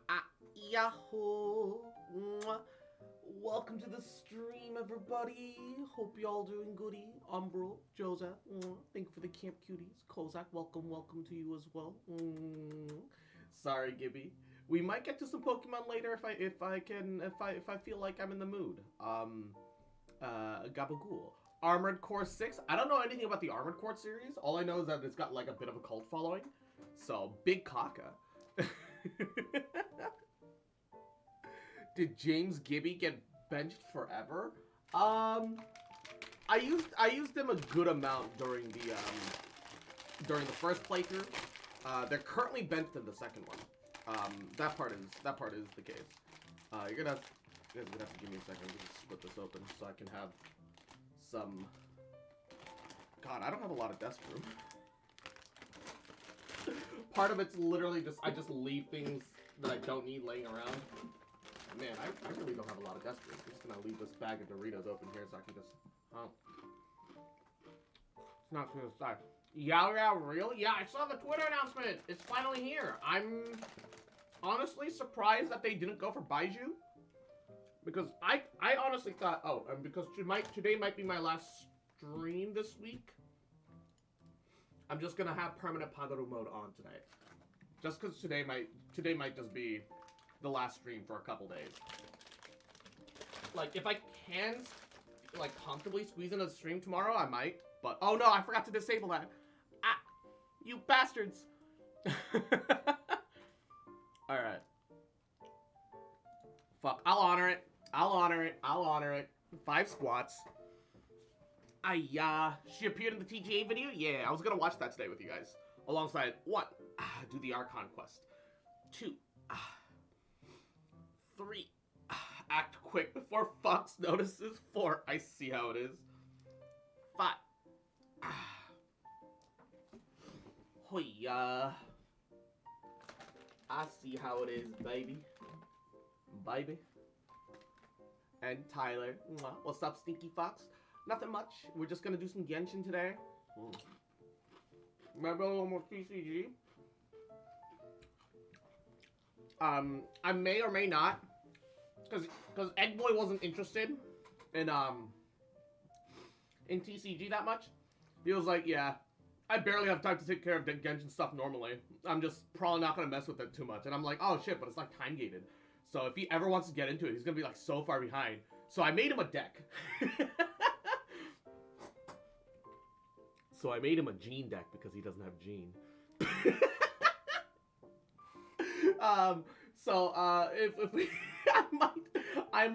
Ah, Yahoo! Mwah. Welcome to the stream, everybody. Hope y'all doing goody. Umbro, Joseph, thank you for the camp cuties. Kozak, welcome to you as well. Sorry, Gibby. We might get to some Pokemon later if I feel like I'm in the mood. Gabagool. Armored Core 6. I don't know anything about the Armored Core series. All I know is that it's got like a bit of a cult following. So, big caca. Did James Gibby get benched forever? I used him a good amount during the first playthrough. They're currently benched in the second one. That part is the case. You guys are gonna have to give me a second to just split this open so I can have some. God, I don't have a lot of desk room. Part of it's literally just I just leave things that I don't need laying around. Man, I really don't have a lot of desk room. I'm just gonna leave this bag of Doritos open here so I can just. It's not gonna start. Yeah, really? Yeah, I saw the Twitter announcement. It's finally here. I'm honestly surprised that they didn't go for Baiju. Because I honestly thought, and because today might be my last stream this week, I'm just gonna have permanent Pagaru mode on today. Just because today might just be the last stream for a couple days. Like, if I can, like, comfortably squeeze in a stream tomorrow, I might. But, oh no, I forgot to disable that. Ah, you bastards. Alright. Fuck, I'll honor it. I'll honor it. 5 squats. She appeared in the TGA video? Yeah, I was gonna watch that today with you guys. Alongside, 1, do the Archon quest. 2, 3, act quick before Fox notices. 4, I see how it is. 5, hoya. I see how it is, baby. Baby. And Tyler. What's up, Stinky Fox? Nothing much. We're just gonna do some Genshin today. Remember a little more TCG? I may or may not, because Eggboy wasn't interested in TCG that much. He was like, yeah, I barely have time to take care of the Genshin stuff normally. I'm just probably not gonna mess with it too much. And I'm like, oh shit, but it's like time gated. So if he ever wants to get into it, he's gonna be like so far behind. So I made him a deck. So I made him a Gene deck because he doesn't have Gene. If we, I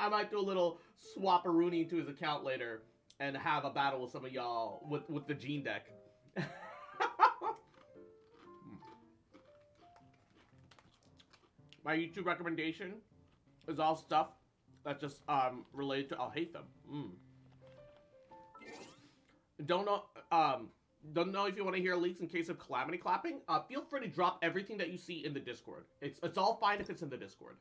might do a little swap-a-rooney to his account later and have a battle with some of y'all with the Gene deck. My YouTube recommendation is all stuff that's just related to Alhaitham. Don't know if you want to hear leaks in case of calamity clapping. Feel free to drop everything that you see in the Discord. It's all fine if it's in the Discord.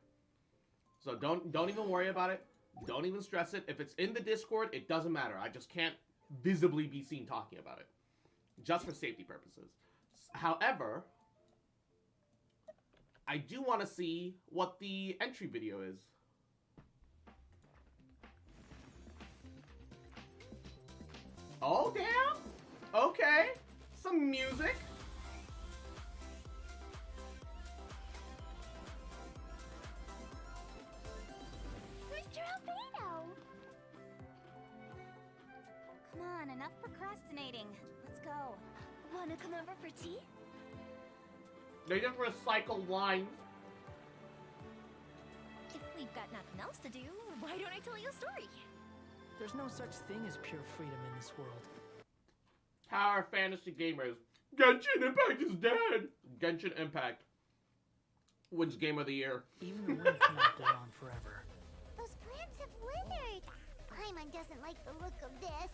So don't even worry about it. Don't even stress it. If it's in the Discord, it doesn't matter. I just can't visibly be seen talking about it, just for safety purposes. However, I do want to see what the entry video is. Oh, damn. Okay. Some music. Mr. Albedo! Come on, enough procrastinating. Let's go. Wanna come over for tea? They just recycle lines. If we've got nothing else to do, why don't I tell you a story? There's no such thing as pure freedom in this world. How are fantasy gamers? Genshin Impact is dead! Genshin Impact wins Game of the Year. Even the wind cannot go on forever. Those plants have withered. Paimon doesn't like the look of this.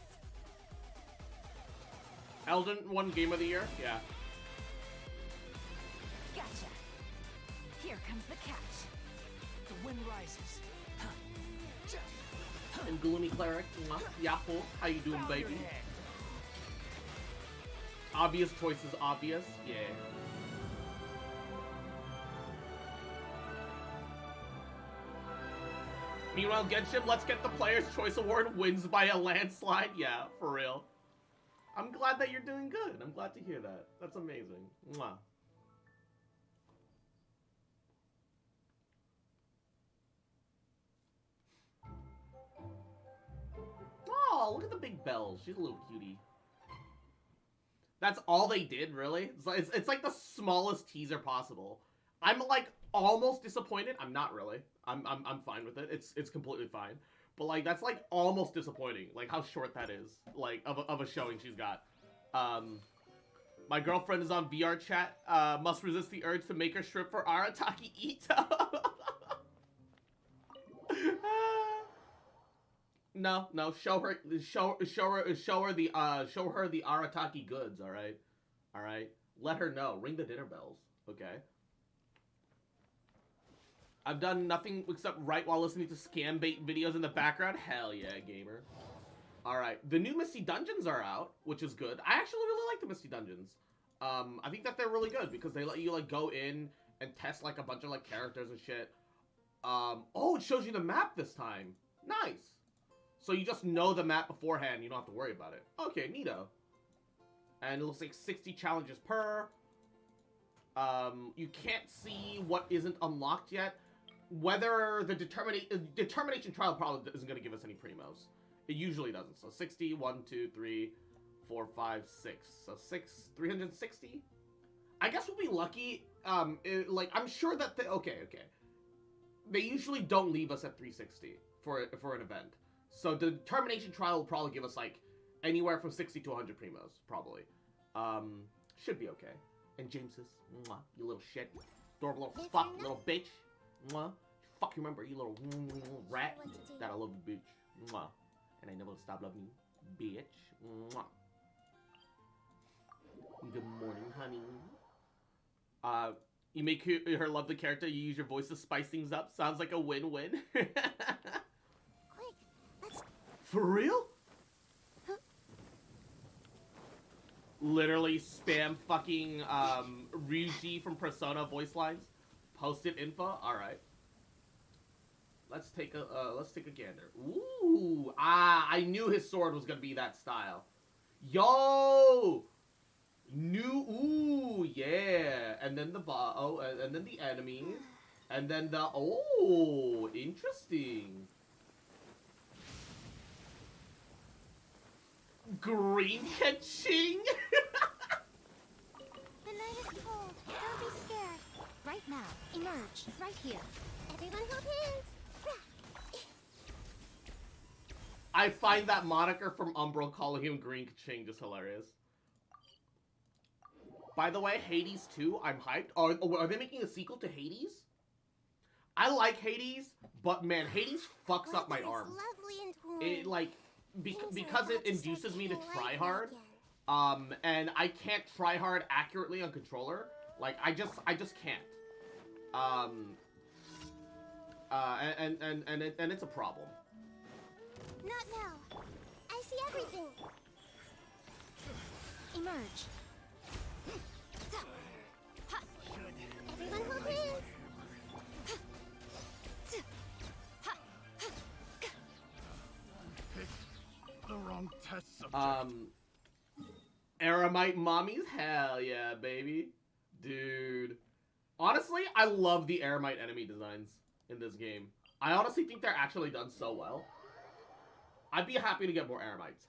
Elden won Game of the Year? Yeah. Gotcha. Here comes the catch. The wind rises. And Gloomy Cleric. Yahoo. How you doing, baby? Obvious choice is obvious. Yeah. Meanwhile, Genshin, let's get the Player's Choice Award, wins by a landslide. Yeah, for real. I'm glad that you're doing good. I'm glad to hear that. That's amazing. Mwah. Oh, look at the big bells. She's a little cutie. That's all they did, really? It's like the smallest teaser possible. I'm like almost disappointed. I'm not really. I'm fine with it. It's completely fine. But like that's like almost disappointing. Like how short that is. Like of a showing she's got. My girlfriend is on VR chat. Must resist the urge to make her strip for Arataki Ito. No, show her the Arataki goods, all right? Let her know. Ring the dinner bells, okay? I've done nothing except write while listening to scam bait videos in the background. Hell yeah, gamer. All right, the new Misty Dungeons are out, which is good. I actually really like the Misty Dungeons. I think that they're really good because they let you like go in and test like a bunch of like characters and shit. Oh, it shows you the map this time. Nice. So you just know the map beforehand. You don't have to worry about it. Okay, neato. And it looks like 60 challenges per. You can't see what isn't unlocked yet. Whether the determination trial probably isn't going to give us any primos. It usually doesn't. So 60, 1, 2, 3, 4, 5, 6. So 360? I guess we'll be lucky. Like, I'm sure that okay. They usually don't leave us at 360 for an event. So the determination trial will probably give us like anywhere from 60 to 100 primos, probably. Should be okay. And James's, mwah, you little shit, adorable little fuck, little bitch, mwah. Fuck you, remember, you little rat. That I love you, bitch, mwah. And I never stop loving you, bitch, mwah. Good morning, honey. You make her love the character. You use your voice to spice things up. Sounds like a win-win. For real? Literally spam fucking Ryuji from Persona voice lines. Post-it info. All right. Let's take a gander. Ooh, I knew his sword was gonna be that style. Yo, ooh, yeah. And then and then the enemies, and then interesting. Green Kaching? The night is cold. Don't be scared. Right now, Emerge right here. Everyone hold hands. I find that moniker from Umbral calling him Green Ching just hilarious. By the way, Hades 2, I'm hyped. Are they making a sequel to Hades? I like Hades, but man, Hades fucks up my arm. It like because it induces me to try hard. And I can't try hard accurately on controller. Like I just can't. And it's a problem. Not now. I see everything. Emerge. Everyone hold hands. Pick the wrong test subject. Aramite mommies? Hell yeah, baby. Dude. Honestly, I love the Aramite enemy designs in this game. I honestly think they're actually done so well. I'd be happy to get more Aramites.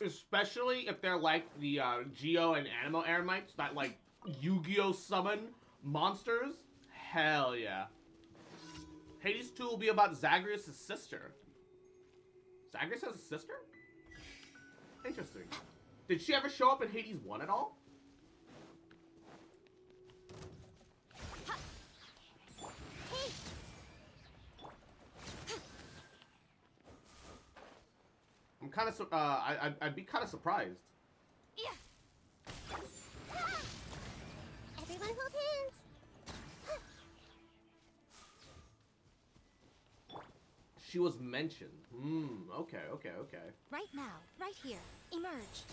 Especially if they're like the Geo and Animo Aramites that like Yu-Gi-Oh! Summon monsters. Hell yeah. Hades 2 will be about Zagreus' sister. Zagreus has a sister? Interesting. Did she ever show up in Hades 1 at all? I'm kind of I'd be kind of surprised. Yeah. Everyone hold hands. She was mentioned. Okay. Right now, right here. Emerge.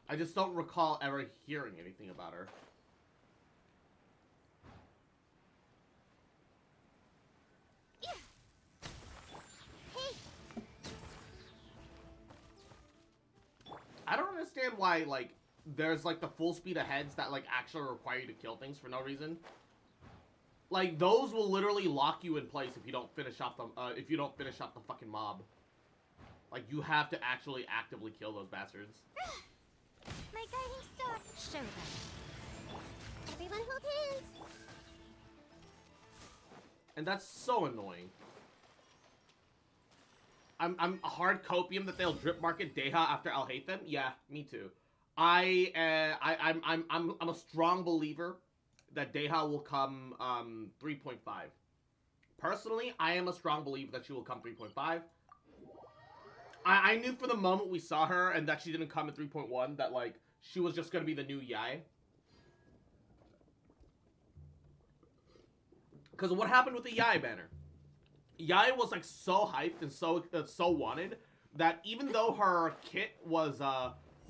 I just don't recall ever hearing anything about her. I don't understand why, like, there's, like, the full speed aheads that, like, actually require you to kill things for no reason. Like, those will literally lock you in place if you don't finish off the fucking mob. Like, you have to actually actively kill those bastards. My guiding star. Show them. Everyone hold hands. And that's so annoying. I'm hard copium that they'll drip market Deha after I'll hate them. Yeah, me too. I'm a strong believer that Deha will come 3.5. Personally, I am a strong believer that she will come 3.5. I knew from the moment we saw her and that she didn't come in 3.1 that like she was just gonna be the new Yai. Because what happened with the Yai banner? Yai was like so hyped and so wanted that even though her kit was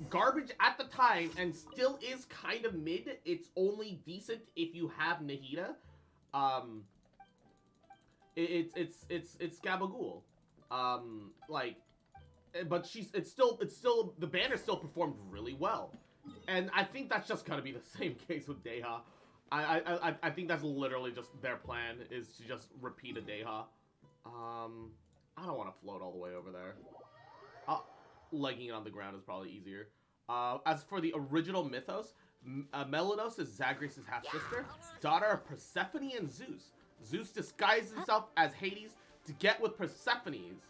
garbage at the time and still is kind of mid, it's only decent if you have Nahida. It's Gabagool. But it's still the banner still performed really well, and I think that's just gonna be the same case with Deha. I think that's literally just their plan is to just repeat a Deha. I don't want to float all the way over there. Legging it on the ground is probably easier. As for the original mythos, Melanos is Zagreus' half-sister, daughter of Persephone and Zeus. Zeus disguised himself as Hades to get with Persephone's.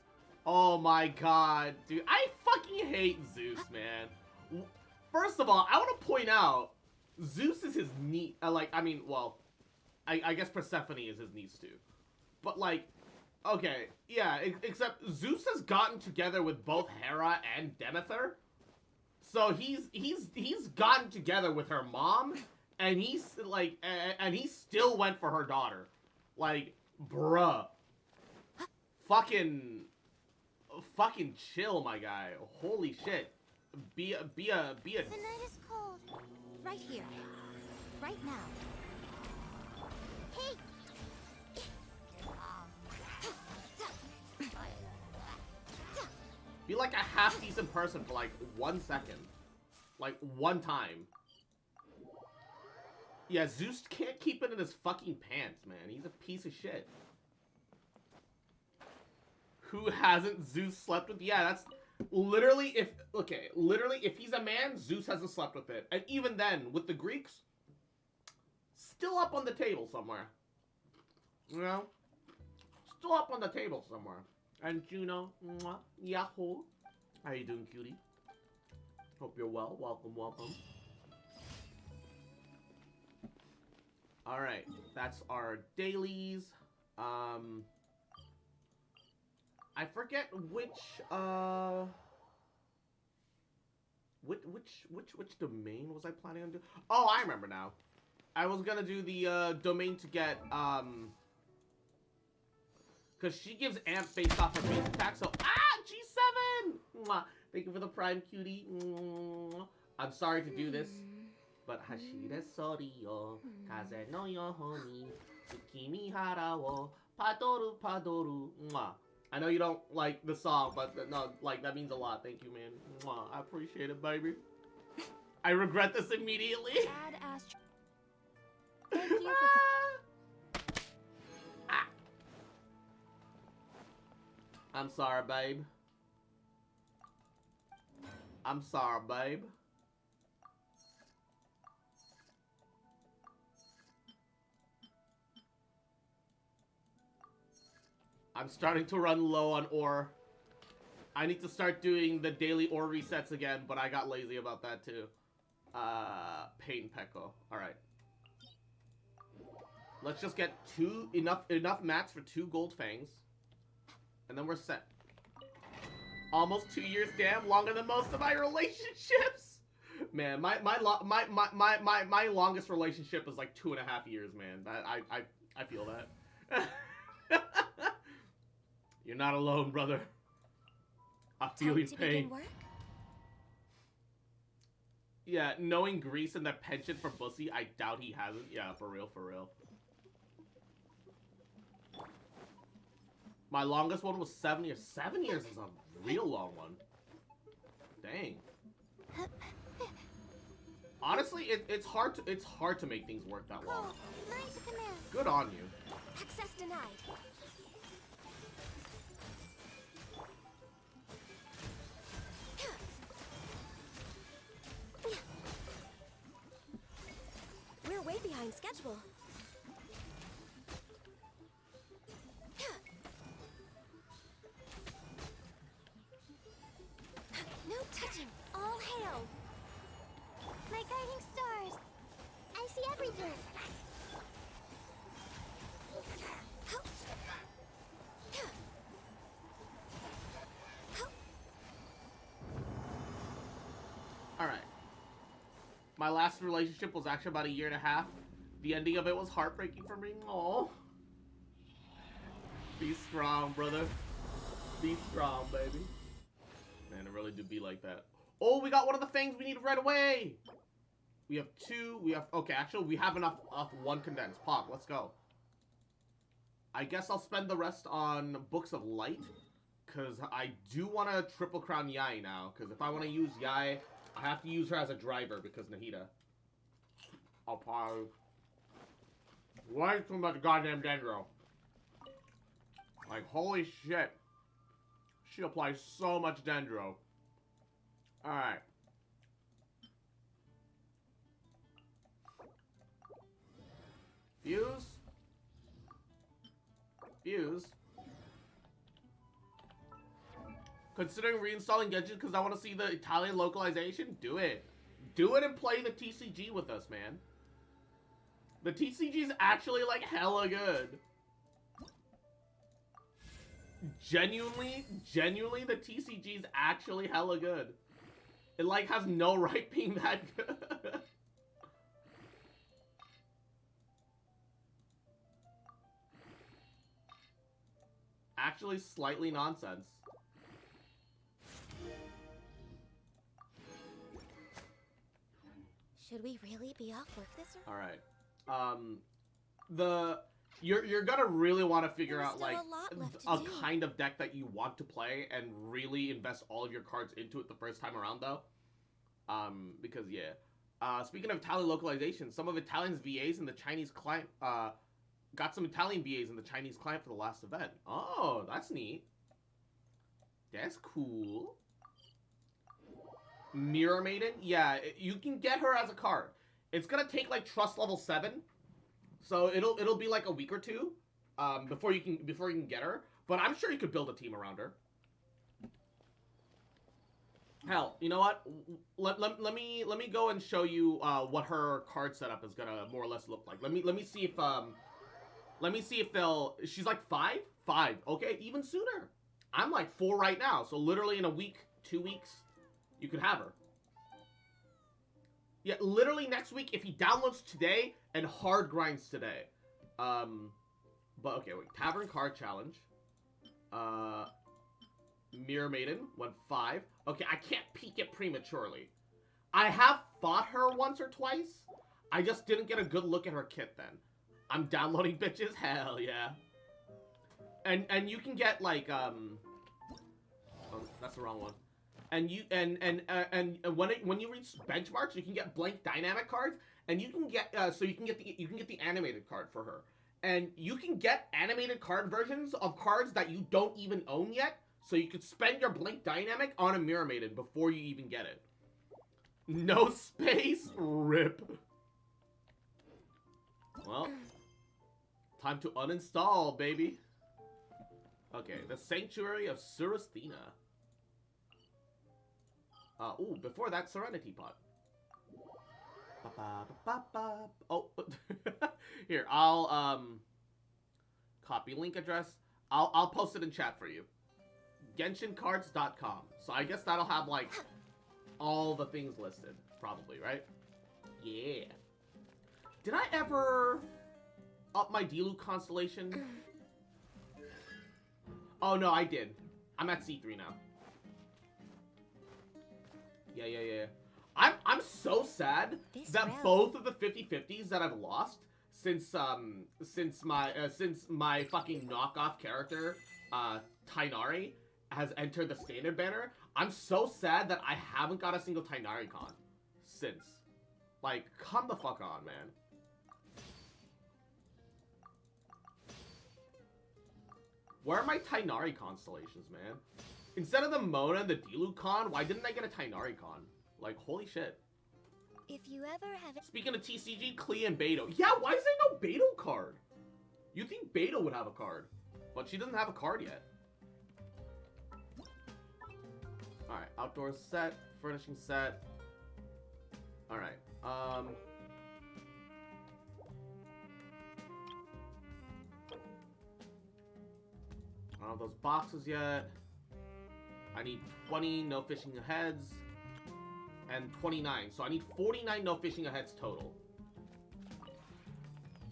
Oh my god, dude. I fucking hate Zeus, man. First of all, I want to point out, Zeus is his niece. I guess Persephone is his niece too. But like, okay, yeah, except Zeus has gotten together with both Hera and Demeter. So he's gotten together with her mom, and he still went for her daughter. Like, bruh. Fucking chill, my guy. Holy shit. Be a The night is cold. Right here. Right now. Hey! Be like a half-decent person for like 1 second. Like, one time. Yeah, Zeus can't keep it in his fucking pants, man. He's a piece of shit. Who hasn't Zeus slept with? Yeah, Literally, if he's a man, Zeus hasn't slept with it. And even then, with the Greeks, still up on the table somewhere. You know? Still up on the table somewhere. And Juno, mwah, yahoo. How you doing, cutie? Hope you're well. Welcome, welcome. Alright, that's our dailies. I forget which domain was I planning on doing? Oh, I remember now. I was gonna do the domain to get because she gives amp based off her base attack. So G7. Mwah. Thank you for the prime, cutie. Mwah. I'm sorry to do this, but Hashira sorry yo kaze no yoho ni tsukimi hara wo padoru padoru. Mwah. I know you don't like the song, but no, like, that means a lot. Thank you, man. Mwah. I appreciate it, baby. I regret this immediately. Thank you for I'm sorry, babe. I'm sorry, babe. I'm starting to run low on ore. I need to start doing the daily ore resets again, but I got lazy about that too. Pain Pekko. Alright. Let's just get enough mats for 2 gold fangs. And then we're set. Almost 2 years, damn, longer than most of my relationships. Man, my longest relationship is like 2.5 years, man. I feel that. You're not alone, brother. I feel your pain. Yeah, knowing Greece and the penchant for pussy, I doubt he hasn't. Yeah, for real, for real. My longest one was 7 years. 7 years is a real long one. Dang. Honestly, it's hard to make things work that long. Good on you. Access denied. We're way behind schedule. No touching. All hail. My guiding stars. I see everything. Alright. My last relationship was actually about 1.5 years. The ending of it was heartbreaking for me. Aww. Be strong, brother. Be strong, baby. Man, it really do be like that. Oh, we got one of the things we need right away. We have 2. We have... Okay, actually, we have enough of 1 condensed. Pog, let's go. I guess I'll spend the rest on Books of Light. Because I do want to triple crown Yai now. Because if I want to use Yai, I have to use her as a driver because Nahida. I'll pause. Why too much goddamn Dendro? Like, holy shit. She applies so much Dendro. Alright. Fuse. Fuse. Considering reinstalling Genshin because I want to see the Italian localization, do it. Do it and play the TCG with us, man. The TCG is actually, like, hella good. Genuinely, the TCG is actually hella good. It, like, has no right being that good. Actually, slightly nonsense. Should we really be off work this early? Alright. You're gonna really want to figure out, like, a kind of deck that you want to play and really invest all of your cards into it the first time around, though. Because, yeah. Speaking of Italian localization, some of Italian's VAs in the Chinese client, got some Italian VAs in the Chinese client for the last event. Oh, that's neat. That's cool. Mirror Maiden? Yeah, you can get her as a card. It's gonna take like trust level 7. So it'll be like a week or two before you can get her. But I'm sure you could build a team around her. Hell, you know what? Let me go and show you what her card setup is gonna more or less look like. Let me see if they'll. She's like 5. Okay, even sooner. I'm like 4 right now. So literally in a week, 2 weeks, you could have her. Yeah, literally next week if he downloads today and hard grinds today. But okay, wait. Tavern Card Challenge. Mirror Maiden went 5. Okay, I can't peek it prematurely. I have fought her once or twice. I just didn't get a good look at her kit then. I'm downloading bitches. Hell yeah. And you can get like oh, that's the wrong one. And you when you reach benchmarks, you can get blank dynamic cards, and you can get you can get the animated card for her, and you can get animated card versions of cards that you don't even own yet, so you could spend your blank dynamic on a Mirror Maiden before you even get it. No space, rip. Well, time to uninstall, baby. Okay, the Sanctuary of Surasthena. Ooh, before that, Serenity Pot. Oh, here, I'll, copy link address. I'll post it in chat for you. GenshinCards.com. So I guess that'll have, like, all the things listed, probably, right? Yeah. Did I ever up my Diluc constellation? Oh, no, I did. I'm at C3 now. Yeah. I'm so sad that both of the 50/50s that I've lost since my fucking knockoff character Tighnari has entered the standard banner. I'm so sad that I haven't got a single Tighnari con since. Like, come the fuck on, man. Where are my Tighnari constellations, man? Instead of the Mona and the Diluc con, why didn't I get a Tighnari con? Like, holy shit. If you ever have it. Speaking of TCG, Klee and Beto. Yeah, why is there no Beto card? You'd think Beto would have a card. But she doesn't have a card yet. Alright, outdoor set, furnishing set. Alright, I don't have those boxes yet. I need 20 no fishing aheads and 29. So I need 49 no fishing aheads total.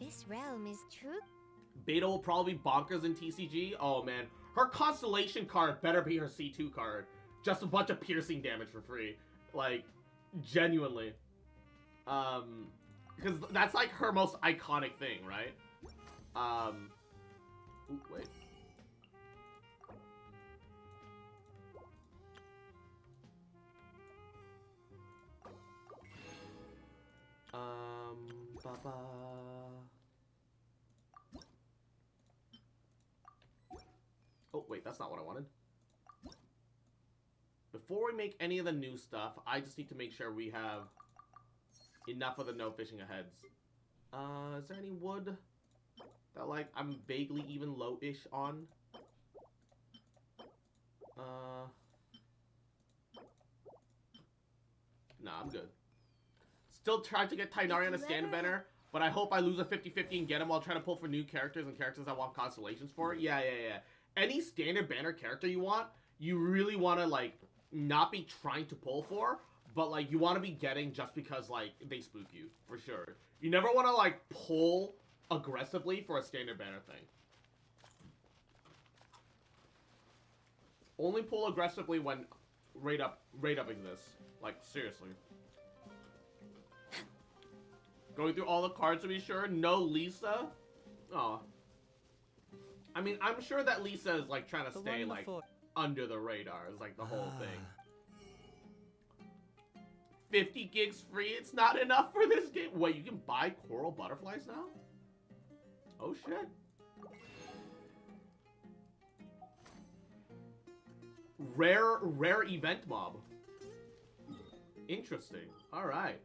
This realm is true. Beta will probably be bonkers in TCG. Oh man, her constellation card better be her C2 card. Just a bunch of piercing damage for free. Like, genuinely. Because that's like her most iconic thing, right? Ooh, wait. Ba-ba. Oh, wait, that's not what I wanted. Before we make any of the new stuff, I just need to make sure we have enough of the no fishing aheads. Is there any wood that, like, I'm vaguely even low-ish on? Nah, I'm good. Still trying to get Tighnari on a standard banner, but I hope I lose a 50-50 and get him while trying to pull for new characters and characters I want constellations for. Yeah. Any standard banner character you want, you really want to, like, not be trying to pull for, but, like, you want to be getting just because, like, they spook you, for sure. You never want to, like, pull aggressively for a standard banner thing. Only pull aggressively when rate upping this. Like, seriously. Going through all the cards to be sure. No Lisa. Oh. I mean, I'm sure that Lisa is, like, trying to stay, like, under the radar. Is, like, the whole thing. 50 gigs free? It's not enough for this game. Wait, you can buy coral butterflies now? Oh, shit. Rare event mob. Interesting. All right.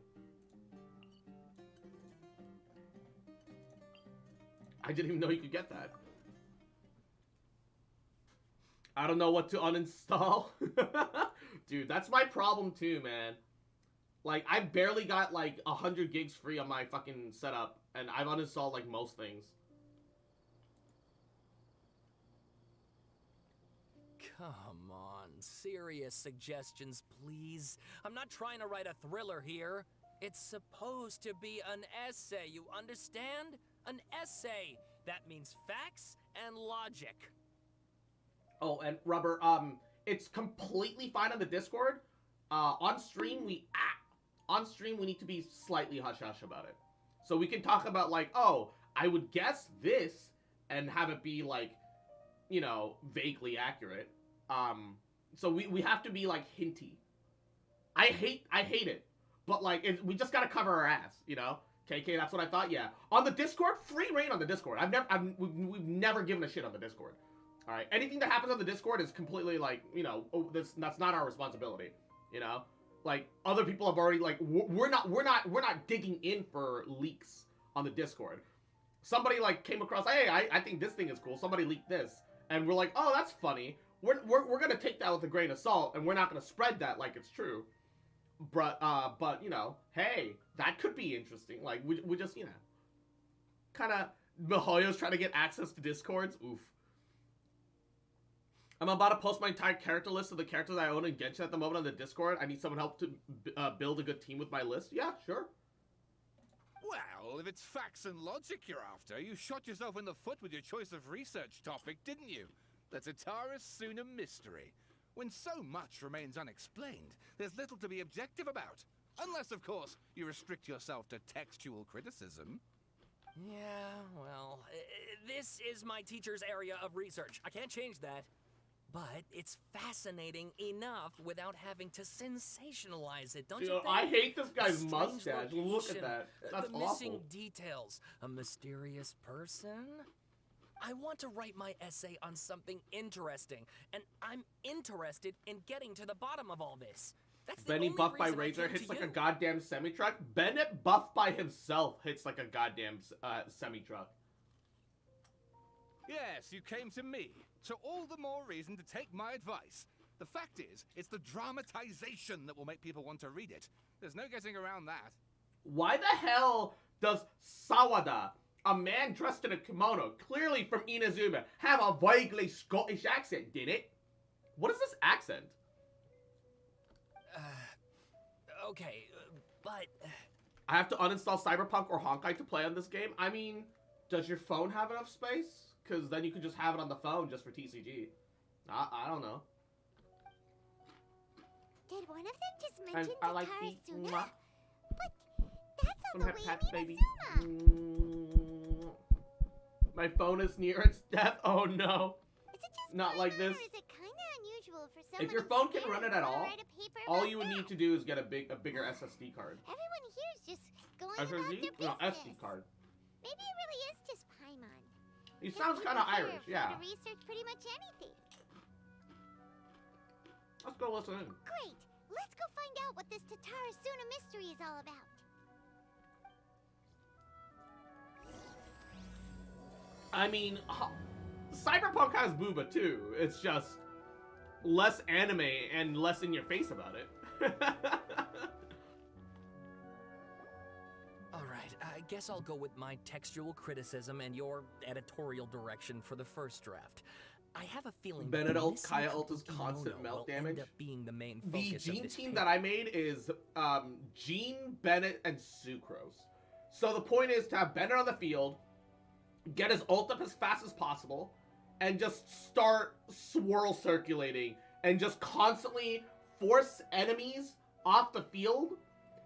I didn't even know you could get that. I don't know what to uninstall. Dude, that's my problem too, man. Like, I barely got like 100 gigs free on my fucking setup, and I've uninstalled like most things. Come on, serious suggestions, please. I'm not trying to write a thriller here. It's supposed to be an essay, you understand? An essay. That means facts and logic. Oh, and Rubber, it's completely fine on the Discord. On stream we need to be slightly hush-hush about it. So we can talk about like, oh, I would guess this, and have it be like, you know, vaguely accurate. So we have to be like hinty. I hate it, but like we just gotta cover our ass, you know. KK, that's what I thought. Yeah, on the Discord, free reign on the Discord. We've never given a shit on the Discord. All right, anything that happens on the Discord is completely like, you know, that's not our responsibility, you know. Like other people have already like we're not digging in for leaks on the Discord. Somebody like came across, hey, I think this thing is cool. Somebody leaked this, and we're like, oh, that's funny. We're gonna take that with a grain of salt, and we're not gonna spread that like it's true. But you know, hey, that could be interesting. Like we just, you know, kind of Mihoyo's trying to get access to Discords. Oof. I'm about to post my entire character list of the characters I own in Genshin at the moment on the Discord. I need someone help to build a good team with my list. Yeah, sure. Well, if it's facts and logic you're after, you shot yourself in the foot with your choice of research topic, didn't you? The Tatara Suna mystery. When so much remains unexplained, there's little to be objective about. Unless, of course, you restrict yourself to textual criticism. Yeah, well, this is my teacher's area of research. I can't change that. But it's fascinating enough without having to sensationalize it, don't you think? I hate this guy's Strange mustache. Look at location, that. That's the missing awful. details, a mysterious person. I want to write my essay on something interesting, and I'm interested in getting to the bottom of all this. That's the Benny only buffed by reason I Razor came hits to like a you. goddamn semi-truck. Bennett buffed by himself hits like a goddamn semi-truck. Yes, you came to me. So all the more reason to take my advice. The fact is, it's the dramatization that will make people want to read it. There's no getting around that. Why the hell does Sawada, a man dressed in a kimono, clearly from Inazuma, have a vaguely Scottish accent, did it? What is this accent? Okay, but... I have to uninstall Cyberpunk or Honkai to play on this game? I mean, does your phone have enough space? Because then you could just have it on the phone just for TCG. I don't know. Did one of them just mention I like Tatara the... Suna? But that's Some not the way pets, you mean baby. Azuma. My phone is near its death. Oh no. Is it just Not like mine, this. Or is it kind of unusual for someone If your who's phone can scared run it to at all, write a paper all about you would that? need to do is get a bigger SSD card. Everyone here's just going about SSD? their No, business. SD card. Maybe it really is just Paimon. He Guess sounds people kind of here Irish, are free yeah. to research pretty much anything. Let's go listen in. Great. Let's go find out what this Tatara Suna mystery is all about. I mean, Cyberpunk has booba too. It's just less anime and less in your face about it. All right, I guess I'll go with my textual criticism and your editorial direction for the first draft. I have a feeling that the Benedict missing Kaya Ulta's kimono constant melt will damage. end up being the main The focus of Gene this team paper. that I made is Gene, Bennett, and Sucrose. So the point is to have Bennett on the field, get his ult up as fast as possible, and just start swirl circulating and just constantly force enemies off the field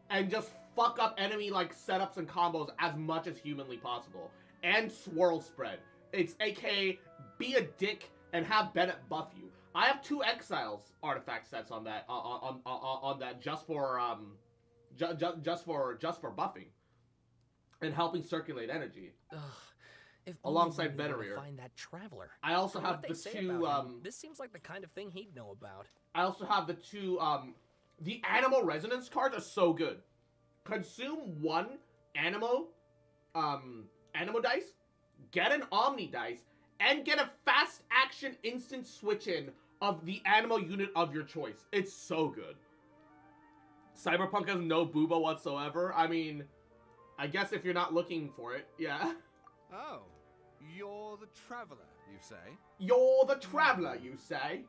and just fuck up enemy like setups and combos as much as humanly possible. And swirl spread. It's aka be a dick and have Bennett buff you. I have 2 Exiles artifact sets on that on that just for buffing and helping circulate energy. Ugh, if Alongside only we knew where to Benarier. find that traveler. I also From have what they the say 2 about him, this seems like the kind of thing he'd know about. I also have the 2 The animal resonance cards are so good. Consume one Animo, Animo dice, get an Omni dice, and get a fast action instant switch in of the Animo unit of your choice. It's so good. Cyberpunk has no booba whatsoever. I mean, I guess if you're not looking for it, yeah. Oh, you're the traveler, you say? You're the traveler, you say?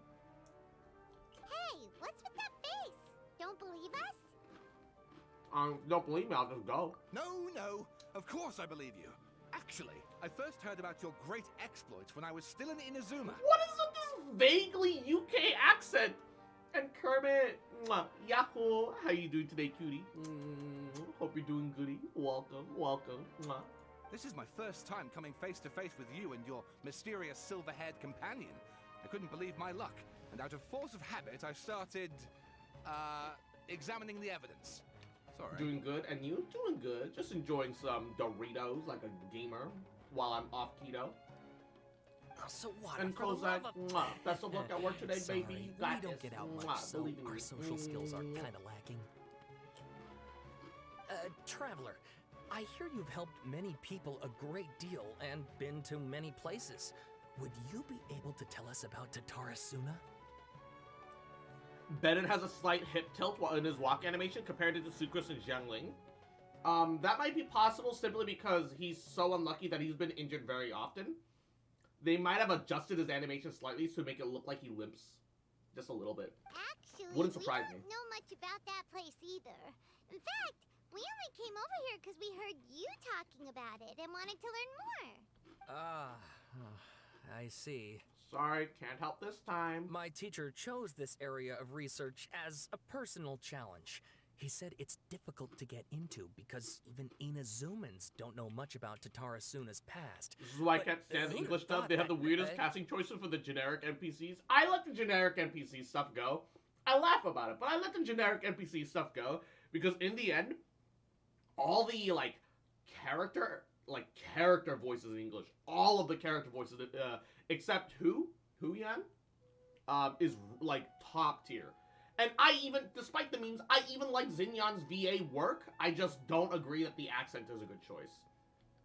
Hey, what's with that face? Don't believe us? Don't believe me, I'll just go. No, of course I believe you. Actually, I first heard about your great exploits when I was still in Inazuma. What is with this vaguely UK accent? And Kermit, mwah, Yahoo, how you doing today, cutie? Hope you're doing goody. Welcome. Mwah. This is my first time coming face to face with you and your mysterious silver-haired companion. I couldn't believe my luck, and out of force of habit, I started, examining the evidence. Sorry. Doing good, and you? Doing good. Just enjoying some Doritos like a gamer while I'm off keto. Oh, so what? And For the Kozak, love of... mwah, best of luck at work today, Sorry, baby. You we got don't this. get out Mwah, much, so believe in our me. social skills are kind of lacking. Traveler, I hear you've helped many people a great deal and been to many places. Would you be able to tell us about Tatarasuna? Bennett has a slight hip tilt while in his walk animation compared to Sucrose and Jiangling. That might be possible simply because he's so unlucky that he's been injured very often. They might have adjusted his animation slightly to make it look like he limps just a little bit. Actually, Wouldn't surprise we me. don't know much about that place either. In fact, we only came over here because we heard you talking about it and wanted to learn more. I see. Sorry, can't help this time. My teacher chose this area of research as a personal challenge. He said it's difficult to get into because even Inazumans don't know much about Tatarasuna's past. This is why I But can't stand the who'd English have dub. thought They have the that- weirdest casting choices for the generic NPCs. I let the generic NPC stuff go. I laugh about it, but I let the generic NPC stuff go because in the end, all the character voices in English, all of the character voices, except Yan, is like top tier. And I even, despite the memes, I even like Zinyan's VA work. I just don't agree that the accent is a good choice.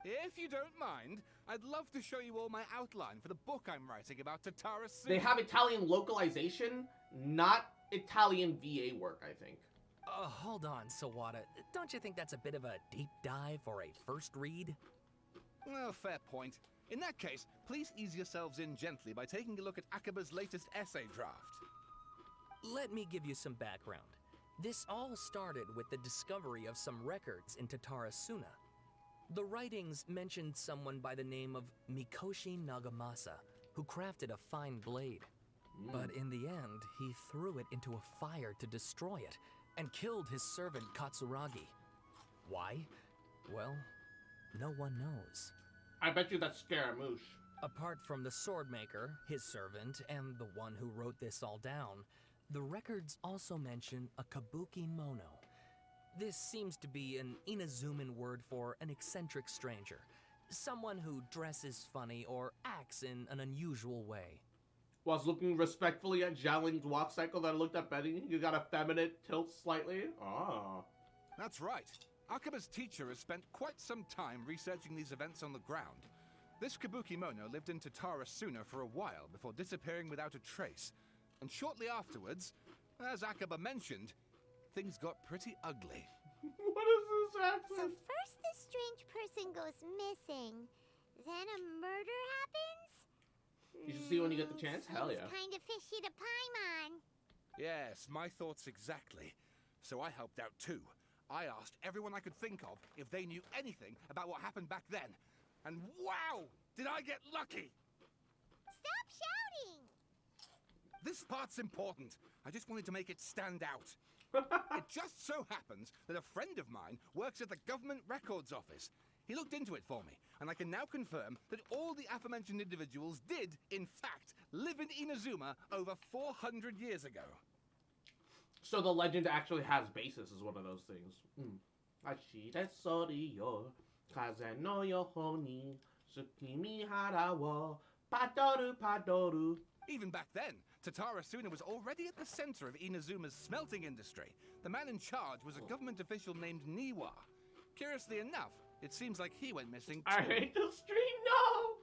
If you don't mind, I'd love to show you all my outline for the book I'm writing about Tatarasuna. They have Italian localization, not Italian VA work, I think. Hold on, Sawada. Don't you think that's a bit of a deep dive or a first read? Well, fair point. In that case, please ease yourselves in gently by taking a look at Akaba's latest essay draft. Let me give you some background. This all started with the discovery of some records in Tatarasuna. The writings mentioned someone by the name of Mikoshi Nagamasa, who crafted a fine blade. But in the end, he threw it into a fire to destroy it, and killed his servant Katsuragi. Why? Well, no one knows. I bet you that's Scaramussy. Apart from the swordmaker, his servant, and the one who wrote this all down, the records also mention a kabuki mono. This seems to be an Inazuman word for an eccentric stranger, someone who dresses funny or acts in an unusual way. Whilst looking respectfully at Jialing's walk cycle that I looked at Betty, you got a feminine tilt slightly. Ah. That's right. Akaba's teacher has spent quite some time researching these events on the ground. This kabuki mono lived in Tatarasuna for a while before disappearing without a trace. And shortly afterwards, as Akaba mentioned, things got pretty ugly. What is this So accent? first this strange person goes missing, then a murder happens? You should see when you get the chance? Hell yeah. Kind of fishy to Paimon. Yes, my thoughts exactly. So I helped out too. I asked everyone I could think of if they knew anything about what happened back then. And wow, did I get lucky! Stop shouting! This part's important. I just wanted to make it stand out. It just so happens that a friend of mine works at the Government Records Office. He looked into it for me, and I can now confirm that all the aforementioned individuals did, in fact, live in Inazuma over 400 years ago. So the legend actually has basis is one of those things. Ashire sori yo, kaze no yoho ni, tsukimi hara wo, padoru padoru. Even back then, Tatarasuna was already at the center of Inazuma's smelting industry. The man in charge was a government official named Niwa. Curiously enough, it seems like he went missing too. I hate the stream, no!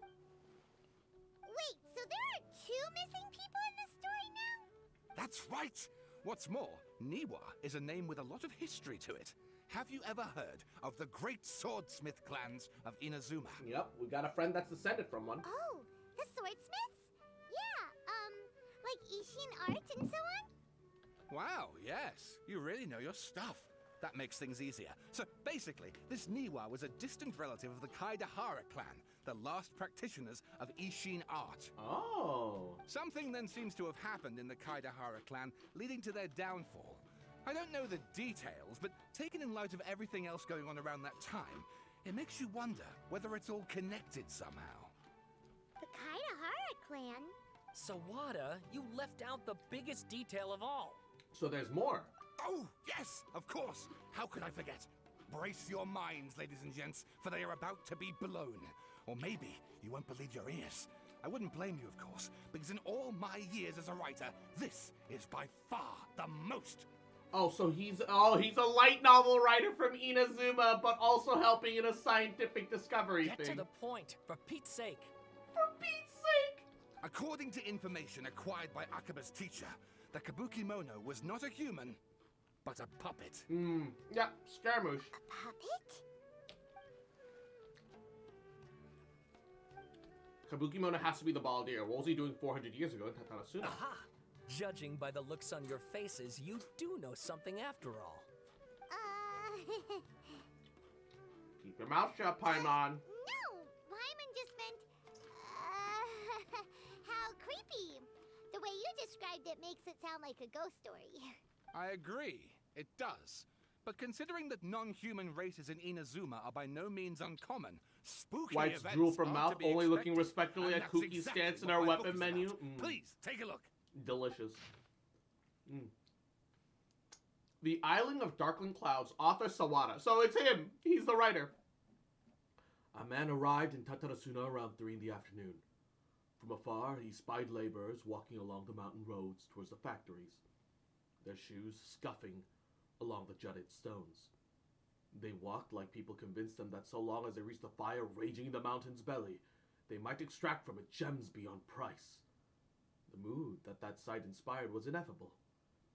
Wait, so there are 2 missing people in this story now? That's right! What's more, Niwa is a name with a lot of history to it. Have you ever heard of the great swordsmith clans of Inazuma? Yep, we got a friend that's descended from one. Oh, the swordsmiths? Yeah, like Ishin art and so on? Wow, yes. You really know your stuff. That makes things easier. So basically, this Niwa was a distant relative of the Kaidahara clan, the last practitioners of Ishin art. Oh. Something then seems to have happened in the Kaidahara clan, leading to their downfall. I don't know the details, but taken in light of everything else going on around that time, it makes you wonder whether it's all connected somehow. The Kaidahara clan? Sawada, you left out the biggest detail of all. So there's more. Oh, yes, of course. How could I forget? Brace your minds, ladies and gents, for they are about to be blown. Or maybe you won't believe your ears. I wouldn't blame you, of course, because in all my years as a writer, this is by far the most. Oh, so he's a light novel writer from Inazuma, but also helping in a scientific discovery Get thing. to the point, for Pete's sake. For Pete's sake! According to information acquired by Akaba's teacher, the Kabuki Mono was not a human, but a puppet. Yeah, Scaramussy. A puppet? Kabuki Mono has to be the Baldir. What was he doing 400 years ago in Tatarasuna? Aha! Judging by the looks on your faces, you do know something after all. Keep your mouth shut, Paimon. No! Paimon just meant, how creepy. The way you described it makes it sound like a ghost story. I agree, it does. But considering that non-human races in Inazuma are by no means uncommon, spooky Wipes events drool from are mouth, to be only looking expected. respectfully And at that's Kuki's exactly stance in what our my weapon book is menu. about. Please, take a look. Delicious. The Island of Darkling Clouds, author Sawada. So it's him. He's the writer. A man arrived in Tatarasuna around 3 in the afternoon. From afar, he spied laborers walking along the mountain roads towards the factories, their shoes scuffing along the jutted stones. They walked like people convinced them that so long as they reached the fire raging in the mountain's belly, they might extract from it gems beyond price. The mood that sight inspired was ineffable,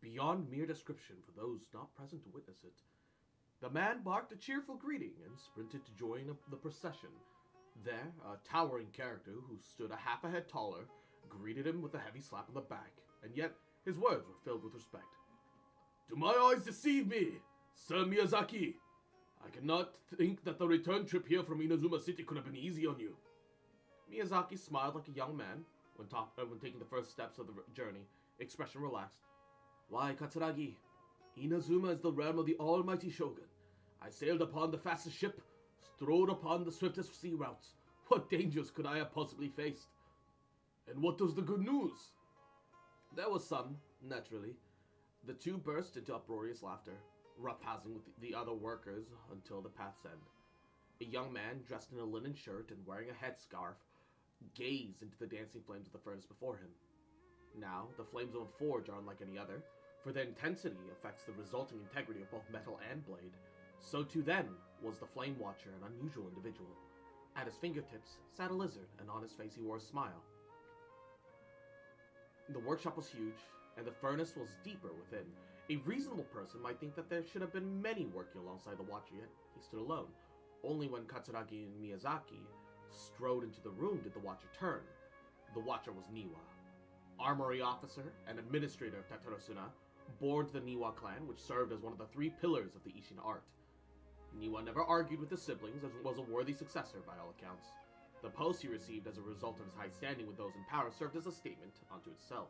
beyond mere description for those not present to witness it. The man barked a cheerful greeting and sprinted to join the procession. There, a towering character who stood a half a head taller greeted him with a heavy slap on the back, and yet his words were filled with respect. "Do my eyes deceive me, Sir Miyazaki? I cannot think that the return trip here from Inazuma City could have been easy on you." Miyazaki smiled like a young man when taking the first steps of the journey, expression relaxed. "Why, Katsuragi? Inazuma is the realm of the almighty Shogun. I sailed upon the fastest ship, strode upon the swiftest sea routes. What dangers could I have possibly faced? And what was the good news?" There was some, naturally. The two burst into uproarious laughter, roughhousing with the other workers until the path's end. A young man, dressed in a linen shirt and wearing a headscarf, gazed into the dancing flames of the furnace before him. Now, the flames of a forge are unlike any other, for their intensity affects the resulting integrity of both metal and blade. So too then was the Flame Watcher an unusual individual. At his fingertips sat a lizard, and on his face he wore a smile. The workshop was huge, and the furnace was deeper within. A reasonable person might think that there should have been many working alongside the Watcher, yet he stood alone. Only when Katsuragi and Miyazaki strode into the room did the Watcher turn. The Watcher was Niwa, armory officer and administrator of Tatarasuna, born to the Niwa clan, which served as one of the 3 pillars of the Ishin art. Niwa never argued with his siblings, and was a worthy successor by all accounts. The post he received as a result of his high standing with those in power served as a statement unto itself.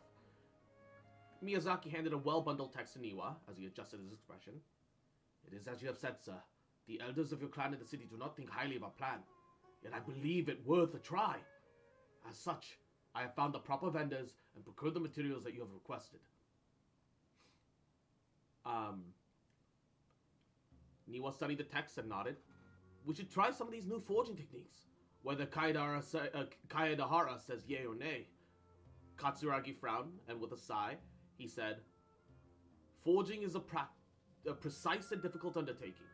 Miyazaki handed a well-bundled text to Niwa, as he adjusted his expression. "It is as you have said, sir. The elders of your clan in the city do not think highly of our plan, yet I believe it worth a try. As such, I have found the proper vendors and procured the materials that you have requested." Niwa studied the text and nodded. "We should try some of these new forging techniques, whether Kaedahara says yay or nay." Katsuragi frowned, and with a sigh, he said, "Forging is a precise and difficult undertaking.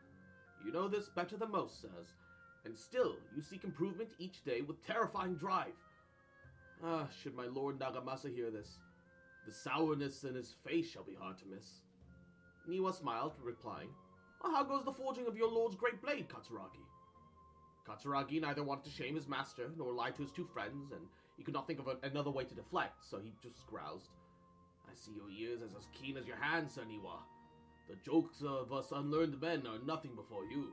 You know this better than most, sirs, and still you seek improvement each day with terrifying drive. Ah, should my lord Nagamasa hear this, the sourness in his face shall be hard to miss." Niwa smiled, replying, "Well, how goes the forging of your lord's great blade, Katsuragi?" Katsuragi neither wanted to shame his master nor lie to his two friends, and he could not think of another way to deflect, so he just groused, "I see your ears as keen as your hands, Sir Niwa. The jokes of us unlearned men are nothing before you."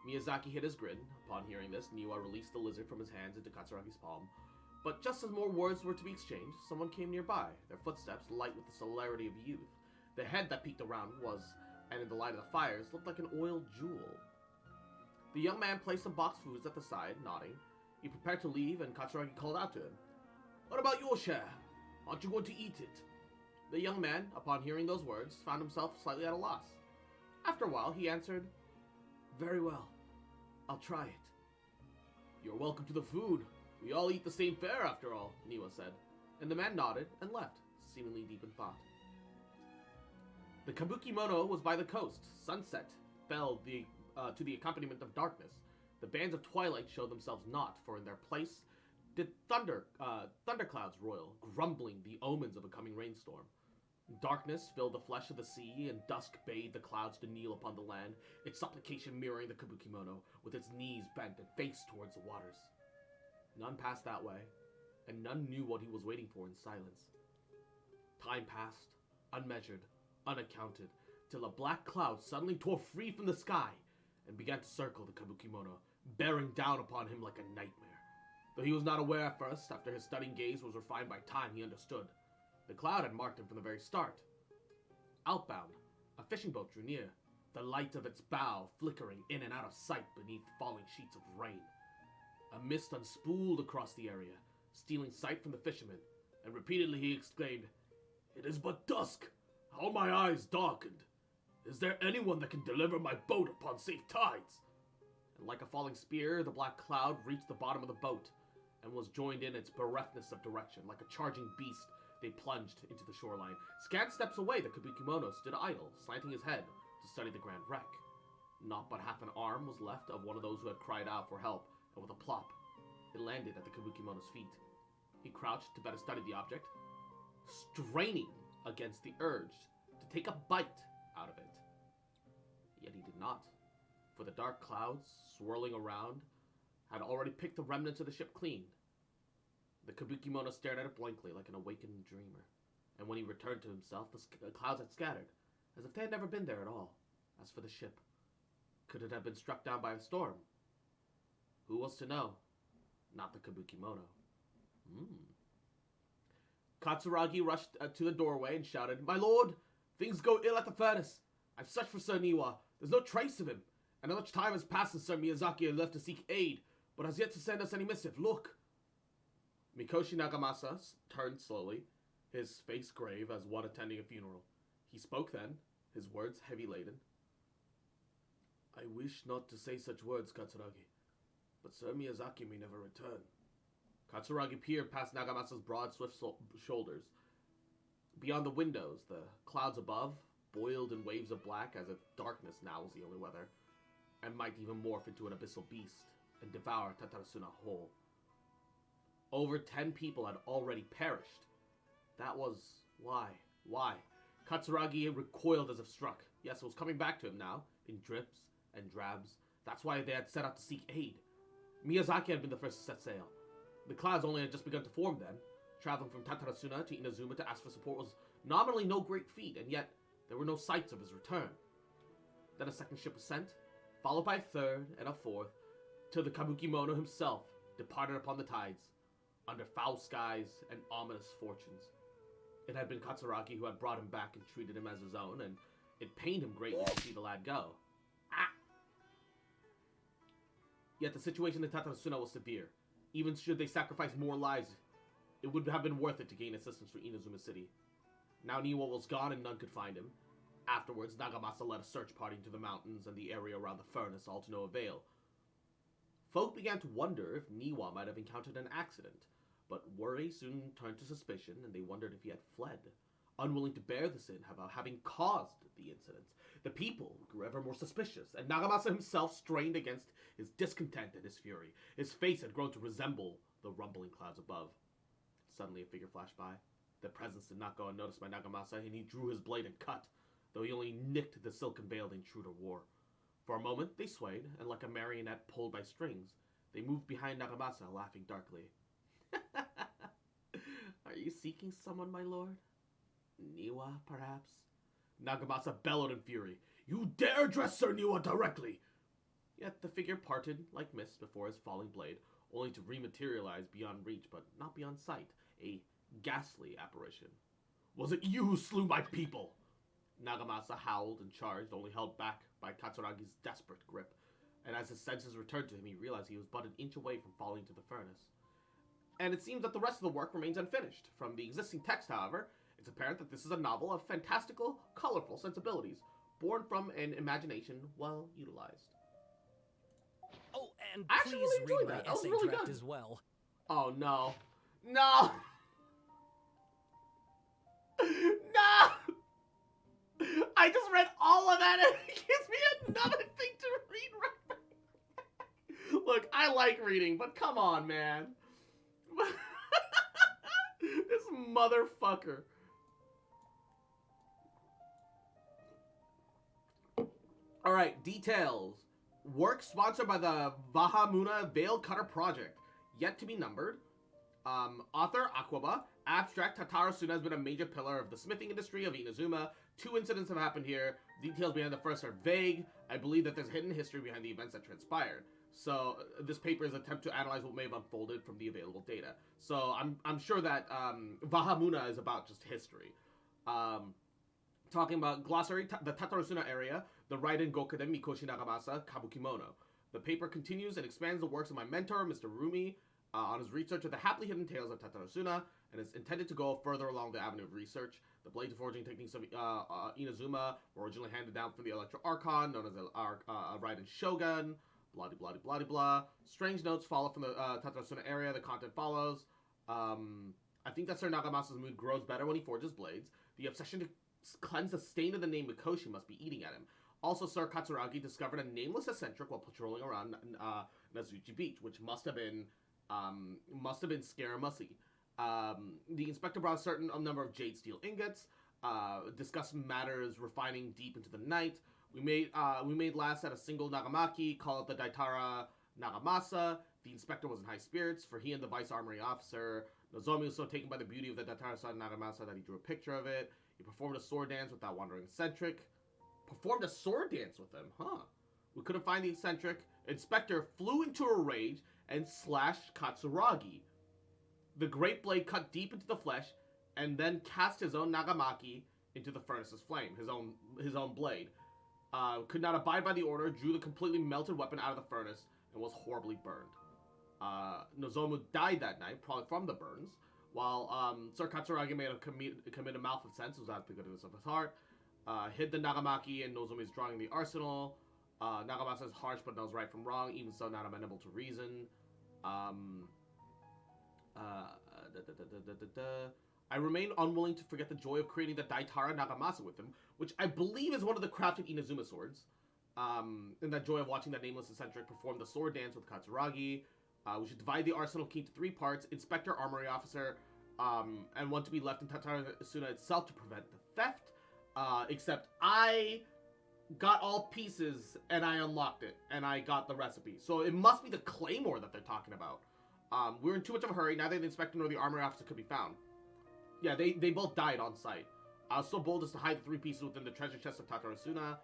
Miyazaki hid his grin. Upon hearing this, Niwa released the lizard from his hands into Katsuragi's palm. But just as more words were to be exchanged, someone came nearby, their footsteps light with the celerity of youth. The head that peeked around was, and in the light of the fires, looked like an oiled jewel. The young man placed some boxed foods at the side, nodding. He prepared to leave, and Katsuragi called out to him, "What about your share? Aren't you going to eat it?" The young man, upon hearing those words, found himself slightly at a loss. After a while, he answered, "Very well. I'll try it." "You're welcome to the food. We all eat the same fare, after all," Niwa said, and the man nodded and left, seemingly deep in thought. The Kabukimono was by the coast. Sunset fell to the accompaniment of darkness. The bands of twilight showed themselves not, for in their place did thunderclouds roil, grumbling the omens of a coming rainstorm. Darkness filled the flesh of the sea, and dusk bade the clouds to kneel upon the land, its supplication mirroring the Kabukimono, with its knees bent and face towards the waters. None passed that way, and none knew what he was waiting for in silence. Time passed, unmeasured, unaccounted, till a black cloud suddenly tore free from the sky and began to circle the Kabukimono, bearing down upon him like a nightmare. Though he was not aware at first, after his studying gaze was refined by time, he understood. The cloud had marked him from the very start. Outbound, a fishing boat drew near, the light of its bow flickering in and out of sight beneath falling sheets of rain. A mist unspooled across the area, stealing sight from the fisherman, and repeatedly he exclaimed, "It is but dusk! How my eyes darkened! Is there anyone that can deliver my boat upon safe tides?" And like a falling spear, the black cloud reached the bottom of the boat, and was joined in its bereftness of direction. Like a charging beast, they plunged into the shoreline. Scant steps away, the Kabukimono stood idle, slanting his head to study the grand wreck. Not but half an arm was left of one of those who had cried out for help, and with a plop, it landed at the Kabukimono's feet. He crouched to better study the object, straining against the urge to take a bite out of it. Yet he did not, for the dark clouds, swirling around, had already picked the remnants of the ship clean. The Kabukimono stared at it blankly like an awakened dreamer, and when he returned to himself, the clouds had scattered, as if they had never been there at all. As for the ship, could it have been struck down by a storm? Who was to know? Not the Kabukimono. Katsuragi rushed to the doorway and shouted, "My lord, things go ill at the furnace. I've searched for Sir Niwa. There's no trace of him, and much time has passed since Sir Miyazaki had left to seek aid, but has yet to send us any missive. Look." Mikoshi Nagamasa turned slowly, his face grave as one attending a funeral. He spoke then, his words heavy-laden. "I wish not to say such words, Katsuragi, but Sir Miyazaki may never return." Katsuragi peered past Nagamasa's broad, swift shoulders. Beyond the windows, the clouds above boiled in waves of black, as if darkness now was the only weather, and might even morph into an abyssal beast and devour Tatarasuna whole. Over 10 people had already perished. That was why. Katsuragi recoiled as if struck. Yes, it was coming back to him now, in drips and drabs. That's why they had set out to seek aid. Miyazaki had been the first to set sail. The clouds only had just begun to form then. Traveling from Tatarasuna to Inazuma to ask for support was nominally no great feat, and yet there were no sights of his return. Then a second ship was sent, followed by a third and a fourth, till the Kabukimono himself departed upon the tides, under foul skies and ominous fortunes. It had been Katsuragi who had brought him back and treated him as his own, and it pained him greatly to see the lad go. Yet the situation in Tatarasuna was severe. Even should they sacrifice more lives, it would have been worth it to gain assistance for Inazuma City. Now Niwa was gone and none could find him. Afterwards, Nagamasa led a search party into the mountains and the area around the furnace, all to no avail. Folk began to wonder if Niwa might have encountered an accident, But worry soon turned to suspicion, and they wondered if he had fled, unwilling to bear the sin of having caused the incidents. The people grew ever more suspicious, and Nagamasa himself strained against his discontent and his fury. His face had grown to resemble the rumbling clouds above. Suddenly a figure flashed by. The presence did not go unnoticed by Nagamasa, and he drew his blade and cut, though he only nicked the silken veil the intruder wore. For a moment they swayed, and like a marionette pulled by strings, they moved behind Nagamasa, laughing darkly. Are you seeking someone, my lord? Niwa, perhaps? Nagamasa bellowed in fury. You dare address Sir Niwa directly! Yet the figure parted like mist before his falling blade, only to rematerialize beyond reach, but not beyond sight, a ghastly apparition. Was it you who slew my people? Nagamasa howled and charged, only held back by Katsuragi's desperate grip. And as his senses returned to him, he realized he was but an inch away from falling into the furnace. And it seems that the rest of the work remains unfinished. From the existing text, however, it's apparent that this is a novel of fantastical, colorful sensibilities, born from an imagination well utilized. Oh, and I actually please really enjoyed read my that. That was essay really draft good. as well. Oh no. No! No! I just read all of that and it gives me another thing to read right now. Look, I like reading, but come on, man. This motherfucker. Alright, details. Work sponsored by the Bahamuna Veil Cutter Project. Yet to be numbered. Author, Aquaba. Abstract, Tataru Suna has been a major pillar of the smithing industry of Inazuma. 2 incidents have happened here. Details behind the first are vague. I believe that there's hidden history behind the events that transpired. So, this paper is an attempt to analyze what may have unfolded from the available data. So, I'm sure that Bahamuna is about just history. Talking about glossary, the Tatarusuna area, the Raiden Gokuden Mikoshi Nagamasa, Kabukimono. The paper continues and expands the works of my mentor, Mr. Rumi, on his research of the happily hidden tales of Tatarusuna, and is intended to go further along the avenue of research. The blade forging techniques of Inazuma were originally handed down from the Electro Archon, known as the Raiden Shogun, blah blah blah blah blah. Strange notes follow from the Tatarusuna area, the content follows. I think that Sir Nagamasa's mood grows better when he forges blades. The obsession to cleanse the stain of the name Mikoshi must be eating at him. Also, Sir Katsuragi discovered a nameless eccentric while patrolling around Nazuchi Beach, which must have been Scaramussy. The inspector brought a certain number of jade steel ingots, discussed matters refining deep into the night. We made last at a single Nagamaki, call it the Daitara Nagamasa. The inspector was in high spirits, for he and the vice armory officer Nozomi was so taken by the beauty of the Daitara Nagamasa that he drew a picture of it. He performed a sword dance with that wandering eccentric. Performed a sword dance with him, huh? We couldn't find the eccentric. Inspector flew into a rage and slashed Katsuragi. The great blade cut deep into the flesh, and then cast his own Nagamaki into the furnace's flame. His own blade. Could not abide by the order, drew the completely melted weapon out of the furnace, and was horribly burned. Nozomu died that night, probably from the burns, while Sir Katsuragi made commit a malfeasance, was out of the goodness of his heart. Hid the Nagamaki and Nozomi's drawing in the arsenal. Nagamasa is harsh but knows right from wrong, even so not amenable to reason. I remain unwilling to forget the joy of creating the Daitara Nagamasa with him, which I believe is one of the crafted Inazuma swords. And that joy of watching that nameless eccentric perform the sword dance with Katsuragi. We should divide the arsenal key into 3 parts: Inspector, Armory Officer, and one to be left in Tatarusuna itself to prevent the theft. Except I got all pieces and I unlocked it and I got the recipe. So it must be the claymore that they're talking about. We were in too much of a hurry. Neither the inspector nor the armory officer could be found. Yeah, they both died on site. I was so bold as to hide the 3 pieces within the treasure chest of Tatarusuna.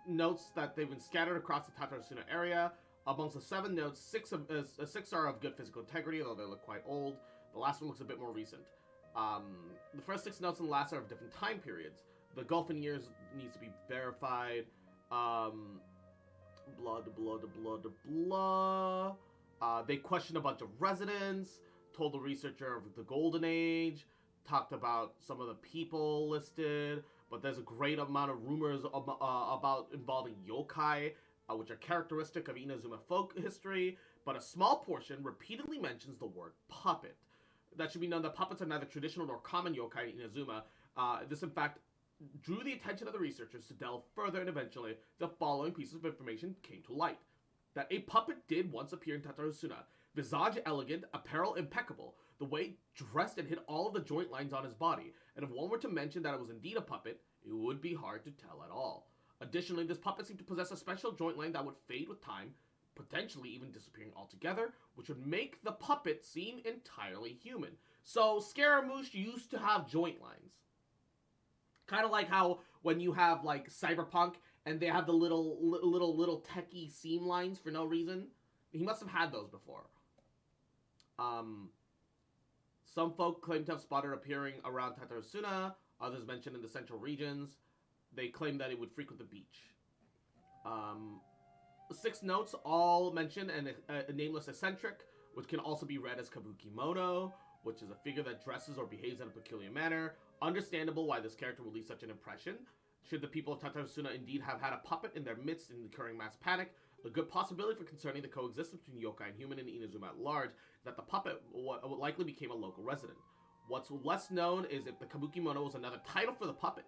Notes that they've been scattered across the Tatarusuna area. Amongst the 7 notes, 6 are of good physical integrity, although they look quite old. The last one looks a bit more recent. The first 6 notes and the last are of different time periods. The gulf in years needs to be verified. They questioned a bunch of residents, told the researcher of the Golden Age, talked about some of the people listed, but there's a great amount of rumors about involving yokai which are characteristic of Inazuma folk history, but a small portion repeatedly mentions the word puppet. That should be known that puppets are neither traditional nor common yokai in Inazuma. This, in fact, drew the attention of the researchers to delve further, and eventually the following pieces of information came to light. That a puppet did once appear in Tatarusuna. Visage elegant, apparel impeccable, the way dressed and hid all of the joint lines on his body, and if one were to mention that it was indeed a puppet, it would be hard to tell at all. Additionally, this puppet seemed to possess a special joint line that would fade with time, potentially even disappearing altogether, which would make the puppet seem entirely human. So, Scaramussy used to have joint lines. Kind of like how when you have, like, Cyberpunk, and they have the little techie seam lines for no reason. He must have had those before. Some folk claim to have spotted appearing around Tatarusuna, others mentioned in the central regions. They claim that it would frequent the beach. 6 notes all mention a nameless eccentric, which can also be read as Kabukimono, which is a figure that dresses or behaves in a peculiar manner. Understandable why this character would leave such an impression. Should the people of Tatarusuna indeed have had a puppet in their midst incurring mass panic, a good possibility for concerning the coexistence between yokai and human in Inazuma at large is that the puppet likely became a local resident. What's less known is if the Kabukimono was another title for the puppet.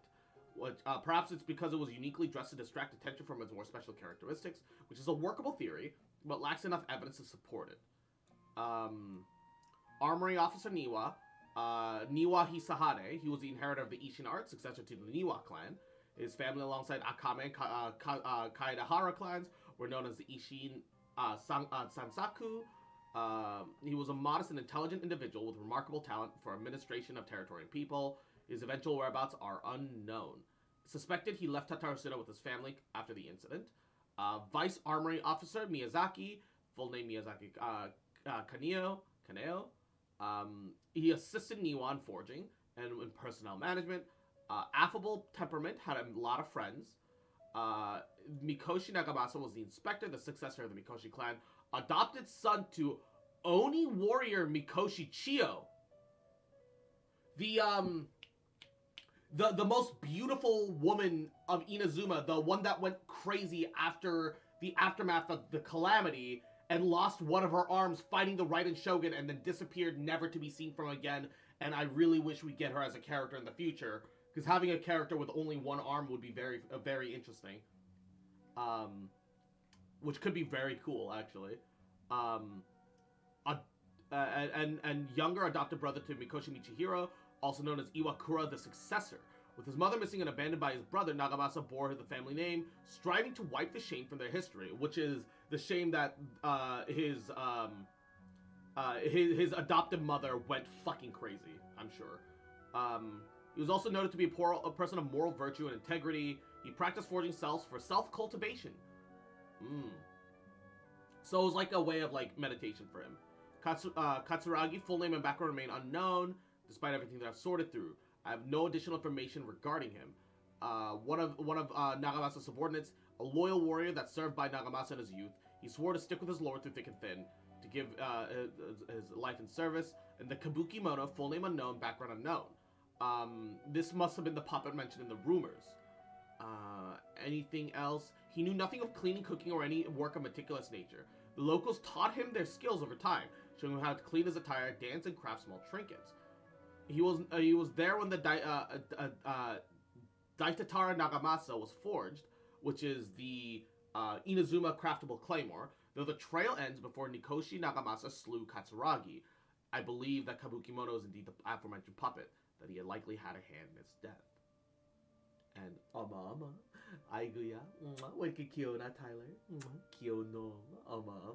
Perhaps it's because it was uniquely dressed to distract attention from its more special characteristics, which is a workable theory, but lacks enough evidence to support it. Armory Officer Niwa, Niwa Hisahade, he was the inheritor of the Ishin art, successor to the Niwa clan. His family, alongside Akame and Kaedahara clans, were known as the Ishin Sansaku. He was a modest and intelligent individual with remarkable talent for administration of territory and people. His eventual whereabouts are unknown. Suspected he left Tatarusuna with his family after the incident. Vice Armory Officer Miyazaki, full name Miyazaki Kaneo. He assisted Niwa in forging and in personnel management. Affable temperament, had a lot of friends. Mikoshi Nagamasa was the inspector, the successor of the Mikoshi clan. Adopted son to Oni warrior Mikoshi Chiyo. The most beautiful woman of Inazuma, the one that went crazy after the aftermath of the calamity and lost one of her arms fighting the Raiden Shogun and then disappeared, never to be seen from again. And I really wish we get her as a character in the future, because having a character with only one arm would be very interesting. Which could be very cool, actually. And younger adopted brother to Mikoshi Michihiro, also known as Iwakura the Successor. With his mother missing and abandoned by his brother, Nagamasa bore the family name, striving to wipe the shame from their history, which is the shame that his adopted mother went fucking crazy, I'm sure. He was also noted to be a person of moral virtue and integrity. He practiced forging cells for self-cultivation. So it was like a way of, like, meditation for him. Katsuragi, full name and background remain unknown, despite everything that I've sorted through. I have no additional information regarding him. One of Nagamasa's subordinates, a loyal warrior that served by Nagamasa in his youth. He swore to stick with his lord through thick and thin, to give his life in service. And the Kabukimono, full name unknown, background unknown. This must have been the puppet mentioned in the rumors. Anything else? He knew nothing of cleaning, cooking, or any work of meticulous nature. The locals taught him their skills over time, showing him how to clean his attire, dance, and craft small trinkets. He was there when the Daitatara Nagamasa was forged, which is the Inazuma craftable claymore, though the trail ends before Nikoshi Nagamasa slew Katsuragi. I believe that Kabukimono is indeed the aforementioned puppet, that he had likely had a hand in its death. And ama, aiguya, wake kyo na Tyler, kyo no, ama.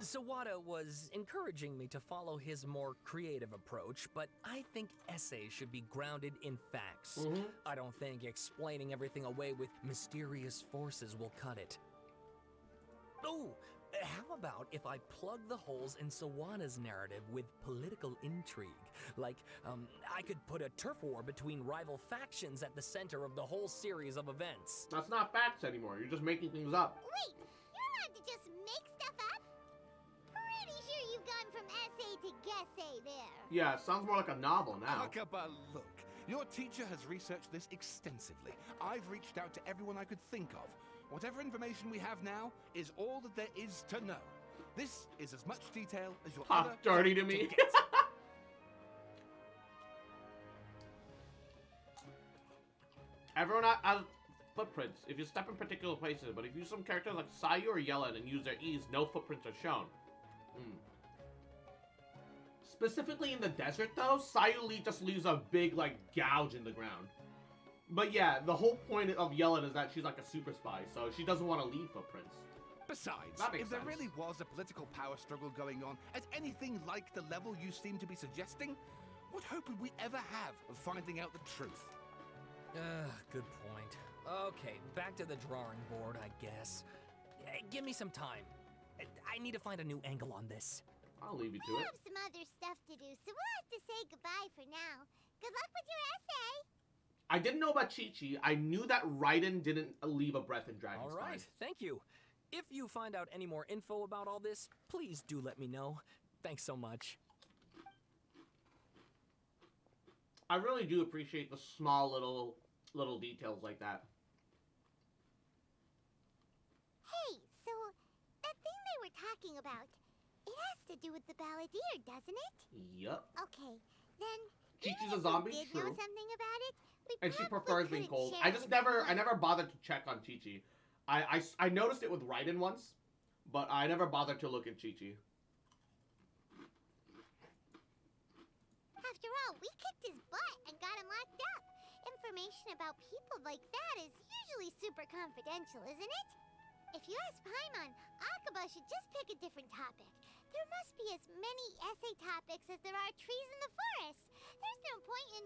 Sawada was encouraging me to follow his more creative approach, but I think essays should be grounded in facts. I don't think explaining everything away with mysterious forces will cut it. Oh, how about if I plug the holes in Sawada's narrative with political intrigue? Like, I could put a turf war between rival factions at the center of the whole series of events. That's not facts anymore. You're just making things up. Wait, you're allowed to just make stuff up? Pretty sure you've gone from essay to guessay there. Yeah, it sounds more like a novel now. Akaba, look. Your teacher has researched this extensively. I've reached out to everyone I could think of. Whatever information we have now is all that there is to know. This is as much detail as you'll Ha, ever dirty get to me. get. Everyone has footprints if you step in particular places, but if you use some characters like Sayu or Yellen and use their E's, no footprints are shown. Specifically in the desert, though, Sayu just leaves a big, like, gouge in the ground. But yeah, the whole point of Yellen is that she's like a super spy, so she doesn't want to leave footprints. Besides, That makes if there sense. really was a political power struggle going on at anything like the level you seem to be suggesting, what hope would we ever have of finding out the truth? Good point. Okay, back to the drawing board, I guess. Give me some time. I need to find a new angle on this. I'll leave you We to it. have some other stuff to do, so we'll have to say goodbye for now. Good luck with your essay. I didn't know about Chi-Chi. I knew that Raiden didn't leave a breath in Dragon's All right, thank you. If you find out any more info about all this, please do let me know. Thanks so much. I really do appreciate the small little details like that. Hey, so that thing they were talking about, it has to do with the balladeer, doesn't it? Yup. Okay, then Chi-Chi's even a if zombie, we did know true. something about it, we And she probably prefers being couldn't cold. share I it just with never, anyone. I never bothered to check on Chi-Chi. I noticed it with Raiden once, but I never bothered to look at Chi-Chi. After all, we kicked his butt and got him locked up. Information about people like that is usually super confidential, isn't it? If you ask Paimon, Akaba should just pick a different topic. There must be as many essay topics as there are trees in the forest. There's no point in...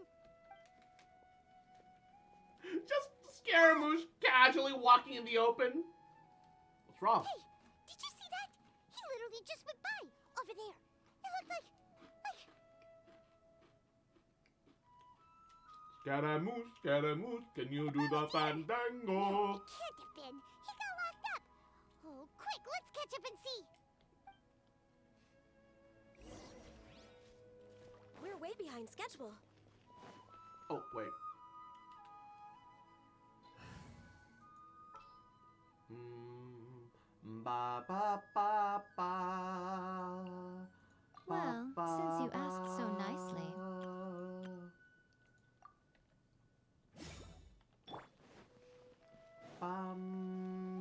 Just Scaramussy casually walking in the open. What's wrong? Hey, did you see that? He literally just went by, over there. It looked like... Scaramussy, Scaramussy, can you do the fandango? No, it can't have been. He got locked up. Oh, quick, let's catch up and see. We're way behind schedule. Oh, wait. Ba ba ba ba. Well, since you asked so nicely. Bam,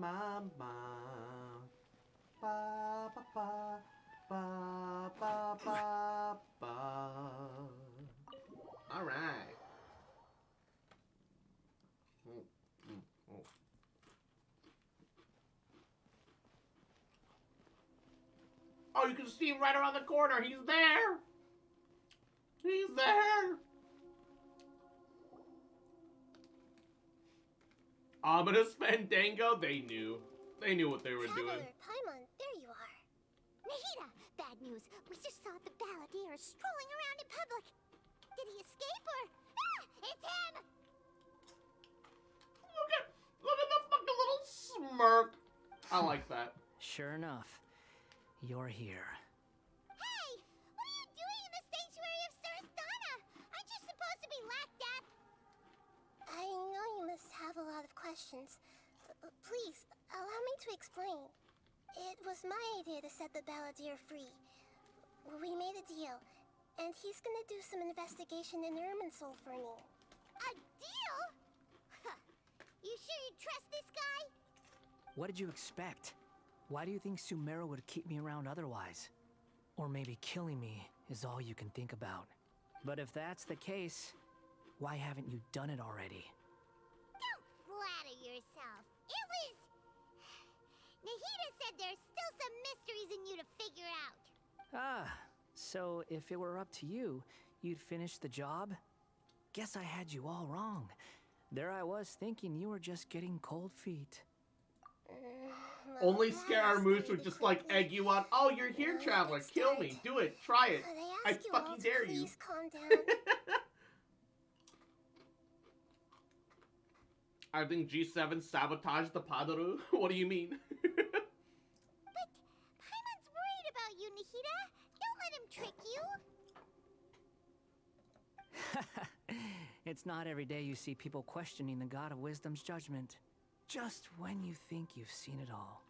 bam, bam. Ba ba ba ba ba ba ba. All right. Oh. Oh, you can see him right around the corner. He's there. He's there. Ominous Fandango. They knew. They knew what they were doing. Traveler, Paimon, there you are. Nahida, bad news. We just saw the balladeer strolling around in public. Did he escape or... Ah, it's him! Look at the fucking little smirk. I like that. Sure enough, you're here. Hey, what are you doing in the sanctuary of Sarasthana? Aren't you supposed to be locked up? I know you must have a lot of questions. Please, allow me to explain. It was my idea to set the balladeer free. We made a deal, and he's gonna do some investigation in Irminsul for me. A deal? Huh. You sure you trust this guy? What did you expect? Why do you think Sumeru would keep me around otherwise? Or maybe killing me is all you can think about. But if that's the case, why haven't you done it already? Don't flatter yourself. It was... Nahida said there's still some mysteries in you to figure out. Ah, so if it were up to you, you'd finish the job? Guess I had you all wrong. There I was thinking you were just getting cold feet. Only Scaramussy would just like egg you on. Oh, you're here, traveler. Kill me. Do it. Try it. I fucking dare you. Please calm down. I think G7 sabotaged the Padaru. What do you mean? But Paimon's worried about you, Nahida. Don't let him trick you. It's not every day you see people questioning the God of Wisdom's judgment. Just when you think you've seen it all.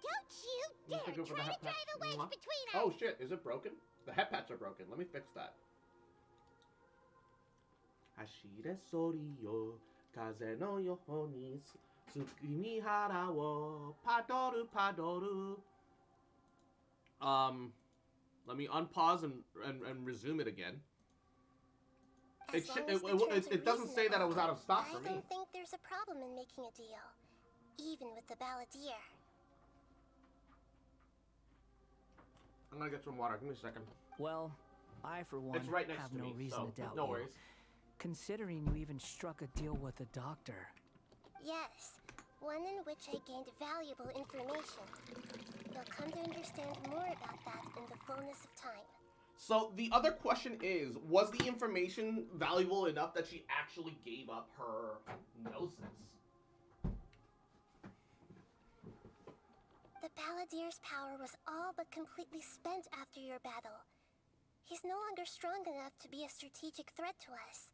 Don't you Let's dare go for the try to hat patch. drive a wedge Mwah. between us! Oh shit, is it broken? The head pats are broken. Let me fix that. Hashire sori yo, kaze no yoho ni tsukimihara wo padoru padoru. Let me unpause and resume it again. As long as the terms are It doesn't say that it was out of stock for I me. don't think there's a problem in making a deal, even with the balladeer. I'm gonna get some water. Give me a second. Well, I for one It's right next have to no me, reason so to doubt no you. worries. Considering you even struck a deal with the doctor. Yes, one in which I gained valuable information. You'll come to understand more about that in the fullness of time. So the other question is, was the information valuable enough that she actually gave up her gnosis? The balladeer's power was all but completely spent after your battle. He's no longer strong enough to be a strategic threat to us.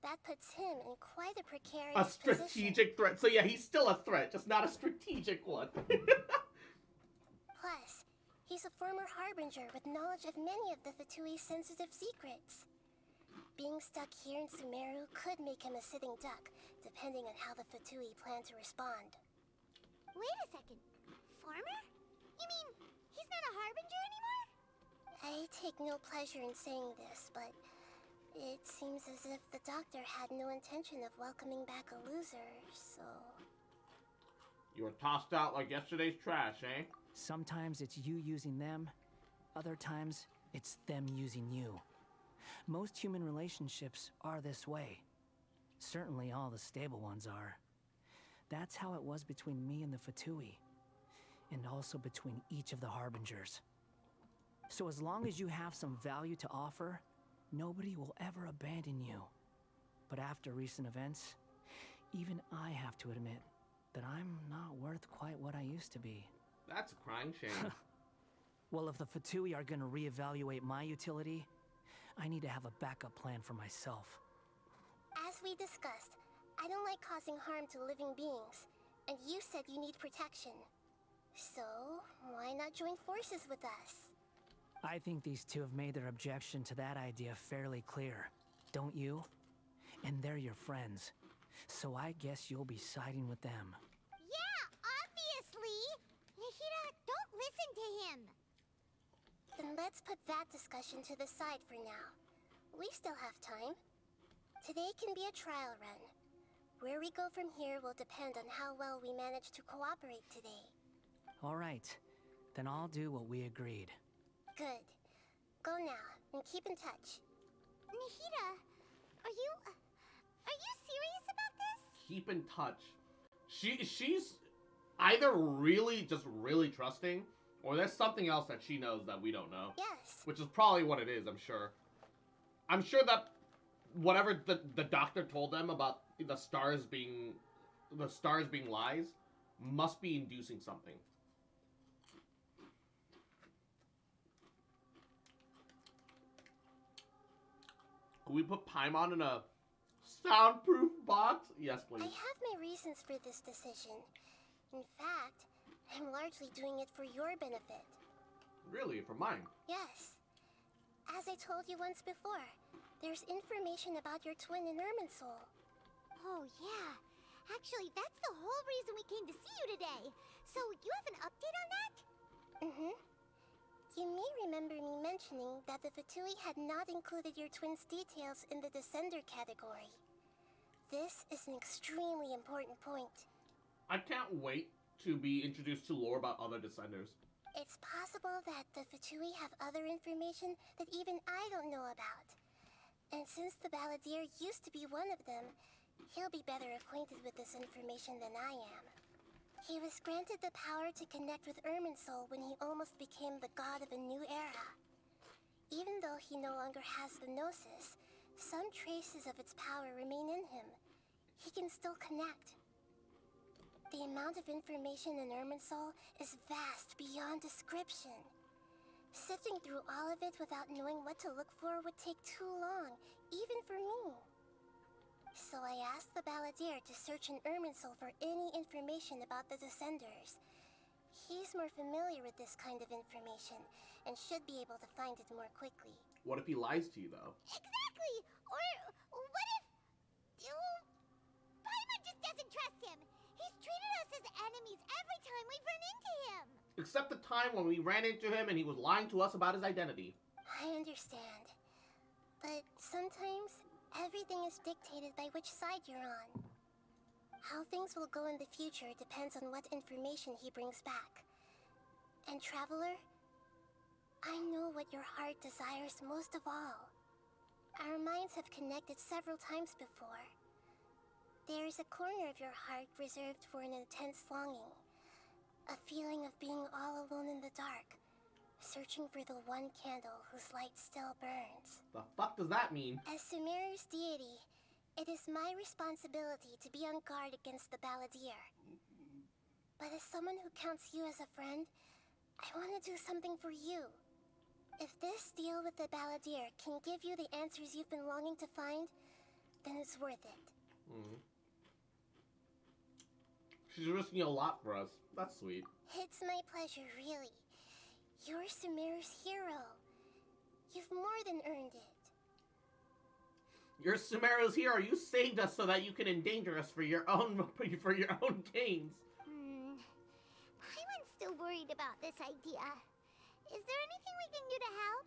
That puts him in quite a precarious A strategic threat. So yeah, he's still a threat, just not a strategic one. Plus, he's a former harbinger with knowledge of many of the Fatui's sensitive secrets. Being stuck here in Sumeru could make him a sitting duck, depending on how the Fatui plan to respond. Wait a second. Farmer? You mean he's not a harbinger anymore? I take no pleasure in saying this, but it seems as if the doctor had no intention of welcoming back a loser, so... You were tossed out like yesterday's trash, eh? Sometimes it's you using them, other times it's them using you. Most human relationships are this way. Certainly all the stable ones are. That's how it was between me and the Fatui, and also between each of the harbingers. So as long as you have some value to offer, nobody will ever abandon you. But after recent events, even I have to admit that I'm not worth quite what I used to be. That's a crying shame. Well, if the Fatui are gonna reevaluate my utility, I need to have a backup plan for myself. As we discussed, I don't like causing harm to living beings, and you said you need protection. So, why not join forces with us? I think these two have made their objection to that idea fairly clear, don't you? And they're your friends, so I guess you'll be siding with them. Yeah, obviously! Nahida, don't listen to him! Then let's put that discussion to the side for now. We still have time. Today can be a trial run. Where we go from here will depend on how well we manage to cooperate today. All right, then I'll do what we agreed. Good. Go now, and keep in touch. Nahida, are you serious about this? Keep in touch. She's either really trusting, or there's something else that she knows that we don't know. Yes. Which is probably what it is, I'm sure. I'm sure that whatever the doctor told them about the stars being lies must be inducing something. Can we put Paimon in a soundproof box? Yes, I please. have my reasons for this decision. In fact, I'm largely doing it for your benefit. Really? For mine? Yes. As I told you once before, there's information about your twin in Irminsul. Oh, yeah. Actually, that's the whole reason we came to see you today. So, you have an update on that? Mm-hmm. You may remember me mentioning that the Fatui had not included your twin's details in the Descender category. This is an extremely important point. I can't wait to be introduced to lore about other Descenders. It's possible that the Fatui have other information that even I don't know about. And since the Balladeer used to be one of them, he'll be better acquainted with this information than I am. He was granted the power to connect with Irminsul when he almost became the god of a new era. Even though he no longer has the Gnosis, some traces of its power remain in him. He can still connect. The amount of information in Irminsul is vast beyond description. Sifting through all of it without knowing what to look for would take too long, even for me. So I asked the Balladeer to search in Irminsul for any information about the Descenders. He's more familiar with this kind of information and should be able to find it more quickly. What if he lies to you, though? Exactly! Or what if... Paimon just doesn't trust him. He's treated us as enemies every time we've run into him. Except the time when we ran into him and he was lying to us about his identity. I understand. But sometimes, everything is dictated by which side you're on. How things will go in the future depends on what information he brings back. And Traveler, I know what your heart desires most of all. Our minds have connected several times before. There is a corner of your heart reserved for an intense longing. A feeling of being all alone in the dark, searching for the one candle whose light still burns. The fuck does that mean? As Sumeru's deity, it is my responsibility to be on guard against the Balladeer. But as someone who counts you as a friend, I want to do something for you. If this deal with the Balladeer can give you the answers you've been longing to find, then it's worth it. She's risking a lot for us. That's sweet. It's my pleasure, really. You're Sumeru's hero. You've more than earned it. You're Sumeru's hero. You saved us so that you can endanger us for your own gains. Paimon's still worried about this idea. Is there anything we can do to help?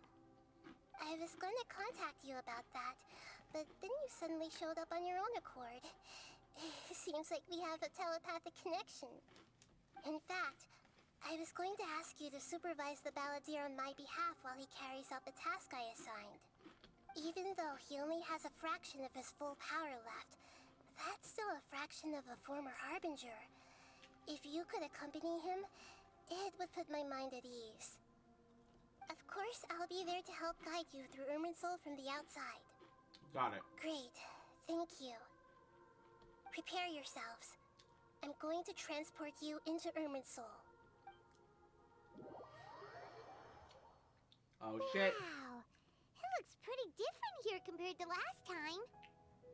I was going to contact you about that, but then you suddenly showed up on your own accord. It seems like we have a telepathic connection. In fact, I was going to ask you to supervise the Balladeer on my behalf while he carries out the task I assigned. Even though he only has a fraction of his full power left, that's still a fraction of a former Harbinger. If you could accompany him, it would put my mind at ease. Of course, I'll be there to help guide you through Irminsul from the outside. Got it. Great. Thank you. Prepare yourselves. I'm going to transport you into Irminsul. Oh shit. Wow. It looks pretty different here compared to last time.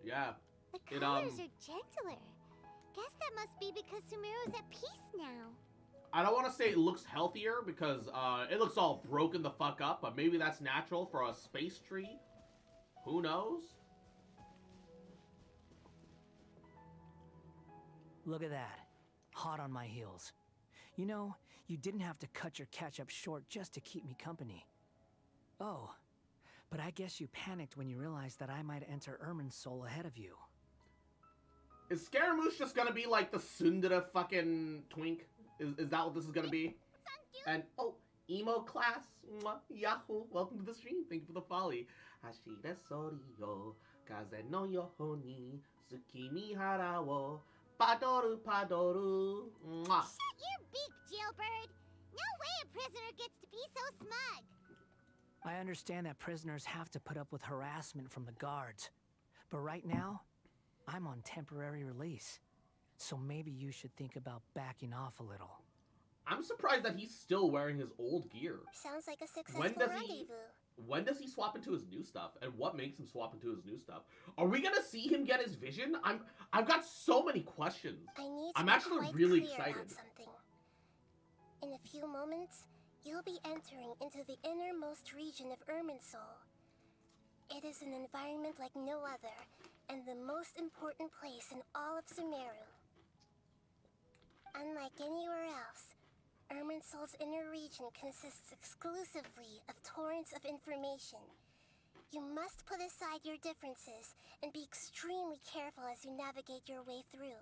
Yeah. The colors are gentler. Guess that must be because Sumeru's at peace now. I don't want to say it looks healthier because it looks all broken the fuck up, but maybe that's natural for a space tree. Who knows? Look at that. Hot on my heels. You know, you didn't have to cut your catch-up short just to keep me company. Oh, but I guess you panicked when you realized that I might enter Irminsul ahead of you. Is Scaramussy just gonna be like the tsundere fucking twink? Is that what this is gonna be? And, oh, emo class. Mwah, Yahoo. Welcome to the stream. Thank you for the folly. Hashire soriyo, kaze no yoho ni, tsukimi hara wo, padoru padoru. Mwah. Shut your beak, jailbird! No way a prisoner gets to be so smug! I understand that prisoners have to put up with harassment from the guards. But right now, I'm on temporary release. So maybe you should think about backing off a little. I'm surprised that he's still wearing his old gear. Sounds like a successful rendezvous. When does he swap into his new stuff? And what makes him swap into his new stuff? Are we gonna see him get his vision? I've got so many questions. I'm actually really excited. About something. In a few moments, you'll be entering into the innermost region of Irminsul. It is an environment like no other, and the most important place in all of Sumeru. Unlike anywhere else, Irminsul's inner region consists exclusively of torrents of information. You must put aside your differences and be extremely careful as you navigate your way through.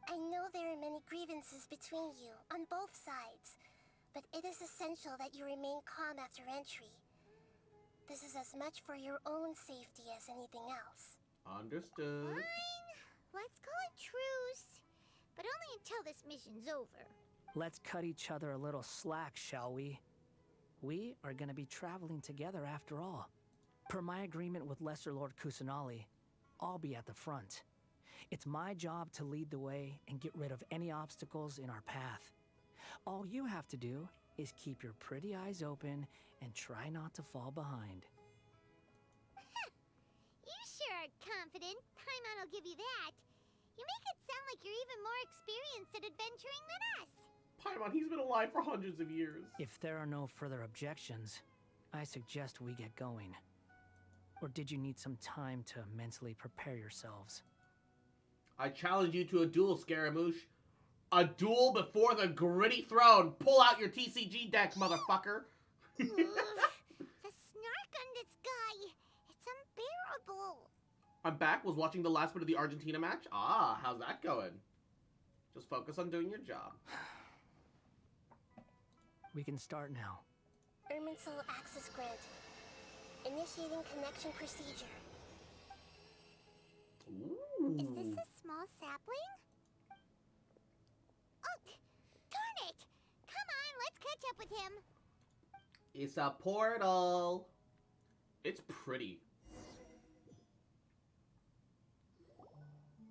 I know there are many grievances between you on both sides, but it is essential that you remain calm after entry. This is as much for your own safety as anything else. Understood. Fine. Let's call it truce. But only until this mission's over. Let's cut each other a little slack, shall we? We are gonna be traveling together after all. Per my agreement with Lesser Lord Kusanali, I'll be at the front. It's my job to lead the way and get rid of any obstacles in our path. All you have to do is keep your pretty eyes open and try not to fall behind. You sure are confident, Paimon will give you that. You make it sound like you're even more experienced at adventuring than us. Paimon, he's been alive for hundreds of years. If there are no further objections, I suggest we get going. Or did you need some time to mentally prepare yourselves? I challenge you to a duel, Scaramussy. A duel before the gritty throne. Pull out your TCG deck, motherfucker. Oof, the snark on this guy. It's unbearable. I'm back. Was watching the last bit of the Argentina match. Ah, how's that going? Just focus on doing your job. We can start now. Irminsul access granted. Initiating connection procedure. Ooh. Is this a small sapling? Oh, darn it! Come on, let's catch up with him. It's a portal. It's pretty.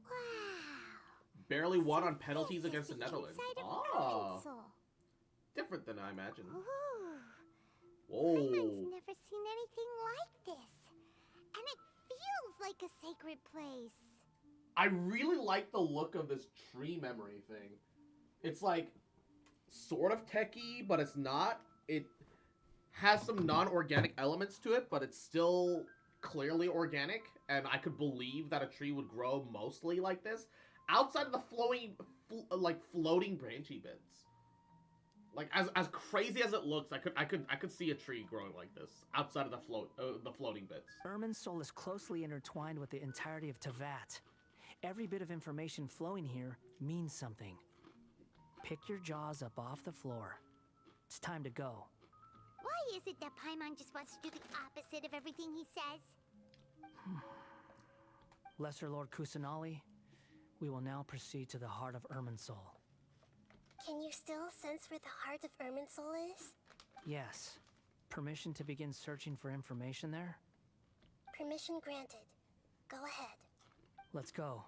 Wow. Barely won on So penalties this against is the Netherlands. inside of Ah, Irminsul. different than I imagined. Ooh. Whoa. Paimon's never seen anything like this. And it feels like a sacred place. I really like the look of this tree memory thing. It's like sort of techie, but it's not. It has some non-organic elements to it, but it's still clearly organic, and I could believe that a tree would grow mostly like this outside of the floating branchy bits. Like as crazy as it looks, I could see a tree growing like this outside of the floating bits. Irminsul is closely intertwined with the entirety of Teyvat. Every bit of information flowing here means something. Pick your jaws up off the floor. It's time to go. Why is it that Paimon just wants to do the opposite of everything he says? Lesser Lord Kusanali, we will now proceed to the heart of Irminsul. Can you still sense where the heart of Irminsul is? Yes. Permission to begin searching for information there? Permission granted. Go ahead. Let's go.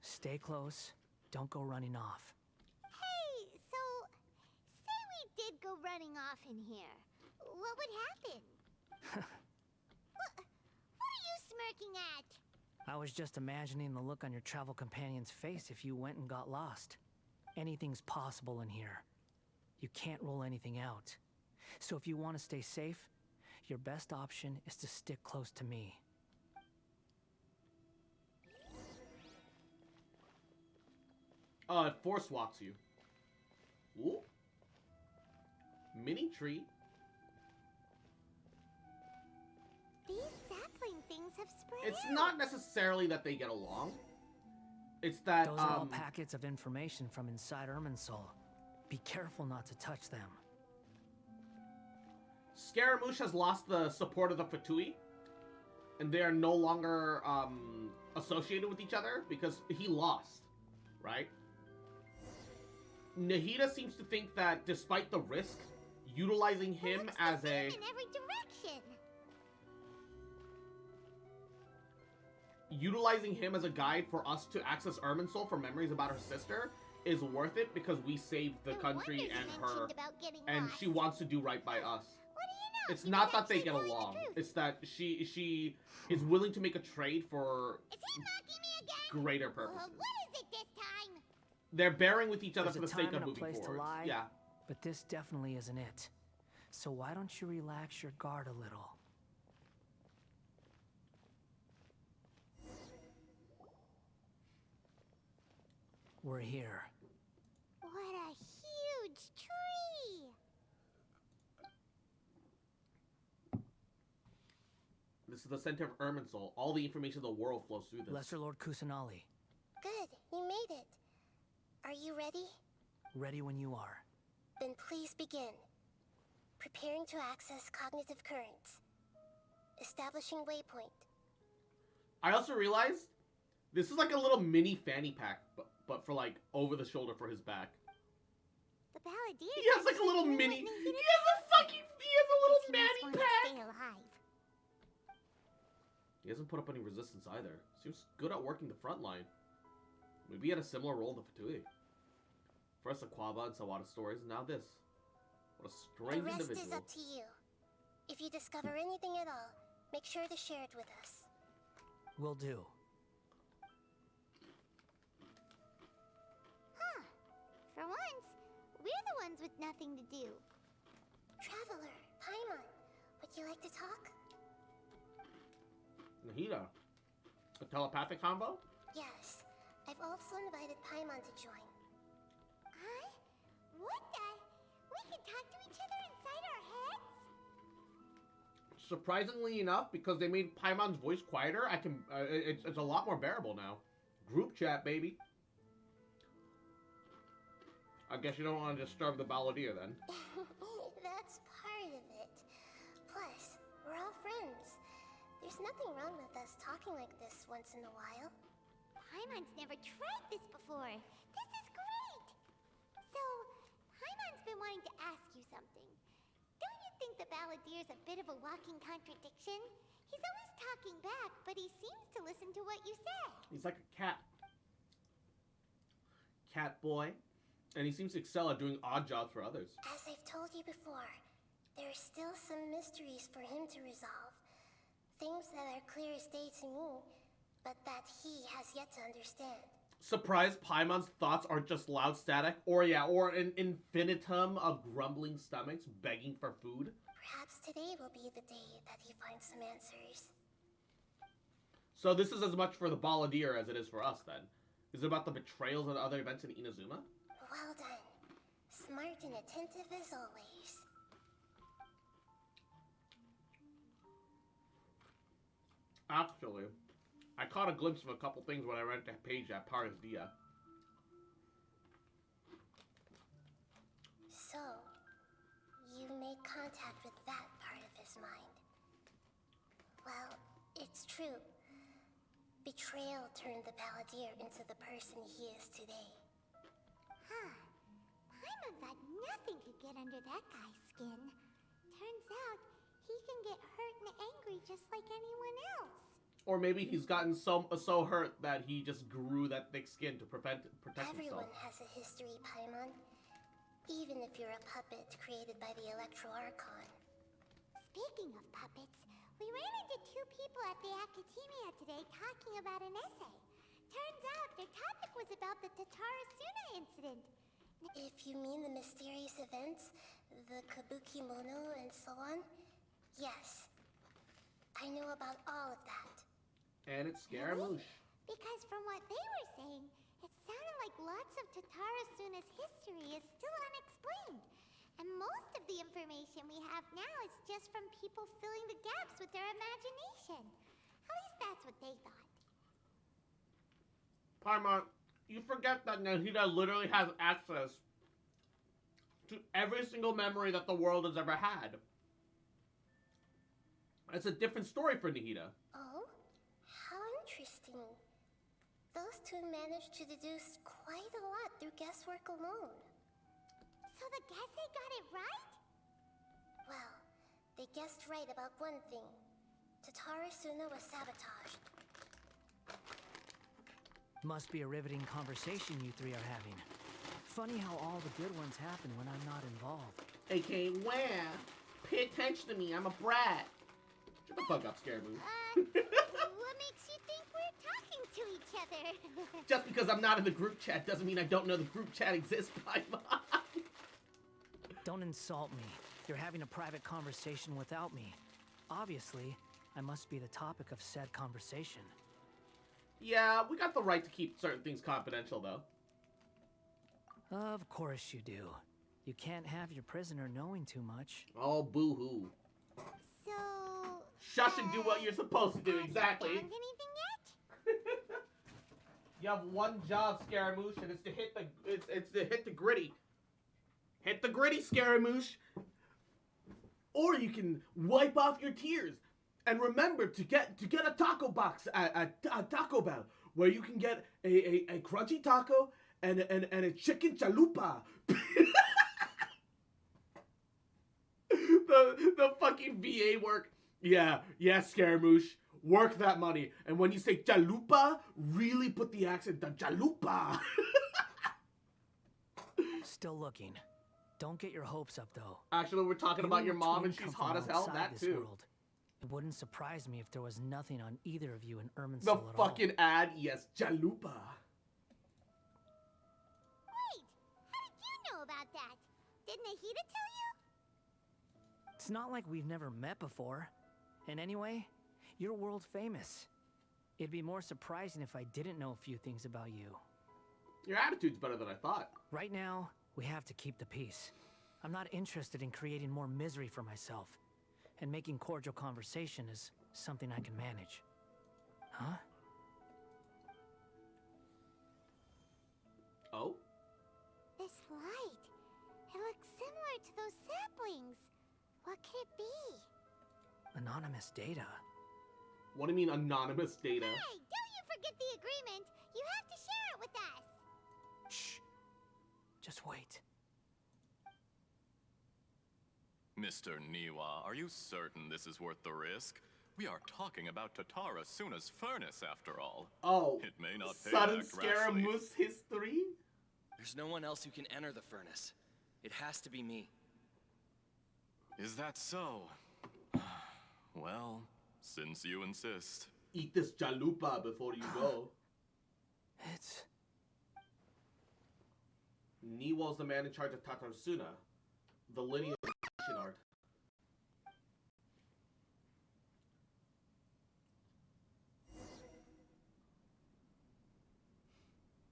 Stay close. Don't go running off. Hey, so say we did go running off in here. What would happen? what are you smirking at? I was just imagining the look on your travel companion's face if you went and got lost. Anything's possible in here. You can't rule anything out. So if you want to stay safe, your best option is to stick close to me. It force walks you. Ooh. Mini tree. These sapling things have spread It's out. not necessarily that they get along. It's that Those are all packets of information from inside Irminsul. Be careful not to touch them. Scaramussy has lost the support of the Fatui, and they are no longer associated with each other because he lost, right? Nahida seems to think that despite the risk, utilizing him Looks as the same a in every direction. guide for us to access Irminsul for memories about her sister is worth it because we saved the No country wonder you and her, mentioned about getting and lost. she wants to do right by us. What do you know? It's He not was that they actually get telling the along. truth. It's that she is willing to make a trade for Is he mocking me again? greater purposes. What is it this time? They're bearing with each other There's for a the sake time of and a moving place to forward. lie. Yeah. But this definitely isn't it. So why don't you relax your guard a little? We're here. What a huge tree! This is the center of Irminsul. All the information in the world flows through this. Lesser Lord Kusanali, Good, you made it. Are you ready? ready when you are. Then please begin. Preparing to access cognitive currents. Establishing waypoint. I also realized this is like a little mini fanny pack, but for like over the shoulder for his back. The balladeer. He has like a little mini. He has a little fanny pack. Stay alive. He hasn't put up any resistance either. Seems good at working the front line. Maybe he had a similar role in the Fatui. First the Quava and Sawada stories, and now this. What a strange The rest individual. is up to you. If you discover anything at all, make sure to share it with us. Will do. For once, we're the ones with nothing to do. Traveler, Paimon, would you like to talk? Nahida. A telepathic combo? Yes. I've also invited Paimon to join. Huh? What the? We can talk to each other inside our heads? Surprisingly enough, because they made Paimon's voice quieter, I can. It's a lot more bearable now. Group chat, baby. I guess you don't want to disturb the balladeer then. That's part of it. Plus, we're all friends. There's nothing wrong with us talking like this once in a while. Paimon's never tried this before. This is great! So, Paimon's been wanting to ask you something. Don't you think the balladier's a bit of a walking contradiction? He's always talking back, but he seems to listen to what you say. He's like a cat. Cat boy. And he seems to excel at doing odd jobs for others. As I've told you before, there are still some mysteries for him to resolve. Things that are clear as day to me, but that he has yet to understand. Surprised Paimon's thoughts aren't just loud static, or an infinitum of grumbling stomachs begging for food. Perhaps today will be the day that he finds some answers. So this is as much for the balladeer as it is for us, then. Is it about the betrayals and other events in Inazuma? Well done. Smart and attentive as always. Actually, I caught a glimpse of a couple things when I read the page at Paris Dia. So, you made contact with that part of his mind. Well, it's true. Betrayal turned the balladeer into the person he is today. Huh. Paimon thought nothing could get under that guy's skin. Turns out, he can get hurt and angry just like anyone else. Or maybe he's gotten so hurt that he just grew that thick skin to protect Everyone himself. has a history, Paimon. Even if you're a puppet created by the Electro Archon. Speaking of puppets, we ran into two people at the Academia today talking about an essay. Turns out their topic was about the Tatarasuna incident. If you mean the mysterious events, the Kabuki Mono and so on, yes. I know about all of that. And it's Scaramussy. Because from what they were saying, it sounded like lots of Tatarasuna's history is still unexplained. And most of the information we have now is just from people filling the gaps with their imagination. At least that's what they thought. Paimon, you forget that Nahida literally has access to every single memory that the world has ever had. It's a different story for Nahida. Oh? How interesting. Those two managed to deduce quite a lot through guesswork alone. So the Gese got it right? Well, they guessed right about one thing. Tatarasuna was sabotaged. Must be a riveting conversation you three are having. Funny how all the good ones happen when I'm not involved. AKA, where? Pay attention to me, I'm a brat. Shut the fuck up, Scaramussy. What makes you think we're talking to each other? Just because I'm not in the group chat doesn't mean I don't know the group chat exists, Paimon. Don't insult me. You're having a private conversation without me. Obviously, I must be the topic of said conversation. Yeah, we got the right to keep certain things confidential, though. Of course you do. You can't have your prisoner knowing too much. Oh, boo-hoo. So... Shush and do what you're supposed to do, exactly. Found anything yet? You have one job, Scaramussy, and it's to hit the gritty. Hit the gritty, Scaramussy. Or you can wipe off your tears. And remember to get a taco box at Taco Bell, where you can get a crunchy taco and a chicken chalupa. the fucking VA work. Yeah, Scaramussy. Work that money. And when you say chalupa, really put the accent on chalupa. Still looking. Don't get your hopes up, though. Actually, we're talking about your mom and she's come hot from as hell. outside That this too. world. It wouldn't surprise me if there was nothing on either of you in Irminsul The at all. fucking ad, yes, chalupa. Wait! How did Didn't Ahita tell you? It's not like we've never met before. And anyway, you're world famous. It'd be more surprising if I didn't know a few things about you. Your attitude's better than I thought. Right now, we have to keep the peace. I'm not interested in creating more misery for myself. And making cordial conversation is something I can manage. Huh? Oh? This light. It looks similar to those saplings. What could it be? Anonymous data. What do you mean anonymous data? Hey, don't you forget the agreement. You have to share it with us. Shh. Just wait. Mr. Niwa, are you certain this is worth the risk? We are talking about Tatara Suna's furnace, after all. Oh. It may not pay Sudden to act rashly. Scaramussy history? There's no one else who can enter the furnace. It has to be me. Is that so? Well, since you insist. Eat this chalupa before you go. It's... Niwa's the man in charge of Tatarsuna, the lineage of Genshin art.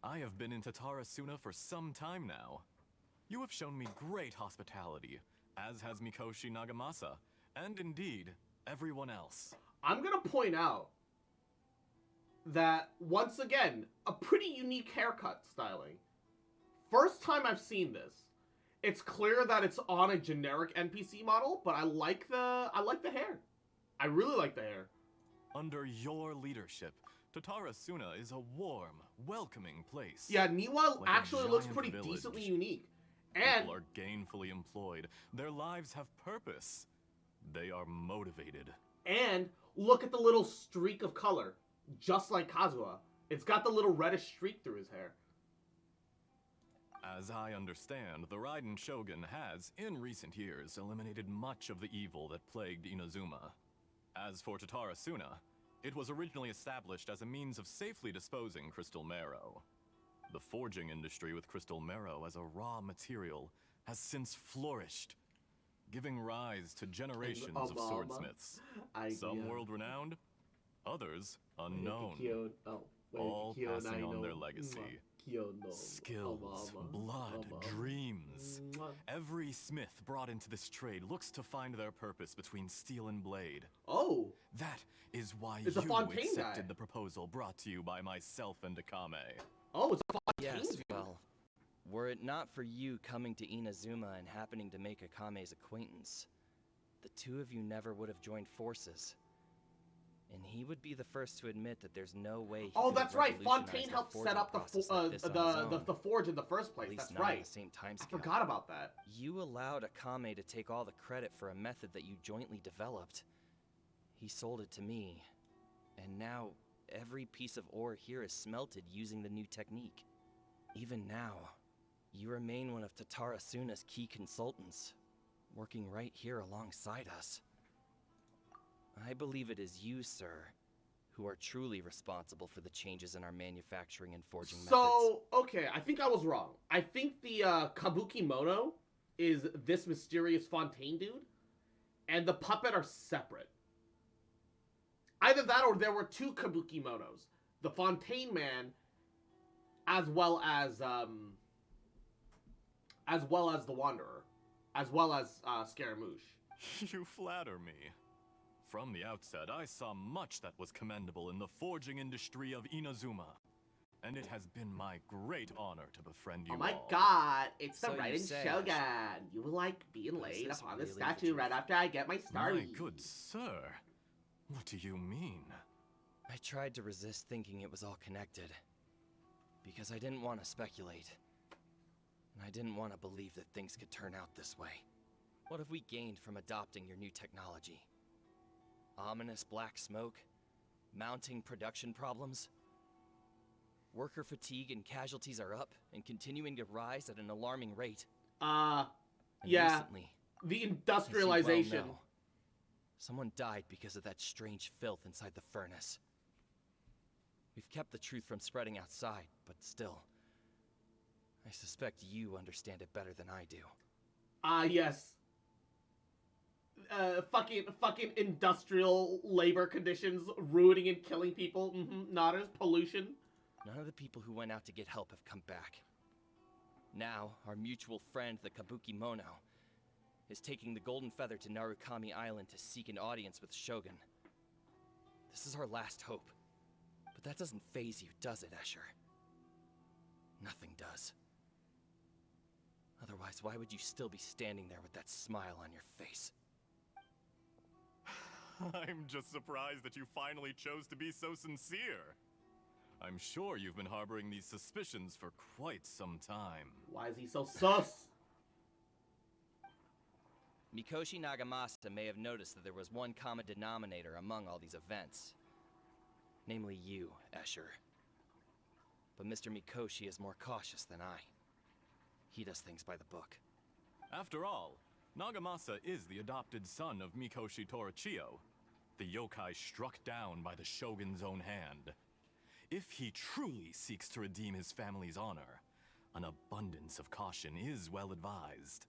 I have been in Tatarasuna for some time now. You have shown me great hospitality, as has Mikoshi Nagamasa, and indeed, everyone else. I'm gonna point out that, once again, a pretty unique haircut styling. First time I've seen this. It's clear that it's on a generic NPC model, but I like the hair. I really like the hair. Under your leadership, Tatarasuna is a warm, welcoming place. Yeah, Niwa Like a actually looks giant pretty village. decently unique. And People are gainfully employed. Their lives have purpose. They are motivated. And look at the little streak of color. Just like Kazuha. It's got the little reddish streak through his hair. As I understand, the Raiden Shogun has, in recent years, eliminated much of the evil that plagued Inazuma. As for Tatarasuna, it was originally established as a means of safely disposing crystal marrow. The forging industry with crystal marrow as a raw material has since flourished, giving rise to generations of swordsmiths. Some world-renowned, others unknown, all passing on their legacy. Skills, blood, dreams. Every smith brought into this trade looks to find their purpose between steel and blade. Oh! That is why It's a you Fontaine accepted guy. the proposal brought to you by myself and Akame. Oh, it's a Fontaine Yes, view. well, were it not for you coming to Inazuma and happening to make Akame's acquaintance, the two of you never would have joined forces. And he would be the first to admit that there's no way he Oh, could have that's right. revolutionized Fontaine the helped forging set up the process like this on his own, the forge in the first place. at least That's not in right. the same I timescale. forgot about that. You allowed Akame to take all the credit for a method that you jointly developed. He sold it to me, and now every piece of ore here is smelted using the new technique. Even now, you remain one of Tatarasuna's key consultants, working right here alongside us. I believe it is you, sir, who are truly responsible for the changes in our manufacturing and forging methods. So, okay, I think I was wrong. I think the Kabuki Mono is this mysterious Fontaine dude, and the puppet are separate. Either that or there were two Kabuki Monos. The Fontaine Man, as well as the Wanderer, as well as Scaramussy. You flatter me. From the outset, I saw much that was commendable in the forging industry of Inazuma. And it has been my great honor to befriend you Oh my all. god, it's the So you Raiden say, Shogun. You will like being laid this upon the really the statue truth? right after I get my My starry. good sir, what do you mean? I tried to resist thinking it was all connected, because I didn't want to speculate. And I didn't want to believe that things could turn out this way. What have we gained from adopting your new technology? Ominous black smoke? Mounting production problems? Worker fatigue and casualties are up and continuing to rise at an alarming rate. And Yeah, recently, the as you well industrialization. know, someone died because of that strange filth inside the furnace. We've kept the truth from spreading outside, but still, I suspect you understand it better than I do. Ah, yes. Fucking industrial labor conditions ruining and killing people. Nodders, pollution. None of the people who went out to get help have come back. Now, our mutual friend, the Kabuki Mono, is taking the Golden Feather to Narukami Island to seek an audience with Shogun. This is our last hope. But that doesn't faze you, does it, Escher? Nothing does. Otherwise, why would you still be standing there with that smile on your face? I'm just surprised that you finally chose to be so sincere. I'm sure you've been harboring these suspicions for quite some time. Why is he so sus? Mikoshi Nagamasa may have noticed that there was one common denominator among all these events. Namely you, Escher. But Mr. Mikoshi is more cautious than I. He does things by the book. After all, Nagamasa is the adopted son of Mikoshi Torichio, the yokai struck down by the Shogun's own hand. If he truly seeks to redeem his family's honor, an abundance of caution is well advised.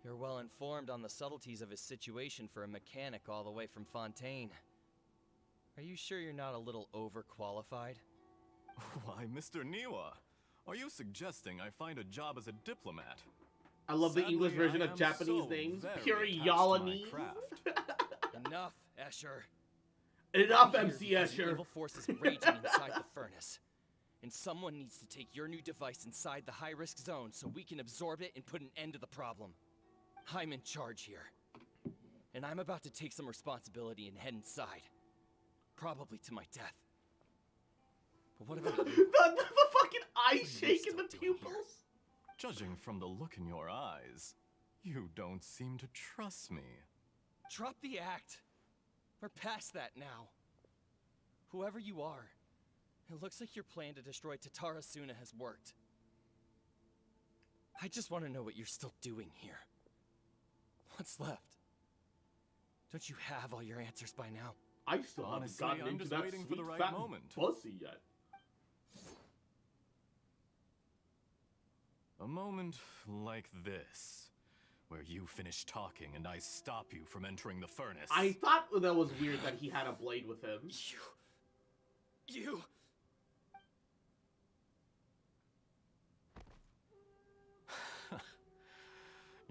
You're well informed on the subtleties of his situation for a mechanic all the way from Fontaine. Are you sure you're not a little overqualified? Why, Mr. Niwa, are you suggesting I find a job as a diplomat? I love the English Sadly, version I of am Japanese so names. very Pure attached to my Yalanese. craft. Enough, Escher. Enough, I'm MC here because the Escher. evil force is raging inside the furnace. And someone needs to take your new device inside the high-risk zone so we can absorb it and put an end to the problem. I'm in charge here. And I'm about to take some responsibility and head inside. Probably to my death. But what about you? the fucking eye What are you shake in the still doing here? pupils. Judging from the look in your eyes, you don't seem to trust me. Drop the act. We're past that now. Whoever you are, it looks like your plan to destroy Tatarasuna has worked. I just want to know what you're still doing here. What's left? Don't you have all your answers by now? I still haven't Honestly, gotten I'm into just that waiting for sweet the right fat moment. pussy yet. A moment like this, where you finish talking and I stop you from entering the furnace. I thought that was weird that he had a blade with him. You...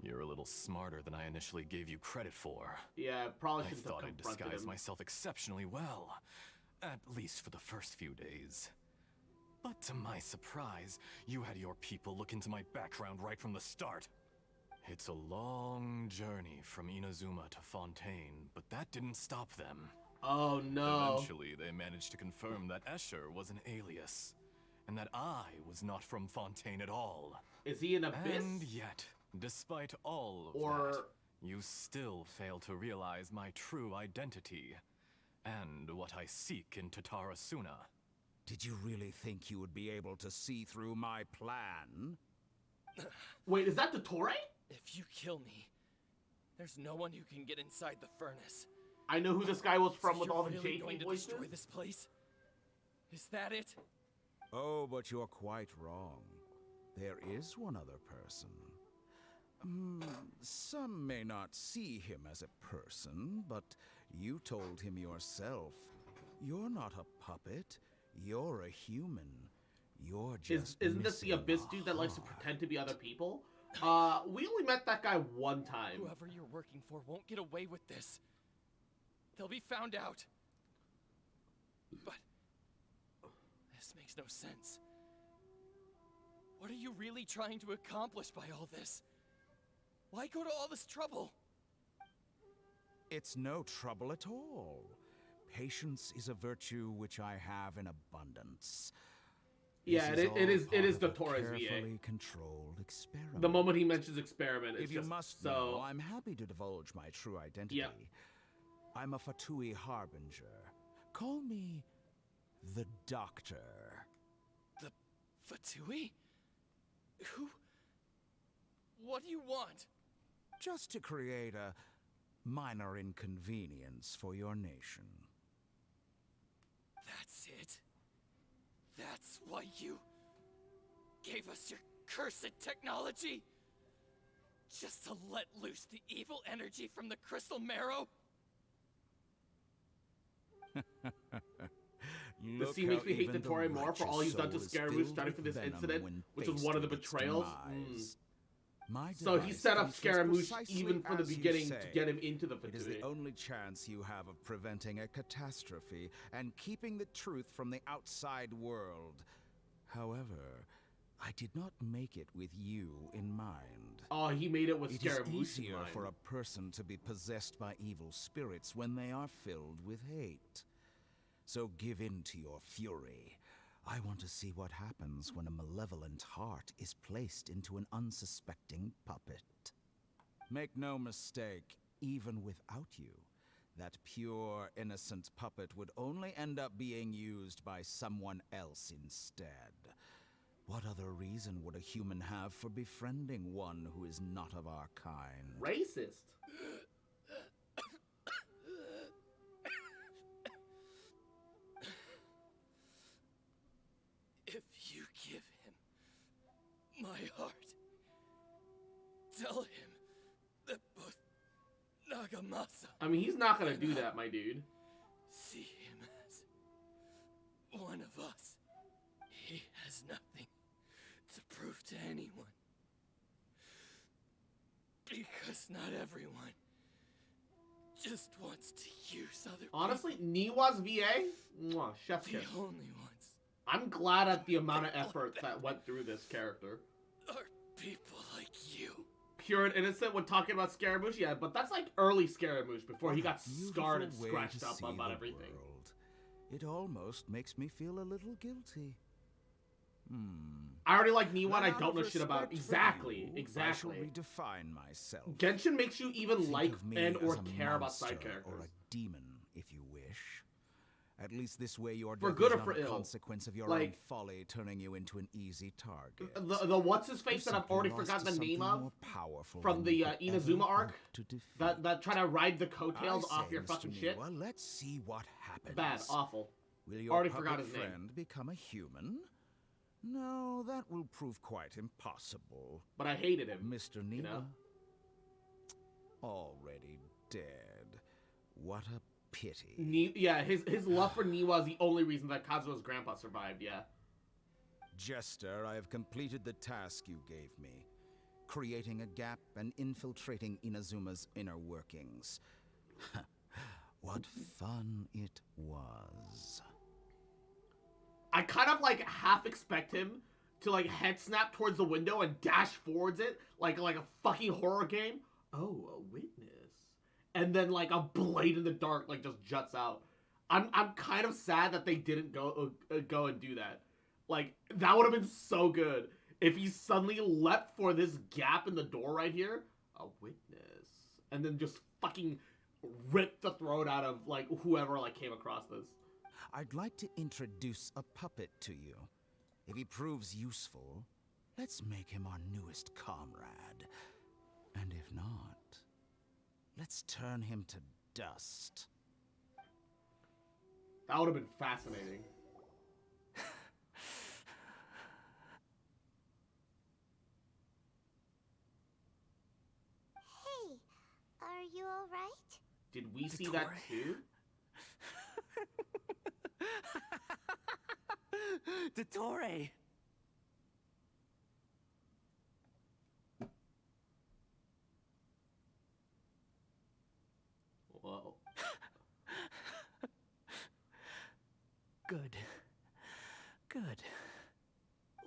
You're a little smarter than I initially gave you credit for. Yeah, probably I shouldn't thought have I'd confronted disguise him. myself exceptionally well, at least for the first few days. But to my surprise, you had your people look into my background right from the start. It's a long journey from Inazuma to Fontaine, but that didn't stop them. Oh no. Eventually, they managed to confirm that Escher was an alias, and that I was not from Fontaine at all. Is he an abyss? And yet, despite all of Or- that, you still fail to realize my true identity, and what I seek in Tatarasuna. Did you really think you would be able to see through my plan? Wait, is that the Torre? If you kill me, there's no one who can get inside the furnace. I know who this guy was from So with you're all the really JP going to voices. destroy this place? Is that it? Oh, but you're quite wrong. There is one other person. Some may not see him as a person, but you told him yourself. You're not a puppet. You're a human. You're just Isn't this the missing abyss a dude that likes to heart. pretend to be other people? We only met that guy one time. Whoever you're working for won't get away with this. They'll be found out. But this makes no sense. What are you really trying to accomplish by all this? Why go to all this trouble? It's no trouble at all. Patience is a virtue which I have in abundance. Yeah, This it all is part the of a Torres VA. carefully controlled experiment. The moment he mentions experiment, it's If you just must so. know, I'm happy to divulge my true identity. Yeah. I'm a Fatui harbinger. Call me the Doctor. The Fatui? Who? What do you want? Just to create a minor inconvenience for your nation. That's it? That's why you gave us your cursed technology? just to let loose the evil energy from the crystal marrow? The scene makes me hate Dottore more for all he's done to Scaramussy starting from this incident, which was one of the betrayals. So he set up Scaramussy even from the beginning to get him into the It is Fatui. the only chance you have of preventing a catastrophe and keeping the truth from the outside world. However, I did not make it with you in mind. Oh, he made it with It is Scaramussy in easier mind. for a person to be possessed by evil spirits when they are filled with hate. So give in to your fury. I want to see what happens when a malevolent heart is placed into an unsuspecting puppet. Make no mistake, even without you, that pure, innocent puppet would only end up being used by someone else instead. What other reason would a human have for befriending one who is not of our kind? Racist. If you give him my heart, tell him that both Nagamasa I mean, he's not gonna do that, my dude. see him as one of us. He has nothing to prove to anyone. Because not everyone just wants to use other Honestly, Niwa's VA? Mwah, chef's people. kiss. The only ones I'm glad at the amount of effort that went through this character. are people like you. Pure and innocent when talking about Scaramussy, yeah, but that's like early Scaramussy before he What a got scarred and beautiful way scratched to up see about the everything. world. It almost makes me feel a little guilty. I already like Niwa and I Out don't of know shit about respect for exactly, you, I shall exactly. redefine myself. Genshin makes you even Think like of me and or as a care about side monster characters. or a demon, if you wish. At least this way your For death good is or not for a ill. consequence of your Like- own folly turning you into an easy target. The what's his face You that I've simply already lost forgotten to the name something of more powerful from than you the could ever Inazuma arc hope to defeat. that try to ride the coattails I off say, your Mr. fucking shit. Niwa, let's see what happens. Bad, awful. Will your Already puppet forgot his name. friend become a human? No, that will prove quite impossible. But I hated him. Mr. Niwa, You know? already dead. What a pity. Yeah, his love for Niwa is the only reason that Kazuo's grandpa survived, yeah. Jester, I have completed the task you gave me. Creating a gap and infiltrating Inazuma's inner workings. What fun it was. I kind of like half expect him to like head snap towards the window and dash forwards it like a fucking horror game. Oh, a witness. And then like a blade in the dark like just juts out. I'm kind of sad that they didn't go and do that. Like that would have been so good if he suddenly leapt for this gap in the door right here. A witness. And then just fucking ripped the throat out of like whoever like came across this. I'd like to introduce a puppet to you. If he proves useful, let's make him our newest comrade. And if not, let's turn him to dust. That would have been fascinating. Hey, are you alright? Did we see that too? Dottore! Whoa. Good. Good.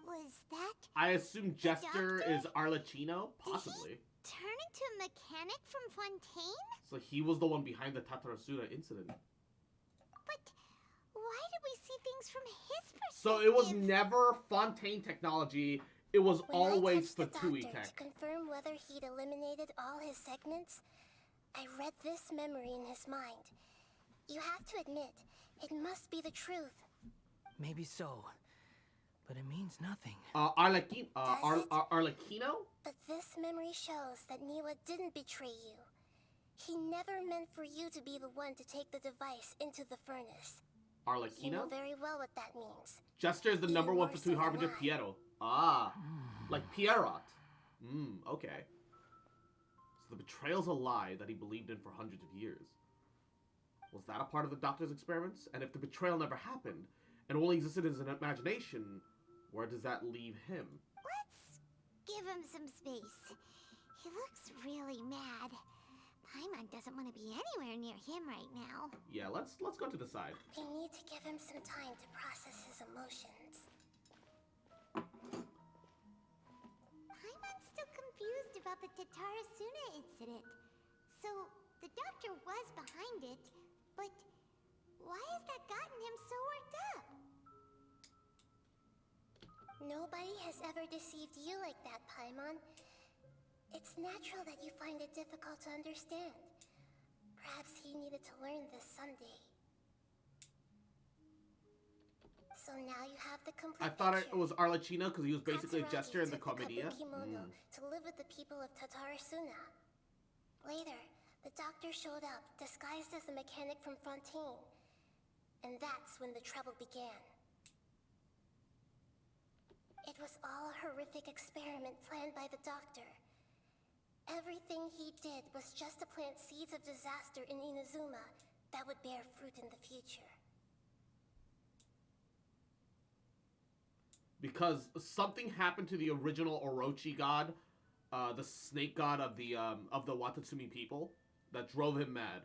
Was that I assume Jester doctor? is Arlecchino? Possibly. turn into a mechanic from Fontaine? So he was the one behind the Tatarasura incident. But why did we see things from his perspective? So it was never Fontaine technology, it was When always I touched the Fatui doctor tech. to confirm whether he'd eliminated all his segments, I read this memory in his mind. You have to admit, it must be the truth. Maybe so. But it means nothing. Arlecchino? Does it? Arlecchino? But this memory shows that Niwa didn't betray you. He never meant for you to be the one to take the device into the furnace. You know Arlecchino? very well what that means. Jester is the Even number one more Fatui so harbinger, than I. Piero. Ah. Like Pierrot. Okay. the betrayal's a lie that he believed in for hundreds of years. Was that a part of the doctor's experiments? And if the betrayal never happened, and only existed as an imagination, where does that leave him? Let's give him some space. He looks really mad. Paimon doesn't want to be anywhere near him right now. Yeah, let's go to the side. We need to give him some time to process his emotions. Paimon's still confused about the Tatarasuna incident. So, the doctor was behind it, but why has that gotten him so worked up? Nobody has ever deceived you like that, Paimon. It's natural that you find it difficult to understand. Perhaps he needed to learn this someday. So now you have the complete I thought picture. it was Arlecchino because he was basically a Katsuragi gesture in the took Commedia. Kabuki-mono to live with the people of Tatarasuna. Later, the doctor showed up, disguised as the mechanic from Fontaine. And that's when the trouble began. It was all a horrific experiment planned by the doctor. Everything he did was just to plant seeds of disaster in Inazuma that would bear fruit in the future. Because something happened to the original Orochi god, the snake god of the Watatsumi people, that drove him mad.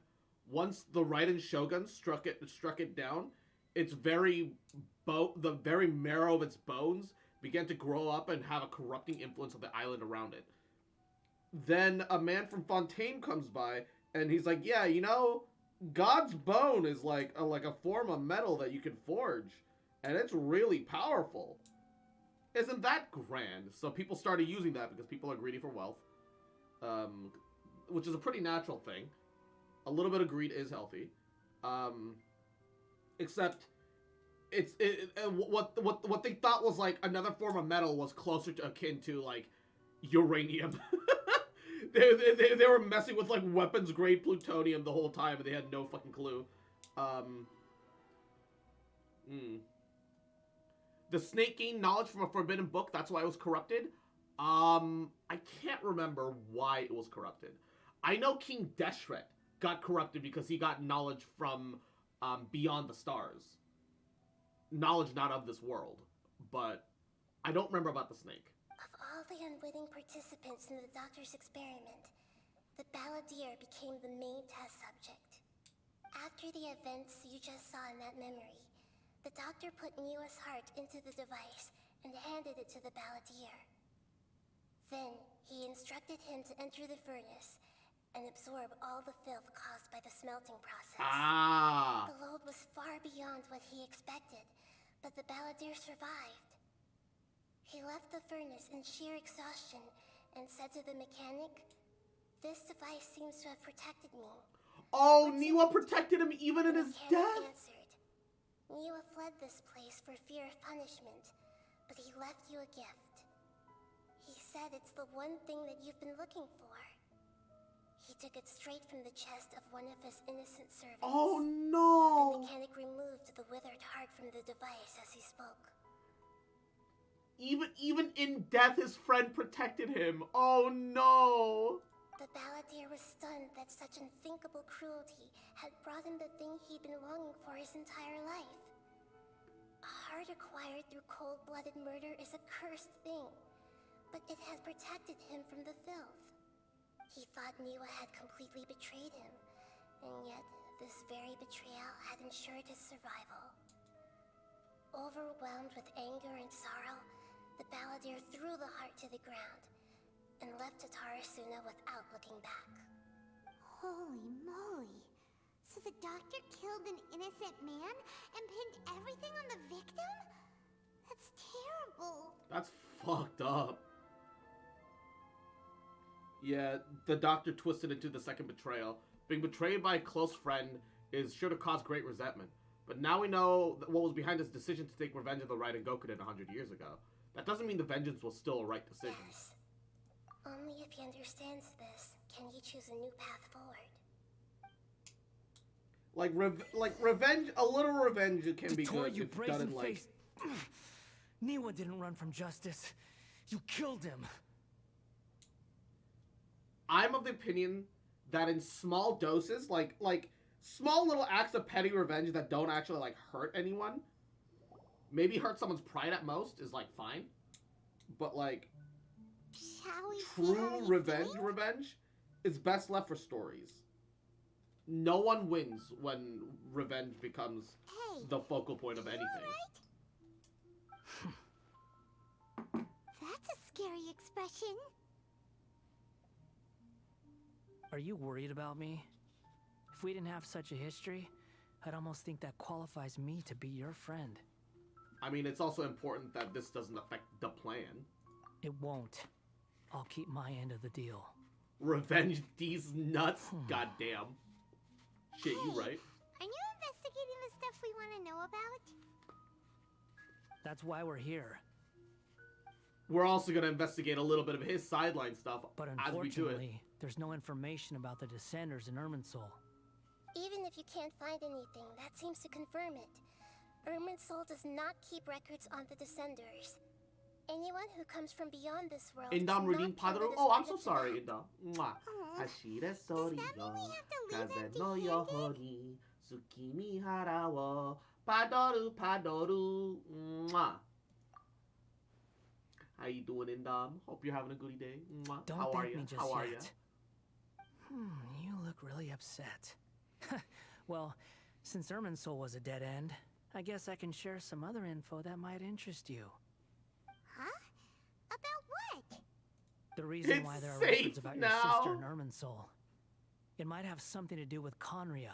Once the Raiden Shogun struck it down, its the very marrow of its bones began to grow up and have a corrupting influence on the island around it. Then a man from Fontaine comes by, and he's like, yeah, you know, God's bone is like a form of metal that you can forge, and it's really powerful. Isn't that grand? So people started using that because people are greedy for wealth, which is a pretty natural thing. A little bit of greed is healthy, except what they thought was like another form of metal was closer to akin to like uranium. They were messing with like weapons grade plutonium the whole time and they had no fucking clue. The snake gained knowledge from a forbidden book. That's why it was corrupted. I can't remember why it was corrupted. I know King Deshret got corrupted because he got knowledge from Beyond the Stars. Knowledge not of this world. But I don't remember about the snake. Of all the unwitting participants in the doctor's experiment, the balladeer became the main test subject. After the events you just saw in that memory, the doctor put Niwa's heart into the device and handed it to the balladeer. Then, he instructed him to enter the furnace and absorb all the filth caused by the smelting process. Ah! The load was far beyond what he expected, but the balladeer survived. He left the furnace in sheer exhaustion and said to the mechanic, "This device seems to have protected me." Oh, Niwa protected him even in his death? Answered, "Niwa fled this place for fear of punishment, but he left you a gift. He said it's the one thing that you've been looking for." He took it straight from the chest of one of his innocent servants. Oh The no! mechanic removed the withered heart from the device as he spoke. Even in death, his friend protected him. Oh no! The balladeer was stunned that such unthinkable cruelty had brought him the thing he'd been longing for his entire life. A heart acquired through cold-blooded murder is a cursed thing, but it had protected him from the filth. He thought Niwa had completely betrayed him, and yet this very betrayal had ensured his survival. Overwhelmed with anger and sorrow, the balladeer threw the heart to the ground and left Tatarasuna without looking back. Holy moly. So the doctor killed an innocent man and pinned everything on the victim? That's terrible. That's fucked up. Yeah, the doctor twisted into the second betrayal. Being betrayed by a close friend is sure to cause great resentment. But now we know what was behind his decision to take revenge of the Raiden Gokunin 100 years ago. That doesn't mean the vengeance was still a right decision. Yes. Only if he understands this can he choose a new path forward. Like revenge, a little revenge can be Tor, good you if done in like... brazen-faced... Niwa didn't run from justice. You killed him. I'm of the opinion that in small doses, like small little acts of petty revenge that don't actually like hurt anyone, maybe hurt someone's pride at most, is like fine. But like Shall we see how true he's revenge doing? revenge is best left for stories. No one wins when revenge becomes Hey, the focal point of anything. that's a scary expression. Are you worried about me? If we didn't have such a history, I'd almost think that qualifies me to be your friend. I mean, it's also important that this doesn't affect the plan. It won't. I'll keep my end of the deal. Revenge these nuts? Goddamn. Shit, you right. Are you investigating the stuff we want to know about? That's why we're here. We're also gonna investigate a little bit of his sideline stuff But as we do it. unfortunately, there's no information about the Descenders in Irminsul. Even if you can't find anything, that seems to confirm it. Irminsul does not keep records on the Descenders. Anyone who comes from beyond this world is Indom not reading counted Padaru. as Oh, I'm part so of the sorry, map. Indom. Mwah. Aw. Hashire Does that sori mean yo. we have to leave Kaze no empty-handed? yohori. Tsukimi hara wo. Padoru, Padoru. Mwah. How you doing, Indom? Hope you're having a goody day. Mwah. Don't How are thank you? me just How are you? yet. You look really upset. Well, since Irminsul was a dead end, I guess I can share some other info that might interest you. Huh? About what? The reason It's why there are safe records about your now. sister in Irminsul. It might have something to do with Conria.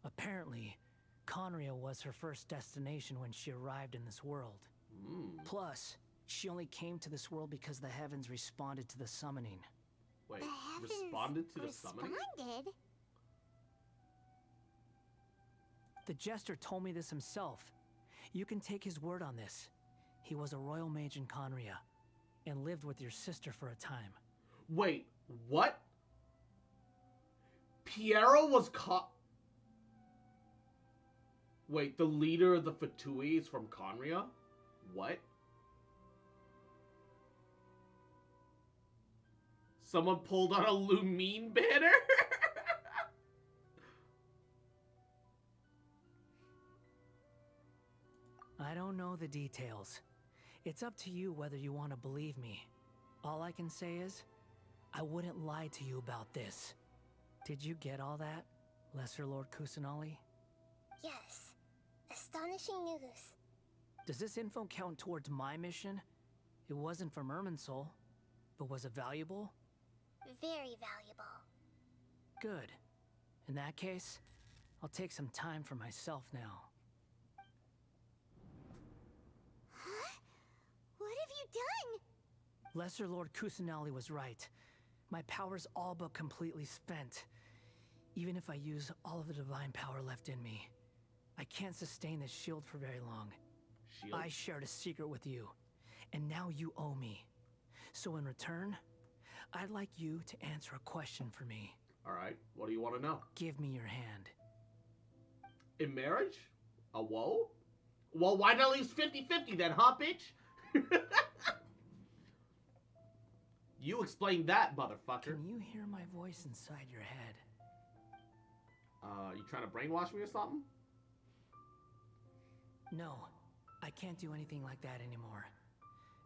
Apparently, Conria was her first destination when she arrived in this world. Plus, she only came to this world because the heavens responded to the summoning. Wait, The heavens responded to the summoning? responded? The Jester told me this himself. You can take his word on this. He was a royal mage in Conria, and lived with your sister for a time. Wait, what? Piero was Wait, the leader of the Fatui is from Conria? What? Someone pulled on a Lumine banner? I don't know the details. It's up to you whether you want to believe me. All I can say is, I wouldn't lie to you about this. Did you get all that, Lesser Lord Kusanali? Yes. Astonishing news. Does this info count towards my mission? It wasn't from Irminsul, but was it valuable? Very valuable. Good. In that case, I'll take some time for myself now. Huh? What have you done? Lesser Lord Kusanali was right. My power's all but completely spent. Even if I use all of the divine power left in me, I can't sustain this shield for very long. Shield? I shared a secret with you, and now you owe me. So in return, I'd like you to answer a question for me. Alright, what do you want to know? Give me your hand. In marriage? A whoa? Well, why not leave 50-50 then, huh, bitch? You explain that, motherfucker. Can you hear my voice inside your head? You trying to brainwash me or something? No, I can't do anything like that anymore.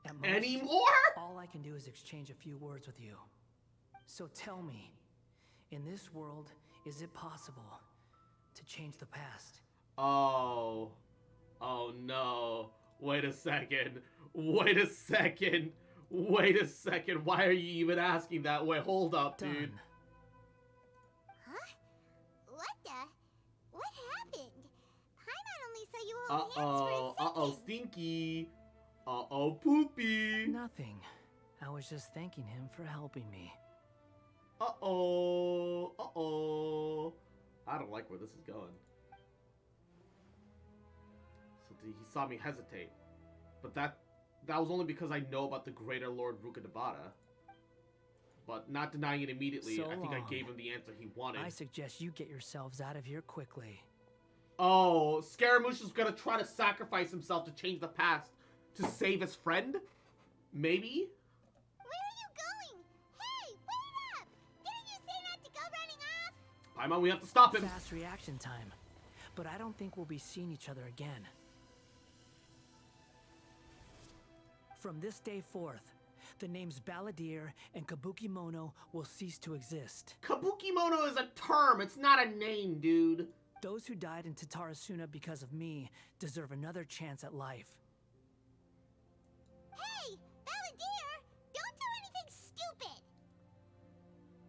At most, Anymore? all I can do is exchange a few words with you. So tell me, in this world, is it possible to change the past? Oh. Oh no. Wait a second. Wait a second. Wait a second. Why are you even asking that? Wait, hold up, dude. Done. Huh? What the? What happened? Paimon only saw you hold hands for a Uh-oh, second. Stinky. Uh-oh, Poopy. Nothing. I was just thanking him for helping me. Uh-oh. Uh-oh. I don't like where this is going. So he saw me hesitate. But that was only because I know about the greater Lord Rukadevada. But not denying it immediately, So I think I long. gave him the answer he wanted. I suggest you get yourselves out of here quickly. Oh, Scaramussy's gonna try to sacrifice himself to change the past to save his friend? Maybe? Where are you going? Hey, wait up! Paimon, we have to stop him. Fast reaction time. But I don't think we'll be seeing each other again. From this day forth, the names Balladeer and Kabukimono will cease to exist. Kabukimono is a term, it's not a name, dude. Those who died in Tatarasuna because of me deserve another chance at life. Hey, Balladeer! Don't do anything stupid!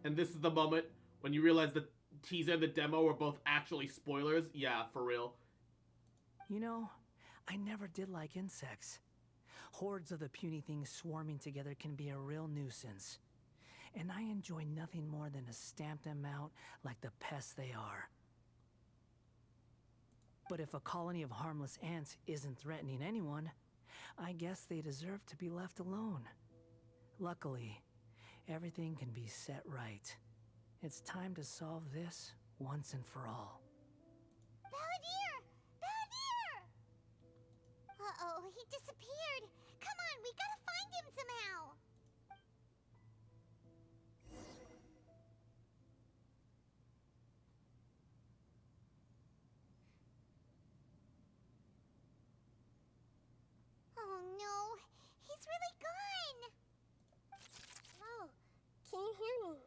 And this is the moment when you realize the teaser and the demo were both actually spoilers. Yeah, for real. You know, I never did like insects. Hordes of the puny things swarming together can be a real nuisance. And I enjoy nothing more than to stamp them out like the pests they are. But if a colony of harmless ants isn't threatening anyone, I guess they deserve to be left alone. Luckily, everything can be set right. It's time to solve this once and for all. Balladeer! Balladeer! Uh-oh, he disappeared. Come on, we gotta find him somehow. Oh no, he's really gone. Oh, can you hear me?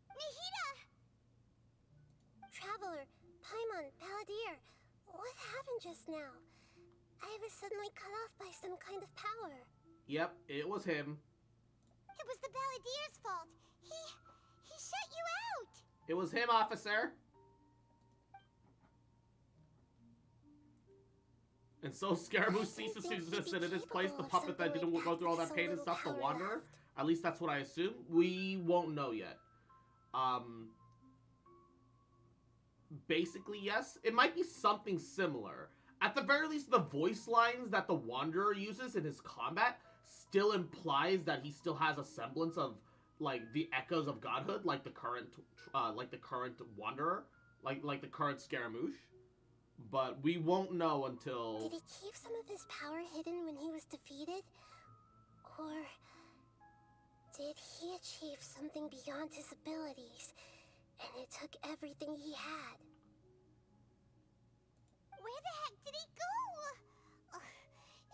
Nahida! Traveler, Paimon, Balladeer, what happened just now? I was suddenly cut off by some kind of power. Yep, it was him. It was the Balladeer's fault. He shut you out. It was him, officer. And so Scaramussy ceases to exist, and in his place, the puppet that didn't go through all that pain and stuff, the Wanderer. At least that's what I assume. We won't know yet. Basically, yes. It might be something similar. At the very least, the voice lines that the Wanderer uses in his combat still implies that he still has a semblance of, like, the echoes of godhood, like the current Wanderer, like the current Scaramouche. But we won't know until... Did he keep some of his power hidden when he was defeated? Or did he achieve something beyond his abilities, and it took everything he had? Where the heck did he go? Ugh,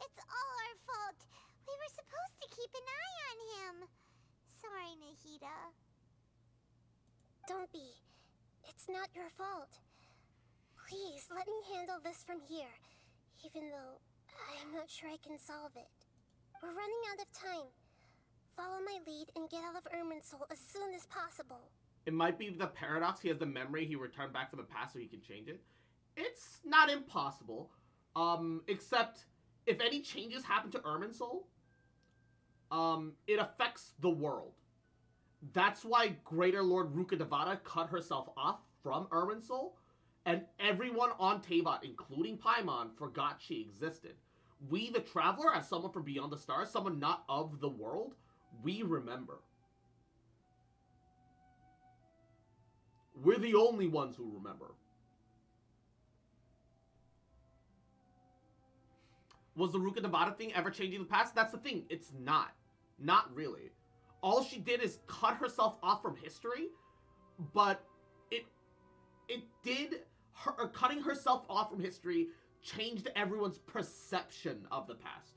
it's all our fault. We were supposed to keep an eye on him. Sorry, Nahida. Don't be. It's not your fault. Please, let me handle this from here, even though I'm not sure I can solve it. We're running out of time. Follow my lead and get out of Irminsul as soon as possible. It might be the paradox. He has the memory. He returned back from the past so he can change it. It's not impossible. Except if any changes happen to Irminsul, it affects the world. That's why Greater Lord Rukkhadevata cut herself off from Irminsul, and everyone on Teyvat, including Paimon, forgot she existed. We, the Traveler, as someone from beyond the stars, someone not of the world, we remember. We're the only ones who remember. Was the Rukkhadevata thing ever changing the past? That's the thing. It's not. Not really. All she did is cut herself off from history, but it did... Her cutting herself off from history changed everyone's perception of the past.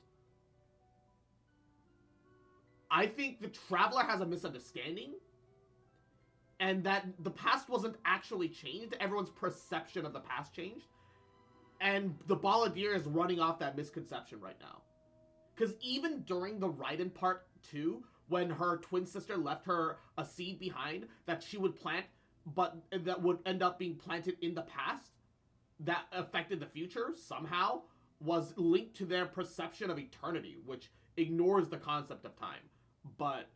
I think the Traveler has a misunderstanding, and that the past wasn't actually changed. Everyone's perception of the past changed. And the Balladeer is running off that misconception right now. Because even during the Raiden Part 2, when her twin sister left her a seed behind that she would plant, but that would end up being planted in the past, that affected the future somehow, was linked to their perception of eternity, which ignores the concept of time. But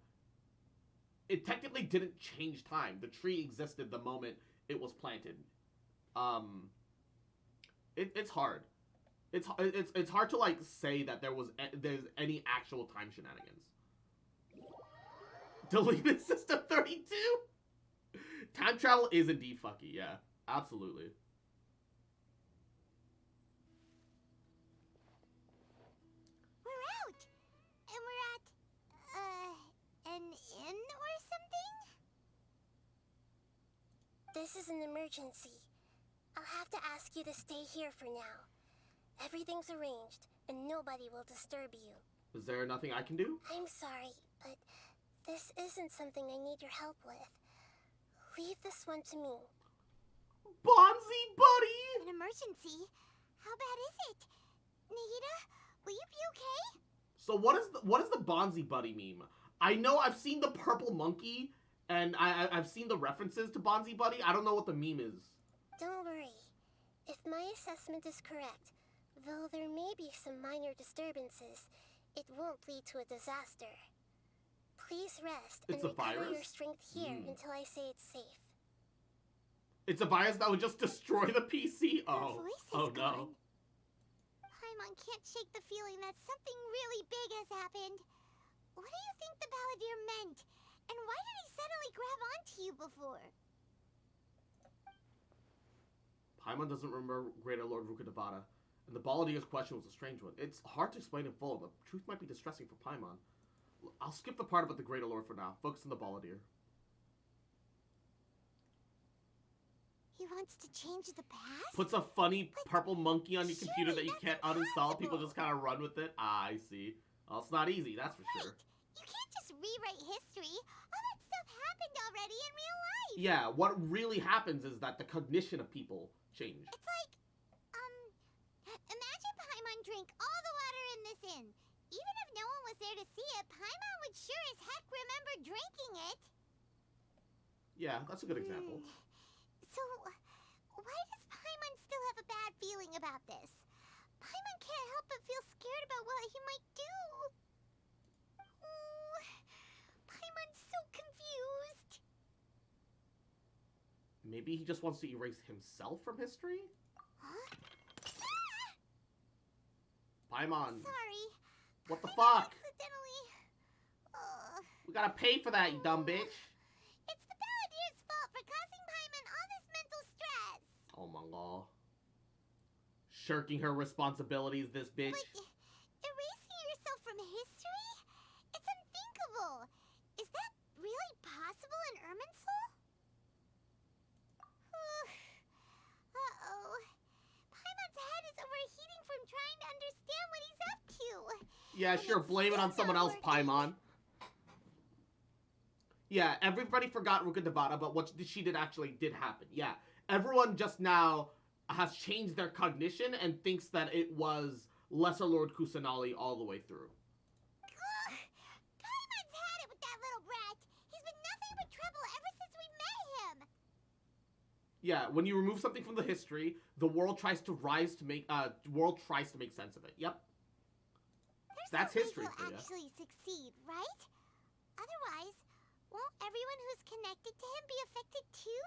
it technically didn't change time. The tree existed the moment it was planted. It's hard. It's hard to, like, say that there's any actual time shenanigans. Deleted System 32? Time travel is indeed fucky, yeah. Absolutely. We're out! And we're at, an inn or something? This is an emergency. I'll have to ask you to stay here for now. Everything's arranged, and nobody will disturb you. Is there nothing I can do? I'm sorry, but this isn't something I need your help with. Leave this one to me. Bonzi buddy! An emergency? How bad is it? Nahida, will you be okay? So what is the Bonzi buddy meme? I know I've seen the purple monkey, and I've seen the references to Bonzi buddy. I don't know what the meme is. Don't worry. If my assessment is correct, though there may be some minor disturbances, it won't lead to a disaster. Please rest and It's a recover your virus? strength here until I say it's safe. It's a virus that would just destroy the PC? Her Oh, voice oh is no. gone. Paimon can't shake the feeling that something really big has happened. What do you think the Balladeer meant? And why did he suddenly grab onto you before? Paimon doesn't remember Greater Lord Rukkhadevata, and the Balladier's question was a strange one. It's hard to explain in full, but the truth might be distressing for Paimon. I'll skip the part about the Greater Lord for now. Focus on the Balladier. He wants to change the past? Puts a funny purple monkey on your computer that you surely can't that's uninstall. People impossible. just kind of run with it. Ah, I see. Well, it's not easy, that's for sure. You can't just rewrite history. All that stuff happened already in real life. Yeah, what really happens is that the cognition of people change. It's like, imagine Paimon drank all the water in this inn. Even if no one was there to see it, Paimon would sure as heck remember drinking it. Yeah, that's a good example. So, why does Paimon still have a bad feeling about this? Paimon can't help but feel scared about what he might do. Oh, Paimon's so confused. Maybe he just wants to erase himself from history? Huh? Paimon, Sorry. what the Paimon fuck? accidentally... We gotta pay for that, you dumb bitch. It's the Balladier's fault for causing Paimon all this mental stress. Oh my god. Shirking her responsibilities, this bitch. But erasing yourself from history? It's unthinkable. Is that really possible in Irminsul? Uh-oh. Paimon's head is overheating from trying to understand what he's up to. Yeah, And sure, it's blame it on still someone not else, working. Paimon. Yeah, everybody forgot Rukkhadevata, but what she did actually did happen. Yeah, everyone just now has changed their cognition and thinks that it was Lesser Lord Kusanali all the way through. Ugh. Paimon's had it with that little brat. He's been nothing but trouble ever since we met him. Yeah, when you remove something from the history, the world tries to make sense of it. Yep. There's That's no way history he'll for ya. actually succeed, right? Otherwise, won't everyone who's connected to him be affected too?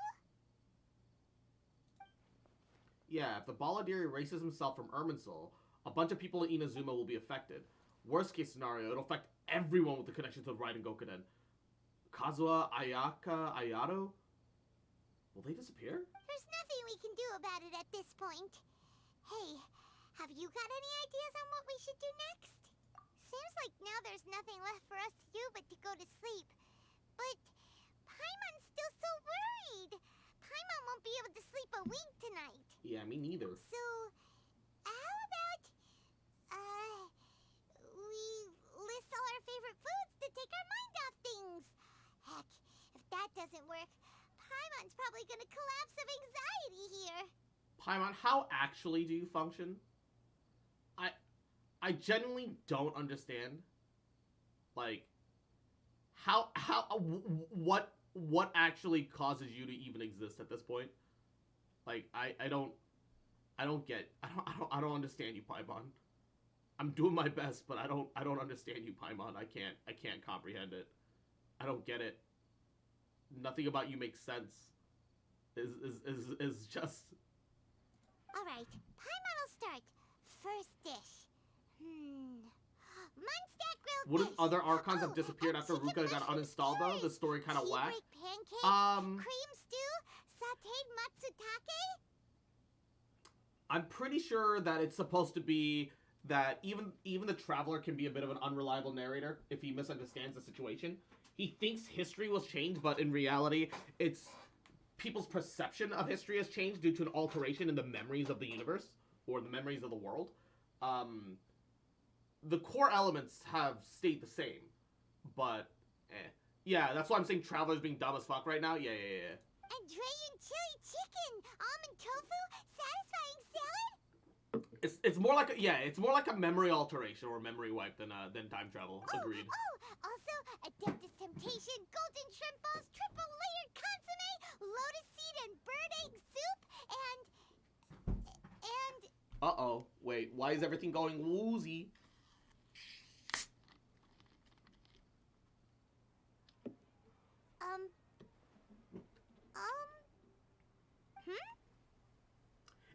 Yeah, if the Balladier erases himself from Irminsul, a bunch of people in Inazuma will be affected. Worst case scenario, it'll affect everyone with the connection to Raiden Gokuden. Kazuha, Ayaka, Ayato? Will they disappear? There's nothing we can do about it at this point. Hey, have you got any ideas on what we should do next? Seems like now there's nothing left for us to do but to go to sleep. But Paimon's still so worried. Paimon won't be able to sleep a wink tonight. Yeah, me neither. So, how about, we list all our favorite foods to take our mind off things? Heck, if that doesn't work, Paimon's probably gonna collapse of anxiety here. Paimon, how actually do you function? I genuinely don't understand. Like, what actually causes you to even exist at this point? Like, I don't understand you, Paimon. I'm doing my best, but I don't understand you, Paimon. I can't comprehend it. I don't get it. Nothing about you makes sense. Is just... Alright, Paimon will start. First dish. Munstack grilled Wouldn't fish. other Archons have Oh, disappeared and after chicken Ruka got mushroom uninstalled, though? The skewers, story kind of tea whack. break pancakes, cream stew, sauteed matsutake. I'm pretty sure that it's supposed to be that even the Traveler can be a bit of an unreliable narrator if he misunderstands the situation. He thinks history was changed, but in reality, it's people's perception of history has changed due to an alteration in the memories of the universe or the memories of the world. The core elements have stayed the same, but yeah, that's why I'm saying Traveler's being dumb as fuck right now. Yeah. Andrean chili chicken, almond tofu, satisfying salad. It's more like it's more like a memory alteration or a memory wipe than time travel. Agreed. Also Adeptus Temptation, golden shrimp balls, triple layered consomme, lotus seed and bird egg soup, and Uh-oh. Wait, why is everything going woozy?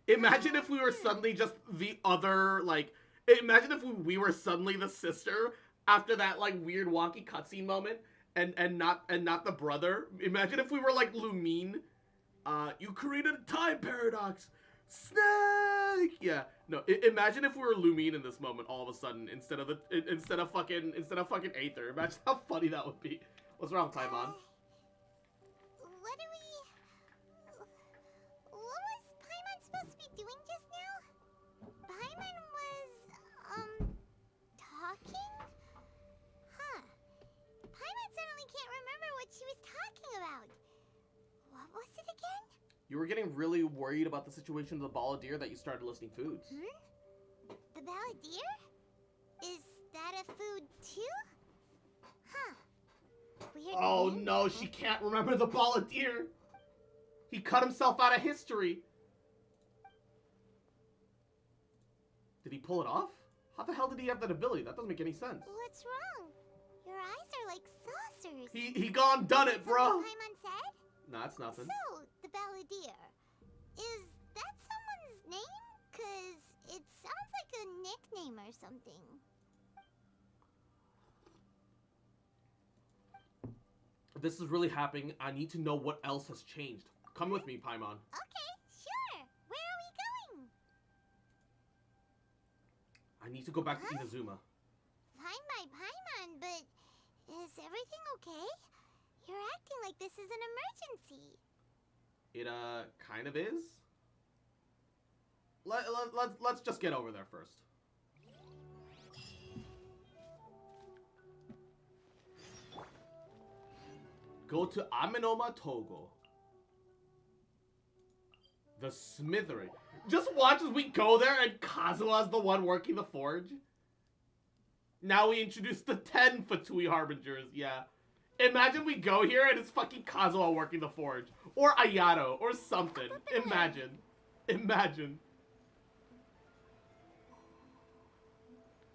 Imagine if we were suddenly just the other, like, imagine if we were suddenly the sister after that, like, weird wonky cutscene moment and not the brother. Imagine if we were like Lumine. You created a time paradox. Snake! Yeah. No, imagine if we were Lumine in this moment all of a sudden instead of fucking Aether. Imagine how funny that would be. What's wrong, Paimon? What was Paimon supposed to be doing just now? Paimon was, talking? Huh. Paimon suddenly can't remember what she was talking about. What was it again? You were getting really worried about the situation of the Balladeer that you started listing foods. The Balladeer? Is that a food too? Huh. Weird Oh name. no, she can't remember the Balladeer. He cut himself out of history. Did he pull it off? How the hell did he have that ability? That doesn't make any sense. What's wrong? Your eyes are like saucers. He gone done it, bro. Paimon said? No, that's nothing. So, the Balladeer. Is that someone's name? 'Cause it sounds like a nickname or something. This is really happening. I need to know what else has changed. Come with me, Paimon. Okay, sure. Where are we going? I need to go back to Inazuma. Fine by Paimon, but is everything okay? You're acting like this is an emergency. It, kind of is. Let's just get over there first. Go to Amenoma Togo. The smithery. Just watch as we go there and Kazuha's the one working the forge. Now we introduce the 10 Fatui Harbingers, yeah. Imagine we go here and it's fucking Kazuha working the forge. Or Ayato, or something. Imagine. Imagine.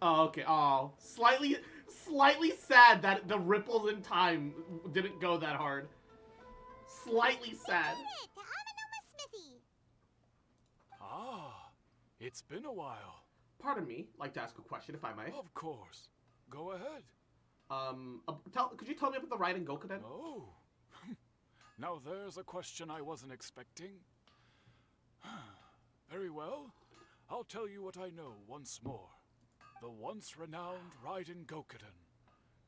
Oh, okay. Oh, slightly sad that the ripples in time didn't go that hard. Slightly sad. We made it to Amenoma Smithy. Ah, it's been a while. Pardon me, like to ask a question if I may. Of course. Go ahead. Could you tell me about the Raiden Gokuden? Oh. Now there's a question I wasn't expecting. Very well. I'll tell you what I know once more. The once renowned Raiden Gokuden,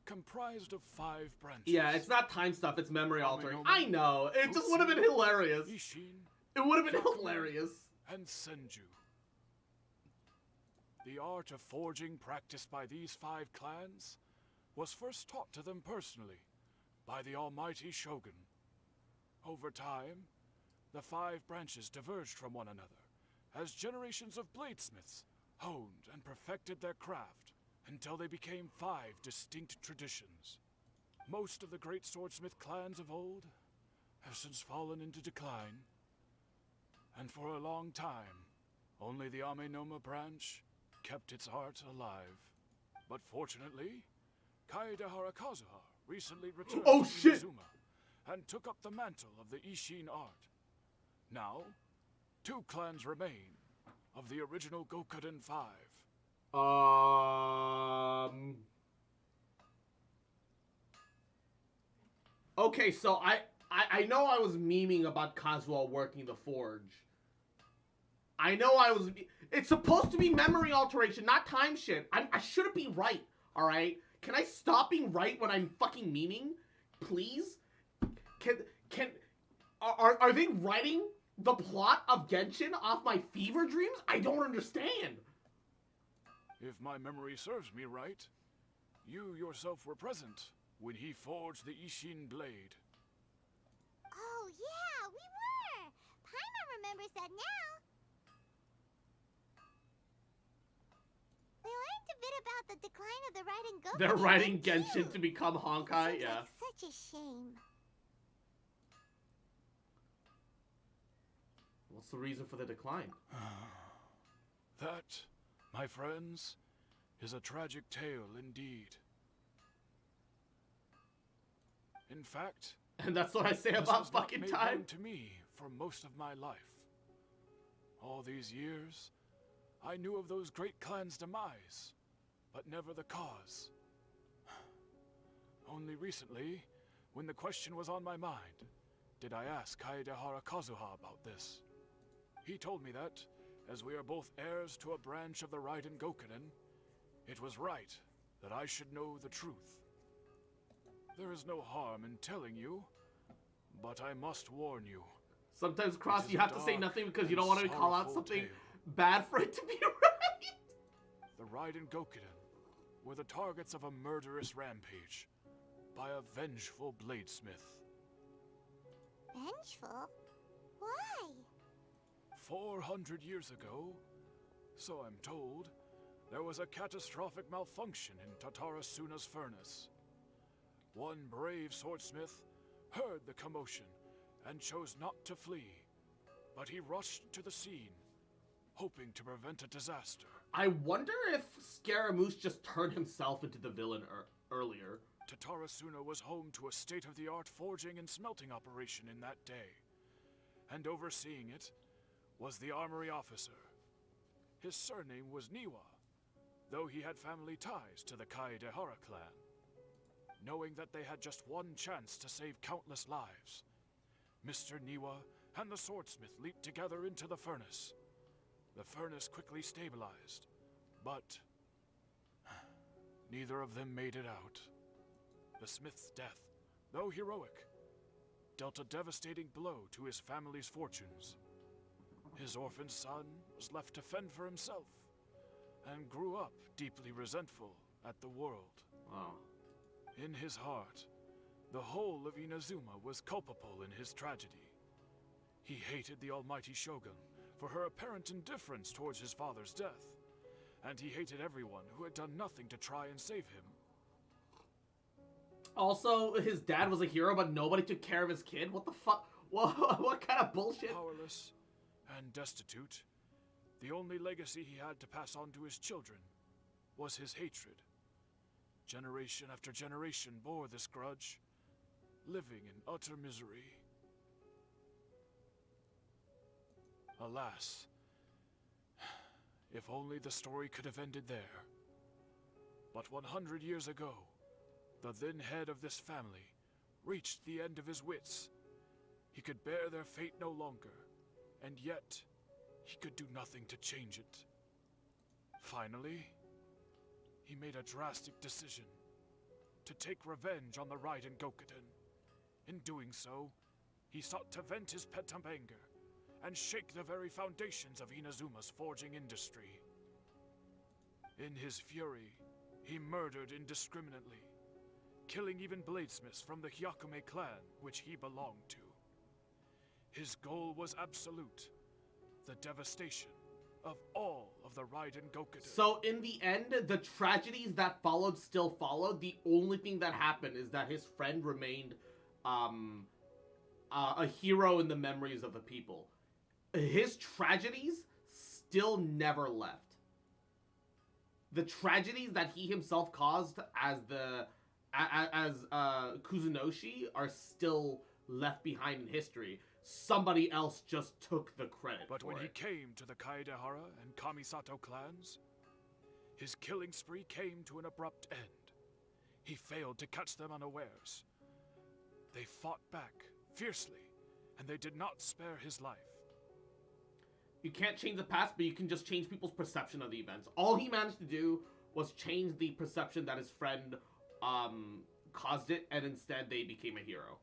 comprised of 5 branches. Yeah, it's not time stuff, it's memory altering. Amenoma, I know, it just would have been hilarious. Ishin, It would have been Gyakumen, hilarious. and Senju. The art of forging practiced by these 5 clans was first taught to them personally by the almighty Shogun. Over time, the 5 branches diverged from one another as generations of bladesmiths honed and perfected their craft until they became 5 distinct traditions. Most of the great swordsmith clans of old have since fallen into decline, and for a long time, only the Amenoma branch kept its art alive. But fortunately, Kaedehara Kazuha recently returned to Inazuma and took up the mantle of the Ishin art. Now, 2 clans remain of the original Gokuden 5. Okay, so I know I was memeing about Kazuha working the forge. I know I was... It's supposed to be memory alteration, not time shit. I shouldn't be right, alright? Can I stop being right when I'm fucking memeing? Please? Are they writing the plot of Genshin off my fever dreams? I don't understand. If my memory serves me right, you yourself were present when he forged the Ishin blade. Oh, yeah, we were! Paimon remembers that now. We learned a bit about the decline of the Raiden Goku. They're writing then, Genshin too. to become Honkai, Seems yeah. like such a shame. What's the reason for the decline? That, my friends, is a tragic tale indeed. In fact, And that's what I say this about was not fucking made time. known to me for most of my life. All these years, I knew of those great clans' demise, but never the cause. Only recently, when the question was on my mind, did I ask Kaedehara Kazuha about this. He told me that, as we are both heirs to a branch of the Raiden Gokunin, it was right that I should know the truth. There is no harm in telling you, but I must warn you. Sometimes, Cross, It is you a have to say dark nothing because you and don't want to call out sorrowful something tale. bad for it to be right. The Raiden Gokunin were the targets of a murderous rampage by a vengeful bladesmith. Vengeful? Why? 400 years ago, so I'm told, there was a catastrophic malfunction in Tatarasuna's furnace. One brave swordsmith heard the commotion and chose not to flee, but he rushed to the scene, hoping to prevent a disaster. I wonder if Scaramussy just turned himself into the villain earlier. Tatarasuna was home to a state-of-the-art forging and smelting operation in that day, and overseeing it was the armory officer. His surname was Niwa, though he had family ties to the Kaedehara clan. Knowing that they had just one chance to save countless lives, Mr. Niwa and the swordsmith leaped together into the furnace. The furnace quickly stabilized, but neither of them made it out. The smith's death, though heroic, dealt a devastating blow to his family's fortunes. His orphan son was left to fend for himself, and grew up deeply resentful at the world. Wow. In his heart, the whole of Inazuma was culpable in his tragedy. He hated the almighty Shogun for her apparent indifference towards his father's death, and he hated everyone who had done nothing to try and save him. Also, his dad was a hero, but nobody took care of his kid? What the fuck? What kind of bullshit? Powerless and destitute, the only legacy he had to pass on to his children was his hatred. Generation after generation bore this grudge, living in utter misery. Alas, if only the story could have ended there. But 100 years ago, the then head of this family reached the end of his wits. He could bear their fate no longer, and yet he could do nothing to change it. Finally, he made a drastic decision to take revenge on the Raiden Gokunin. In doing so, he sought to vent his pent up anger and shake the very foundations of Inazuma's forging industry. In his fury, he murdered indiscriminately, killing even bladesmiths from the Hyakume clan which he belonged to. His goal was absolute, the devastation of all of the Raiden Gokunin. So in the end, the tragedies that followed still followed. The only thing that happened is that his friend remained a hero in the memories of the people. His tragedies still never left. The tragedies that he himself caused as Kuzunoshi are still left behind in history. Somebody else just took the credit But for when he it. came to the Kaedehara and Kamisato clans, his killing spree came to an abrupt end. He failed to catch them unawares. They fought back fiercely, and they did not spare his life. You can't change the past, but you can just change people's perception of the events. All he managed to do was change the perception that his friend caused it, and instead they became a hero.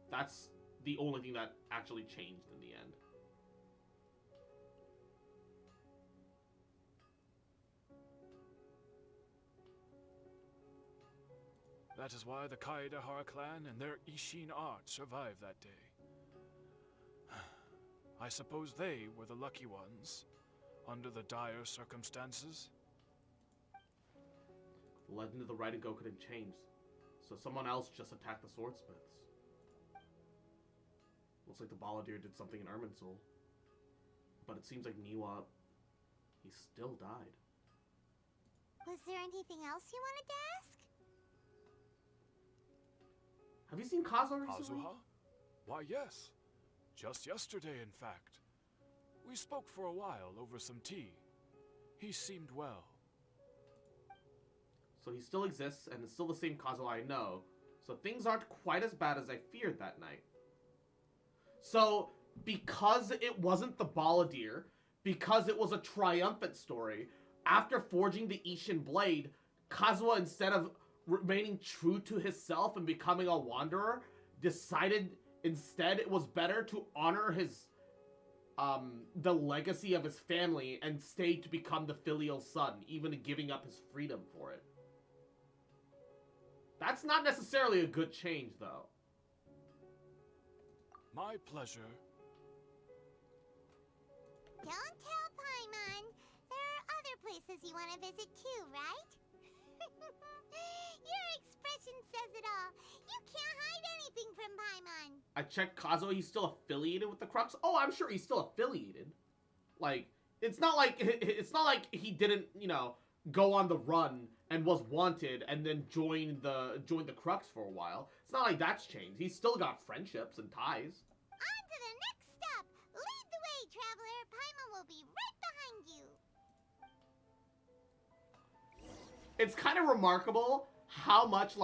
That's the only thing that actually changed in the end. That is why the Kaedahara clan and their Ishin art survived that day. I suppose they were the lucky ones, under the dire circumstances. The legend of the Raiden Goku didn't change, so someone else just attacked the swordsmiths. Looks like the Balladeer did something in Irminsul. But it seems like Niwa, he still died. Was there anything else you wanted to ask? Have you seen Kazuha recently? Kazuha? Why, yes. Just yesterday, in fact. We spoke for a while over some tea. He seemed well. So he still exists, and it's still the same Kazuha I know. So things aren't quite as bad as I feared that night. So, because it wasn't the Balladeer, because it was a triumphant story, after forging the Ishin Blade, Kazuha, instead of remaining true to himself and becoming a wanderer, decided instead it was better to honor his, the legacy of his family and stay to become the filial son, even giving up his freedom for it. That's not necessarily a good change, though. My pleasure. Don't tell Paimon. There are other places you want to visit too, right? Your expression says it all. You can't hide anything from Paimon. I checked Kazuha, he's still affiliated with the Crux. Oh, I'm sure he's still affiliated. Like, it's not like he didn't, you know, go on the run and was wanted and then joined the Crux for a while. It's not like that's changed. He's still got friendships and ties. On to the next stop. Lead the way, traveler. Paimon will be right behind you. It's kind of remarkable how much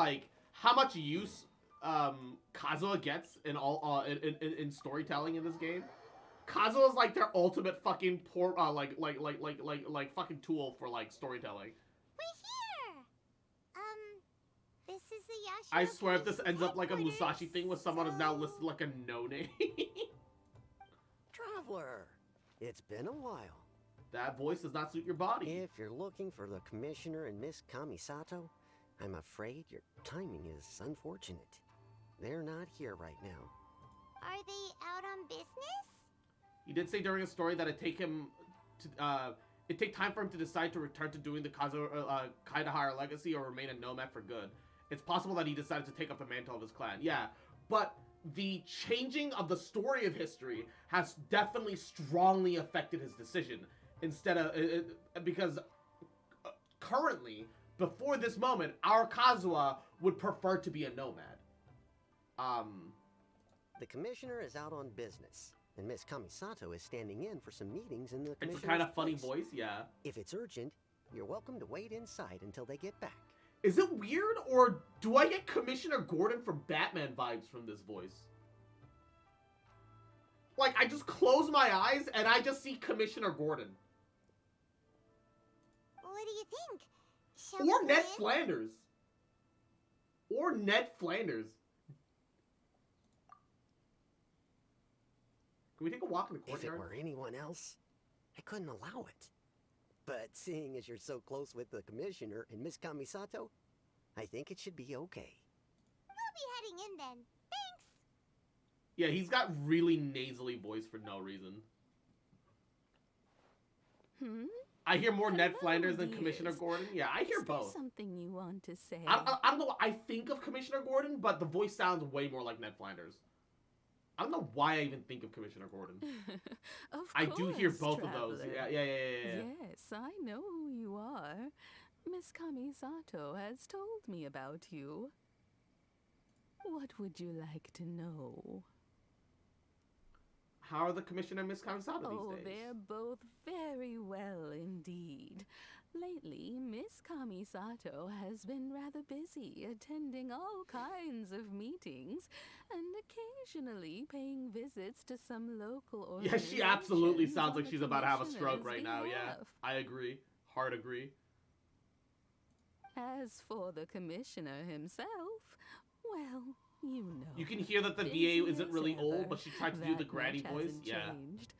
use Kazuha gets in all in storytelling in this game. Kazuha is like their ultimate fucking like fucking tool for like storytelling. We're here. This is the Yashiro. I swear if this Commission's ends up like a headquarters, Musashi thing where someone is now so- listed like a no-name. Traveler, it's been a while. That voice does not suit your body. If you're looking for the Commissioner and Miss Kamisato, I'm afraid your timing is unfortunate. They're not here right now. Are they out on business? He did say during a story that it'd take time for him to decide to return to doing the Kaedahara legacy or remain a nomad for good. It's possible that he decided to take up the mantle of his clan. Yeah, but the changing of the story of history has definitely strongly affected his decision. Because currently, before this moment, our Kazuha would prefer to be a nomad. The Commissioner is out on business, and Miss Kamisato is standing in for some meetings in the It's Commissioner's a kind of funny place. voice, yeah. If it's urgent, you're welcome to wait inside until they get back. Is it weird, or do I get Commissioner Gordon from Batman vibes from this voice? Like, I just close my eyes and I just see Commissioner Gordon. What do you think? Shall Or we Ned go in? Flanders. Or Ned Flanders. Can we take a walk in the If it courtyard? were anyone else, I couldn't allow it. But seeing as you're so close with the Commissioner and Miss Kamisato, I think it should be okay. We'll be heading in then. Thanks. Yeah, he's got really nasally voice for no reason. I hear more Ned Hello, Flanders than dears. Commissioner Gordon. Yeah, I hear Is there both. something you want to say? I don't know. I think of Commissioner Gordon, but the voice sounds way more like Ned Flanders. I don't know why I even think of Commissioner Gordon. Of I do hear course, both of those. traveler. Yeah. Yes, I know who you are. Miss Kamisato has told me about you. What would you like to know? How are the Commissioner and Miss Kamisato Oh, these days? they're both very well indeed. Lately, Miss Kamisato has been rather busy attending all kinds of meetings and occasionally paying visits to some local Yeah, organizations. she absolutely sounds on like the she's about to have a stroke Commissioner's right now. Yeah, behalf. I agree. Hard agree. As for the Commissioner himself, well, You know. You can hear that the busy VA isn't as really old, ever. but she tried to do the That granny much voice. hasn't Yeah. changed.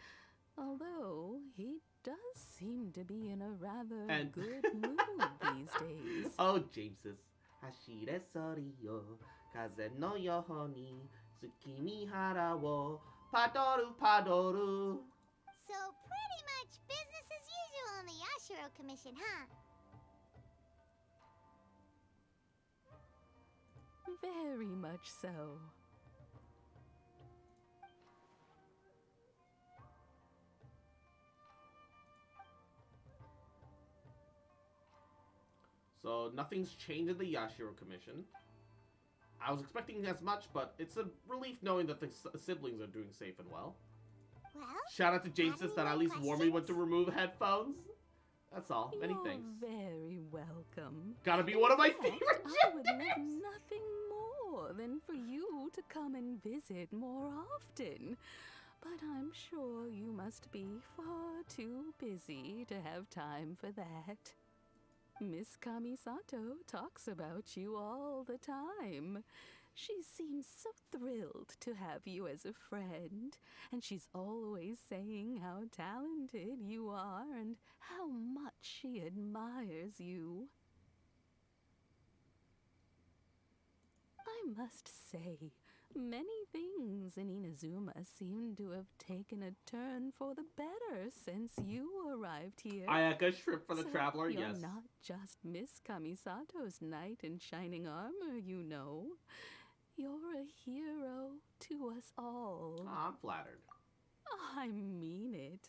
Although he does seem to be in a rather And- good mood these days. Oh, Jameses. Hashire soriyo, kaze no yoho ni, tsukimihara wo, padoru padoru. So pretty much business as usual in the Yashiro Commission, huh? Very much so. So nothing's changed in the Yashiro Commission. I was expecting as much, but it's a relief knowing that the siblings are doing safe and well. Well, Shout out to Jameson that at least warned me when to remove headphones. That's all. Many You're thanks. very welcome. Gotta be one of my In fact, favorite I would love chapters. nothing more than for you to come and visit more often. But I'm sure you must be far too busy to have time for that. Miss Kamisato talks about you all the time. She seems so thrilled to have you as a friend, and she's always saying how talented you are and how much she admires you. I must say, many things in Inazuma seem to have taken a turn for the better since you arrived here. Ayaka Shrimp for the So Traveler, you're yes. not just Miss Kamisato's knight in shining armor, you know. You're a hero to us all. I'm flattered. I mean it.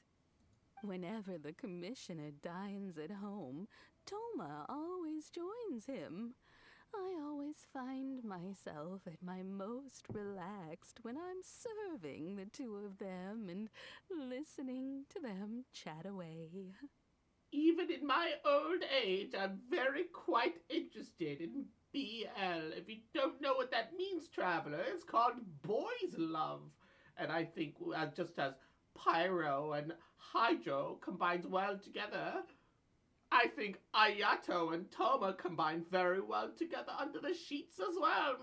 Whenever the commissioner dines at home, Toma always joins him. I always find myself at my most relaxed when I'm serving the two of them and listening to them chat away. Even in my old age, I'm very quite interested in BL. If you don't know what that means, Traveler, it's called boys' love. And I think just as Pyro and Hydro combined well together, I think Ayato and Toma combine very well together under the sheets as well.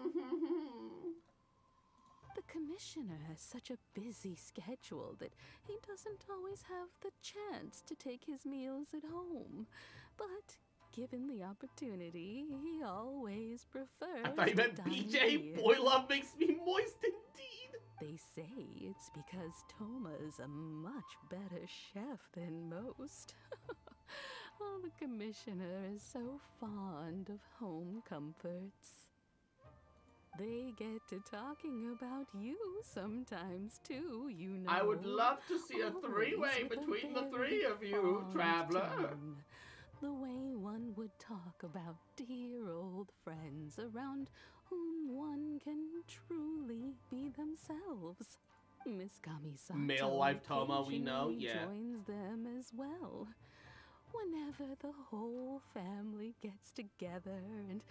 The commissioner has such a busy schedule that he doesn't always have the chance to take his meals at home. But given the opportunity, he always prefers I thought you to meant dine BJ. here. Boy love makes me moist indeed. They say it's because Toma is a much better chef than most. Oh, the commissioner is so fond of home comforts. They get to talking about you sometimes too, you know. I would love to see a Always three-way with a between the very three of you, fond Traveler. tone. The way one would talk about dear old friends around whom one can truly be themselves. Miss Kamisato Male wife Toma, we know, occasionally yeah. joins them as well. Whenever the whole family gets together and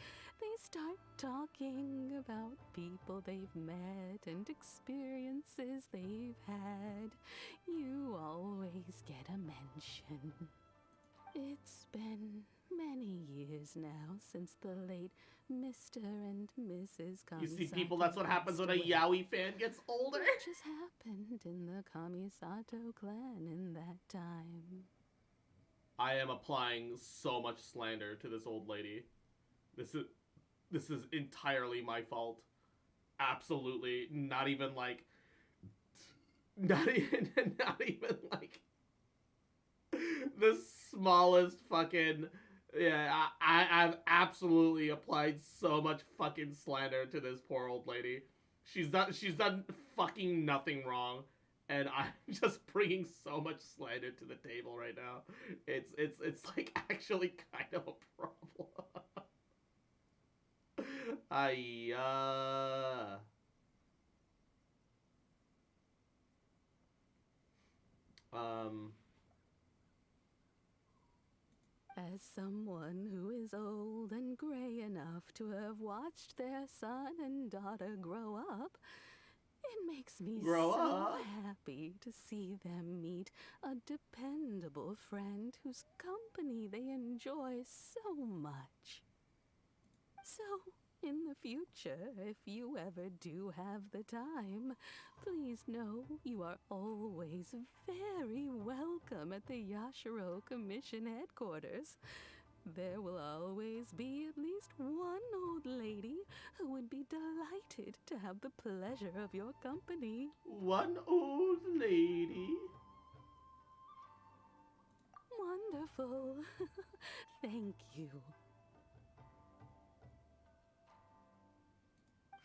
they start talking about people they've met and experiences they've had, you always get a mention. It's been many years now since the late Mr. and Mrs. Kamisato. You see, people, that's what happens when a passed away. yaoi fan gets older. Much has happened in the Kamisato clan in that time. I am applying so much slander to this old lady. This is entirely my fault. Absolutely. Not even like the smallest fucking. Yeah, I've absolutely applied so much fucking slander to this poor old lady. She's done fucking nothing wrong, and I'm just bringing so much slander to the table right now. It's like actually kind of a problem. As someone who is old and gray enough to have watched their son and daughter grow up, it makes me Grow so up? happy to see them meet a dependable friend whose company they enjoy so much. So, In the future, if you ever do have the time, please know you are always very welcome at the Yashiro Commission headquarters. There will always be at least one old lady who would be delighted to have the pleasure of your company. One old lady. Wonderful. Thank you.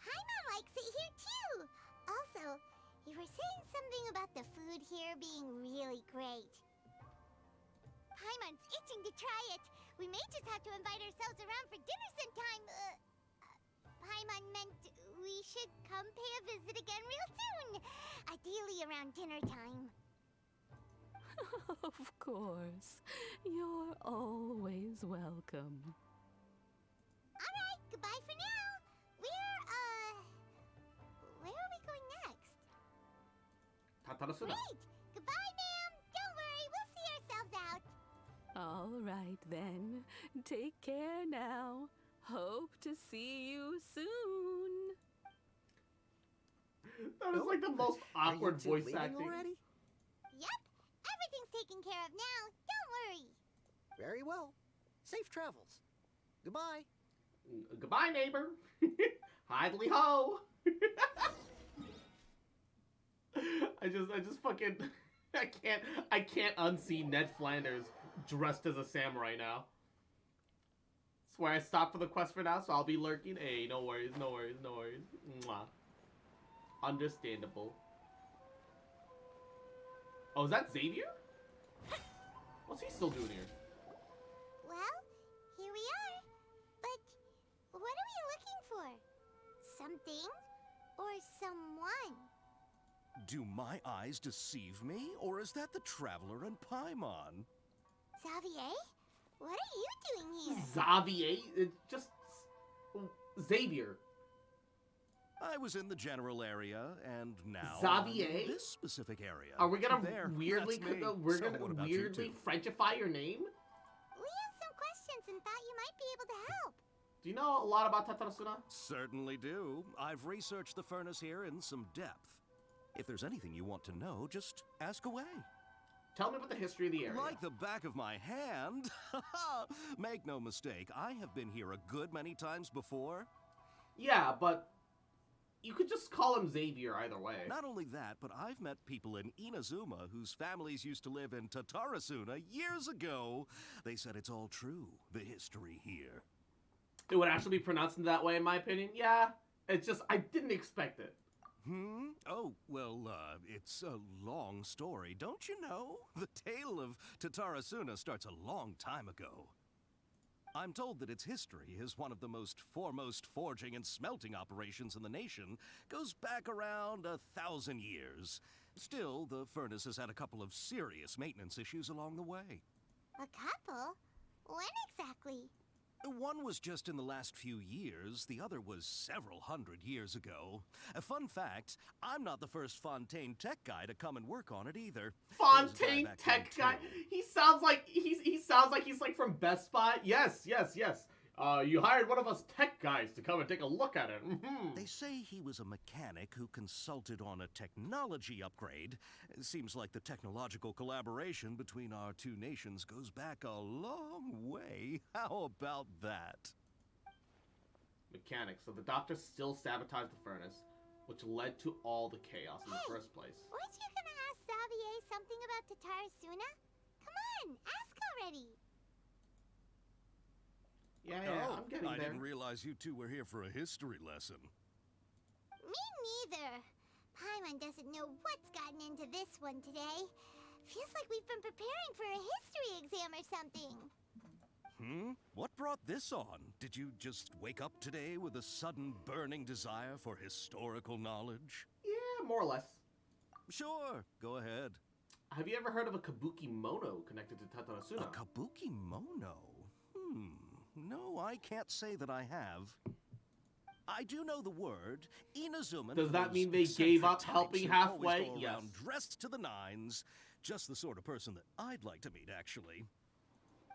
Paimon likes it here too. Also, you were saying something about the food here being really great. Paimon's itching to try it. We may just have to invite ourselves around for dinner sometime. Paimon meant we should come pay a visit again real soon. Ideally around dinner time. Of course. You're always welcome. Alright, goodbye for now. Where are we going next? Tatarasuna. Great! Goodbye, ma'am! Don't worry, we'll see ourselves out. All right, then. Take care now. Hope to see you soon. That is like the most awkward Are you two voice leaving acting. already? Yep, everything's taken care of now. Don't worry. Very well. Safe travels. Goodbye. Goodbye, neighbor. Hidely ho. I just fucking I can't unsee Ned Flanders dressed as a samurai now. Swear I stopped for the quest for now, so I'll be lurking. Hey, no worries, no worries, no worries. Mwah. Understandable. Oh, is that Xavier? What's he still doing here? Well, here we are. But what are we looking for? Something or someone? Do my eyes deceive me, or is that the Traveler and Paimon? Xavier? What are you doing here? Xavier? It's just Xavier. I was in the general area, and now Xavier? I'm in this specific area. Are we gonna There, weirdly that's me. we're So gonna what about you weirdly two? Frenchify your name? We have some questions and thought you might be able to help. Do you know a lot about Tatarasuna? Certainly do. I've researched the furnace here in some depth. If there's anything you want to know, just ask away. Tell me about the history of the area. Like the back of my hand. Make no mistake, I have been here a good many times before. Yeah, but you could just call him Xavier either way. Not only that, but I've met people in Inazuma whose families used to live in Tatarasuna years ago. They said it's all true, the history here. It would actually be pronounced in that way, in my opinion. Yeah, it's just I didn't expect it. Oh, well, it's a long story, don't you know? The tale of Tatarasuna starts a long time ago. I'm told that its history is one of the most foremost forging and smelting operations in the nation, goes back around 1,000 years. Still, the furnace has had a couple of serious maintenance issues along the way. A couple? When exactly? One was just in the last few years, the other was several hundred years ago. A fun fact, I'm not the first Fontaine tech guy to come and work on it either. Fontaine tech guy. He sounds like he's like from Best Buy. Yes. You hired one of us tech guys to come and take a look at it. They say he was a mechanic who consulted on a technology upgrade. It seems like the technological collaboration between our two nations goes back a long way. How about that? Mechanic. So the doctor still sabotaged the furnace, which led to all the chaos in the first place. Weren't you gonna ask Xavier something about Tatarasuna? Come on, ask already. Yeah, I'm getting I there. didn't realize you two were here for a history lesson. Me neither. Paimon doesn't know what's gotten into this one today. Feels like we've been preparing for a history exam or something. What brought this on? Did you just wake up today with a sudden burning desire for historical knowledge? Yeah, more or less. Sure, go ahead. Have you ever heard of a kabuki mono connected to Tatarasuna? A kabuki mono? No, I can't say that I have. I do know the word. Inazuma. Does that mean they gave up helping halfway? Go Yes. around dressed to the nines. Just the sort of person that I'd like to meet, actually.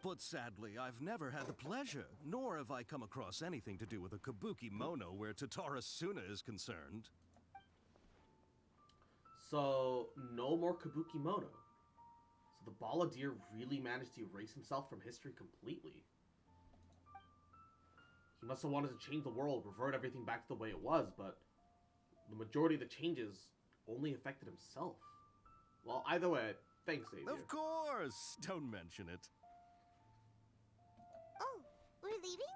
But sadly, I've never had the pleasure, nor have I come across anything to do with a kabuki mono where Tatara Suna is concerned. So, no more kabuki mono. So the balladeer really managed to erase himself from history completely. He must have wanted to change the world, revert everything back to the way it was, but the majority of the changes only affected himself. Well, either way, thanks, Xavier. Of course! Don't mention it. Oh, we're leaving?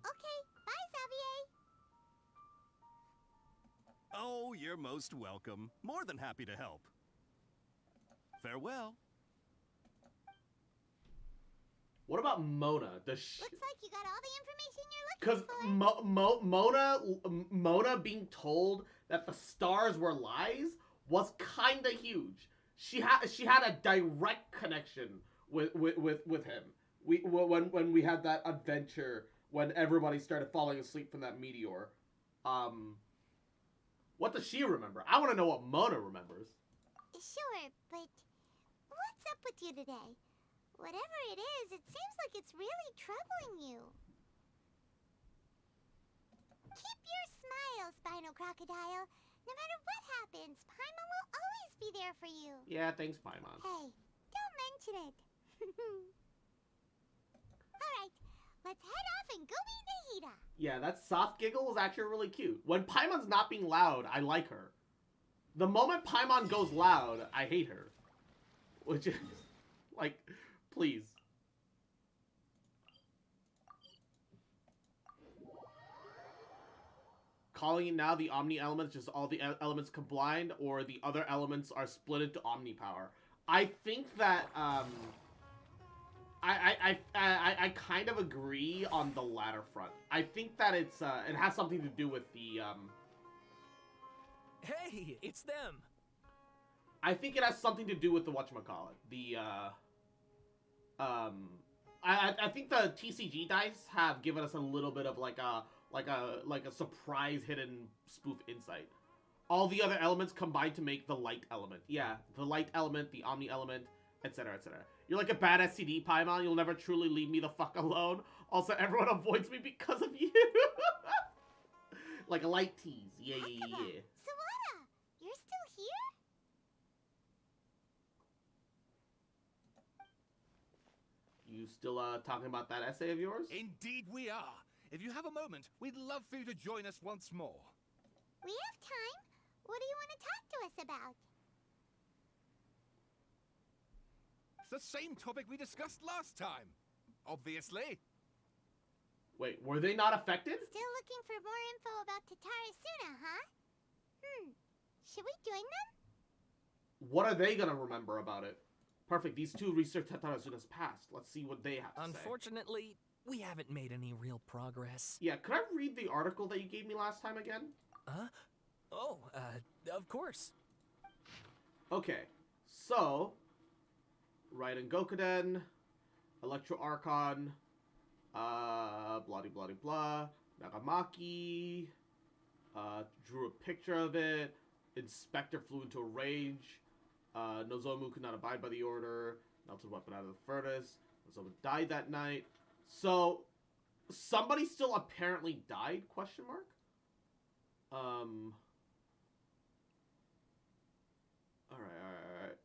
Okay, bye, Xavier. Oh, you're most welcome. More than happy to help. Farewell. What about Mona? Looks like you got all the information you're looking Because Mona being told that the stars were lies was kind of huge. She had a direct connection with him. When we had that adventure when everybody started falling asleep from that meteor. What does she remember? I want to know what Mona remembers. Sure, but what's up with you today? Whatever it is, it seems like it's really troubling you. Keep your smile, Spinal Crocodile. No matter what happens, Paimon will always be there for you. Yeah, thanks, Paimon. Hey, don't mention it. Alright, let's head off and go meet Nahida. Yeah, that soft giggle was actually really cute. When Paimon's not being loud, I like her. The moment Paimon goes loud, I hate her. Which is, like, please. Calling it now the Omni elements, just all the elements combined, or the other elements are split into Omni power. I think that, I kind of agree on the latter front. I think that it has something to do with the, Hey, it's them! I think it has something to do with the whatchamacallit. The, I think the TCG dice have given us a little bit of like a surprise hidden spoof insight. All the other elements combine to make the light element. Yeah, the light element, the Omni element, etc., etc. You're like a bad STD, Paimon. You'll never truly leave me the fuck alone. Also, everyone avoids me because of you. Like a light tease. Yeah. Sawada, you're still here? You still talking about that essay of yours? Indeed we are. If you have a moment, we'd love for you to join us once more. We have time. What do you want to talk to us about? It's the same topic we discussed last time. Obviously. Wait, were they not affected? Still looking for more info about Tatara Suna, huh? Should we join them? What are they gonna remember about it? Perfect, these two research Tatara Suna's past. Let's see what they have to say. Unfortunately, we haven't made any real progress. Yeah, could I read the article that you gave me last time again? Huh? Oh, of course. Okay, so Raiden Gokuden, Electro Archon, blah, Nagamaki, drew a picture of it, Inspector flew into a rage, Nozomu could not abide by the order, melted weapon out of the furnace, Nozomu died that night. So, somebody still apparently died, question mark? Alright.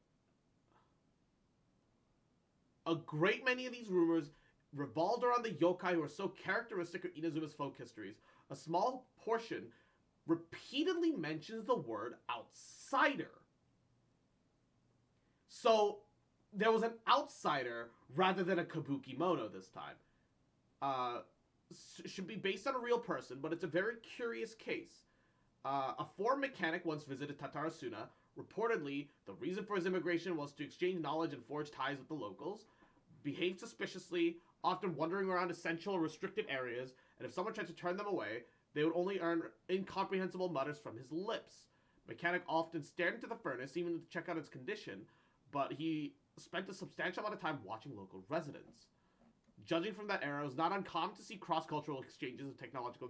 A great many of these rumors revolved around the yokai who are so characteristic of Inazuma's folk histories. A small portion repeatedly mentions the word outsider. So, there was an outsider rather than a kabuki mono this time. Should be based on a real person, but it's a very curious case. A foreign mechanic once visited Tatara Suna. Reportedly, the reason for his immigration was to exchange knowledge and forge ties with the locals. Behaved suspiciously, often wandering around essential restricted areas, and if someone tried to turn them away, they would only earn incomprehensible mutters from his lips. Mechanic often stared into the furnace, even to check out its condition, but he spent a substantial amount of time watching local residents. Judging from that era, it was not uncommon to see cross-cultural exchanges of technological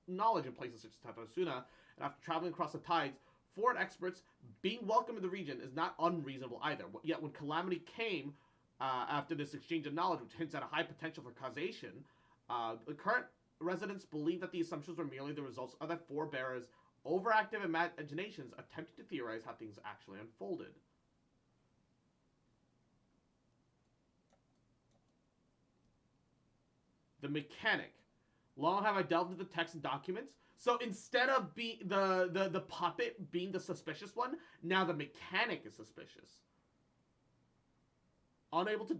knowledge in places such as Tatara Suna, and after traveling across the tides, foreign experts being welcome in the region is not unreasonable either. Yet when calamity came, after this exchange of knowledge, which hints at a high potential for causation. The current residents believe that the assumptions were merely the results of their forebears' overactive imaginations attempting to theorize how things actually unfolded. The mechanic. Long have I delved into text and documents. So instead of being the puppet being the suspicious one, now the mechanic is suspicious. Unable to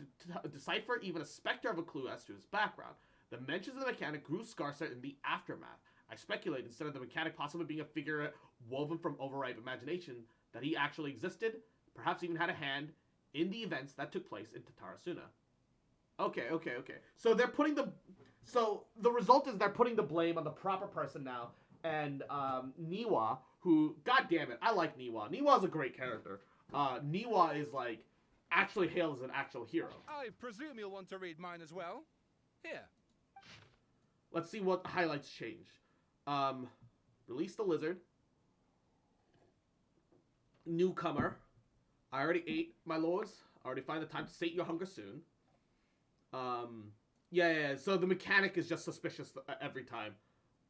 decipher even a specter of a clue as to his background, the mentions of the mechanic grew scarcer in the aftermath. I speculate, instead of the mechanic possibly being a figure woven from overripe imagination, that he actually existed, perhaps even had a hand, in the events that took place in Tatarasuna. Okay. So they're putting the... So the result is they're putting the blame on the proper person now, and Niwa, who... God damn it, I like Niwa. Niwa's a great character. Niwa is like... actually hailed as an actual hero. I presume you'll want to read mine as well. Here. Let's see what highlights change. Release the lizard. Newcomer. I already ate, my lords. I already find the time to sate your hunger soon. Yeah. So the mechanic is just suspicious every time.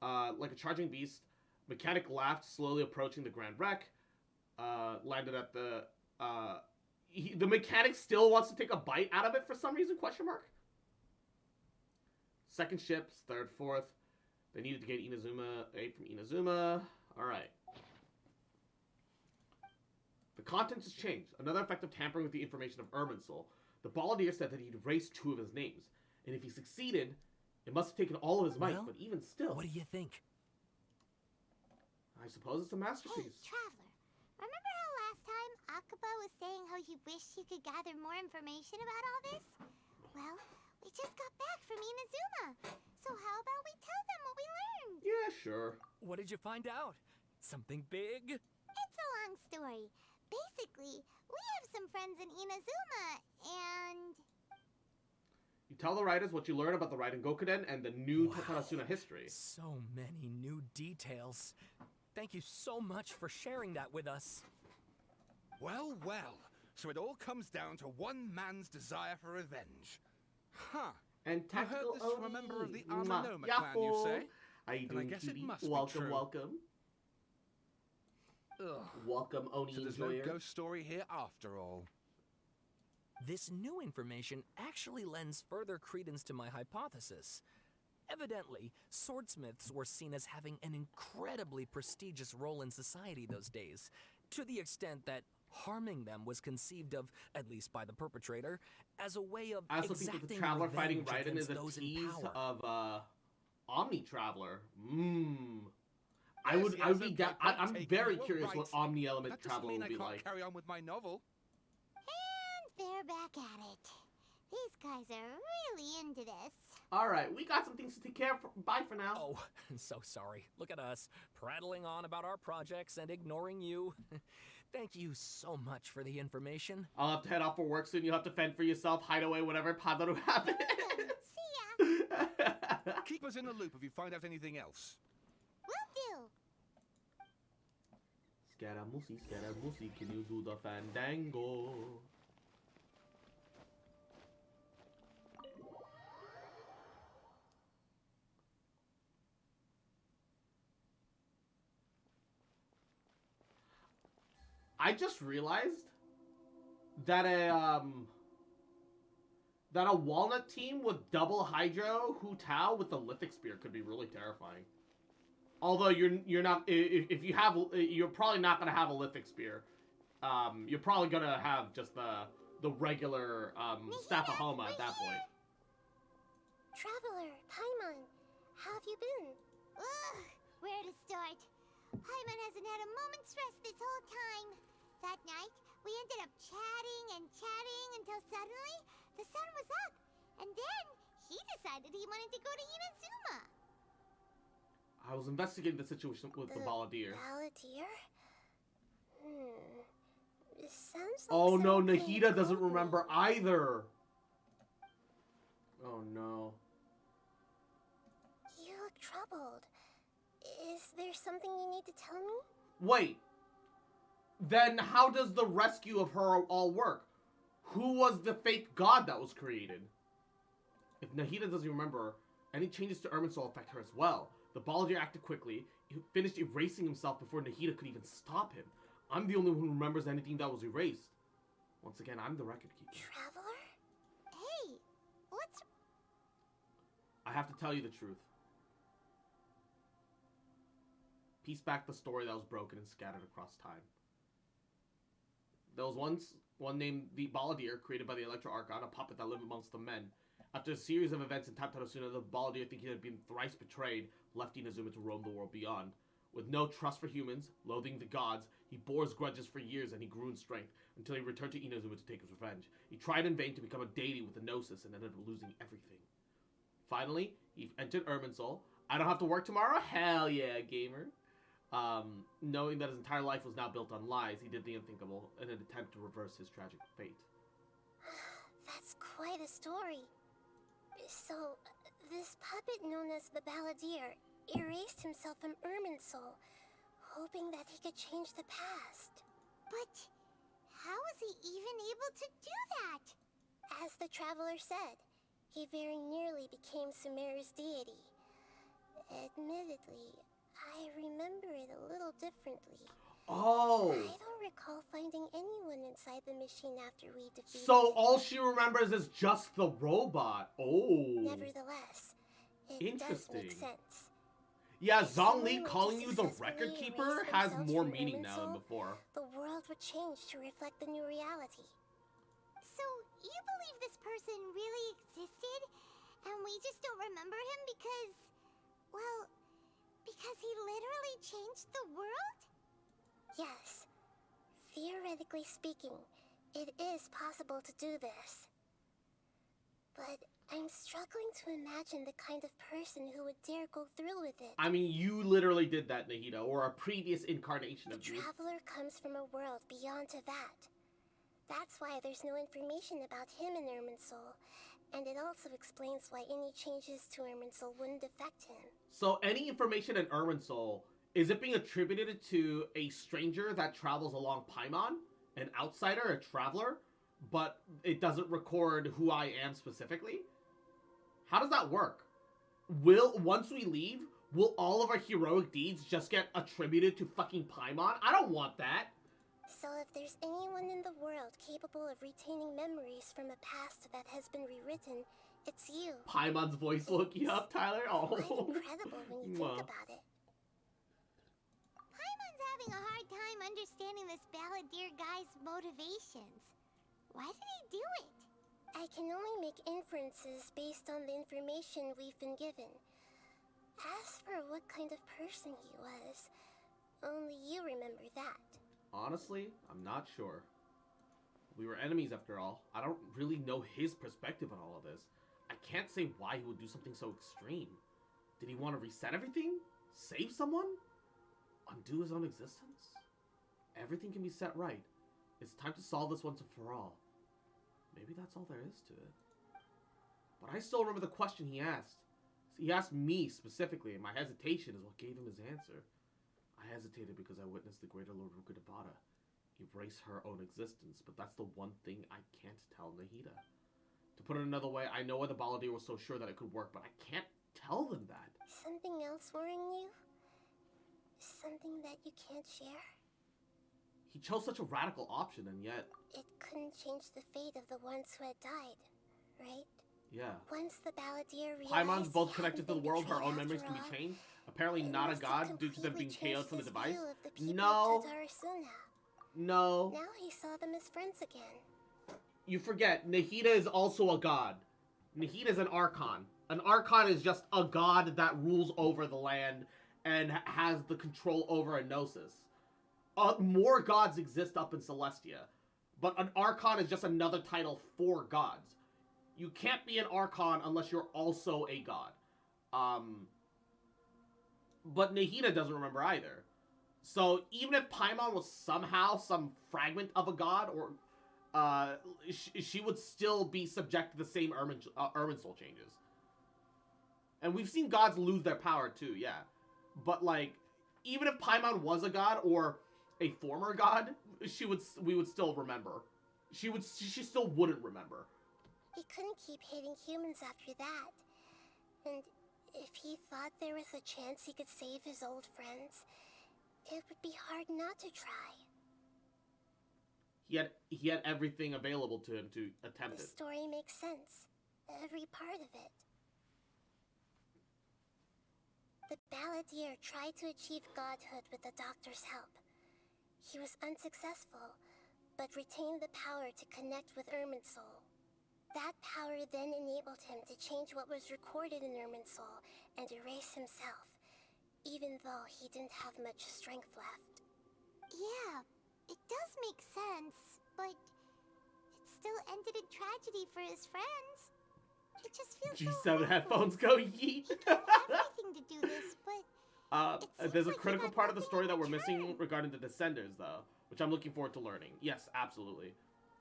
Like a charging beast. Mechanic laughed, slowly approaching the Grand Wreck. Landed at the... the mechanic still wants to take a bite out of it for some reason, question mark? Second ships, third, fourth. They needed to get Inazuma, aid from Inazuma. Alright. The contents has changed. Another effect of tampering with the information of Irminsul. The Balladeer said that he'd erased 2 of his names. And if he succeeded, it must have taken all of his might, Well, but even still... What do you think? I suppose it's a masterpiece. Hey, Traveler. Remember how last time Akaba was saying how he wished he could gather more information about all this? Well, we just got back from Inazuma. So how about we tell them what we learned? Yeah, sure. What did you find out? Something big? It's a long story. Basically, we have some friends in Inazuma, and... You tell the writers what you learn about the Raiden Gokuden and the new Tatarasuna history. So many new details. Thank you so much for sharing that with us. Well. So it all comes down to one man's desire for revenge. Huh. And you heard tactical this from a member of the Amanoma clan, you say? How you doing, I guess cutie? it must Welcome, be true. welcome. Ugh. Welcome, Oni So there's Enjoyer. no ghost story here after all. This new information actually lends further credence to my hypothesis. Evidently, swordsmiths were seen as having an incredibly prestigious role in society those days, to the extent that harming them was conceived of, at least by the perpetrator, as a way of I also think that the exacting Traveler fighting revenge Raiden is against a those in tease power. of Omni Traveler. I Yes, would yes, be okay, down. I'm point very taken, curious you're what right. Omni Element That doesn't Traveler mean would I be can't like. carry on with my novel. And they're back at it. These guys are really into this. All right, we got some things to take care of. Bye for now. Oh, so sorry. Look at us, prattling on about our projects and ignoring you. Thank you so much for the information. I'll have to head off for work soon. You'll have to fend for yourself, hide away, whatever Padaru happens. See ya. Keep us in the loop if you find out anything else. Will do. Scaramussy, can you do the fandango? I just realized that a walnut team with double Hydro Hu Tao with the lithic spear could be really terrifying. Although you're not, if you have, you're probably not gonna have a lithic spear. You're probably gonna have just the regular Staff of Homa at that point. Traveler, Paimon, how have you been? Ugh, where to start? Paimon hasn't had a moment's rest this whole time. That night, we ended up chatting until suddenly the sun was up. And then he decided he wanted to go to Inazuma. I was investigating the situation with the Balladeer. Balladeer? This sounds like Oh no, something Nahida doesn't cool. remember either. Oh no. You look troubled. Is there something you need to tell me? Wait. Then how does the rescue of her all work? who was the fake god that was created? If Nahida doesn't remember, any changes to Irminsul affect her as well. The Balladeer acted quickly. He finished erasing himself before Nahida could even stop him. I'm the only one who remembers anything that was erased. Once again, I'm the record keeper. Traveler? Hey, what's... I have to tell you the truth. Piece back the story that was broken and scattered across time. There was once one named the Balladeer, created by the Electro Archon, a puppet that lived amongst the men. After a series of events in Tatarasuna, the Balladeer, thinking he had been thrice betrayed, left Inazuma to roam the world beyond. With no trust for humans, loathing the gods, he bore his grudges for years and he grew in strength, until he returned to Inazuma to take his revenge. He tried in vain to become a deity with a gnosis and ended up losing everything. Finally, he entered Irminsul. I don't have to work tomorrow? Hell yeah, gamer. Knowing that his entire life was now built on lies, he did the unthinkable in an attempt to reverse his tragic fate. That's quite a story. So, this puppet known as the Balladeer erased himself from Irminsul, hoping that he could change the past. But how was he even able to do that? As the Traveler said, he very nearly became Sumeru's deity. Admittedly, I remember it a little differently. Oh! I don't recall finding anyone inside the machine after we defeated So it. all she remembers is just the robot. Oh. Nevertheless, it does make sense. Yeah, If Zhongli someone were calling to you the successfully record erase keeper has themselves more from meaning now than Irminsul, before. The world would change to reflect the new reality. So, you believe this person really existed, and we just don't remember him because... well, because he literally changed the world? Yes. Theoretically speaking, it is possible to do this. But I'm struggling to imagine the kind of person who would dare go through with it. I mean, you literally did that, Nahida, or a previous incarnation The of you. Traveler comes from a world beyond to that. That's why there's no information about him in Irminsul, and it also explains why any changes to Irminsul wouldn't affect him. So any information in Irminsul, is it being attributed to a stranger that travels along Paimon? An outsider, a traveler? But it doesn't record who I am specifically? How does that work? Once we leave, will all of our heroic deeds just get attributed to fucking Paimon? I don't want that. So if there's anyone in the world capable of retaining memories from a past that has been rewritten, it's you. Paimon's voice woke you up, Tyler? Oh. Quite incredible when you think about it. Paimon's having a hard time understanding this Balladeer guy's motivations. Why did he do it? I can only make inferences based on the information we've been given. As for what kind of person he was, only you remember that. Honestly, I'm not sure. We were enemies after all. I don't really know his perspective on all of this. I can't say why he would do something so extreme. Did he want to reset everything? Save someone? Undo his own existence? Everything can be set right. It's time to solve this once and for all. Maybe that's all there is to it. But I still remember the question he asked. He asked me specifically, and my hesitation is what gave him his answer. I hesitated because I witnessed the greater Lord Rukadabara erase her own existence, but that's the one thing I can't tell Nahida. To put it another way, I know why the Balladeer was so sure that it could work, but I can't tell them that. Something else worrying you? Something that you can't share? He chose such a radical option, and yet... It couldn't change the fate of the ones who had died, right? Yeah. Once the Balladeer realized Paimon's both he connected hadn't to the world, her been own betrayed memories can after be all, changed. Apparently it not a must have god due to them being completely KO'd from the changed his device. view of the people No. of Tatarasuna. No. Now he saw them as friends again. You forget, Nahida is also a god. Nahida is an Archon. An Archon is just a god that rules over the land and has the control over a Gnosis. More gods exist up in Celestia, but an Archon is just another title for gods. You can't be an Archon unless you're also a god. But Nahida doesn't remember either. So even if Paimon was somehow some fragment of a god, or she would still be subject to the same Irminsul changes. And we've seen gods lose their power too, yeah. But like, even if Paimon was a god or a former god, we would still remember. she still wouldn't remember. He couldn't keep hating humans after that. And if he thought there was a chance he could save his old friends, it would be hard not to try. He had everything available to him to attempt The it. story makes sense. Every part of it. The balladeer tried to achieve godhood with the doctor's help. He was unsuccessful, but retained the power to connect with Irminsul. That power then enabled him to change what was recorded in Irminsul and erase himself, even though he didn't have much strength left. Yeah, it does make sense, but it still ended in tragedy for his friends. It just feels so G7 headphones go yeet. everything to do this, but There's a critical part of the story that we're missing regarding the Descenders, though, which I'm looking forward to learning. Yes, absolutely.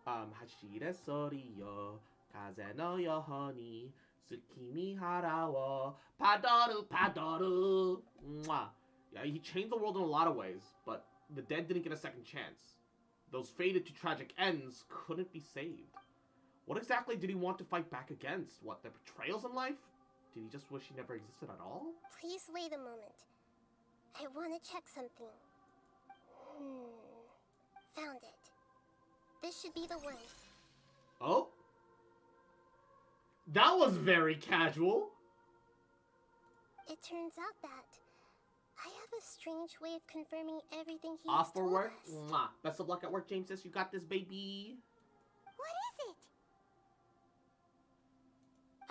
Hashire sori yo, kaze no yoho ni, tsukimi hara wo, padoru padoru. Mwah. Yeah, he changed the world in a lot of ways, but the dead didn't get a second chance. Those fated to tragic ends couldn't be saved. What exactly did he want to fight back against? What, the betrayals in life? Did he just wish he never existed at all? Please wait a moment. I want to check something. Found it. This should be the one. Oh? That was very casual. It turns out that I have a strange way of confirming everything he Off has for told work? us. Mwah. Best of luck at work, James. You got this, baby. what is it?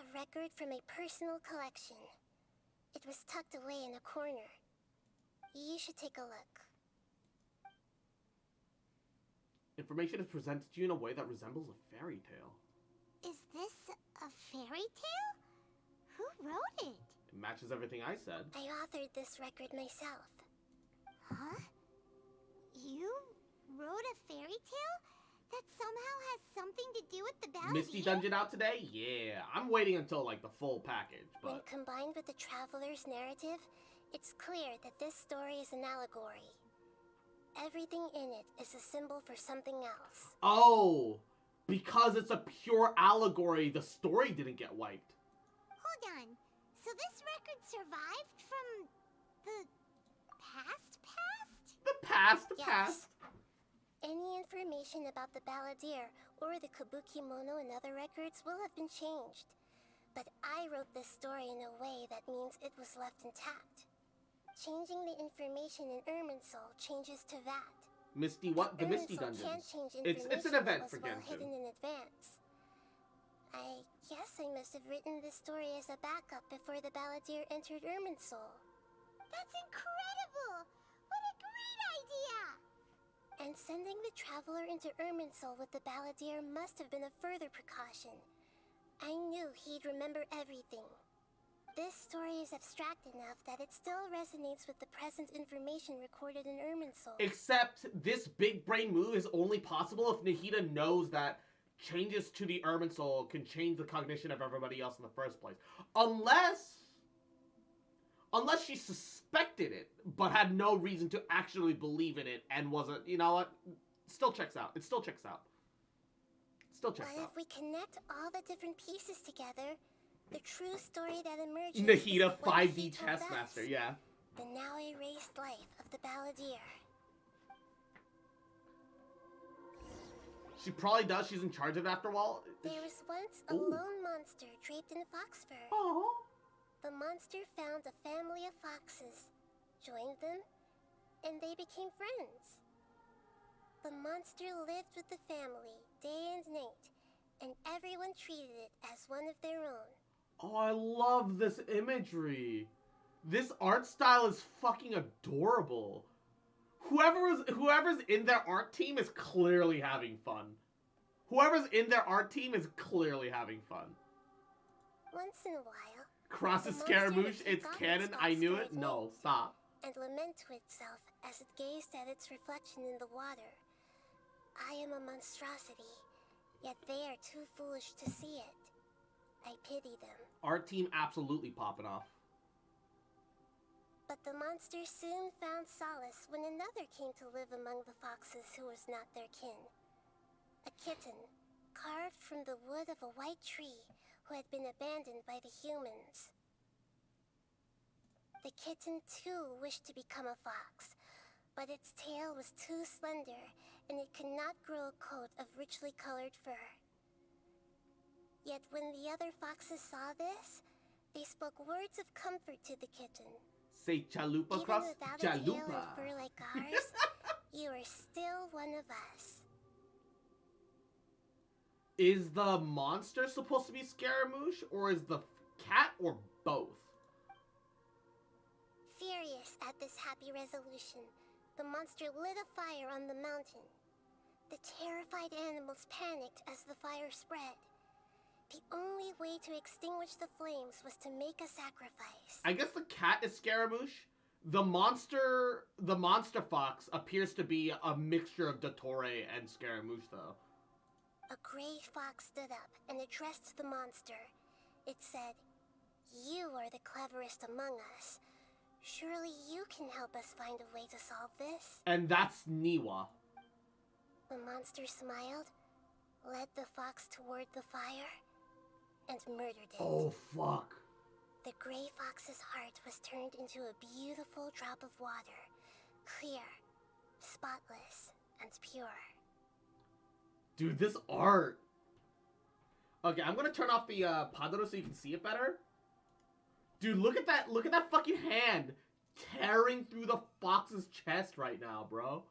A record from a personal collection. It was tucked away in a corner. You should take a look. Information is presented to you in a way that resembles a fairy tale. Is this a fairy tale? Who wrote it? It matches everything I said. I authored this record myself. Huh? You wrote a fairy tale? That somehow has something to do with the balladeer? Misty Dungeon out today? Yeah. I'm waiting until, like, the full package, When but... combined with the traveler's narrative, it's clear that this story is an allegory. Everything in it is a symbol for something else. Oh! Because it's a pure allegory, the story didn't get wiped. Hold on. So this record survived from the past? The past? Yes. Any information about the balladeer or the Kabuki-mono and other records will have been changed. But I wrote this story in a way that means it was left intact. Changing the information in Irminsul changes to that. Misty what? The Misty Irminsul Dungeons. can't change It's an information event that for was well Genshin. hidden in advance. I guess I must have written this story as a backup before the balladeer entered Irminsul. That's incredible! What a great idea! And sending the traveler into Irminsul with the balladeer must have been a further precaution. I knew he'd remember everything. This story is abstract enough that it still resonates with the present information recorded in Irminsul. Except this big brain move is only possible if Nahida knows that changes to the Irminsul can change the cognition of everybody else in the first place. Unless she suspected it, but had no reason to actually believe in it and wasn't, you know what? Still checks out. It still checks out. Still checks But out. if we connect all the different pieces together, the true story that emerges Nahida, is what 5D he told chess us. master, yeah. The now erased life of the balladeer. She probably does. She's in charge of it after a while. There was once a Ooh. lone monster draped in fox fur. Aww. The monster found a family of foxes, joined them, and they became friends. The monster lived with the family day and night, and everyone treated it as one of their own. Oh, I love this imagery. This art style is fucking adorable. Whoever's in their art team is clearly having fun. Whoever's in their art team is clearly having fun. Once in a while, Crosses the monster Scaramussy, would it's take off canon, its I fox knew fur it. at No, night stop. and lament to itself as it gazed at its reflection in the water. I am a monstrosity, yet they are too foolish to see it. I pity them. Art team absolutely popping off. But the monster soon found solace when another came to live among the foxes who was not their kin. A kitten, carved from the wood of a white tree who had been abandoned by the humans. The kitten too wished to become a fox, but its tail was too slender and it could not grow a coat of richly colored fur. Yet when the other foxes saw this, they spoke words of comfort to the kitten. Say chalupa Even cross without a tail and chalupa. fur like ours, you are still one of us. Is the monster supposed to be Scaramush, or is the cat, or both? Furious at this happy resolution, the monster lit a fire on the mountain. The terrified animals panicked as the fire spread. The only way to extinguish the flames was to make a sacrifice. I guess the cat is Scaramush. The monster fox appears to be a mixture of Dottore and Scaramush, though. A gray fox stood up and addressed the monster. It said, "You are the cleverest among us. Surely you can help us find a way to solve this." And that's Niwa. The monster smiled, led the fox toward the fire, and murdered it. Oh, fuck. The gray fox's heart was turned into a beautiful drop of water, clear, spotless, and pure. Dude, this art. Okay, I'm gonna turn off the Padoro so you can see it better. Dude, look at that fucking hand tearing through the fox's chest right now, bro.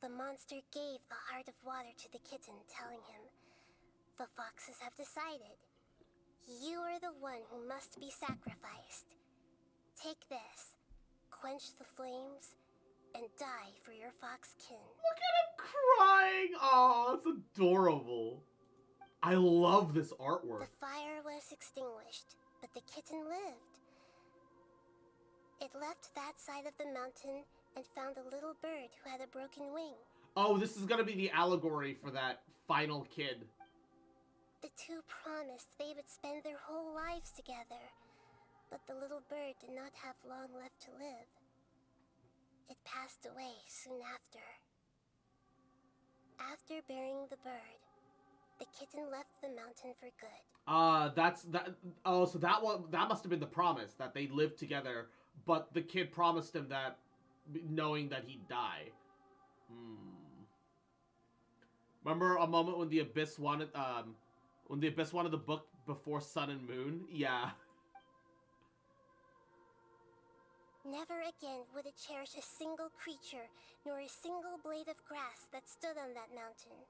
The monster gave the heart of water to the kitten, telling him, "The foxes have decided. You are the one who must be sacrificed. Take this, quench the flames, and die for your fox kin." Look at him crying. Oh, it's adorable. I love this artwork. The fire was extinguished, but the kitten lived. It left that side of the mountain and found a little bird who had a broken wing. Oh, this is gonna be the allegory for that final kid. The two promised they would spend their whole lives together, but the little bird did not have long left to live. It passed away soon after. After burying the bird, the kitten left the mountain for good. So that must have been the promise, that they lived together, but the kid promised him that knowing that he'd die. Remember a moment when the Abyss wanted the book before Sun and Moon? Yeah. Never again would it cherish a single creature, nor a single blade of grass that stood on that mountain.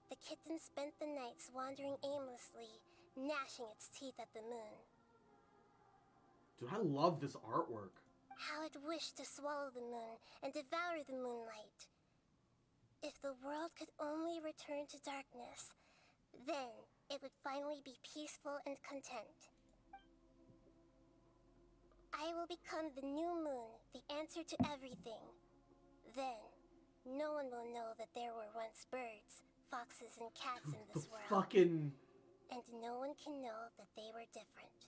The kitten spent the nights wandering aimlessly, gnashing its teeth at the moon. Dude, I love this artwork. How it wished to swallow the moon and devour the moonlight. If the world could only return to darkness, then it would finally be peaceful and content. I will become the new moon, the answer to everything. Then, no one will know that there were once birds, foxes, and cats in this world. Fucking... And no one can know that they were different.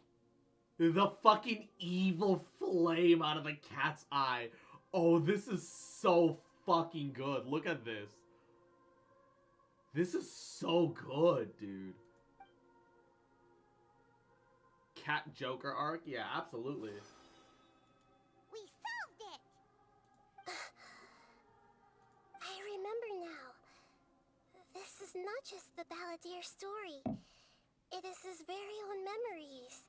The fucking evil flame out of the cat's eye. Oh, this is so fucking good. Look at this. This is so good, dude. Cat Joker arc? Yeah, absolutely. We solved it! I remember now. This is not just the Balladeer story. It is his very own memories.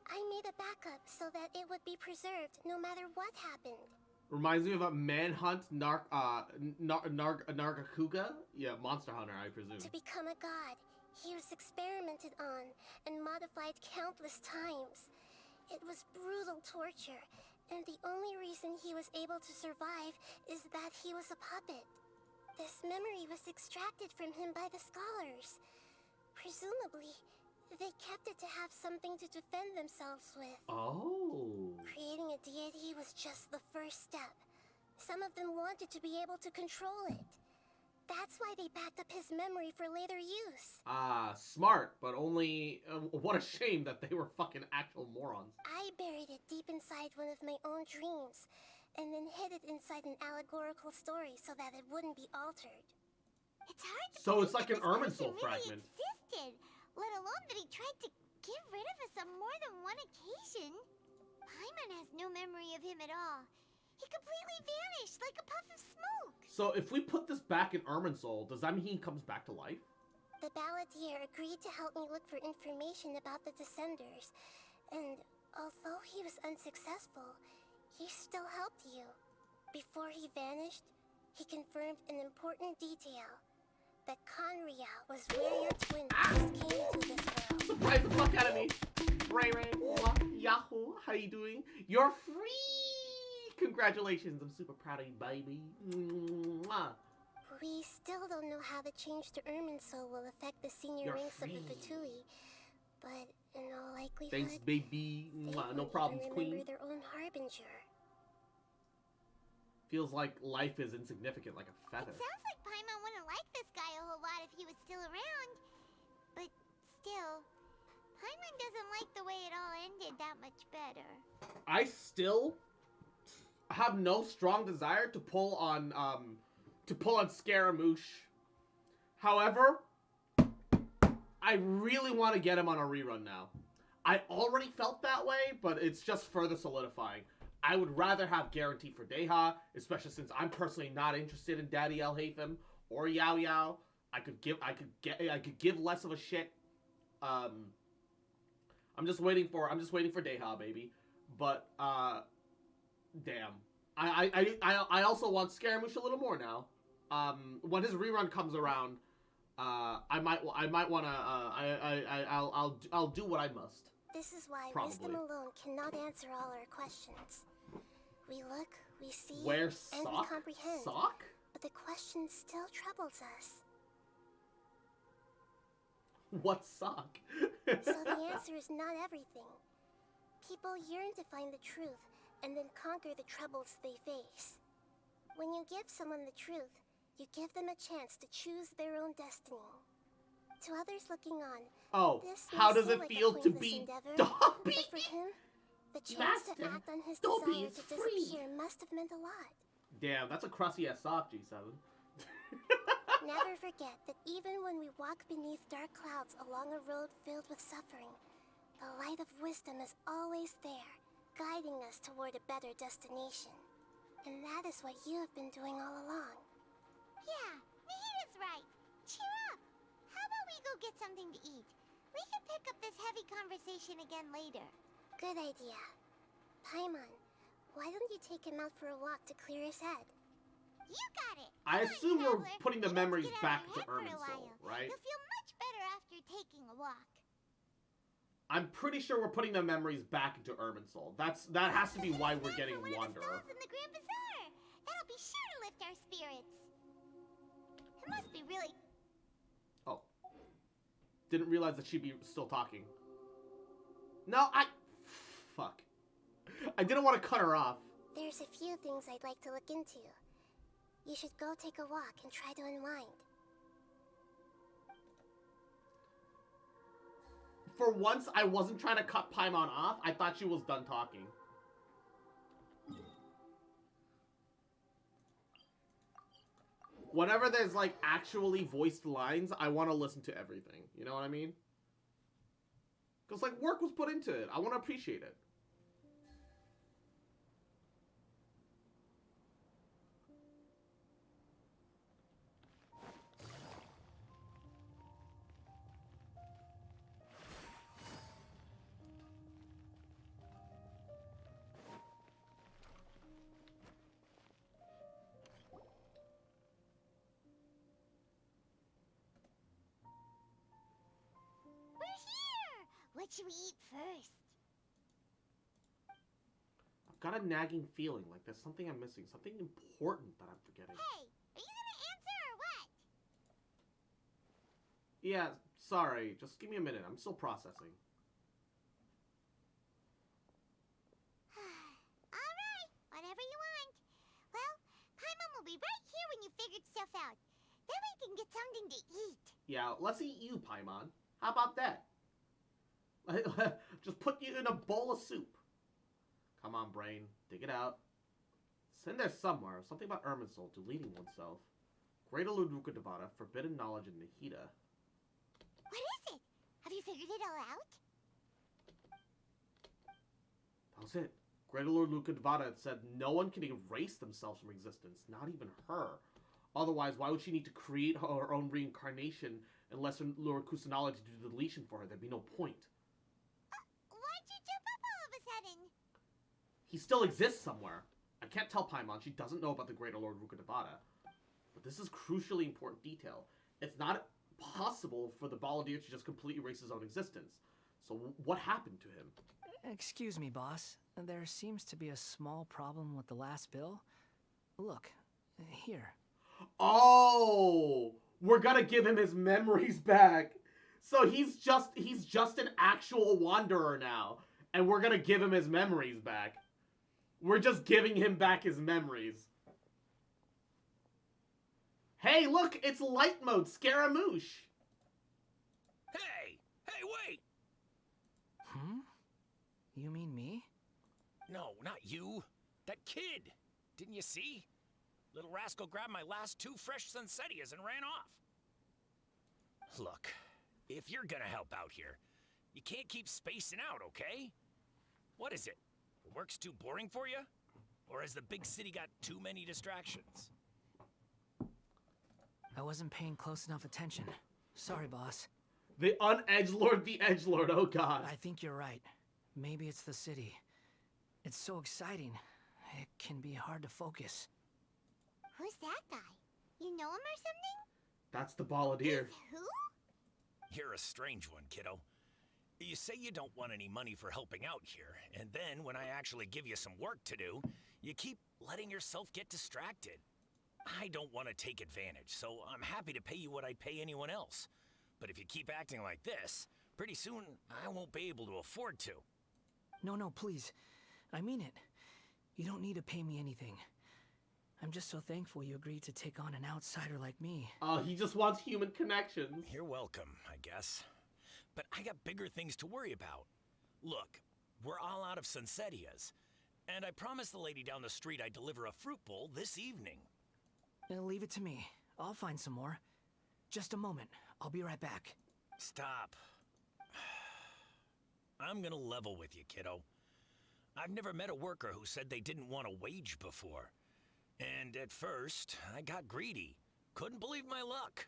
I made a backup so that it would be preserved no matter what happened. Reminds me of a Manhunt Nargacuga? Yeah, Monster Hunter, I presume. To become a god, he was experimented on and modified countless times. It was brutal torture, and the only reason he was able to survive is that he was a puppet. This memory was extracted from him by the scholars. Presumably, they kept it to have something to defend themselves with. Oh. Creating a deity was just the first step. Some of them wanted to be able to control it. That's why they backed up his memory for later use. Smart, but only... what a shame that they were fucking actual morons. I buried it deep inside one of my own dreams, and then hid it inside an allegorical story so that it wouldn't be altered. It's hard to So it's believe like an that this Irminsul person really fragment. existed, let alone that he tried to get rid of us on more than one occasion. Paimon has no memory of him at all. He completely vanished like a puff of smoke. So if we put this back in Irminsul, does that mean he comes back to life? The Balladeer agreed to help me look for information about the Descenders, and although he was unsuccessful, he still helped you. Before he vanished, he confirmed an important detail. That Conria was where your twin first came to this world. Surprise the fuck out of me. Ray Ray, Yahoo, how you doing? You're free! Congratulations, I'm super proud of you, baby. Mwah. We still don't know how the change to Irminsul will affect the senior You're ranks free. of the Fatui, but in all likelihood, Thanks, baby. they Mwah. No won't problems, even queen. remember their own harbinger. Feels like life is insignificant, like a feather. It sounds like Paimon wouldn't like this guy a whole lot if he was still around. But still, Paimon doesn't like the way it all ended that much better. I still have no strong desire to pull on Scaramussy. However, I really want to get him on a rerun now. I already felt that way, but it's just further solidifying. I would rather have Guarantee for Deha, especially since I'm personally not interested in Daddy El Hatham or Yao Yao. I could give less of a shit. I'm just waiting for Deha, baby. But damn. I also want Scaramussy a little more now. When his rerun comes around, I might wanna I'll do what I must. This is why Probably. wisdom alone cannot answer all our questions. We look, we see, Where and we sock? comprehend. Sock? But the question still troubles us. What sock? So the answer is not everything. People yearn to find the truth and then conquer the troubles they face. When you give someone the truth, you give them a chance to choose their own destiny. To others looking on, Oh, this may how does seem it like a feel to pointless be endeavor, Dobby? but for him, the chance to Master, act on his Dobby desire is to free. disappear must have meant a lot. Damn, that's a crusty ass sock, G7. Never forget that even when we walk beneath dark clouds along a road filled with suffering, the light of wisdom is always there, guiding us toward a better destination. And that is what you have been doing all along. Yeah, Mihida's right. Cheer up. How about we go get something to eat? We can pick up this heavy conversation again later. Good idea. Paimon, why don't you take him out for a walk to clear his head? You got it. I Come on, assume we're traveler. putting the We have memories get out back of to our head for a Irminsul, while. right? You'll feel much better after taking a walk. I'm pretty sure we're putting the memories back into Irminsul. That has to be why we're getting One of the Wanderer. stalls in the Grand Bazaar. That'll be sure to lift our spirits. It must be really... Oh. Didn't realize that she'd be still talking. No, fuck. I didn't want to cut her off. There's a few things I'd like to look into. You should go take a walk and try to unwind. For once, I wasn't trying to cut Paimon off. I thought she was done talking. Whenever there's, like, actually voiced lines, I want to listen to everything. You know what I mean? Because, like, work was put into it. I want to appreciate it. We're here! What should we eat first? I've got a nagging feeling like there's something I'm missing. Something important that I'm forgetting. Hey, are you gonna answer or what? Yeah, sorry. Just give me a minute. I'm still processing. Alright, whatever you want. Well, Paimon will be right here when you figured stuff out. Then we can get something to eat. Yeah, let's eat you, Paimon. How about that? Just put you in a bowl of soup. Come on, brain. Dig it out. It's in there somewhere. Something about Irminsul, deleting oneself. Greater Lord Rukkhadevata, forbidden knowledge in Nihida. What is it? Have you figured it all out? That was it. Greater Lord Rukkhadevata had said no one can erase themselves from existence, not even her. Otherwise, why would she need to create her own reincarnation unless Lord Kusanagi to do the deletion for her? There'd be no point. Why'd you jump up all of a sudden? He still exists somewhere. I can't tell Paimon. She doesn't know about the Greater Lord Rukkhadevata. But this is crucially important detail. It's not possible for the Balladeer to just completely erase his own existence. So what happened to him? Excuse me, boss. There seems to be a small problem with the last bill. Look, here. Oh! We're gonna give him his memories back! So he's just an actual wanderer now. And we're gonna give him his memories back. We're just giving him back his memories. Hey, look! It's light mode, Scaramussy! Hey! Hey, wait! Hmm? You mean me? No, not you. That kid! Didn't you see? Little rascal grabbed my last 2 fresh Sunsetias and ran off. Look, if you're gonna help out here, you can't keep spacing out, okay? What is it? Work's too boring for you? Or has the big city got too many distractions? I wasn't paying close enough attention. Sorry, boss. The unedgelord, the edgelord, oh god. I think you're right. Maybe it's the city. It's so exciting. It can be hard to focus. Who's that guy? You know him or something? That's the Balladeer. Who? You're a strange one, kiddo. You say you don't want any money for helping out here, and then when I actually give you some work to do, you keep letting yourself get distracted. I don't want to take advantage, so I'm happy to pay you what I'd pay anyone else. But if you keep acting like this, pretty soon I won't be able to afford to. No, please. I mean it. You don't need to pay me anything. I'm just so thankful you agreed to take on an outsider like me. Oh, he just wants human connections. You're welcome, I guess. But I got bigger things to worry about. Look, we're all out of Sunsetias, and I promised the lady down the street I'd deliver a fruit bowl this evening. Leave it to me. I'll find some more. Just a moment. I'll be right back. Stop. I'm gonna level with you, kiddo. I've never met a worker who said they didn't want a wage before. And at first, I got greedy. Couldn't believe my luck.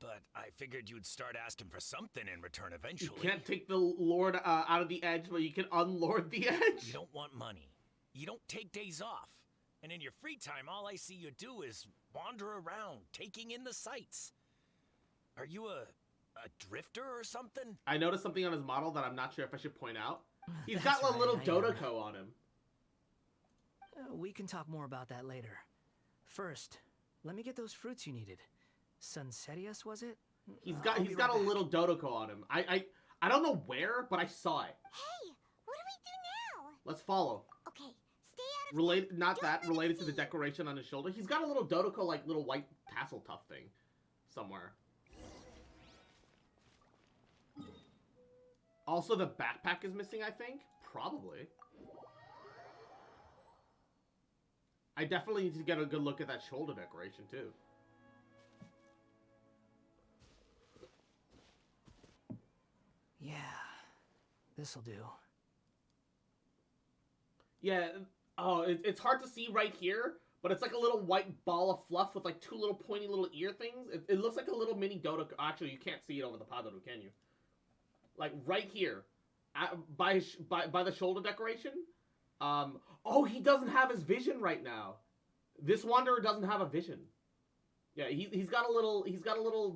But I figured you'd start asking for something in return eventually. You can't take the Lord out of the edge, but you can unlord the edge. You don't want money. You don't take days off. And in your free time, all I see you do is wander around, taking in the sights. Are you a drifter or something? I noticed something on his model that I'm not sure if I should point out. He's That's got a little right, Dodoko on him. We can talk more about that later. First, let me get those fruits you needed. Sunsetias, was it? He's got a little Dodoko on him. I don't know where, but I saw it. Hey, what do we do now? Let's follow. Okay, stay out of Related, not that, related to the decoration on his shoulder. He's got a little Dodoko, like, little white tassel tuft thing somewhere. Also, the backpack is missing, I think? Probably. I definitely need to get a good look at that shoulder decoration, too. Yeah, this'll do. Yeah, oh, it's hard to see right here, but it's like a little white ball of fluff with like 2 little pointy little ear things. It looks like a little mini Dodoko. Actually, you can't see it over the Padoru, can you? Like right here, by the shoulder decoration. Oh, he doesn't have his vision right now. This wanderer doesn't have a vision. Yeah, he's got a little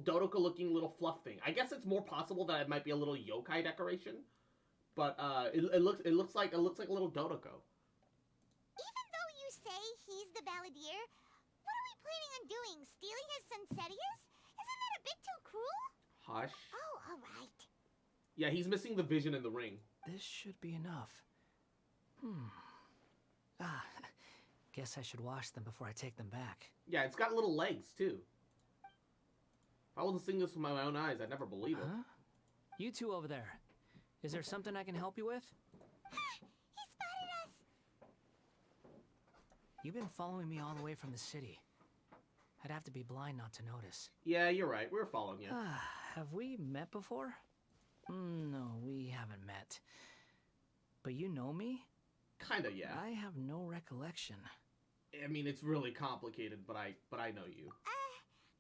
Dodoko looking little fluff thing. I guess it's more possible that it might be a little yokai decoration, but it looks like a little Dodoko. Even though you say he's the Balladeer, what are we planning on doing? Stealing his Sunsetias? Isn't that a bit too cruel? Hush. Oh, all right. Yeah, he's missing the vision in the ring. This should be enough. Guess I should wash them before I take them back. Yeah, it's got little legs, too. If I wasn't seeing this with my own eyes, I'd never believe it. Huh? You two over there. Is there something I can help you with? He spotted us! You've been following me all the way from the city. I'd have to be blind not to notice. Yeah, you're right. We're following you. Have we met before? No, we haven't met. But you know me? Kinda, yeah. I have no recollection. I mean, it's really complicated, but I know you.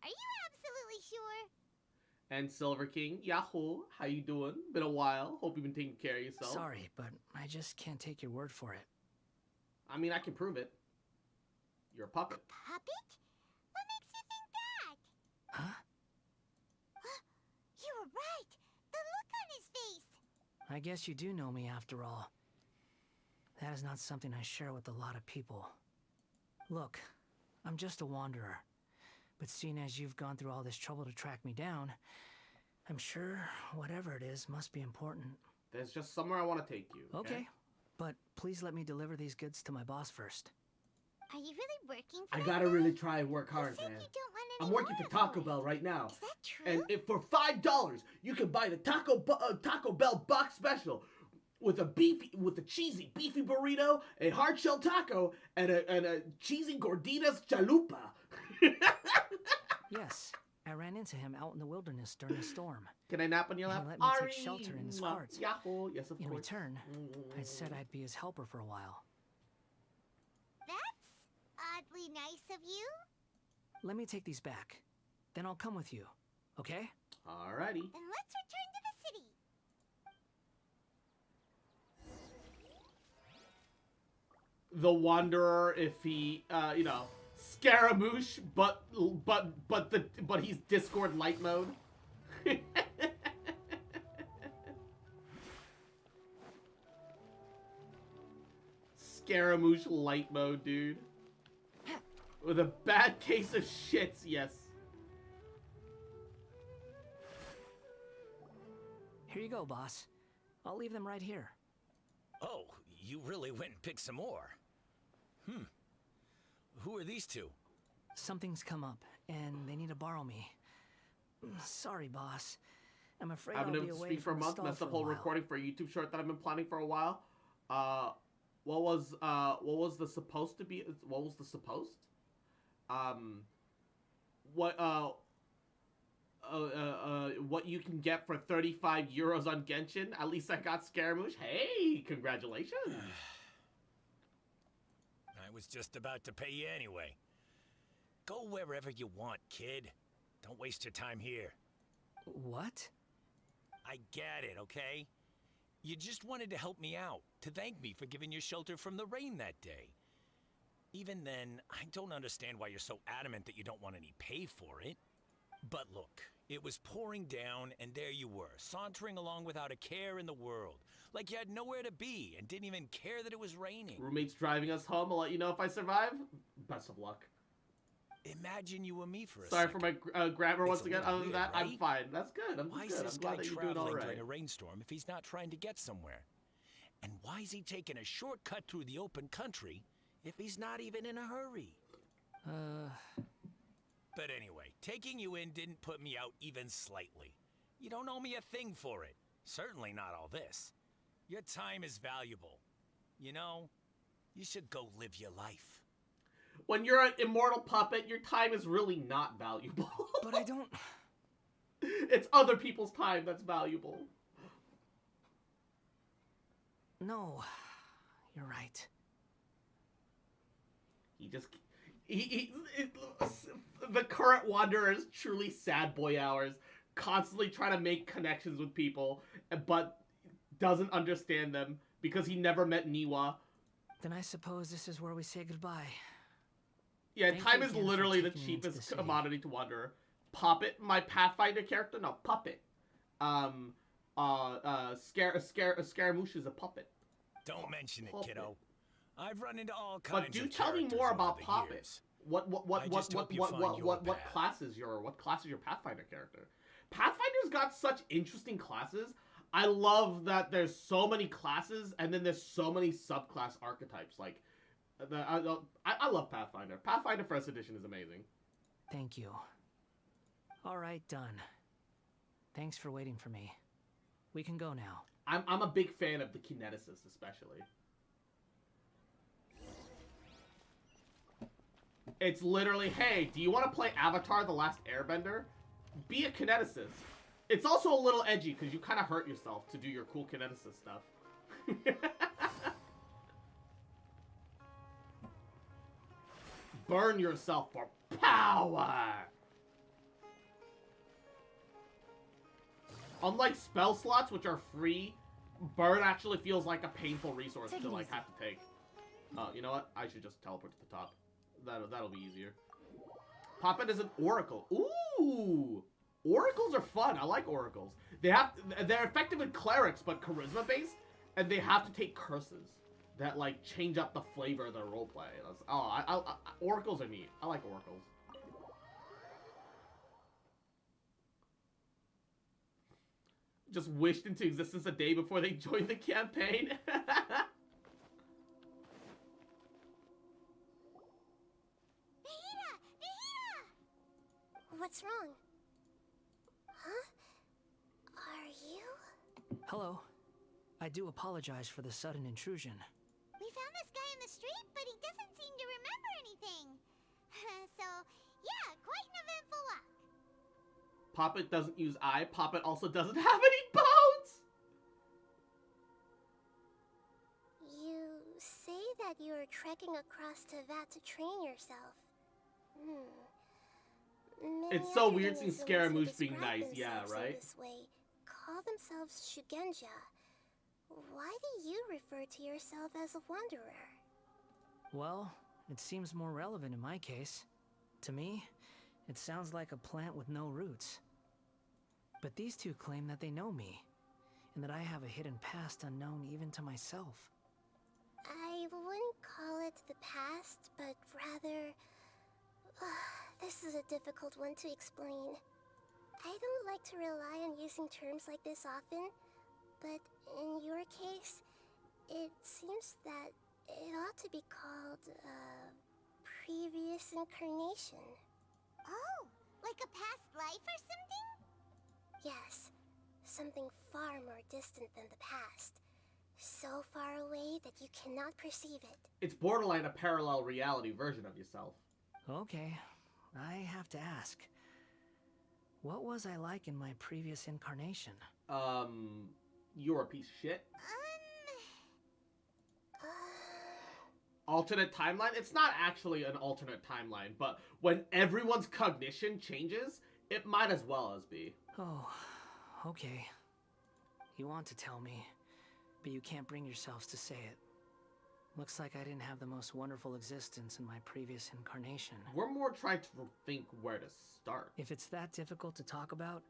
Are you absolutely sure? And Silver King, Yahoo, how you doing? Been a while. Hope you've been taking care of yourself. Sorry, but I just can't take your word for it. I mean, I can prove it. You're a puppet. Puppet? What makes you think that? Huh? You were right. The look on his face. I guess you do know me after all. That is not something I share with a lot of people. Look, I'm just a wanderer. But seeing as you've gone through all this trouble to track me down, I'm sure whatever it is must be important. There's just somewhere I want to take you. Okay, but please let me deliver these goods to my boss first. Are you really working for I him, gotta though? really try and work hard, You said man. you don't want any I'm working for more Taco of Bell right now. Is that true? And if for $5, you can buy the Taco Bell box special with a cheesy beefy burrito, a hard shell taco, and a cheesy gorditas chalupa. Yes, I ran into him out in the wilderness during a storm. Can I nap on your lap? He let me take shelter in his carts. Yahoo! Yes, of In course. return, I said I'd be his helper for a while. That's oddly nice of you. Let me take these back. Then I'll come with you, okay? Alrighty. Then let's return to the city. The Wanderer, if he, Scaramussy, but he's Discord light mode. Scaramussy light mode, dude. With a bad case of shits, yes. Here you go, boss. I'll leave them right here. Oh, you really went and picked some more. Who are these two? Something's come up, and they need to borrow me. Sorry, boss. I'm afraid Having I'll to be away speak for a from the month, stall messed for up a whole while. recording for a YouTube short that I've been planning for a while. What was the supposed to be? What was the supposed? What you can get for 35 euros on Genshin? At least I got Scaramussy. Hey, congratulations! I was just about to pay you anyway. Go wherever you want, kid. Don't waste your time here. What? I get it, okay? You just wanted to help me out, to thank me for giving you shelter from the rain that day. Even then, I don't understand why you're so adamant that you don't want any pay for it. But look, it was pouring down, and there you were, sauntering along without a care in the world. Like you had nowhere to be, and didn't even care that it was raining. Roommate's driving us home. I'll let you know if I survive. Best of luck. Imagine you were me for a Sorry second. for my grammar once It's a again. little Other than weird, that, I'm right? fine. That's good. I'm Why good. is this I'm guy glad that you're doing all traveling right. during a rainstorm if he's not trying to get somewhere? And why is he taking a shortcut through the open country if he's not even in a hurry? But anyway, taking you in didn't put me out even slightly. You don't owe me a thing for it. Certainly not all this. Your time is valuable. You know, you should go live your life. When you're an immortal puppet, your time is really not valuable. But I don't... It's other people's time that's valuable. No, you're right. The current Wanderer is truly sad boy hours, constantly trying to make connections with people, but doesn't understand them because he never met Niwa. Then I suppose this is where we say goodbye. Yeah, Thank time you is again for literally the taking me into the cheapest city. commodity to Wanderer. Puppet, my Pathfinder character? No, Puppet. Scaramussy is a puppet. Don't mention it, Puppet. kiddo. I've run into all kinds But do of tell me characters more over about the Puppet. years. What path. class is your Pathfinder character? Pathfinder's got such interesting classes. I love that there's so many classes and then there's so many subclass archetypes. Like, I love Pathfinder. Pathfinder First Edition is amazing. Thank you. All right, done. Thanks for waiting for me. We can go now. I'm a big fan of the kineticist, especially. It's literally, hey, do you want to play Avatar: The Last Airbender? Be a kineticist. It's also a little edgy because you kind of hurt yourself to do your cool kineticist stuff. Burn yourself for power! Unlike spell slots, which are free, burn actually feels like a painful resource to like have to take. You know what? I should just teleport to the top. That'll be easier. Poppet is an oracle. Ooh! Oracles are fun. I like oracles. They're effective in clerics, but charisma based, and they have to take curses that like change up the flavor of their roleplay. Oracles are neat. I like oracles. Just wished into existence a day before they joined the campaign. What's wrong? Huh? Are you? Hello. I do apologize for the sudden intrusion. We found this guy in the street, but he doesn't seem to remember anything. So, yeah, quite an eventful walk. Poppet doesn't use eye. Poppet also doesn't have any bones! You say that you are trekking across to Vat to train yourself. It's so weird seeing Scaramussy being nice, yeah, right? This way call themselves Shugenja. Why do you refer to yourself as a wanderer? Well, it seems more relevant in my case. To me, it sounds like a plant with no roots. But these two claim that they know me, and that I have a hidden past unknown even to myself. I wouldn't call it the past, but rather... this is a difficult one to explain. I don't like to rely on using terms like this often, but in your case, it seems that it ought to be called, previous incarnation. Oh, like a past life or something? Yes, something far more distant than the past. So far away that you cannot perceive it. It's borderline a parallel reality version of yourself. Okay, I have to ask. What was I like in my previous incarnation? You're a piece of shit. Alternate timeline? It's not actually an alternate timeline, but when everyone's cognition changes, it might as well as be. Oh, okay. You want to tell me, but you can't bring yourselves to say it. Looks like I didn't have the most wonderful existence in my previous incarnation. We're more trying to think where to start. If it's that difficult to talk about,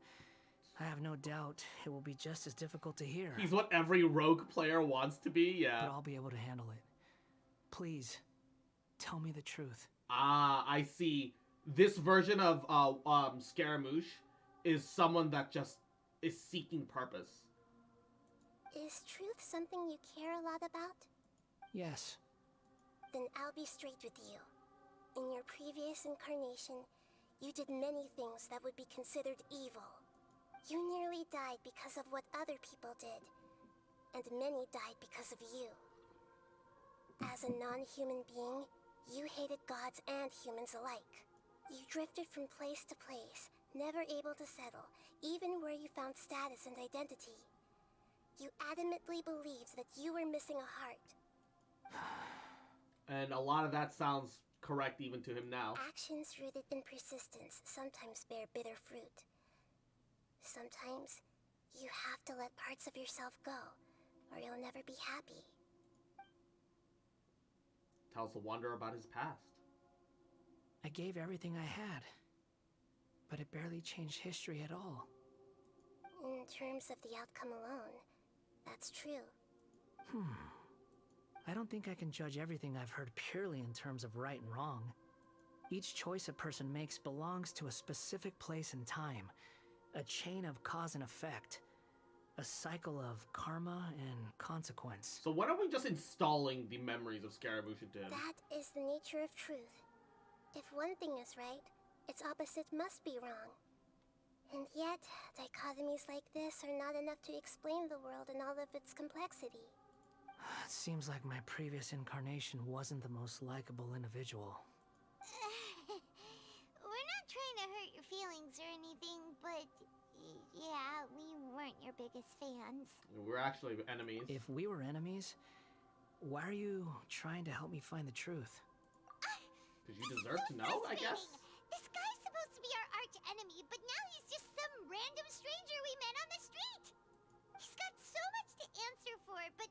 I have no doubt it will be just as difficult to hear. He's what every rogue player wants to be, yeah. But I'll be able to handle it. Please, tell me the truth. Ah, I see. This version of Scaramussy is someone that just is seeking purpose. Is truth something you care a lot about? Yes. Then I'll be straight with you. In your previous incarnation, you did many things that would be considered evil. You nearly died because of what other people did, and many died because of you. As a non-human being, you hated gods and humans alike. You drifted from place to place, never able to settle, even where you found status and identity. You adamantly believed that you were missing a heart. And a lot of that sounds correct even to him now. Actions rooted in persistence sometimes bear bitter fruit. Sometimes, you have to let parts of yourself go, or you'll never be happy. Tells the Wanderer about his past. I gave everything I had, but it barely changed history at all. In terms of the outcome alone, that's true. I don't think I can judge everything I've heard purely in terms of right and wrong. Each choice a person makes belongs to a specific place and time, a chain of cause and effect, a cycle of karma and consequence. So why don't we just installing the memories of Scaramussy to him? That is the nature of truth. If one thing is right, its opposite must be wrong. And yet, dichotomies like this are not enough to explain the world in all of its complexity. It seems like my previous incarnation wasn't the most likable individual. your feelings or anything, but yeah, we weren't your biggest fans. We're actually enemies. If we were enemies, why are you trying to help me find the truth? Because you deserve to know, I guess. This guy's supposed to be our arch enemy, but now he's just some random stranger we met on the street. He's got so much to answer for, but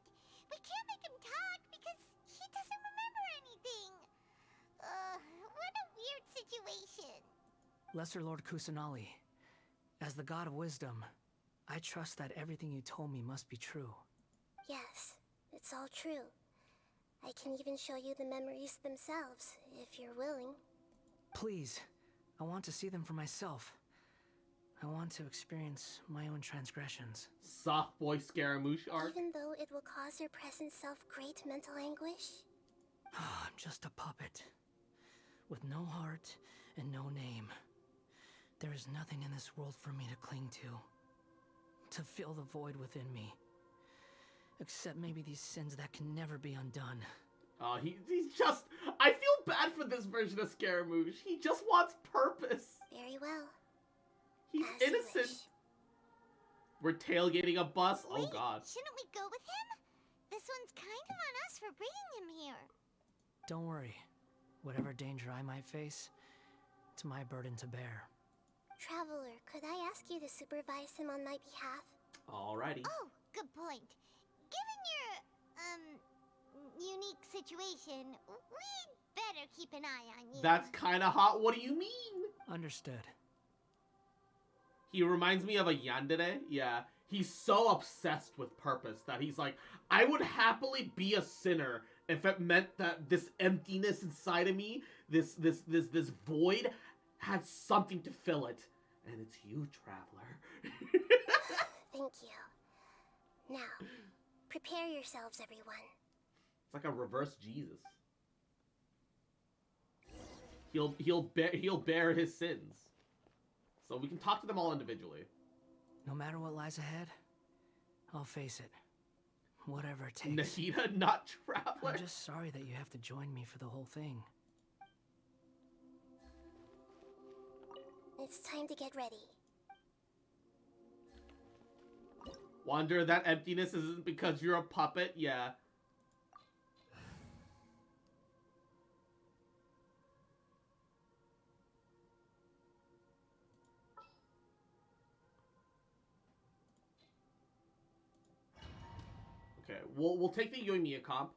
we can't make him talk because he doesn't remember anything. What a weird situation. Lesser Lord Kusanali, as the god of wisdom, I trust that everything you told me must be true. Yes, it's all true. I can even show you the memories themselves, if you're willing. Please, I want to see them for myself. I want to experience my own transgressions. Soft boy Scaramussy arc. Even though it will cause your present self great mental anguish? I'm just a puppet, with no heart and no name. There is nothing in this world for me to cling to fill the void within me. Except maybe these sins that can never be undone. He's just... I feel bad for this version of Scaramussy. He just wants purpose. Very well. He's As you innocent. wish. We're tailgating a bus. Wait, Oh god. Shouldn't we go with him? This one's kind of on us for bringing him here. Don't worry. Whatever danger I might face, it's my burden to bear. Traveler, could I ask you to supervise him on my behalf? Alrighty. Oh, good point. Given your, unique situation, we'd better keep an eye on you. That's kind of hot. What do you mean? Understood. He reminds me of a yandere. Yeah. He's so obsessed with purpose that he's like, I would happily be a sinner if it meant that this emptiness inside of me, this void, had something to fill it. And it's you, Traveler. Thank you. Now, prepare yourselves, everyone. It's like a reverse Jesus. He'll bear his sins. So we can talk to them all individually. No matter what lies ahead, I'll face it. Whatever it takes. Nahida, not Traveler. I'm just sorry that you have to join me for the whole thing. It's time to get ready. Wonder that emptiness isn't because you're a puppet? Yeah. Okay, we'll take the Yoimiya comp,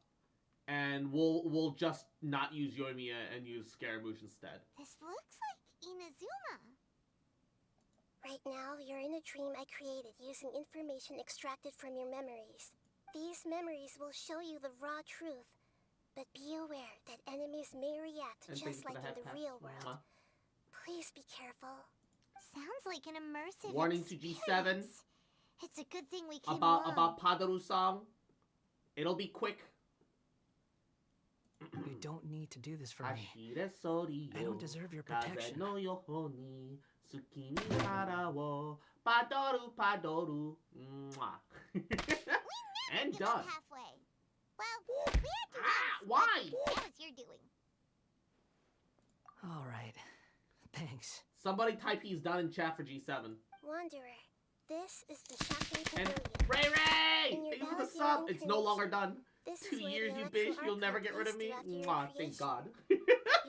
and we'll just not use Yoimiya and use Scaramussy instead. This looks like Inazuma. Right now, you're in a dream I created using information extracted from your memories. These memories will show you the raw truth, but be aware that enemies may react And just like in the real world. Please be careful. Sounds like an immersive Warning to G7 It's a good thing we came along. about Padaru-san. It'll be quick. You don't need to do this for me. I don't deserve your protection. And done. Halfway. Well, we had to why? That was your doing. All right. Thanks. Somebody type he's done in chat for G7. Wanderer, this is the Shocking And Pavilion. Ray Ray! In your Thank you for the ballot sub. viewing It's no longer done. This 2 is where years, the you electro bitch. You'll never get rid of me. archive is Mwah, after thank your God. You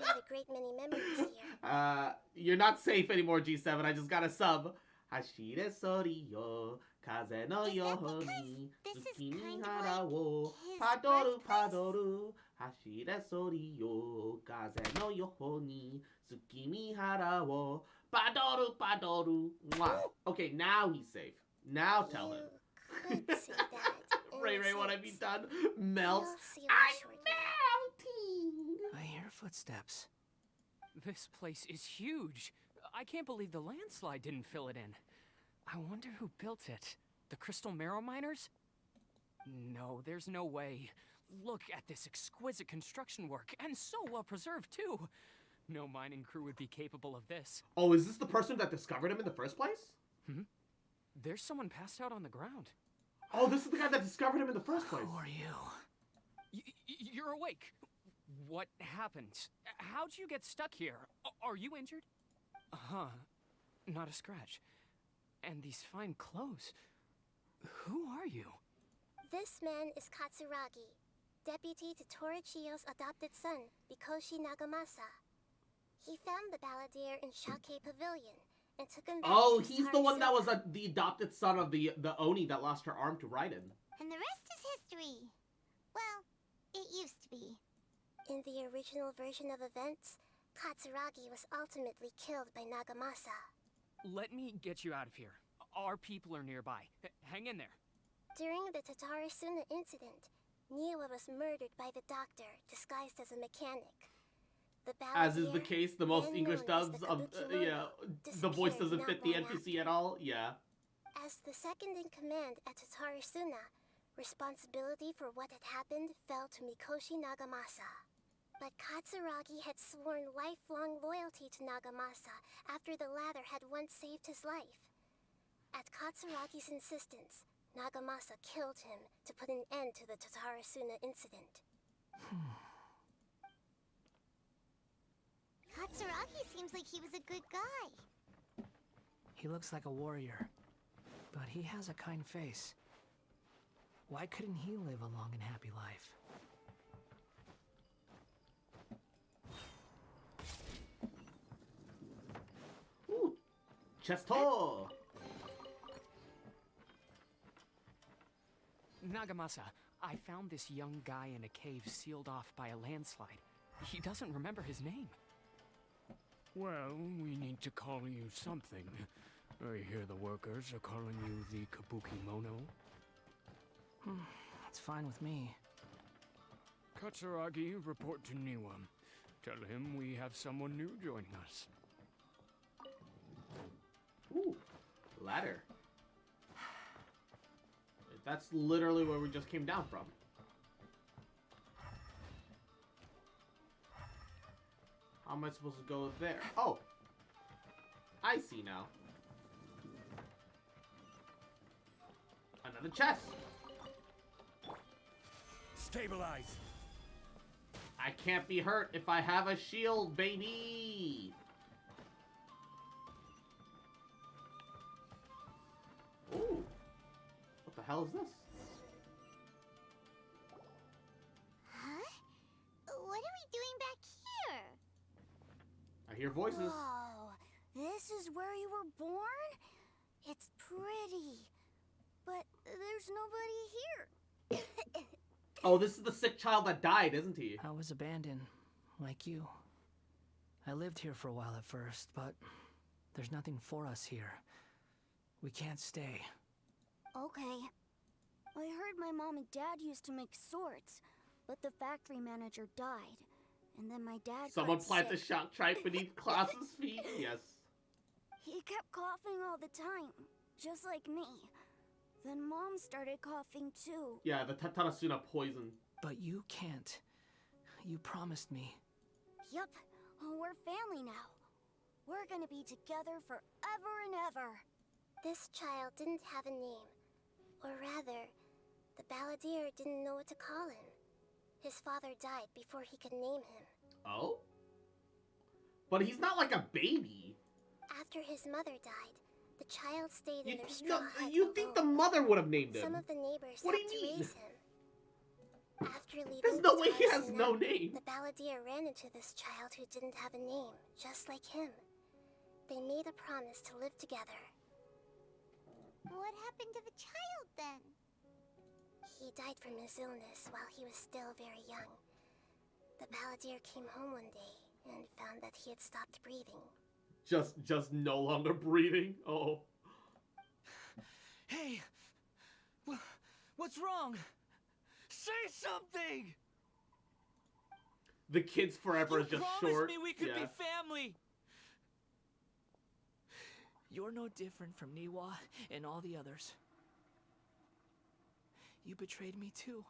have a great many memories here. You're not safe ananymore, G7. I just got a sub. Hashire soriyo, kaze no yohoni, tsukimi hara wo, padoru padoru. Hashire soriyo, kaze no yohoni, tsukimi hara wo, padoru padoru. Mwah. Okay, now he's safe. Now tell him. Could see that. Ray Ray, what have you done? Melts. You'll see I'm shortly. melting. I hear footsteps. This place is huge. I can't believe the landslide didn't fill it in. I wonder who built it. The Crystal Marrow Miners? No, there's no way. Look at this exquisite construction work, and so well preserved, too. No mining crew would be capable of this. Oh, is this the person that discovered him in the first place? There's someone passed out on the ground. Oh, this is the guy that discovered him in the first place. Who are you? You're awake. What happened? How'd you get stuck here? Are you injured? not a scratch. And these fine clothes. Who are you? This man is Katsuragi, deputy to Torichiyo's adopted son, Mikoshi Nagamasa. He found the balladeer in Shake Pavilion and took him back Oh, to he's the one that was Tarisuna. the adopted son of the Oni that lost her arm to Raiden. And the rest is history. Well, it used to be. In the original version of events, Katsuragi was ultimately killed by Nagamasa. Let me get you out of here. Our people are nearby. Hang in there. During the Tatarasuna incident, Niwa was murdered by the doctor, disguised as a mechanic. The As is the balladeer, case, the most then English known as dubs the of, Kabuki yeah, Mono, the voice disappeared doesn't fit the not long NPC at all, yeah. As the second in command at Tatarasuna, responsibility for what had happened fell to Mikoshi Nagamasa. But Katsuragi had sworn lifelong loyalty to Nagamasa after the latter had once saved his life. At Katsuragi's insistence, Nagamasa killed him to put an end to the Tatarasuna incident. Katsuragi seems like he was a good guy. He looks like a warrior, but he has a kind face. Why couldn't he live a long and happy life? Ooh, Chesto! Nagamasa, I found this young guy in a cave sealed off by a landslide. He doesn't remember his name. Well, we need to call you something. I hear the workers are calling you the Kabuki Mono. That's fine with me. Katsuragi, report to Niwa. Tell him we have someone new joining us. Ooh, ladder. That's literally where we just came down from. How am I supposed to go there? Oh! I see now. Another chest! Stabilize! I can't be hurt if I have a shield, baby! Ooh. What the hell is this? Huh? What are we doing back here? I hear voices. Whoa, this is where you were born? It's pretty, but there's nobody here. Oh, this is the sick child that died, isn't he? I was abandoned, like you. I lived here for a while at first, but there's nothing for us here. We can't stay. Okay. I heard my mom and dad used to make swords, but the factory manager died. And then my dad Someone got plant the sick. shock tripe beneath Klaus's feet? Yes. He kept coughing all the time, just like me. Then Mom started coughing too. Yeah, the Tatarasuna poison. But you can't. You promised me. Yup, we're family now. We're gonna be together forever and ever. This child didn't have a name. Or rather, the balladeer didn't know what to call him. His father died before he could name him. Oh? But he's not like a baby. After his mother died, the child stayed in their No, straw hut you think the alone. mother would have named him? Some of the neighbors What do helped you to mean? raise him. After leaving There's no way he has Tatarasuna, no name. The balladeer ran into this child who didn't have a name, just like him. They made a promise to live together. What happened to the child then? He died from his illness while he was still very young. The balladeer came home one day and found that he had stopped breathing. Just no longer breathing? Oh. Hey! What's wrong? Say something! The kids forever is just short. Me we could yeah. be family! You're no different from Niwa and all the others. You betrayed me too.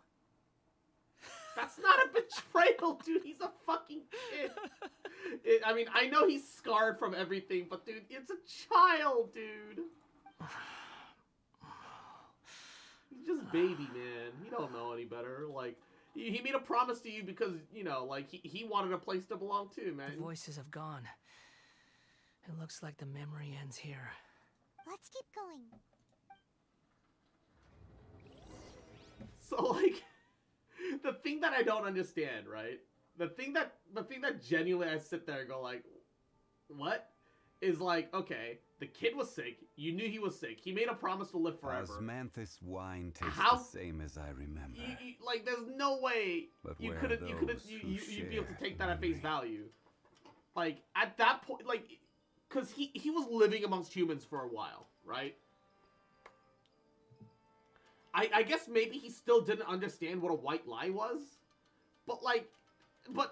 That's not a betrayal, dude. He's a fucking kid. I mean, I know he's scarred from everything, but dude, it's a child, dude. He's just baby, man. He don't know any better. Like, he made a promise to you because, you know, like, he wanted a place to belong to, man. The voices have gone. It looks like the memory ends here. Let's keep going. So like, the thing that I don't understand, right? The thing that genuinely I sit there and go like, what? Is like, okay, the kid was sick. You knew he was sick. He made a promise to live forever. Osmanthus wine tastes How- the same as I remember. Like, there's no way But you'd where are be able those who to share take that at face value. Like, at that point, like, because he was living amongst humans for a while, right? I guess maybe he still didn't understand what a white lie was, but like, but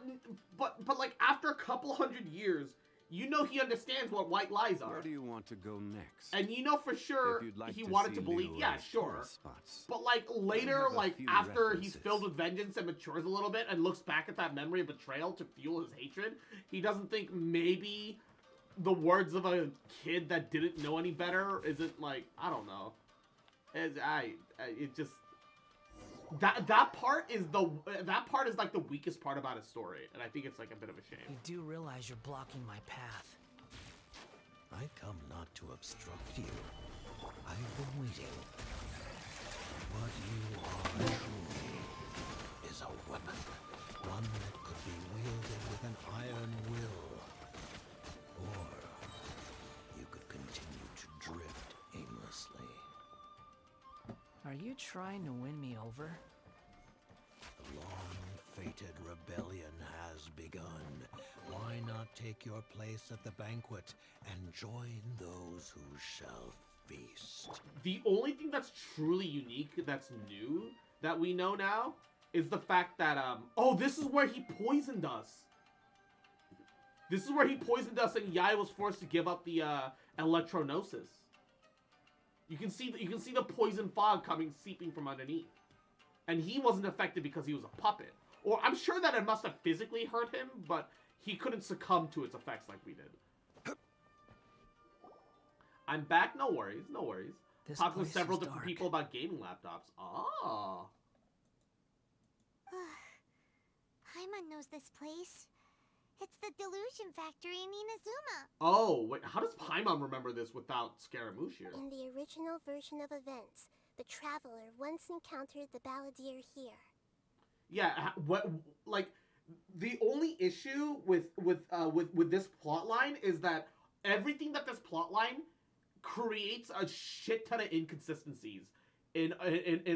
like after a couple hundred years, you know he understands what white lies are. Where do you want to go next? And you know for sure If you'd like he to wanted see to believe, Leroy's yeah, sure. tourist spots, But like later, have a like few after he's references. filled with vengeance and matures a little bit and looks back at that memory of betrayal to fuel his hatred, he doesn't think maybe the words of a kid that didn't know any better isn't like, I don't know. It just that part is like the weakest part about his story, and I think it's like a bit of a shame. You do realize you're blocking my path. I come not to obstruct you. I've been waiting. What you are truly is a weapon. One that could be wielded with an iron will. Or you could continue to drift aimlessly. Are you trying to win me over? The long-fated rebellion has begun. Why not take your place at the banquet and join those who shall feast? The only thing that's truly unique, that's new, that we know now, is the fact that, oh, this is where he poisoned us. This is where he poisoned us and Yai was forced to give up the, electronosis. You can see the poison fog seeping from underneath. And he wasn't affected because he was a puppet. Or I'm sure that it must have physically hurt him, but he couldn't succumb to its effects like we did. I'm back, no worries, no worries. This Talked with place several is different dark. people about gaming laptops. Ah. Paimon knows this place. It's the Delusion Factory in Inazuma. Oh, wait, how does Paimon remember this without Scaramussy? In the original version of events, the traveler once encountered the balladeer here. Yeah, what, like, the only issue with this plotline is that everything that this plotline creates a shit ton of inconsistencies in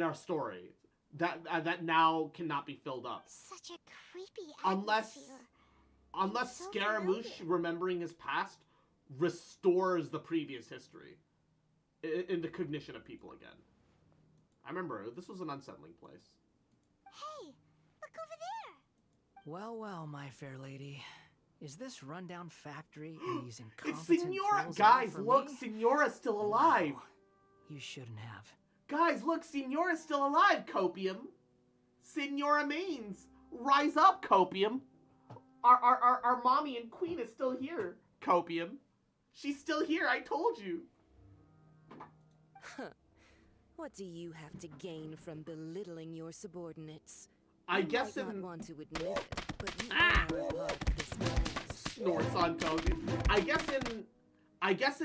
our story that now cannot be filled up. Such a creepy Unless so Scaramussy remembering his past restores the previous history in the cognition of people again. I remember, this was an unsettling place. Hey, look over there. Well, well, my fair lady. Is this rundown factory and these It's incompetent Signora! fools Guys, all for look, me? Signora's still alive! Wow. You shouldn't have. Guys, look, Signora's still alive, Copium! Signora Mains! Rise up, Copium! Our mommy and queen is still here, Copium. She's still here, I told you! What do you have to gain from belittling your subordinates? I You guess might not in- want to admit it, but you are a part of this place. Snorts on Toby. I guess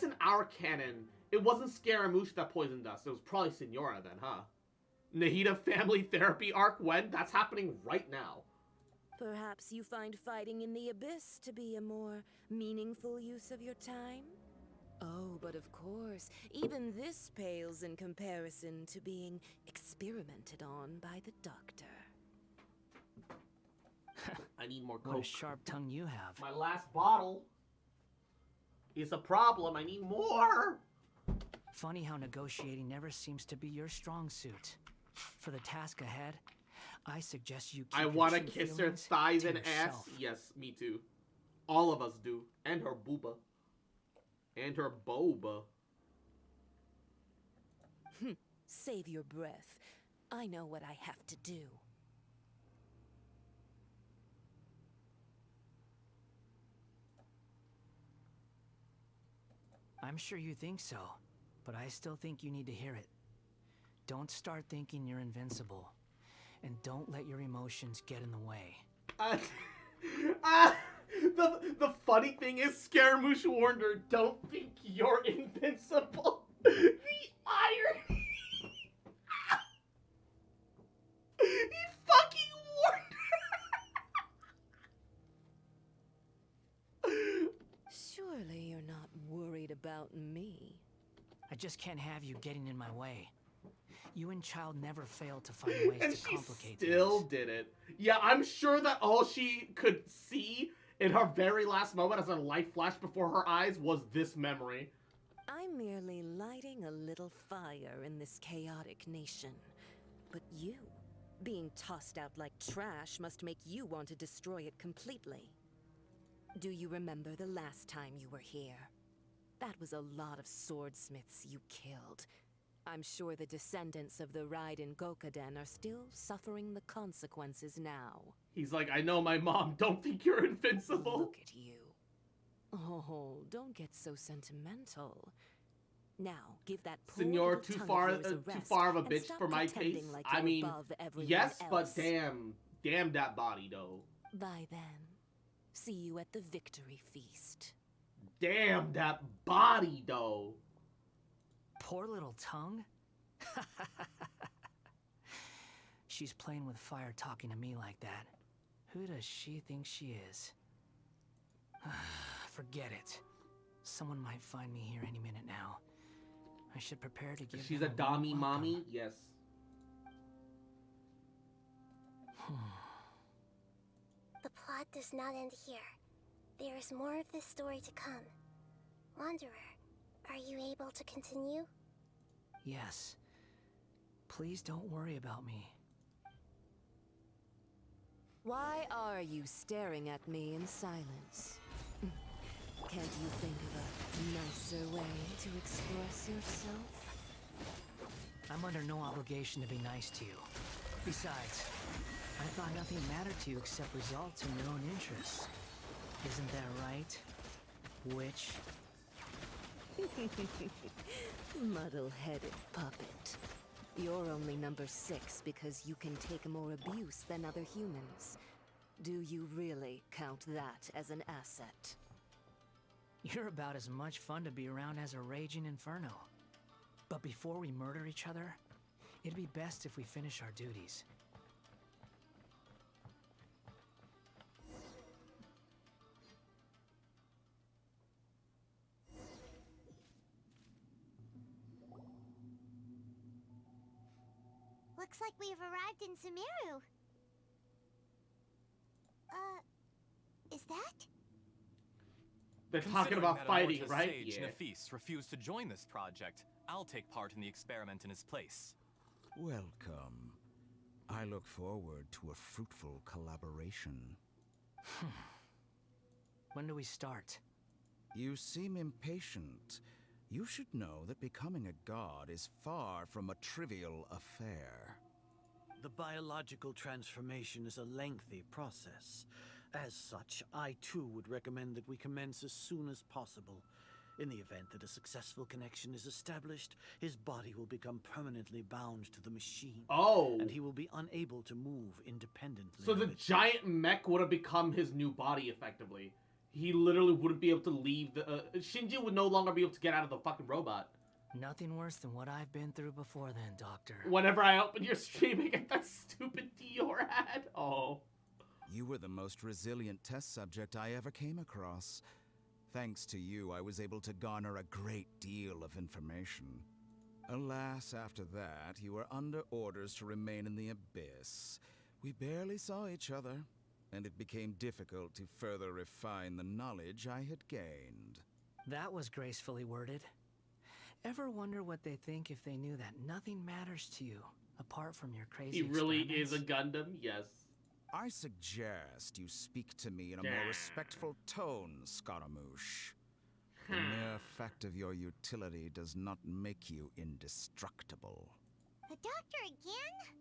in our canon, it wasn't Scaramussy that poisoned us. It was probably Signora then, huh? Nahida family therapy arc when? That's happening right now. Perhaps you find fighting in the abyss to be a more meaningful use of your time? Oh, but of course, even this pales in comparison to being experimented on by the doctor. I need more What a coke. sharp tongue you have. My last bottle is a problem. I need more. Funny how negotiating never seems to be your strong suit. For the task ahead, I suggest you keep I your want to true kiss her feelings thighs to and ass. yourself. Yes, me too. All of us do. And her booba. And her boba. Save your breath. I know what I have to do. I'm sure you think so, but I still think you need to hear it. Don't start thinking you're invincible, and don't let your emotions get in the way. The funny thing is, Scaramussy warned her, don't think you're invincible. The irony. He fucking warned her. Surely you're not worried about me. I just can't have you getting in my way. You and Child never failed to find ways And to she complicate still things. did it. Yeah, I'm sure that all she could see in her very last moment as her life flashed before her eyes was this memory. I'm merely lighting a little fire in this chaotic nation. But you, being tossed out like trash, must make you want to destroy it completely. Do you remember the last time you were here? That was a lot of swordsmiths you killed. I'm sure the descendants of the Raiden Gokaden are still suffering the consequences now. He's like, I know my mom, don't think you're invincible. Look at you. Oh, don't get so sentimental. Now, give that poor Senor, little too tongue far, of yours a too rest far of a and bitch stop for my pretending taste. like I you're mean, above everyone yes, but else. damn that body though. Bye then. See you at the victory feast. Damn that body though. Poor little tongue? She's playing with fire talking to me like that. Who does she think she is? Forget it. Someone might find me here any minute now. I should prepare to give She's them a warm Dami welcome. mommy? Yes. The plot does not end here. There is more of this story to come. Wanderer, are you able to continue? Yes. Please don't worry about me. Why are you staring at me in silence? Can't you think of a nicer way to express yourself? I'm under no obligation to be nice to you. Besides, I thought nothing mattered to you except results in your own interests. Isn't that right, witch? Muddle-headed puppet. You're only number 6 because you can take more abuse than other humans. Do you really count that as an asset? You're about as much fun to be around as a raging inferno. But before we murder each other, it'd be best if we finish our duties. Looks like we have arrived in Sumeru. Is that? They're talking Considering about that fighting, Amorta's right? sage Yeah. Nefis refused to join this project, I'll take part in the experiment in his place. Welcome. I look forward to a fruitful collaboration. When do we start? You seem impatient. You should know that becoming a god is far from a trivial affair. The biological transformation is a lengthy process. As such, I too would recommend that we commence as soon as possible. In the event that a successful connection is established, his body will become permanently bound to the machine. Oh. And he will be unable to move independently. So the of it. giant mech would have become his new body, effectively. He literally wouldn't be able to leave the... Shinji would no longer be able to get out of the fucking robot. Nothing worse than what I've been through before then, Doctor. Whenever I open your stream, I get that stupid Dior ad. Oh. You were the most resilient test subject I ever came across. Thanks to you, I was able to garner a great deal of information. Alas, after that, you were under orders to remain in the abyss. We barely saw each other, and it became difficult to further refine the knowledge I had gained. That was gracefully worded. Ever wonder what they think if they knew that nothing matters to you, apart from your crazy He really experiments? is a Gundam? Yes. I suggest you speak to me in a more respectful tone, Scaramussy. The mere fact of your utility does not make you indestructible. The doctor again?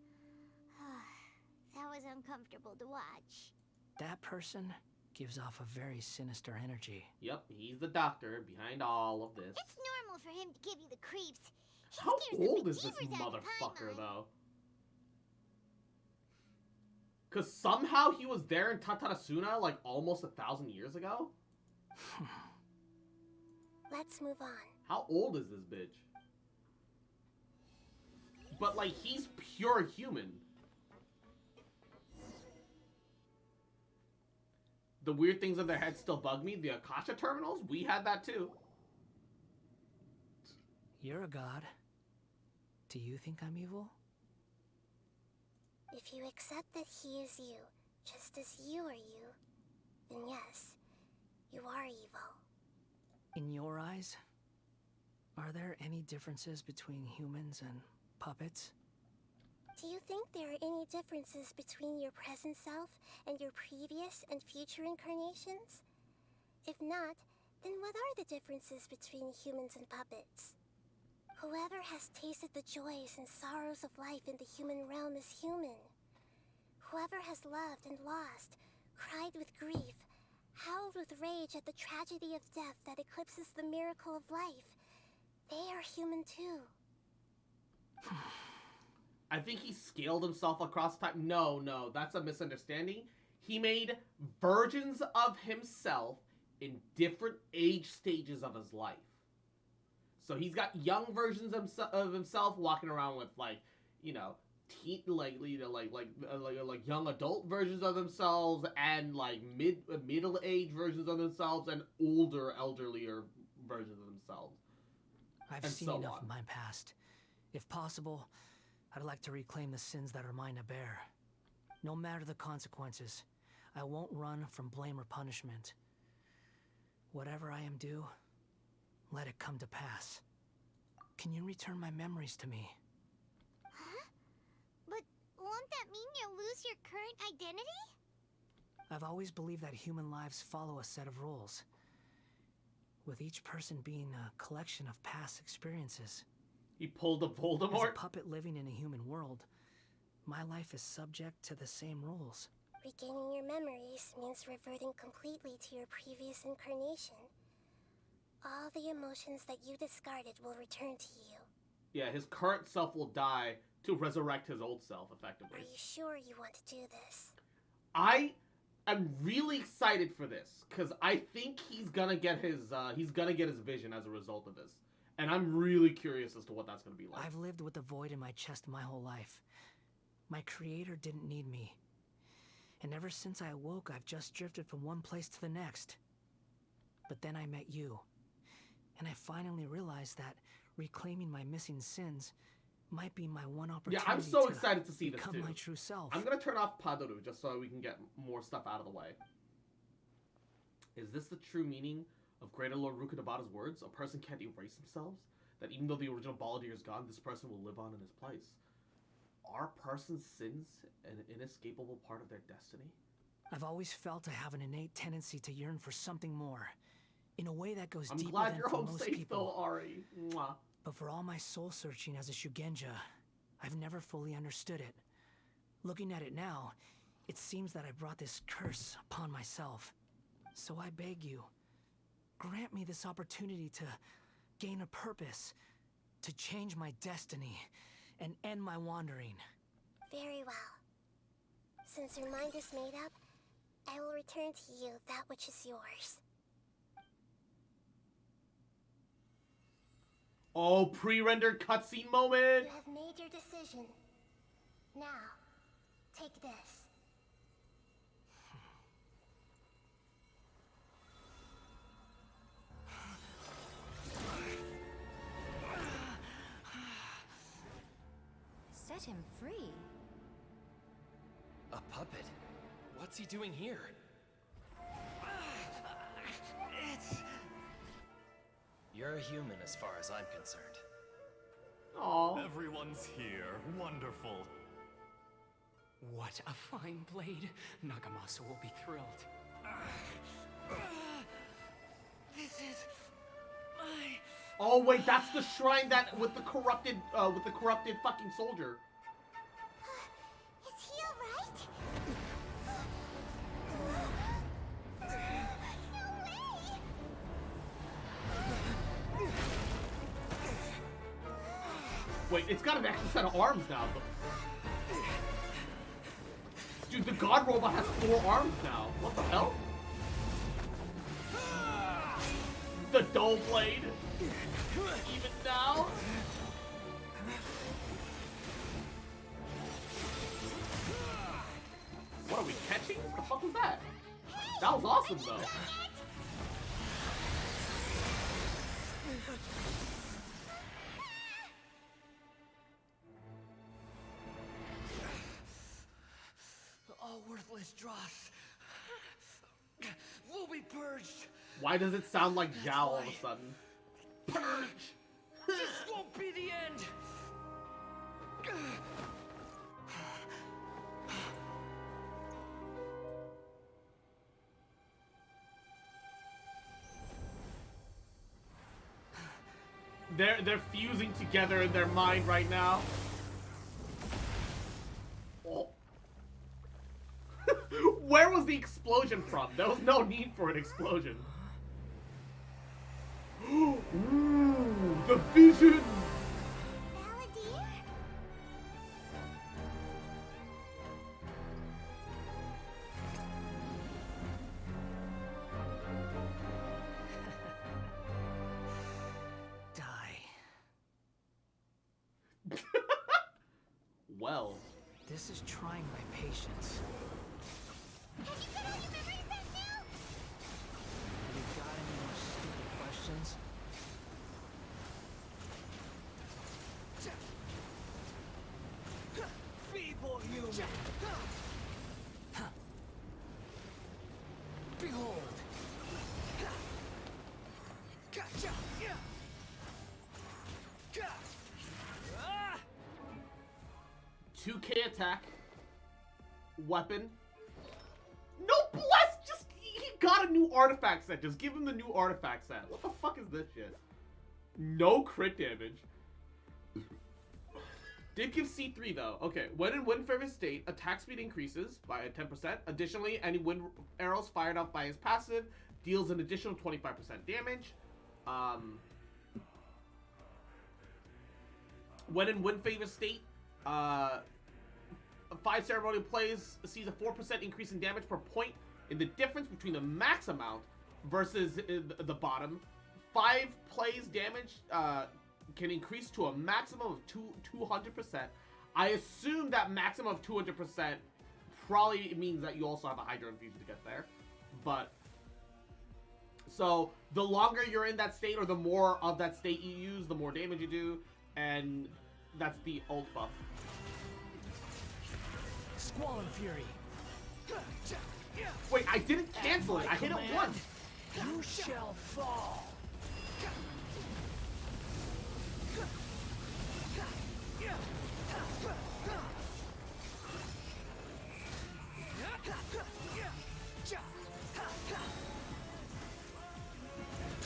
That was uncomfortable to watch. That person gives off a very sinister energy. Yep, he's the doctor behind all of this. It's normal for him to give you the creeps. He How scares the old is this bejeebers out of motherfucker, Paimon. though? Because somehow he was there in Tatarasuna like almost 1,000 years ago? Let's move on. How old is this bitch? But like, he's pure human. The weird things in their heads still bug me. The Akasha terminals? We had that too. You're a god. Do you think I'm evil? If you accept that he is you, just as you are you, then yes, you are evil. In your eyes, are there any differences between humans and puppets? Do you think there are any differences between your present self and your previous and future incarnations? If not, then what are the differences between humans and puppets? Whoever has tasted the joys and sorrows of life in the human realm is human. Whoever has loved and lost, cried with grief, howled with rage at the tragedy of death that eclipses the miracle of life, they are human too. I think he scaled himself across time. No, that's a misunderstanding. He made versions of himself in different age stages of his life. So he's got young versions of himself walking around with, like, you know, like young adult versions of themselves, and like middle age versions of themselves, and older elderlier versions of themselves. I've seen enough of my past. If possible, I'd like to reclaim the sins that are mine to bear. No matter the consequences, I won't run from blame or punishment. Whatever I am due, let it come to pass. Can you return my memories to me? Huh? But won't that mean you'll lose your current identity? I've always believed that human lives follow a set of rules, with each person being a collection of past experiences. He pulled a Voldemort? As a puppet living in a human world, my life is subject to the same rules. Regaining your memories means reverting completely to your previous incarnation. All the emotions that you discarded will return to you. Yeah, his current self will die to resurrect his old self, effectively. Are you sure you want to do this? I am really excited for this, because I think he's gonna get his vision as a result of this. And I'm really curious as to what that's gonna be like. I've lived with a void in my chest my whole life. My creator didn't need me. And ever since I awoke, I've just drifted from one place to the next. But then I met you. And I finally realized that reclaiming my missing sins might be my one opportunity. Yeah, I'm so excited to see this too. Become my true self. I'm gonna turn off Padoru just so we can get more stuff out of the way. Is this the true meaning of Greater Lord Rukudabata's words? A person can't erase themselves? That even though the original Balladeer is gone, this person will live on in his place? Are persons' sins an inescapable part of their destiny? I've always felt I have an innate tendency to yearn for something more, in a way that goes I'm deeper glad than you're for home most safe people. though, Ari. Mwah. But for all my soul searching as a Shugenja, I've never fully understood it. Looking at it now, it seems that I brought this curse upon myself. So I beg you, grant me this opportunity to gain a purpose, to change my destiny, and end my wandering. Very well. Since your mind is made up, I will return to you that which is yours. Oh, pre-rendered cutscene moment! You have made your decision. Now, take this. Set him free. A puppet? What's he doing here? You're a human as far as I'm concerned. Aww. Everyone's here. Wonderful. What a fine blade. Nagamasa will be thrilled. This is my... Oh wait, that's the shrine that with the corrupted fucking soldier. Is he alright? No way! Wait, it's got an extra set of arms now. Dude, the god robot has 4 arms now. What the hell? The dull blade. Even now. What are we catching? What the fuck was that? That was awesome though. All worthless dross will be purged. Why does it sound like Zhao all of a sudden? Purge! This won't be the end. They're fusing together in their mind right now. Oh. Where was the explosion from? There was no need for an explosion. Ooh, the vision! Well, this is trying my patience. Have you got all your memories back now? Have you got any more stupid questions? Feeble human! Behold! 2K attack. Weapon. No bless! Just, he got a new artifact set. Just give him the new artifact set. What the fuck is this shit? No crit damage. Did give C3 though. Okay, when in wind favor state, attack speed increases by 10%. Additionally, any wind arrows fired off by his passive deals an additional 25% damage. When in wind favor state, 5 ceremonial plays sees a 4% increase in damage per point in the difference between the max amount versus the bottom. 5 plays damage can increase to a maximum of 200%. I assume that maximum of 200% probably means that you also have a Hydro Infusion to get there. But, so, the longer you're in that state or the more of that state you use, the more damage you do. And that's the ult buff. Squall and Fury. Wait, I didn't cancel it. I hit it once. You shall fall.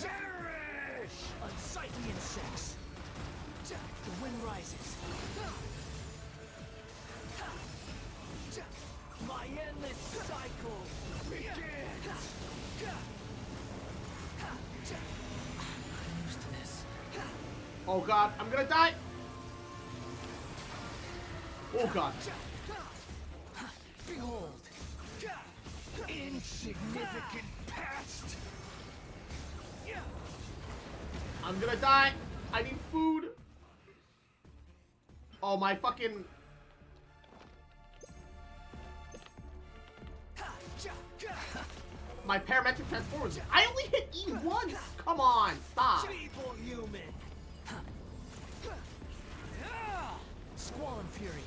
Perish! Unsightly insects. The wind rises. My endless cycle begins! I'm used to this. Oh god, I'm gonna die! Oh god. Behold! Insignificant past! I'm gonna die! I need food! Oh, my fucking... My parametric transformers. I only hit E once! Come on, stop! Feeble human! Squall and Fury.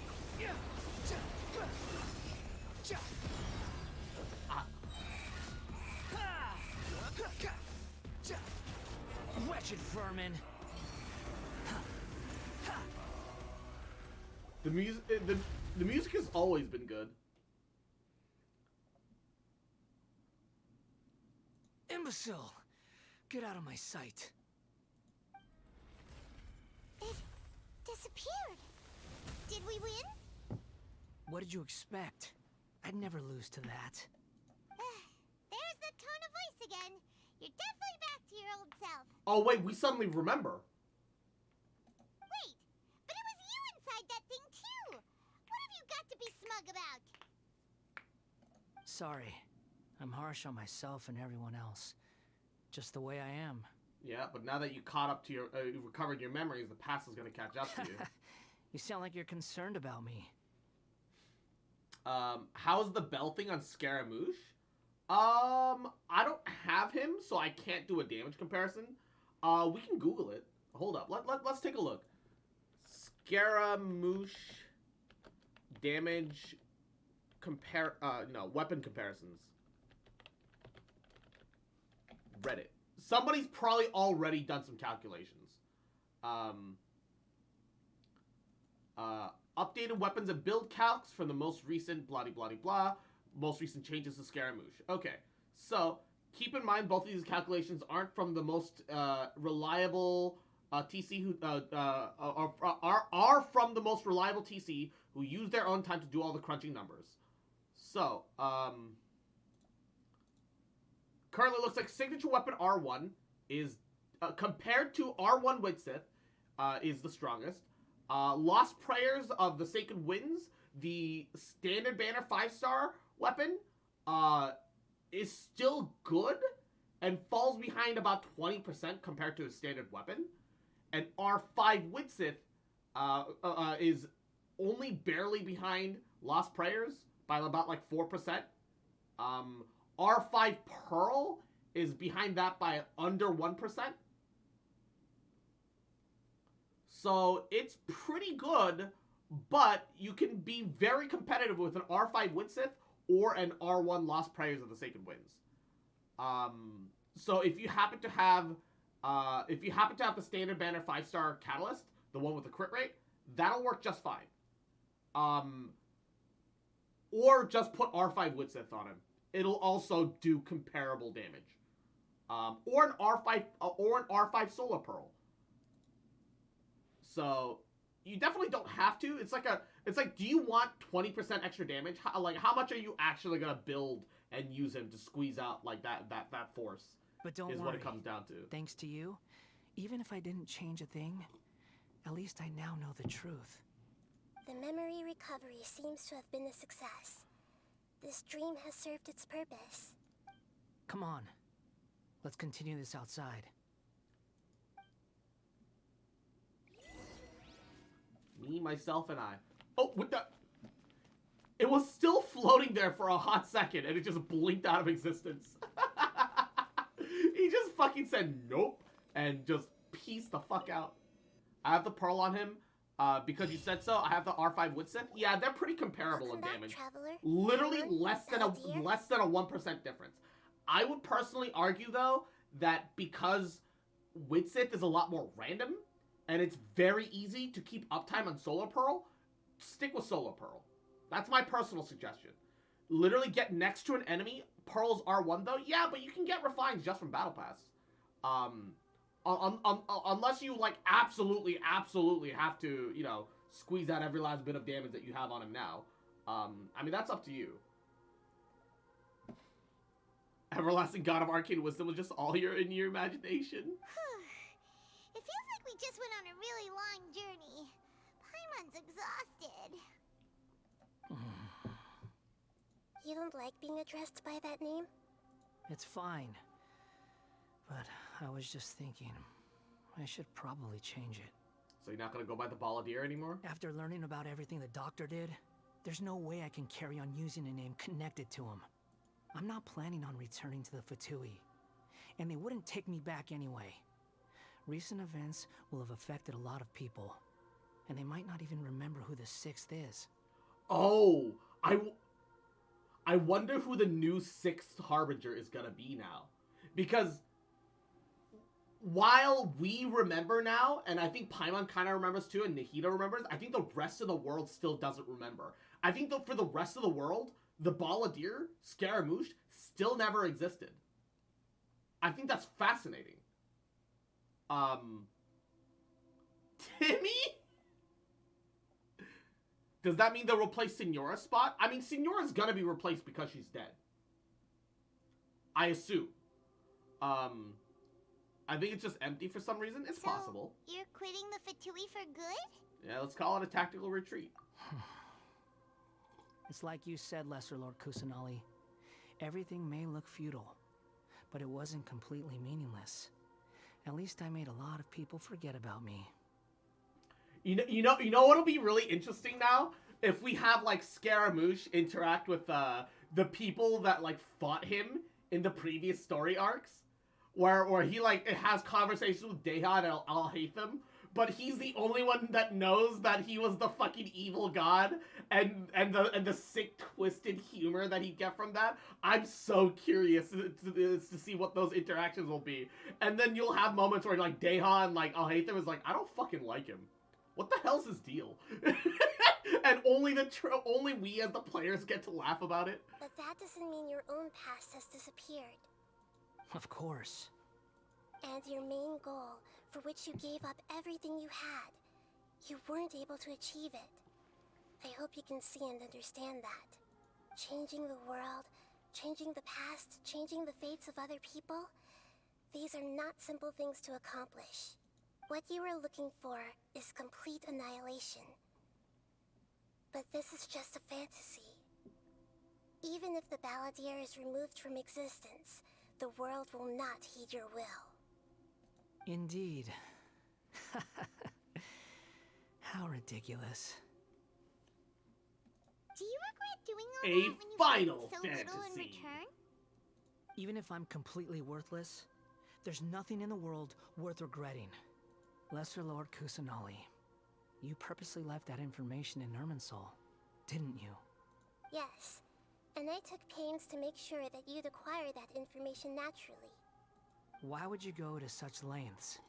Wretched vermin. The music has always been good. Imbecile! Get out of my sight. It disappeared. Did we win? What did you expect? I'd never lose to that. There's the tone of voice again. You're definitely back to your old self. Oh wait, we suddenly remember. Wait, but it was you inside that thing too. What have you got to be smug about? Sorry. I'm harsh on myself and everyone else. Just the way I am. Yeah, but now that you caught up to your, you recovered your memories, the past is gonna catch up to you. You sound like you're concerned about me. How's the bell thing on Scaramussy? I don't have him, so I can't do a damage comparison. We can Google it. Hold up. Let's take a look. Scaramussy damage weapon comparisons. Reddit. Somebody's probably already done some calculations. Updated weapons and build calcs from the most recent blah blah blah. Most recent changes to Scaramussy. Okay, so keep in mind both of these calculations aren't from the most reliable TC who are from the most reliable TC who use their own time to do all the crunching numbers. So currently looks like signature weapon R1 is compared to R1 Widsith is the strongest. Lost Prayers of the Sacred Winds, the standard banner 5-star weapon, is still good and falls behind about 20% compared to a standard weapon. And R5 Widsith is only barely behind Lost Prayers by about like 4%. R5 Pearl is behind that by under 1%. So it's pretty good, but you can be very competitive with an R5 Widsith or an R1 Lost Prayers of the Sacred Winds. So if you happen to have the standard banner 5-star Catalyst, the one with the crit rate, that'll work just fine. Or just put R5 Widsith on him. It'll also do comparable damage. Or an R5 Solar Pearl. So you definitely don't have to. It's like do you want 20% extra damage? How much are you actually gonna build and use him to squeeze out like that force? But don't is worry. What it comes down to. Thanks to you, even if I didn't change a thing, at least I now know the truth. The memory recovery seems to have been a success. This dream has served its purpose. Come on. Let's continue this outside. Me, myself, and I. Oh, what the? It was still floating there for a hot second, and it just blinked out of existence. He just fucking said nope, and just pieced the fuck out. I have the Pearl on him, because you said so. I have the R5 Widsith. Yeah, they're pretty comparable in damage. Literally less than a 1% difference. I would personally argue, though, that because Widsith is a lot more random, and it's very easy to keep uptime on Solar Pearl, stick with Solar Pearl. That's my personal suggestion. Literally get next to an enemy. Pearl's R1 though, yeah, but you can get refines just from Battle Pass. Unless you like absolutely have to, you know, squeeze out every last bit of damage that you have on him now. I mean, that's up to you. Everlasting God of Arcane Wisdom was just all here in your imagination. It feels like we just went on a really long journey. Paimon's exhausted. You don't like being addressed by that name? It's fine. But I was just thinking, I should probably change it. So you're not gonna go by the Balladeer anymore? After learning about everything the doctor did, there's no way I can carry on using a name connected to him. I'm not planning on returning to the Fatui, and they wouldn't take me back anyway. Recent events will have affected a lot of people, and they might not even remember who the 6th is. Oh, I wonder who the new 6th Harbinger is gonna be now. Because while we remember now, and I think Paimon kind of remembers too, and Nahida remembers, I think the rest of the world still doesn't remember. I think that for the rest of the world, the Balladeer, Scaramussy, still never existed. I think that's fascinating. Timmy? Does that mean they'll replace Signora's spot? I mean, Signora's gonna be replaced because she's dead. I assume. I think it's just empty for some reason. It's possible. You're quitting the Fatui for good? Yeah, let's call it a tactical retreat. It's like you said, Lesser Lord Kusanali. Everything may look futile, but it wasn't completely meaningless. At least I made a lot of people forget about me. You know what'll be really interesting now? If we have like Scaramussy interact with the people that like fought him in the previous story arcs, where he like has conversations with Deha and Al-Haytham, but he's the only one that knows that he was the fucking evil god, and the sick twisted humor that he'd get from that. I'm so curious to see what those interactions will be. And then you'll have moments where like Deha and like Al-Haytham is like, I don't fucking like him. What the hell's his deal? And only we as the players get to laugh about it. But that doesn't mean your own past has disappeared. Of course. And your main goal, for which you gave up everything you had, you weren't able to achieve it. I hope you can see and understand that. Changing the world, changing the past, changing the fates of other people, these are not simple things to accomplish. What you were looking for is complete annihilation. But this is just a fantasy. Even if the Balladeer is removed from existence, the world will not heed your will. Indeed. How ridiculous. Do you regret doing all A that when you final gained so little in fantasy. return? Even if I'm completely worthless, there's nothing in the world worth regretting. Lesser Lord Kusanali, you purposely left that information in Irminsul, didn't you? Yes, and I took pains to make sure that you'd acquire that information naturally. Why would you go to such lengths?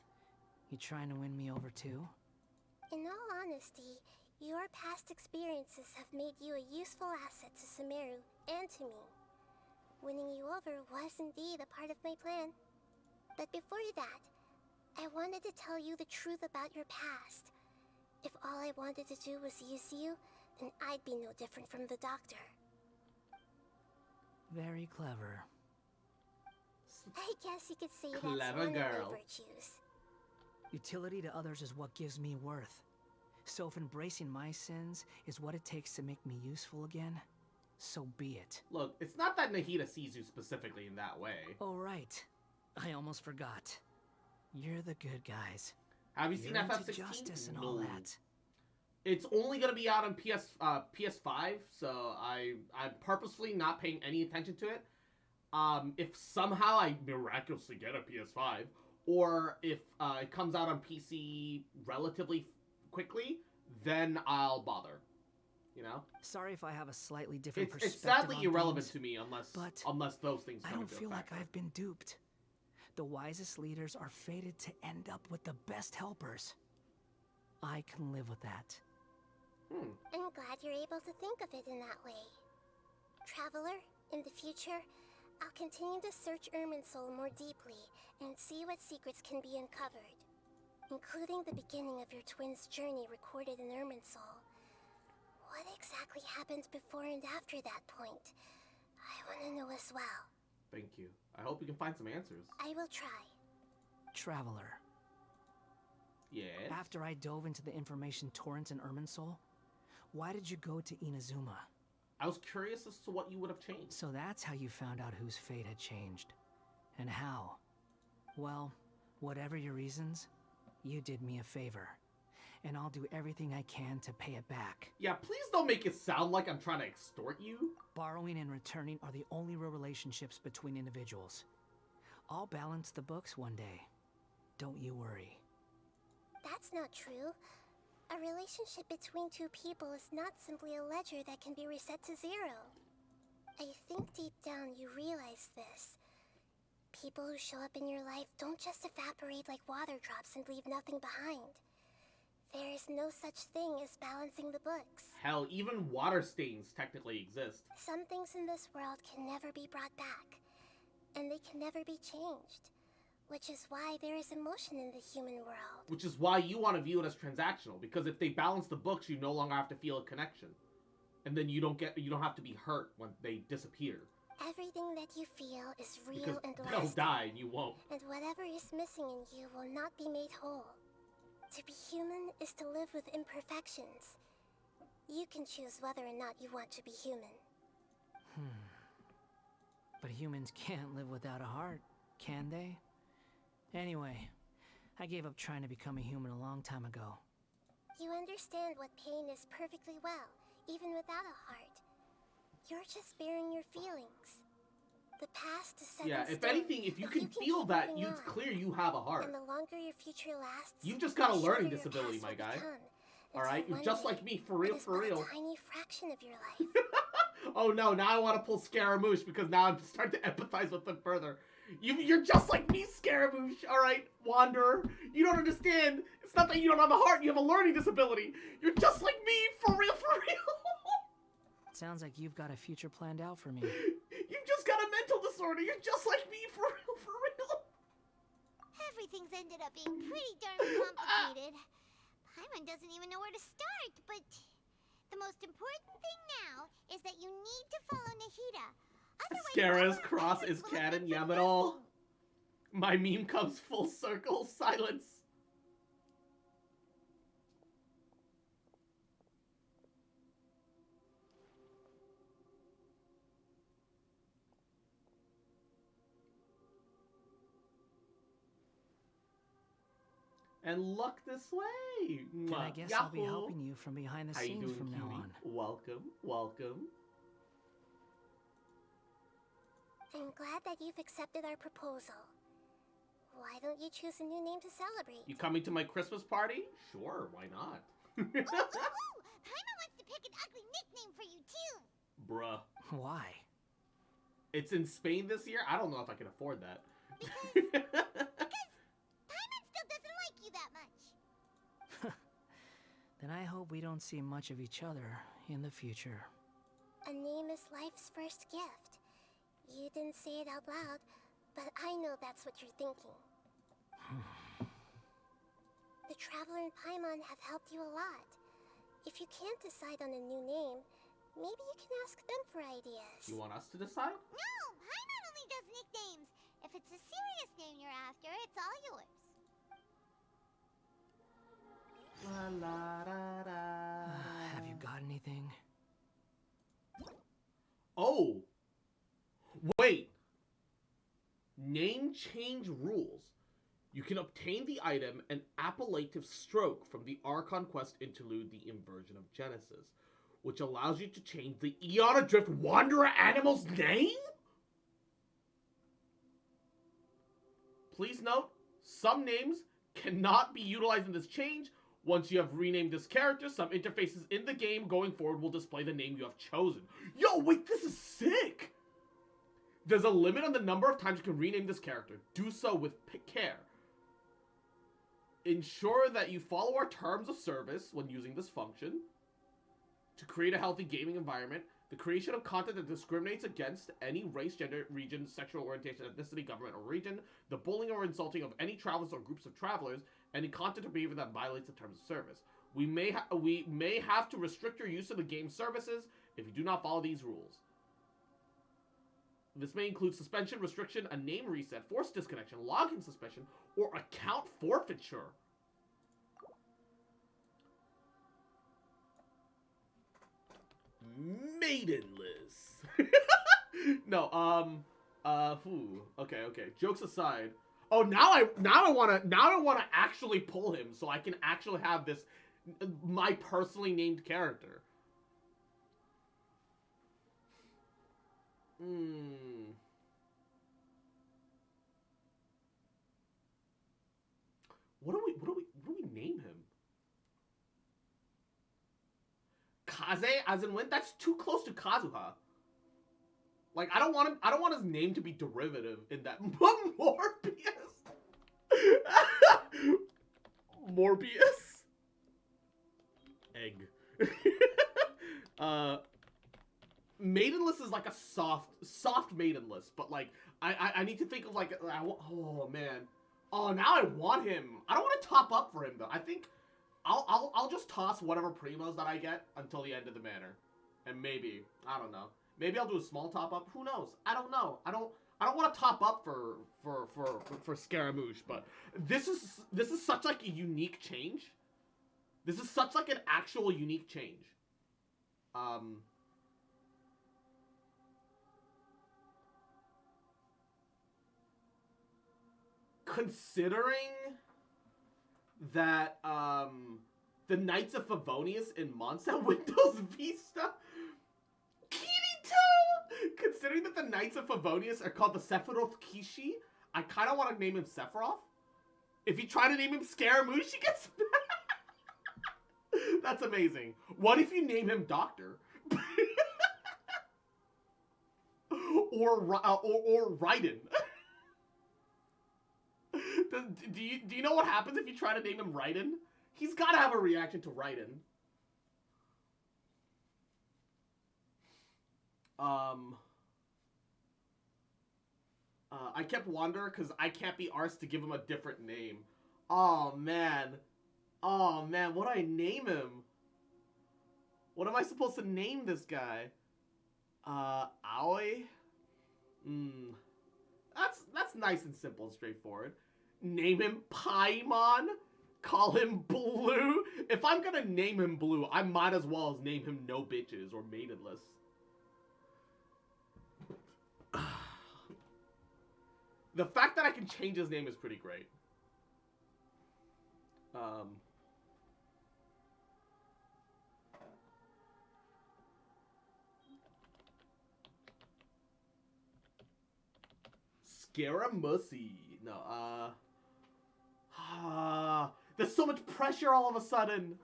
You trying to win me over too? In all honesty, your past experiences have made you a useful asset to Sumeru and to me. Winning you over was indeed a part of my plan. But before that, I wanted to tell you the truth about your past. If all I wanted to do was use you, then I'd be no different from the doctor. Very clever. I guess you could say that's Clever one of girl. my virtues. Utility to others is what gives me worth. So if embracing my sins is what it takes to make me useful again, so be it. Look, it's not that Nahida sees you specifically in that way. Oh, right. I almost forgot. You're the good guys. Have you seen You're into FF16? justice and all that. It's only gonna be out on PS5, so I'm purposefully not paying any attention to it. If somehow I miraculously get a PS5, or if it comes out on PC relatively quickly, then I'll bother. You know? Sorry if I have a slightly different It's perspective sadly on irrelevant things, to me unless but those things I come don't into feel effect. like I've been duped. The wisest leaders are fated to end up with the best helpers. I can live with that. I'm glad you're able to think of it in that way. Traveler, in the future, I'll continue to search Irminsul more deeply and see what secrets can be uncovered, including the beginning of your twins' journey recorded in Irminsul. What exactly happened before and after that point? I want to know as well. Thank you. I hope you can find some answers. I will try. Traveler. Yeah. After I dove into the information torrents in Irminsul, why did you go to Inazuma? I was curious as to what you would have changed. So that's how you found out whose fate had changed. And how. Well, whatever your reasons, you did me a favor. And I'll do everything I can to pay it back. Yeah, please don't make it sound like I'm trying to extort you. Borrowing and returning are the only real relationships between individuals. I'll balance the books one day. Don't you worry. That's not true. A relationship between two people is not simply a ledger that can be reset to zero. I think deep down you realize this. People who show up in your life don't just evaporate like water drops and leave nothing behind. There is no such thing as balancing the books. Hell, even water stains technically exist. Some things in this world can never be brought back, and they can never be changed. Which is why there is emotion in the human world. Which is why you want to view it as transactional, because if they balance the books, you no longer have to feel a connection. And then you don't have to be hurt when they disappear. Everything that you feel is real Because and they'll lasting. die and you won't. And whatever is missing in you will not be made whole. To be human is to live with imperfections. You can choose whether or not you want to be human. But humans can't live without a heart, can they? Anyway, I gave up trying to become a human a long time ago. You understand what pain is perfectly well, even without a heart. You're just bearing your feelings. The past is set Yeah, in if stone, anything, if you but can feel keep that, moving it's on. clear you have a heart. And the longer your future lasts, You've just got a the learning shorter your disability, past my will guy. become, Alright, until you're just one like day, me, for real, it is for but real. a tiny fraction of your life. Oh no, now I want to pull Scaramussy because now I'm starting to empathize with them further. You're just like me, Scaramussy, alright, Wanderer. You don't understand. It's not that you don't have a heart, you have a learning disability. You're just like me, for real, for real. Sounds like you've got a future planned out for me. You've just got a mental disorder. You're just like me, for real, for real. Everything's ended up being pretty darn complicated. Paimon doesn't even know where to start, but the most important thing now is that you need to follow Nahida. Scara's cross is canon, yeah, but all. My meme comes full circle, silence. And look this way. Then I guess I'll be helping you from behind the scenes from now on. Welcome, welcome. I'm glad that you've accepted our proposal. Why don't you choose a new name to celebrate? You coming to my Christmas party? Sure, why not? Paimon wants to pick an ugly nickname for you too. Bruh. Why? It's in Spain this year? I don't know if I can afford that. Because Paimon still doesn't like you that much. Then I hope we don't see much of each other in the future. A name is life's first gift. You didn't say it out loud, but I know that's what you're thinking. The Traveler and Paimon have helped you a lot. If you can't decide on a new name, maybe you can ask them for ideas. You want us to decide? No, Paimon only does nicknames. If it's a serious name you're after, it's all yours. La, la, da, da. Have you got anything? Oh! Wait! Name change rules. You can obtain the item an appellative stroke from the Archon Quest interlude, The Inversion of Genesis, which allows you to change the Eon Adrift Wanderer animal's name? Please note, some names cannot be utilized in this change. Once you have renamed this character, some interfaces in the game going forward will display the name you have chosen. Yo, wait, this is sick! There's a limit on the number of times you can rename this character. Do so with care. Ensure that you follow our terms of service when using this function. To create a healthy gaming environment, the creation of content that discriminates against any race, gender, region, sexual orientation, ethnicity, government, or region, the bullying or insulting of any travelers or groups of travelers, any content or behavior that violates the terms of service. We may have to restrict your use of the game's services if you do not follow these rules. This may include suspension, restriction, a name reset, forced disconnection, login suspension, or account forfeiture. Maidenless. No, okay. Jokes aside. Oh, now I wanna actually pull him so I can actually have this my personally named character. What do we name him? Kaze, as in when? That's too close to Kazuha. Like, I don't want his name to be derivative in that. Morbius. Morbius. Egg. Maidenless is like a soft maidenless, but like I need to think of like oh man, oh now I want him. I don't want to top up for him though. I think I'll just toss whatever primos that I get until the end of the manor, and maybe I don't know. Maybe I'll do a small top up. Who knows? I don't know. I don't want to top up for Scaramussy, but this is such like a unique change. This is such like an actual unique change. considering that the Knights of Favonius in Monza Windows Vista, Kirito! Considering that the Knights of Favonius are called the Sephiroth Kishi, I kind of want to name him Sephiroth. If you try to name him Scaramussy, she gets That's amazing. What if you name him Doctor? or Raiden? Do you know what happens if you try to name him Raiden? He's got to have a reaction to Raiden. I kept wondering because I can't be arsed to give him a different name. Oh man, what do I name him? What am I supposed to name this guy? Aoi? That's nice and simple and straightforward. Name him Paimon? Call him Blue? If I'm gonna name him Blue, I might as well as name him No Bitches or Maidenless. The fact that I can change his name is pretty great. Scaramussy. No, there's so much pressure all of a sudden.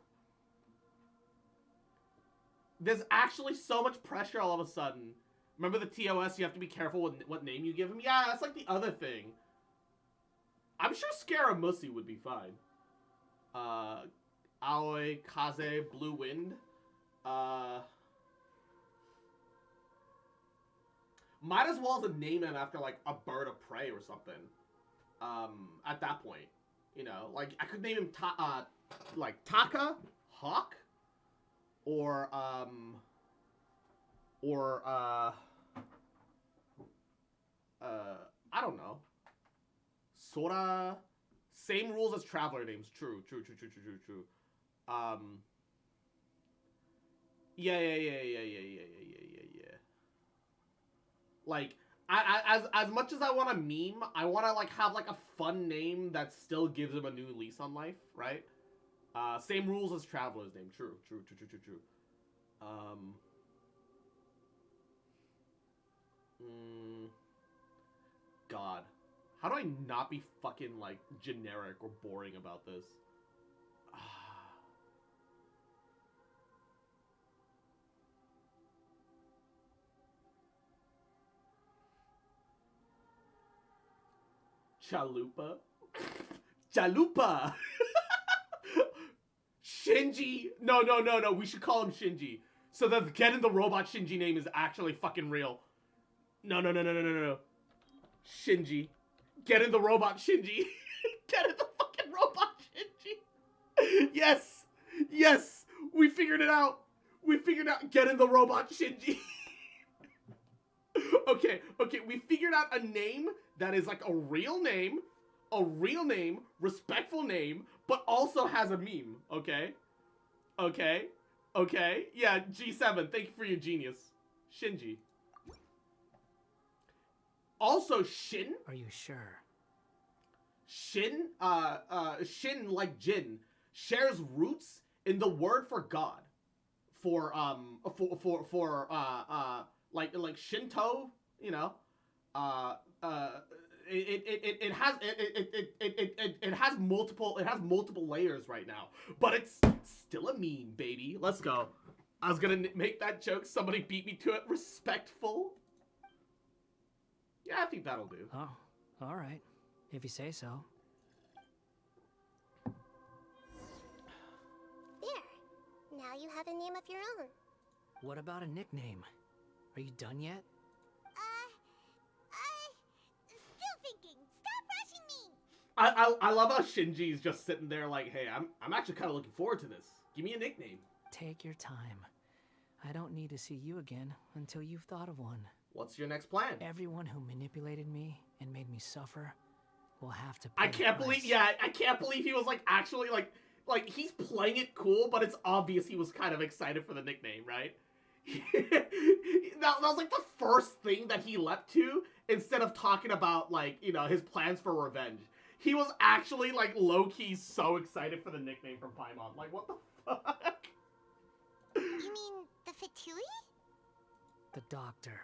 There's actually so much pressure all of a sudden. Remember the TOS, you have to be careful with what name you give him? Yeah, that's like the other thing. I'm sure Scaramussy would be fine. Aoi, Kaze, Blue Wind. Might as well as name him after, like, a bird of prey or something. At that point. You know, like, I could name him, Taka, Hawk? Or, I don't know. Sora. Same rules as traveler names. True. Yeah. Like, as much as I want to meme, I want to, like, have, like, a fun name that still gives him a new lease on life, right? Same rules as traveler's name. True. God. How do I not be fucking, like, generic or boring about this? Chalupa? Chalupa! Shinji! No. We should call him Shinji. So the Get in the Robot Shinji name is actually fucking real. No. Shinji. Get in the Robot Shinji. Get in the fucking Robot Shinji. Yes! We figured it out. Get in the Robot Shinji. Okay. We figured out a name that is like a real name, respectful name, but also has a meme, okay? Yeah, G7, thank you for your genius. Shinji. Also, Shin. Are you sure? Shin, Shin, like Jin, shares roots in the word for God. Like Shinto, you know, it has multiple layers right now, but it's still a meme, baby. Let's go. I was gonna make that joke. Somebody beat me to it. Respectful. Yeah, I think that'll do. Oh, all right, if you say so. There. Now you have a name of your own. What about a nickname? Are you done yet? Still thinking. Stop rushing me. I love how Shinji's just sitting there like, hey, I'm actually kind of looking forward to this. Give me a nickname. Take your time. I don't need to see you again until you've thought of one. What's your next plan? Everyone who manipulated me and made me suffer will have to pay I can't the believe, price. yeah, I can't believe he was like actually like he's playing it cool, but it's obvious he was kind of excited for the nickname, right? that was like the first thing that he leapt to instead of talking about like, you know, his plans for revenge. he was actually, like, low-key so excited for the nickname from Paimon. Like, what the fuck? You mean the Fatui? The doctor,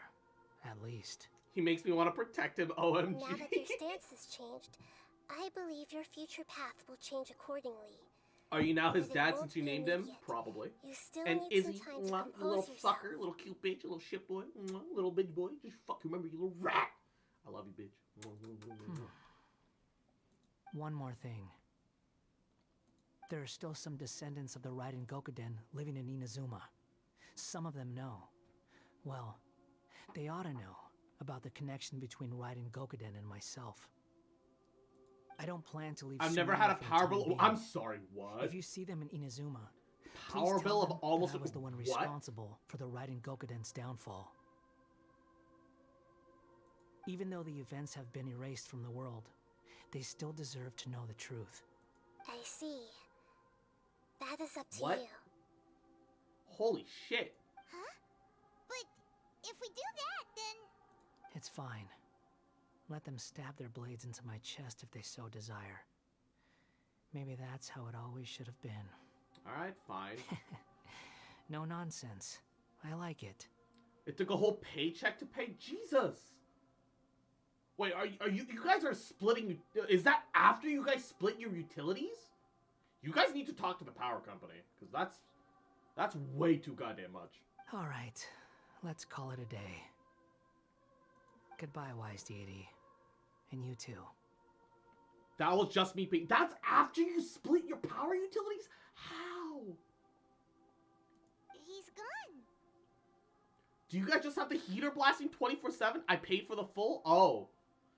at least. He makes me want to protect him, OMG. Now that your stance has changed, I believe your future path will change accordingly. Are you now his But it dad won't since you be named him? immediate. Probably. You still And need Izzy, some time to mwah, compose little yourself. sucker, little cute bitch, little shit boy, mwah, little bitch boy. Just fuck, remember, you little rat. I love you, bitch. One more thing. There are still some descendants of the Raiden Gokuden living in Inazuma. Some of them know. Well, they ought to know about the connection between Raiden Gokuden and myself. I don't plan to leave. I've never Sumeru had a for the power time bill. being. I'm sorry, what? If you see them in Inazuma, Power please bill tell of them almost that I was the one what? responsible for the Raiden Gokuden's downfall. Even though the events have been erased from the world, they still deserve to know the truth. I see. That is up to What? you. Holy shit. Huh? But if we do that, then... It's fine. Let them stab their blades into my chest if they so desire. Maybe that's how it always should have been. Alright, fine. No nonsense. I like it. It took a whole paycheck to pay? Jesus! Wait, are you guys are splitting... Is that after you guys split your utilities? You guys need to talk to the power company, because that's way too goddamn much. Alright, let's call it a day. Goodbye, wise deity. And you too. That was just me paying... That's after you split your power utilities? How? He's gone. Do you guys just have the heater blasting 24/7? I paid for the full? Oh.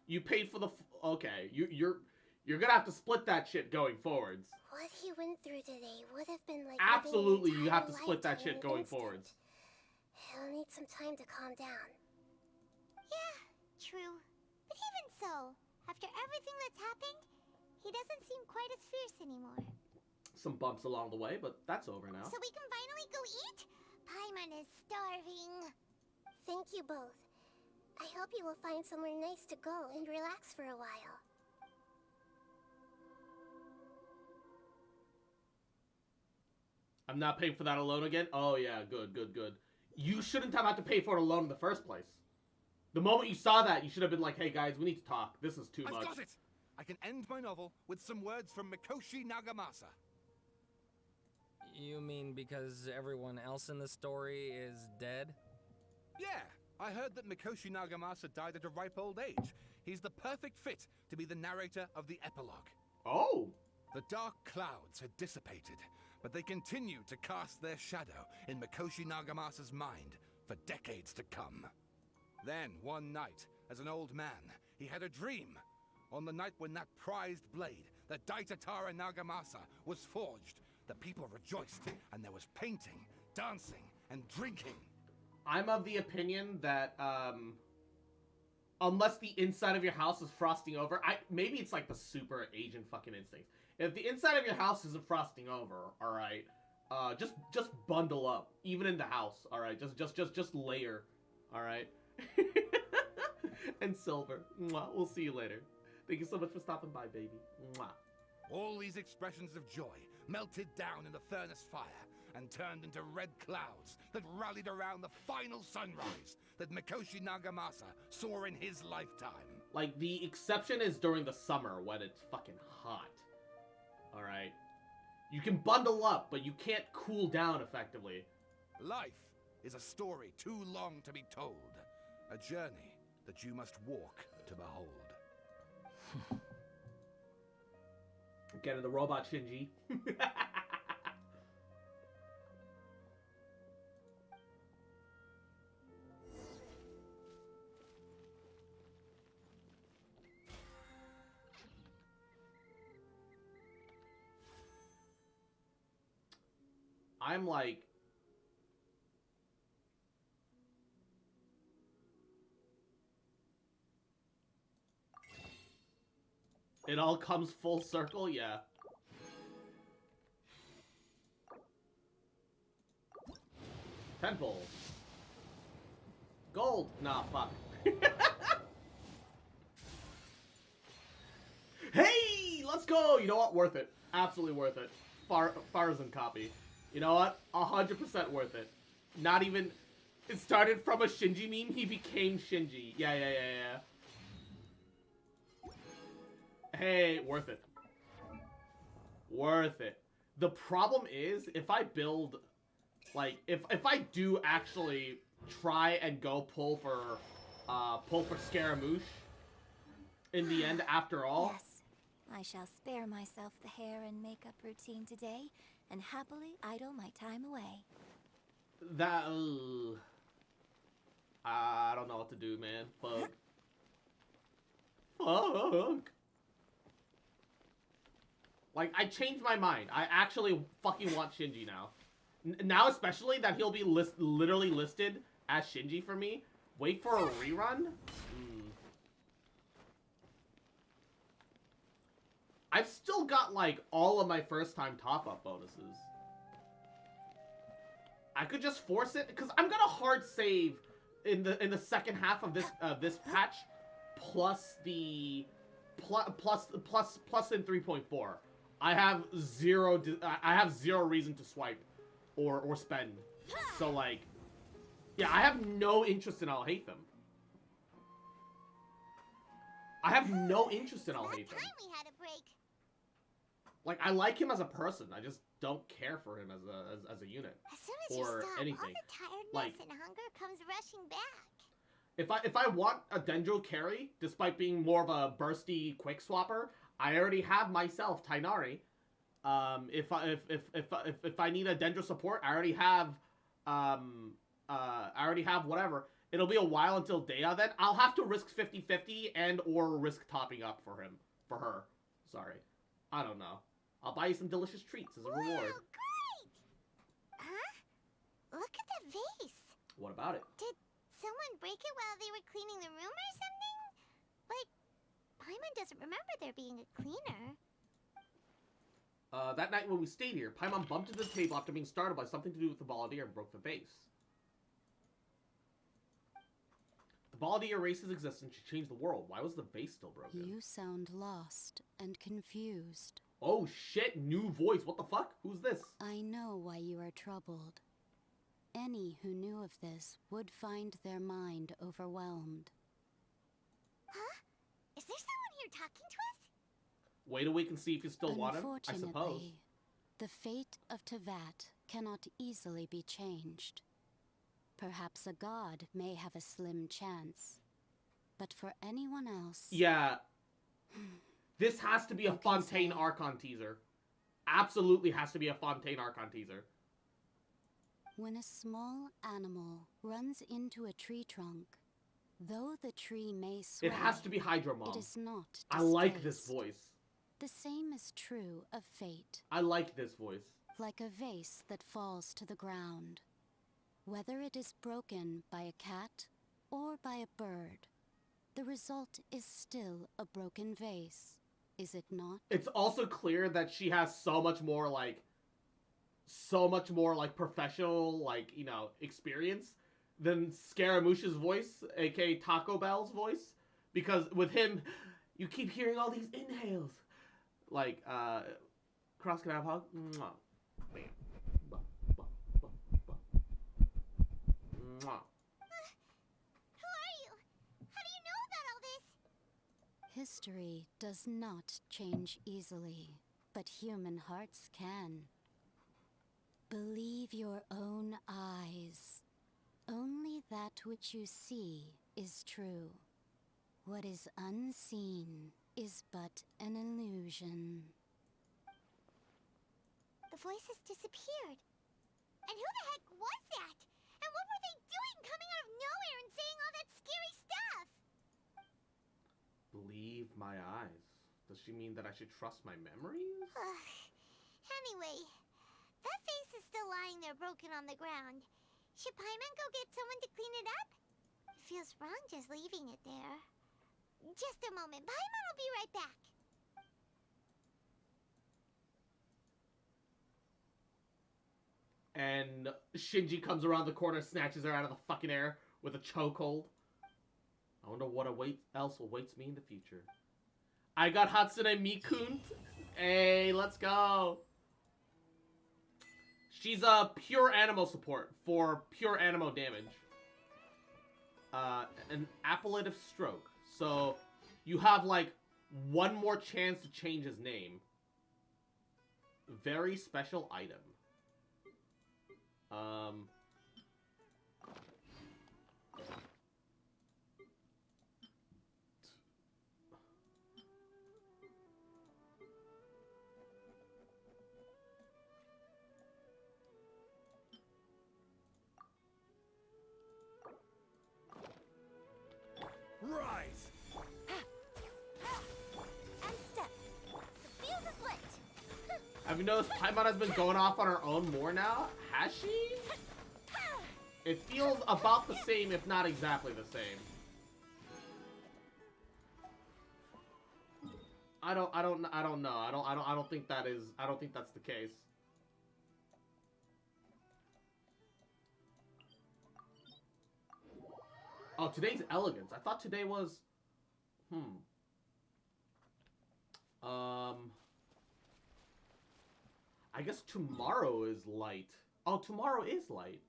You paid for the... Okay, you're gonna have to split that shit going forwards. What he went through today would have been like Absolutely, living an you have to entire split that lifetime shit in an going instant. forwards. He'll need some time to calm down. Yeah, true. But even so, after everything that's happened, he doesn't seem quite as fierce anymore. Some bumps along the way, but that's over now. So we can finally go eat? Paimon is starving. Thank you both. I hope you will find somewhere nice to go and relax for a while. I'm not paying for that alone again? Oh yeah, good, good, good. You shouldn't have had to pay for it alone in the first place. The moment you saw that, you should have been like, hey guys, we need to talk. This is too much. I've got it! I can end my novel with some words from Mikoshi Nagamasa. You mean because everyone else in the story is dead? Yeah, I heard that Mikoshi Nagamasa died at a ripe old age. He's the perfect fit to be the narrator of the epilogue. Oh! The dark clouds had dissipated, but they continue to cast their shadow in Mikoshi Nagamasa's mind for decades to come. Then, one night, as an old man, he had a dream. On the night when that prized blade, the Daitatara Nagamasa, was forged, the people rejoiced, and there was painting, dancing, and drinking. I'm of the opinion that, unless the inside of your house is frosting over, maybe it's like the super Asian fucking instinct. If the inside of your house isn't frosting over, alright, just bundle up. Even in the house, alright? Just layer, alright? And Silver, mwah, we'll see you later. Thank you so much for stopping by, baby. Mwah. All these expressions of joy melted down in the furnace fire and turned into red clouds that rallied around the final sunrise that Mikoshi Nagamasa saw in his lifetime. Like, the exception is during the summer when it's fucking hot. Alright? You can bundle up, but you can't cool down effectively. Life is a story too long to be told. A journey that you must walk to behold. Getting the robot, Shinji. I'm like... It all comes full circle, yeah. Temple. Gold. Nah, fuck. Hey! go! You know what? Worth it. Absolutely worth it. Farzan copy. You know what? 100% worth it. Not even... It started from a Shinji meme, he became Shinji. Yeah. Hey, worth it. Worth it. The problem is, if I build... Like, if I do actually try and go pull for Scaramussy in the end, after all... Yes. I shall spare myself the hair and makeup routine today, and happily idle my time away. That... I don't know what to do, man. Fuck. Fuck. Like, I changed my mind. I actually fucking want Shinji now. Now, especially that he'll be literally listed as Shinji for me. Wait for a rerun? I've still got, like, all of my first-time top-up bonuses. I could just force it, because I'm gonna hard save in the second half of this patch, plus in 3.4. I have zero reason to swipe or spend. So, like, yeah, I have no interest in I'll hate them. I have no interest in I'll hate them. We had a break. Like, I like him as a person. I just don't care for him as a unit As soon as or you stop, anything. all the tiredness Like, and hunger comes rushing back. if I want a Dendro carry, despite being more of a bursty quick swapper, I already have myself Tainari. If I need a Dendro support, I already have whatever. It'll be a while until Dea. Then I'll have to risk 50-50 and or risk topping up for her. Sorry, I don't know. I'll buy you some delicious treats as a reward. Great! Huh? Look at the vase. What about it? Did someone break it while they were cleaning the room or something? Like, Paimon doesn't remember there being a cleaner. That night when we stayed here, Paimon bumped into the table after being startled by something to do with the Balladeer and broke the vase. The Balladeer erased his existence. She changed the world. Why was the vase still broken? You sound lost and confused. Oh shit, new voice. What the fuck? Who's this? I know why you are troubled. Any who knew of this would find their mind overwhelmed. Huh? Is there someone here talking to us? Wait a week and see if you still want him, I suppose. Unfortunately, the fate of Tevat cannot easily be changed. Perhaps a god may have a slim chance. But for anyone else... Yeah. This has to be a Fontaine Archon teaser. Absolutely has to be a Fontaine Archon teaser. When a small animal runs into a tree trunk, though the tree may sway... It has to be Hydro Mom. It is not displaced. I like this voice. The same is true of fate. I like this voice. Like a vase that falls to the ground. Whether it is broken by a cat or by a bird, the result is still a broken vase, is it not? It's also clear that she has so much more professional, like, you know, experience than Scaramussy's voice, aka Taco Bell's voice. Because with him, you keep hearing all these inhales. Like, Cross can I have a hug? Mwah. Bam. Mwah. Who are you? How do you know about all this? History does not change easily, but human hearts can. Believe your own eyes. Only that which you see is true. What is unseen is but an illusion. The voices disappeared. And who the heck was that? And what were they doing coming out of nowhere and saying all that scary stuff? Believe my eyes. Does she mean that I should trust my memories? Anyway, that vase is still lying there broken on the ground. Should Paimon go get someone to clean it up? It feels wrong just leaving it there. Just a moment. Paimon will be right back. And Shinji comes around the corner, snatches her out of the fucking air with a chokehold. I wonder what else awaits me in the future. I got Hatsune Miku. Hey, let's go. She's a pure animal support for pure animal damage. An appellative stroke. So you have like one more chance to change his name. Very special item. Right. And step. The fuse is lit. Have you noticed Paimon has been going off on her own more now? Has she? It feels about the same, if not exactly the same. I don't know. I don't think that is. I don't think that's the case. Oh, today's elegance. I thought today was. I guess tomorrow is light. Oh, tomorrow is light.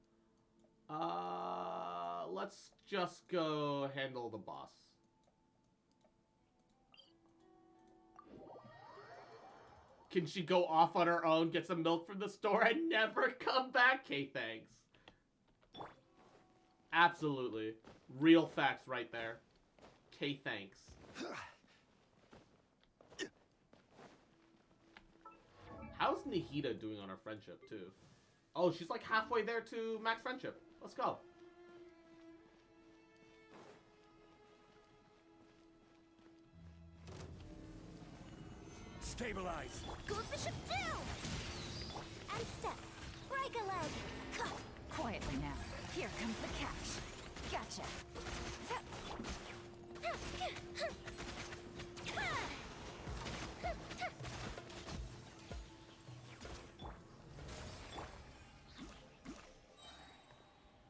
Let's just go handle the boss. Can she go off on her own, get some milk from the store, and never come back? Okay, thanks. Absolutely. Real facts right there. Okay, thanks. How's Nihida doing on her friendship, too? Oh, she's like halfway there to max friendship. Let's go. Stabilize. Good bishop down. And step. Break a leg. Cut. Quietly now. Here comes the catch. Gotcha.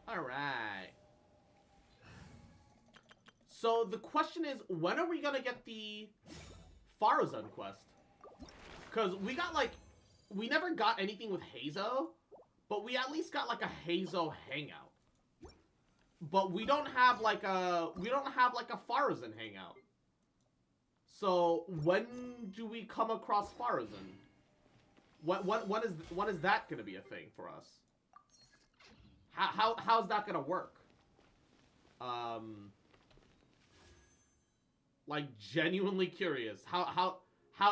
Alright. So the question is, when are we gonna get the Farazan quest? Because we got like, we never got anything with Hazo, but we at least got like a Hazo hangout. But we don't have like a, Farazan hangout. So when do we come across Farazan? When is that gonna be a thing for us? How's that gonna work? Like genuinely curious. How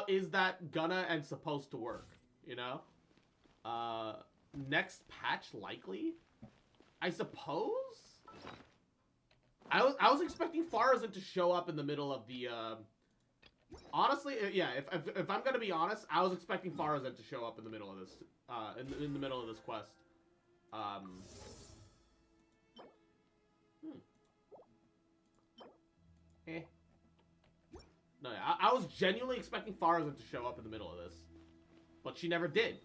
is that gonna and supposed to work? You know? Next patch likely? I suppose? I was expecting Farazan to show up in the middle of the honestly, yeah, if I'm gonna be honest, I was expecting Farazan to show up in the middle of this in the middle of this quest. No, yeah, I was genuinely expecting Farazan to show up in the middle of this, but she never did.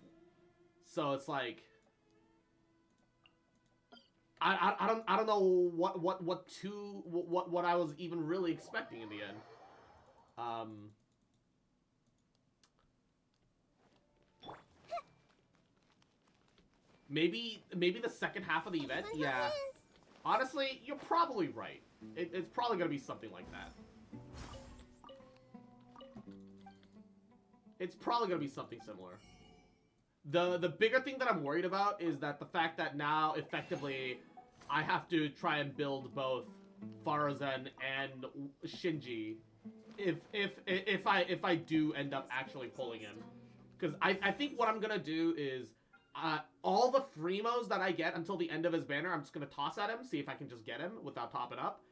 So it's like, I don't know what I was even really expecting in the end. Maybe the second half of the event. Yeah. Honestly, you're probably right. It's probably gonna be something like that. It's probably gonna be something similar. The bigger thing that I'm worried about is that the fact that now effectively I have to try and build both Farazan and Shinji if I do end up actually pulling him. Because I think what I'm gonna do is all the Freemos that I get until the end of his banner, I'm just gonna toss at him, see if I can just get him without topping up.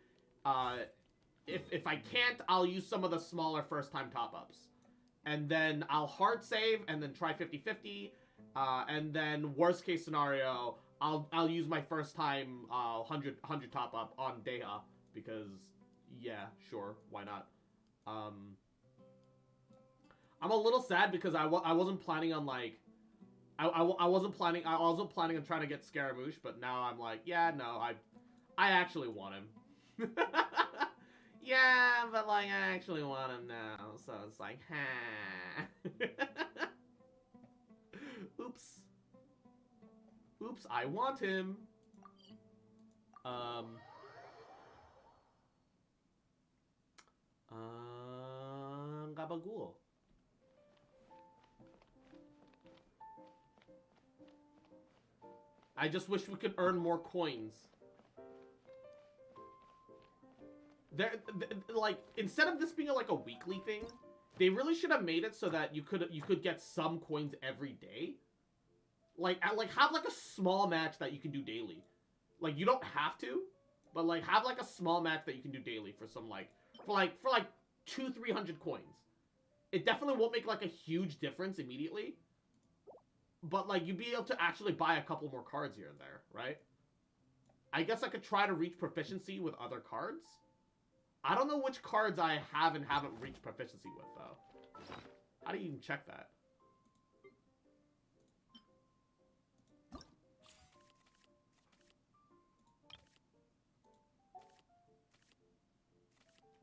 If I can't, I'll use some of the smaller first-time top-ups. And then I'll hard save and then try 50-50. And then worst case scenario, I'll use my first time 100 top up on Deha because yeah, sure, why not? I'm a little sad because I wasn't planning on like I wasn't planning on trying to get Scaramussy, but now I'm like, yeah, no, I actually want him. Yeah, but like I actually want him now, so it's like, ha. Oops. Oops, I want him. Gabagool. I just wish we could earn more coins. Like, instead of this being like a weekly thing, they really should have made it so that you could get some coins every day. Like have like a small match that you can do daily. Like you don't have to, but like have like a small match that you can do daily for some for 200-300 coins. It definitely won't make like a huge difference immediately, but like you'd be able to actually buy a couple more cards here and there, right? I guess I could try to reach proficiency with other cards. I don't know which cards I have and haven't reached proficiency with, though. How do you even check that?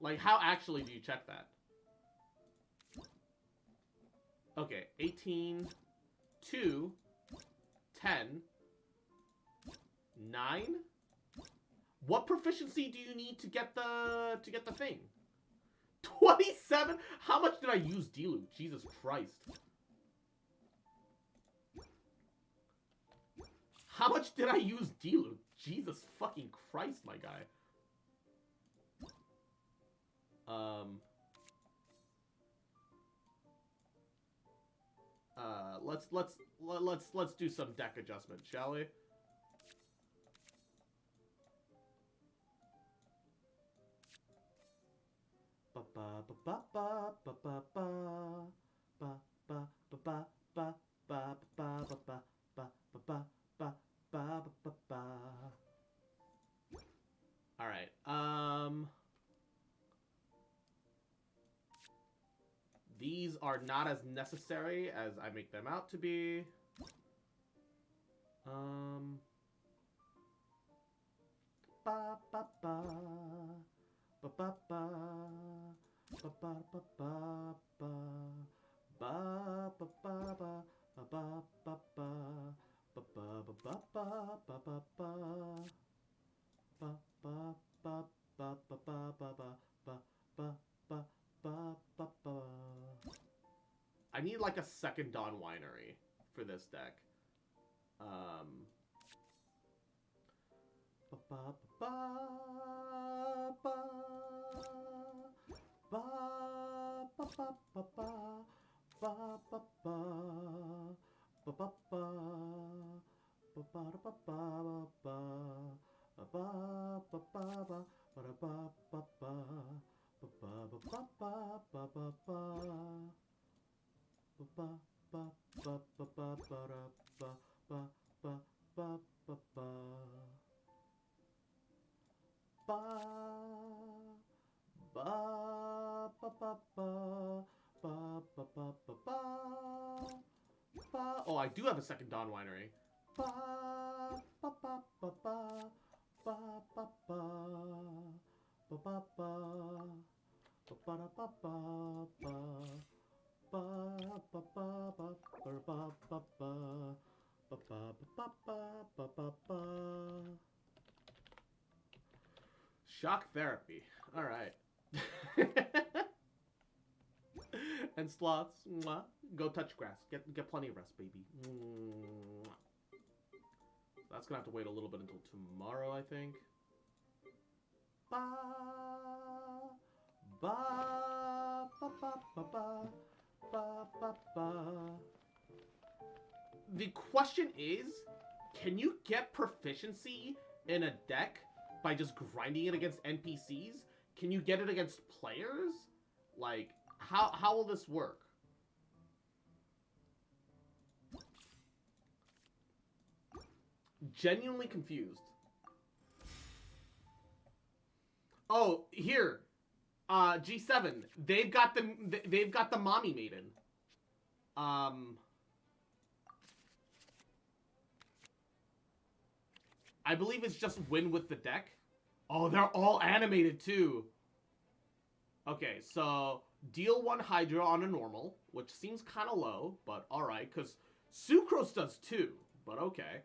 Like, how actually do you check that? Okay, 18, 2, 10, 9? What proficiency do you need to get the thing? 27? How much did I use Dilu? Jesus Christ. How much did I use Dilu? Jesus fucking Christ, my guy. Let's do some deck adjustment, shall we? All right. These are not as necessary as I make them out to be. I need like a second Dawn Winery for this deck. Oh, I do have a second Dawn Winery. Shock therapy. All right. And sloths, mwah, go touch grass. Get plenty of rest, baby. Mwah. That's gonna have to wait a little bit until tomorrow, I think. Ba ba ba ba ba ba ba ba ba. The question is, can you get proficiency in a deck by just grinding it against NPCs? Can you get it against players? Like, how will this work? Genuinely confused. Oh, here. G7. They've got the mommy maiden. I believe it's just win with the deck. Oh, they're all animated too. Okay, so deal 1 Hydra on a normal, which seems kind of low, but alright, because Sucrose does 2, but okay.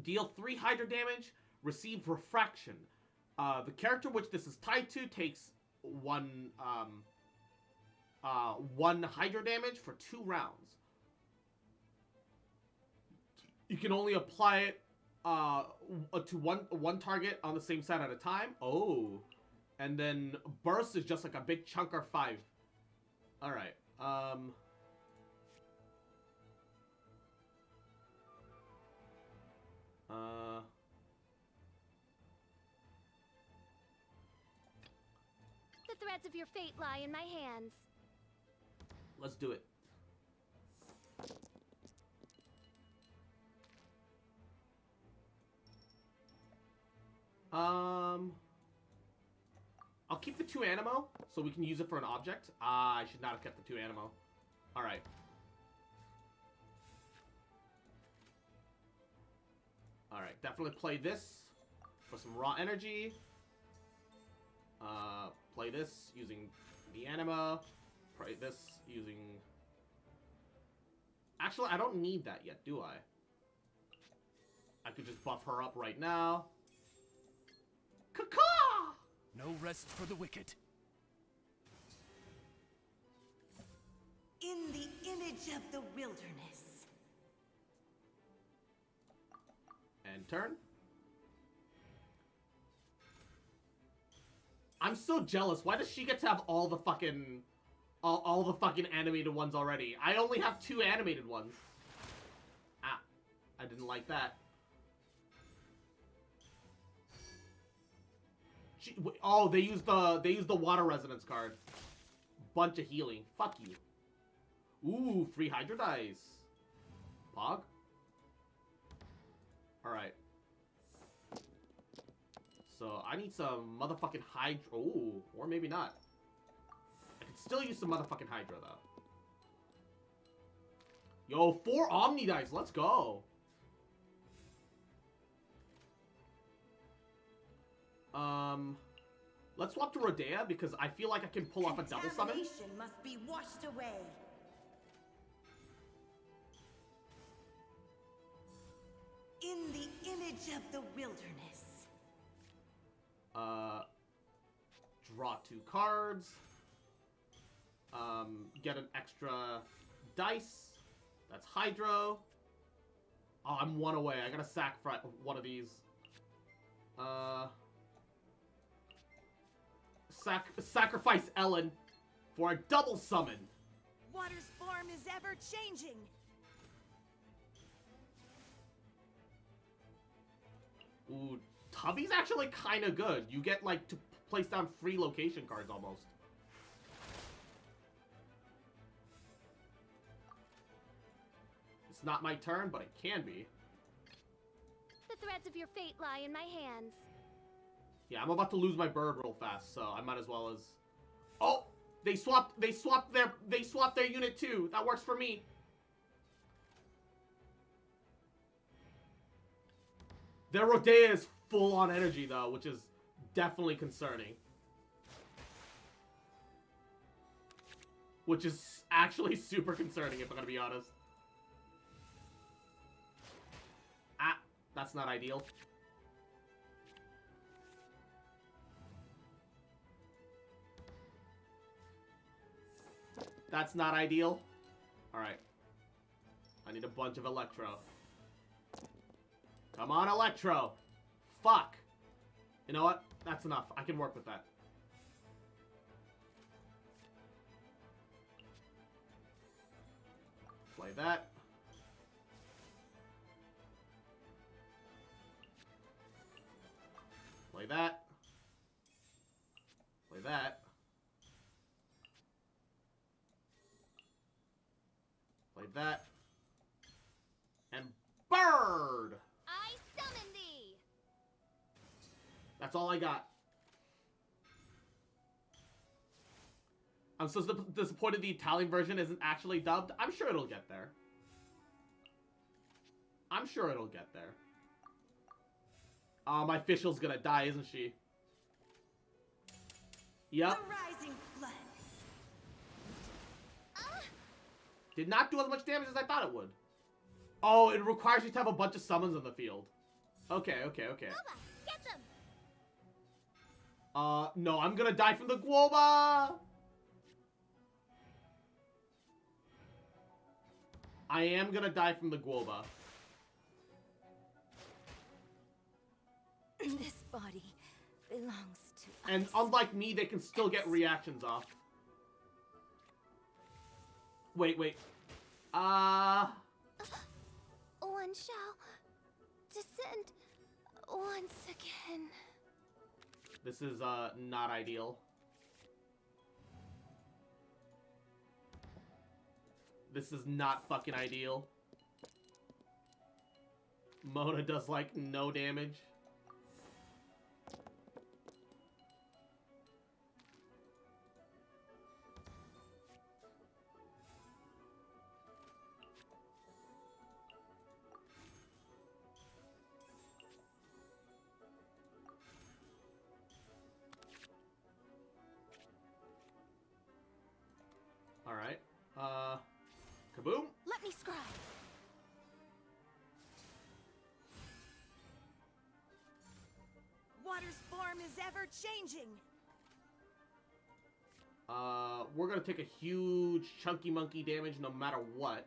Deal 3 Hydra damage, receive Refraction. The character which this is tied to takes 1 Hydra damage for 2 rounds. You can only apply it to one target on the same side at a time. Oh. And then burst is just like a big chunker 5. Alright. The threads of your fate lie in my hands. Let's do it. I'll keep the 2 Animo, so we can use it for an object. Ah, I should not have kept the 2 Animo. Alright. Alright, definitely play this for some raw energy. Play this using the Anima. Play this using... Actually, I don't need that yet, do I? I could just buff her up right now. Caw-caw! No rest for the wicked. In the image of the wilderness. And turn. I'm so jealous. Why does she get to have all the fucking... all the fucking animated ones already? I only have 2 animated ones. Ah. I didn't like that. Oh, they used the water resonance card. Bunch of healing. Fuck you. Ooh, free Hydra dice. Pog. Alright. So, I need some motherfucking Hydra. Oh, or maybe not. I could still use some motherfucking Hydra, though. Yo, 4 Omni dice. Let's go. Let's swap to Rodea because I feel like I can pull off a double summon. Contamination must be washed away. In the image of the wilderness. Draw 2 cards. Get an extra dice. That's Hydro. Oh, I'm 1 away. I gotta sack one of these. Sacrifice Ellen for a double summon. Water's form is ever changing. Ooh, Tubby's actually kind of good. You get, like, to place down free location cards almost. It's not my turn, but it can be. The threads of your fate lie in my hands. Yeah, I'm about to lose my bird real fast, so I might as well as... Oh! They swapped their unit too. That works for me. Their Rodea is full on energy though, which is definitely concerning. Which is actually super concerning if I'm gonna be honest. Ah, that's not ideal. That's not ideal. Alright. I need a bunch of Electro. Come on, Electro! Fuck! You know what? That's enough. I can work with that. Play that. Play that. Play that. Play that. And bird! I summon thee! That's all I got. I'm so disappointed the Italian version isn't actually dubbed. I'm sure it'll get there. I'm sure it'll get there. My official's gonna die, isn't she? Yep. The rising flood. Did not do as much damage as I thought it would. Oh, it requires you to have a bunch of summons on the field. Okay, okay, okay. Get them. No, I'm gonna die from the Guoba! I am gonna die from the Guoba. This body belongs to And unlike me, they can still get reactions off. Wait, wait. One shall descend once again. This is, not ideal. This is not fucking ideal. Mona does, like, no damage. Alright. Kaboom? Let me scribe. Water's form is ever changing. We're gonna take a huge chunky monkey damage no matter what.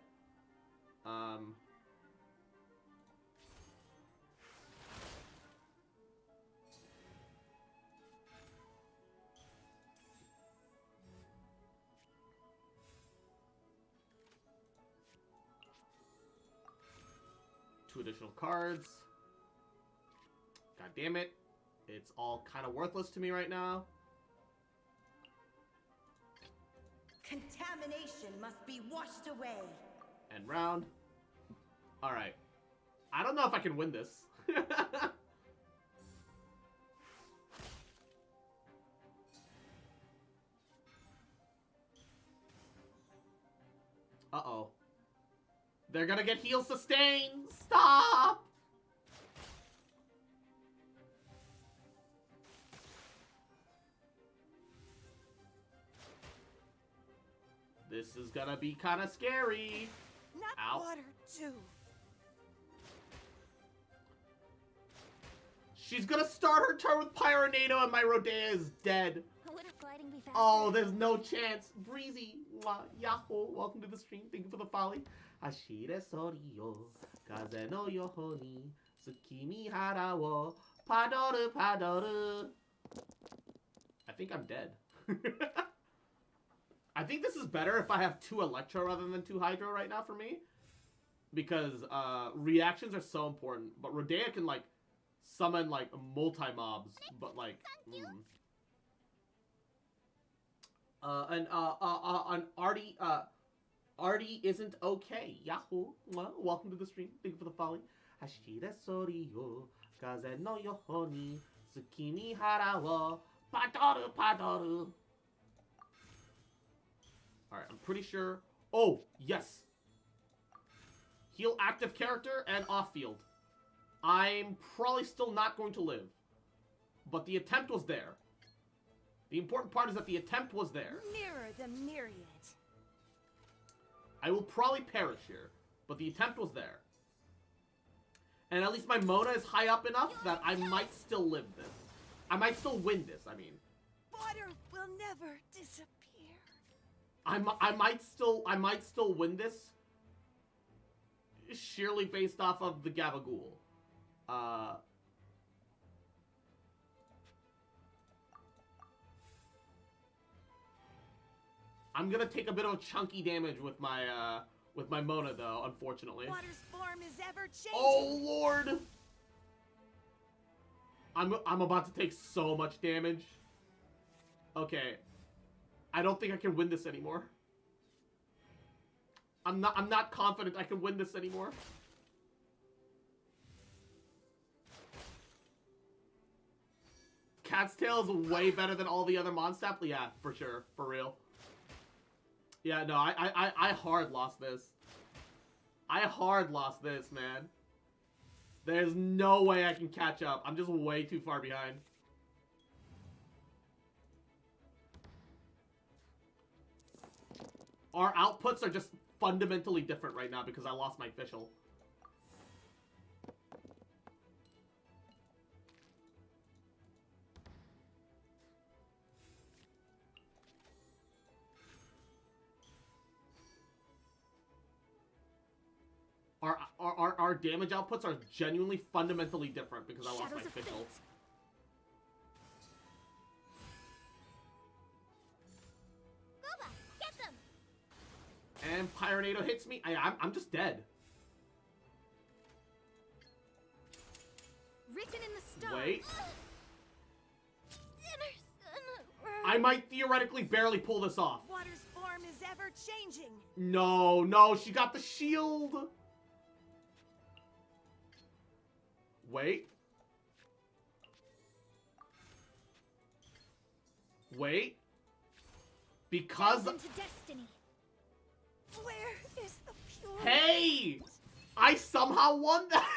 Two additional cards. God damn it. It's all kind of worthless to me right now. Contamination must be washed away. And round. Alright. I don't know if I can win this. Uh-oh. They're gonna get heal sustain! Stop! This is gonna be kind of scary. Not Ow. water, too. She's gonna start her turn with Pyronado and my Rodea is dead. Would gliding be faster? Oh, there's no chance. Breezy. Yahoo. Welcome to the stream. Thank you for the folly. Hashire soriyo. Kaze no yoho ni. Tsukimi hara wo. Padoru padoru. I think I'm dead. I think this is better if I have 2 Electro rather than 2 Hydro right now for me. Because reactions are so important. But Rodea can, like, summon, like, multi-mobs. But, like... And Artie isn't okay. Yahoo. Well, welcome to the stream. Thank you for the folly. Hashire soriyo. Kaze no yoho ni. Tsukimi hara wo. Padoru padoru. Alright, I'm pretty sure... Oh, yes! Heal active character and off-field. I'm probably still not going to live. But the attempt was there. The important part is that the attempt was there. Mirror the myriad. I will probably perish here, but the attempt was there. And at least my Mona is high up enough that I might still live this. I might still win this, I mean. Water will never disappear. I might still win this sheerly based off of the Gabagool. I'm gonna take a bit of chunky damage with my Mona though, unfortunately. Water's form is ever changing. Oh lord! I'm about to take so much damage. Okay. I don't think I can win this anymore. I'm not confident I can win this anymore. Cat's Tail is way better than all the other Mondstaff. Yeah, for sure. For real. Yeah, no, I hard lost this. I hard lost this, man. There's no way I can catch up. I'm just way too far behind. our outputs are just fundamentally different right now because I lost my official. Our damage outputs are genuinely fundamentally different because I lost my official. Gooba, get them! And Pyronado hits me. I'm just dead. Written in the stars. Wait. I might theoretically barely pull this off. Water's form is ever changing. No, no, she got the shield. Wait. Wait. Because... Into destiny. Where is the pure... Hey! I somehow won that!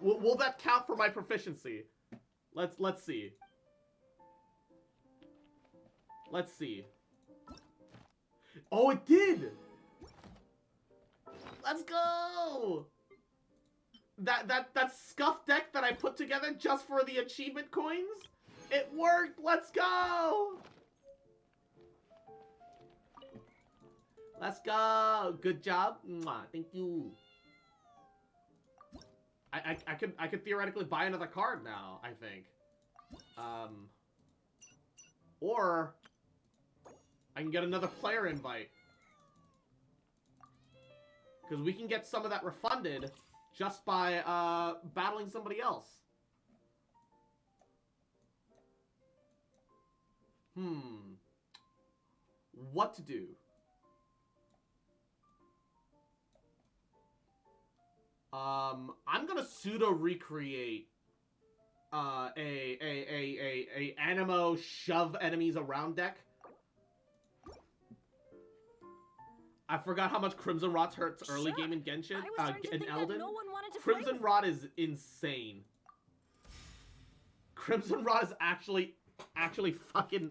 will that count for my proficiency? Let's see. Let's see. Oh, it did! Let's go! That scuff deck that I put together just for the achievement coins, it worked! Let's go! Let's go! Good job. Mwah, thank you. I could theoretically buy another card now, I think. Or I can get another player invite. Because we can get some of that refunded just by battling somebody else. What to do? I'm gonna pseudo recreate a Animo shove enemies around deck. I forgot how much Crimson Rot hurts early game in Genshin. In Elden. No one wanted to Crimson Rot is insane. Crimson Rot is actually fucking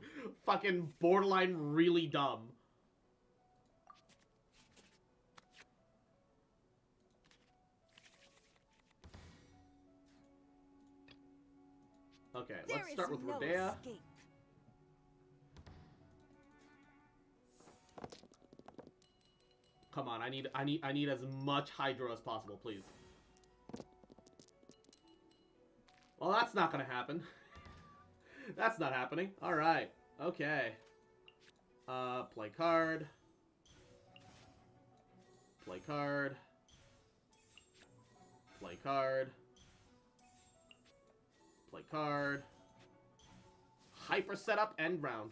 borderline really dumb. Okay, let's start with Rodea. Come on, I need as much Hydro as possible, please. Well, that's not gonna happen. That's not happening. Alright. Okay. Play card. Play card. Play card. Play card. Hyper setup, end round.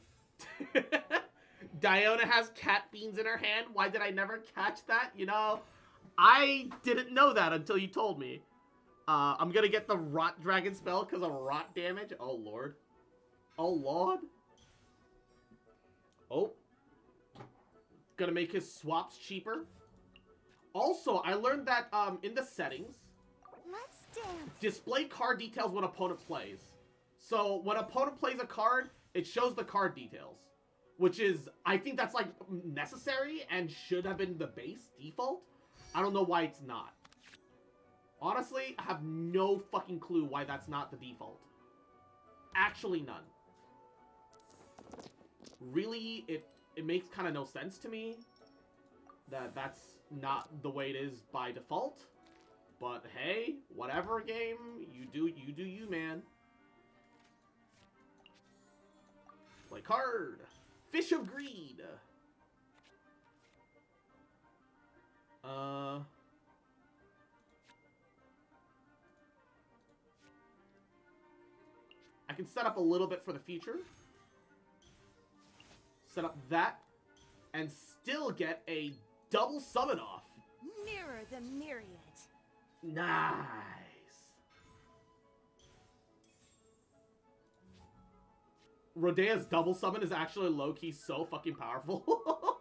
Diona has cat beans in her hand. Why did I never catch that? You know, I didn't know that until you told me. I'm gonna get the Rot Dragon spell because of rot damage. Oh, Lord. Oh, Lord. Oh. Gonna make his swaps cheaper. Also, I learned that in the settings, Let's dance. display card details when opponent plays. So when opponent plays a card, it shows the card details. Which is, I think that's like necessary and should have been the base default. I don't know why it's not. Honestly, I have no fucking clue why that's not the default. Actually none. Really, it makes kind of no sense to me that that's not the way it is by default. But hey, whatever game, you do you, man. Play card. Fish of Greed. I can set up a little bit for the future. Set up that. And still get a double summon off. Mirror the myriad. Nice. Rodea's double summon is actually low-key so fucking powerful.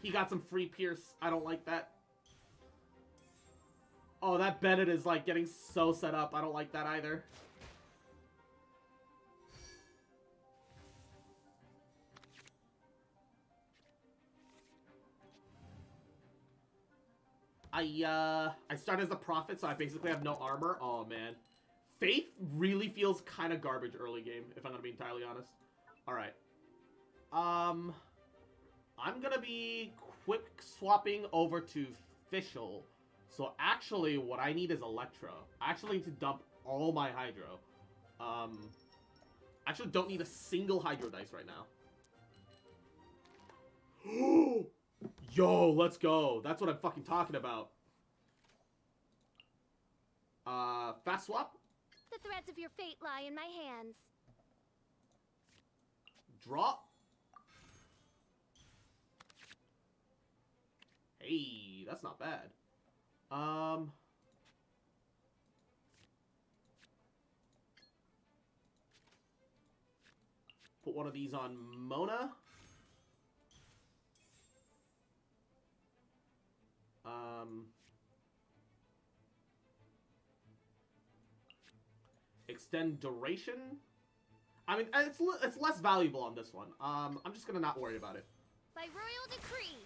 He got some free Pierce. I don't like that. Oh, that Bennett is like getting so set up. I don't like that either. I start as a prophet, so I basically have no armor. Oh, man. Faith really feels kind of garbage early game, if I'm gonna be entirely honest. Alright. I'm gonna be quick swapping over to Fischl. So actually, what I need is Electro. I actually need to dump all my Hydro. I actually don't need a single Hydro dice right now. Yo, let's go. That's what I'm fucking talking about. Fast swap? The threads of your fate lie in my hands. Draw. Hey, that's not bad. Put one of these on Mona. Extend duration. I mean, it's less valuable on this one. I'm just gonna not worry about it. By royal decree.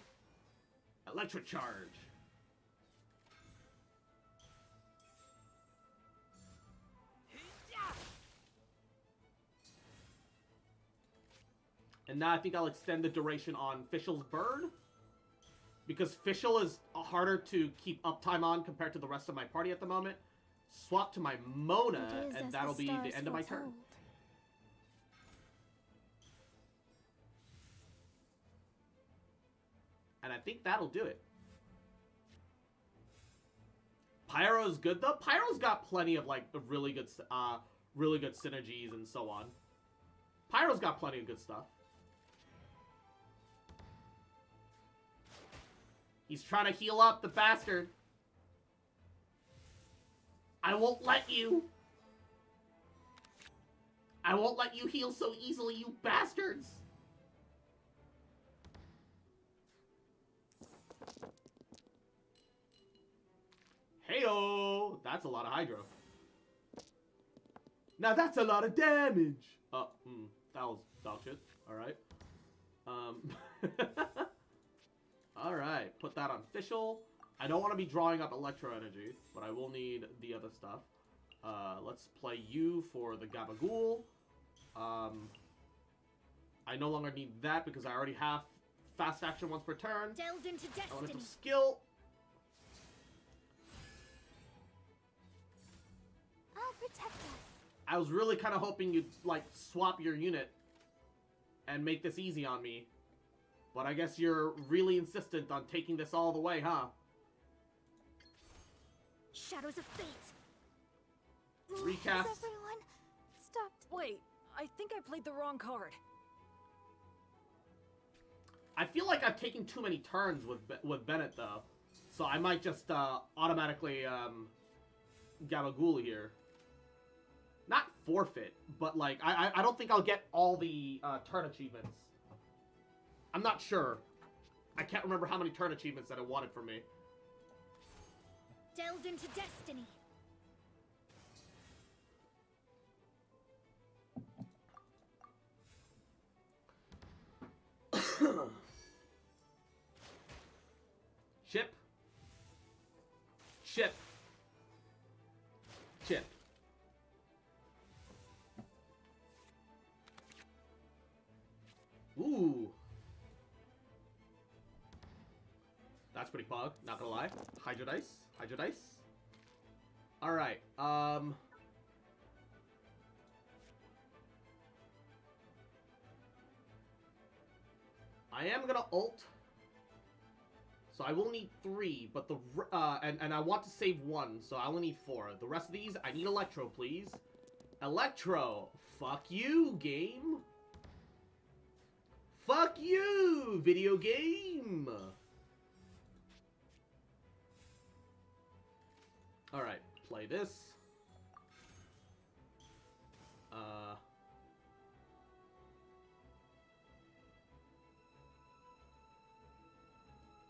Electric charge. And now I think I'll extend the duration on Fischl's bird. Because Fischl is harder to keep uptime on compared to the rest of my party at the moment. Swap to my Mona, and that'll be the end of my turn. And I think that'll do it. Pyro's good though. Pyro's got plenty of like really good synergies and so on. Pyro's got plenty of good stuff. He's trying to heal up the bastard. I won't let you. I won't let you heal so easily, you bastards. Heyo! That's a lot of Hydro. Now that's a lot of damage. Oh, that was dog shit. Alright. Alright, put that on Fischl. I don't want to be drawing up Electro Energy, but I will need the other stuff. Let's play you for the Gabagool. I no longer need that because I already have fast action once per turn. Delve into destiny. Elemental skill. I'll protect us. I was really kind of hoping you'd, like, swap your unit and make this easy on me. But I guess you're really insistent on taking this all the way, huh? Shadows of fate. Recast. Has everyone stopped? Wait, I think I played the wrong card. I feel like I've taken too many turns with Bennett, though. So I might just automatically Gabagool here. Not forfeit, but like, I don't think I'll get all the turn achievements. I'm not sure. I can't remember how many turn achievements that it wanted from me. Delve into destiny. Chip. Chip. Chip. Ooh. That's pretty pog, not gonna lie. Hydro dice. Hydro dice. Alright, I am gonna ult. So I will need 3, but and I want to save 1, so I only need 4. The rest of these, I need Electro, please. Electro! Fuck you, game! Fuck you, video game! Alright, play this.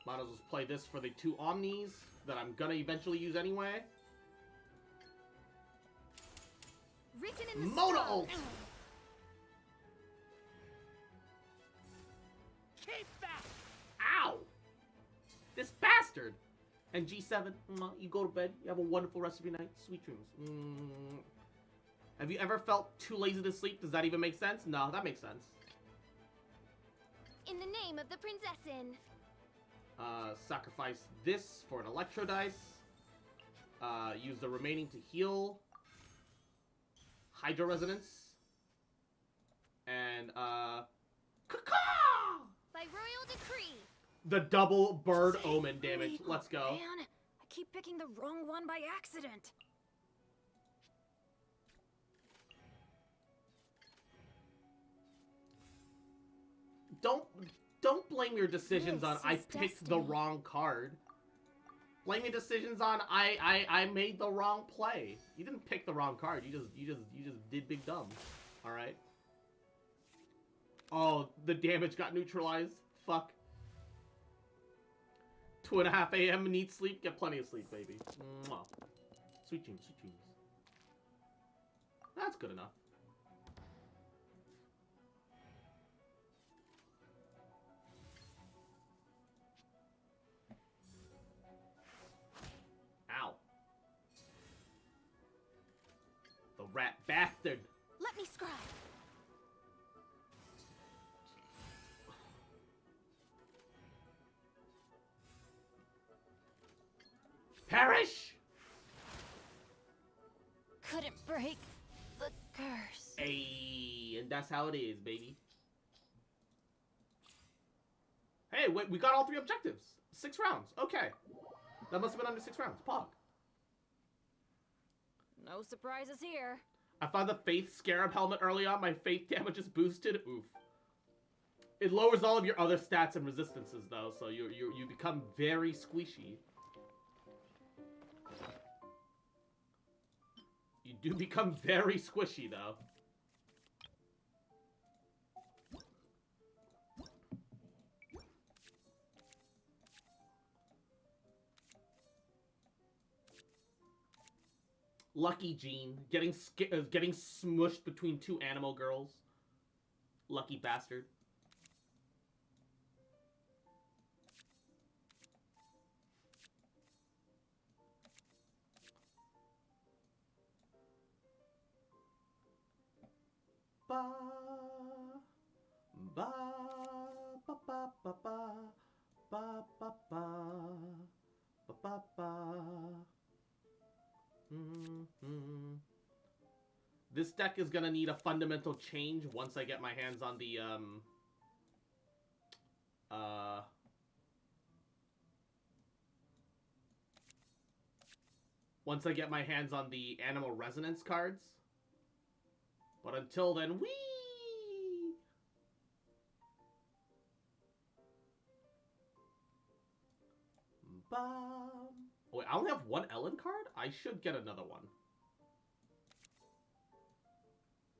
Might as well play this for the 2 Omnis that I'm gonna eventually use anyway. Written in the Mona stone. ult! Keep that! Ow! This bastard! And G7, you go to bed, you have a wonderful rest of your night. Sweet dreams. Have you ever felt too lazy to sleep? Does that even make sense? No, that makes sense. In the name of the princessin. Sacrifice this for an Electro Dice. Use the remaining to heal. Hydro Resonance. And, Caw! By royal decree. The double bird omen damage. Let's go. Man, I keep picking the wrong one by accident. Don't blame your decisions on This I is picked the destiny. wrong card. Blame your decisions on I made the wrong play. You didn't pick the wrong card. You just did big dumb. All right. Oh, the damage got neutralized. Fuck. 2:30 a.m. Need sleep. Get plenty of sleep, baby. Mwah. Sweet dreams, sweet dreams. That's good enough. Ow. The rat bastard. Let me scribe. Perish! Couldn't break the curse. Hey, and that's how it is, baby. Hey, wait, we got all 3 objectives. 6 rounds. Okay. That must have been under 6 rounds. Pog. No surprises here. I found the Faith Scarab helmet early on. My Faith damage is boosted. Oof. It lowers all of your other stats and resistances, though, so you become very squishy. You do become very squishy, though. Lucky Jean, getting smushed between 2 animal girls. Lucky bastard. Ba ba ba ba ba ba ba ba ba ba ba. This deck is gonna need a fundamental change once I get my hands on the once I get my hands on the Animal Resonance cards. But until then, whee! Wait, I only have 1 Ellen card? I should get another one.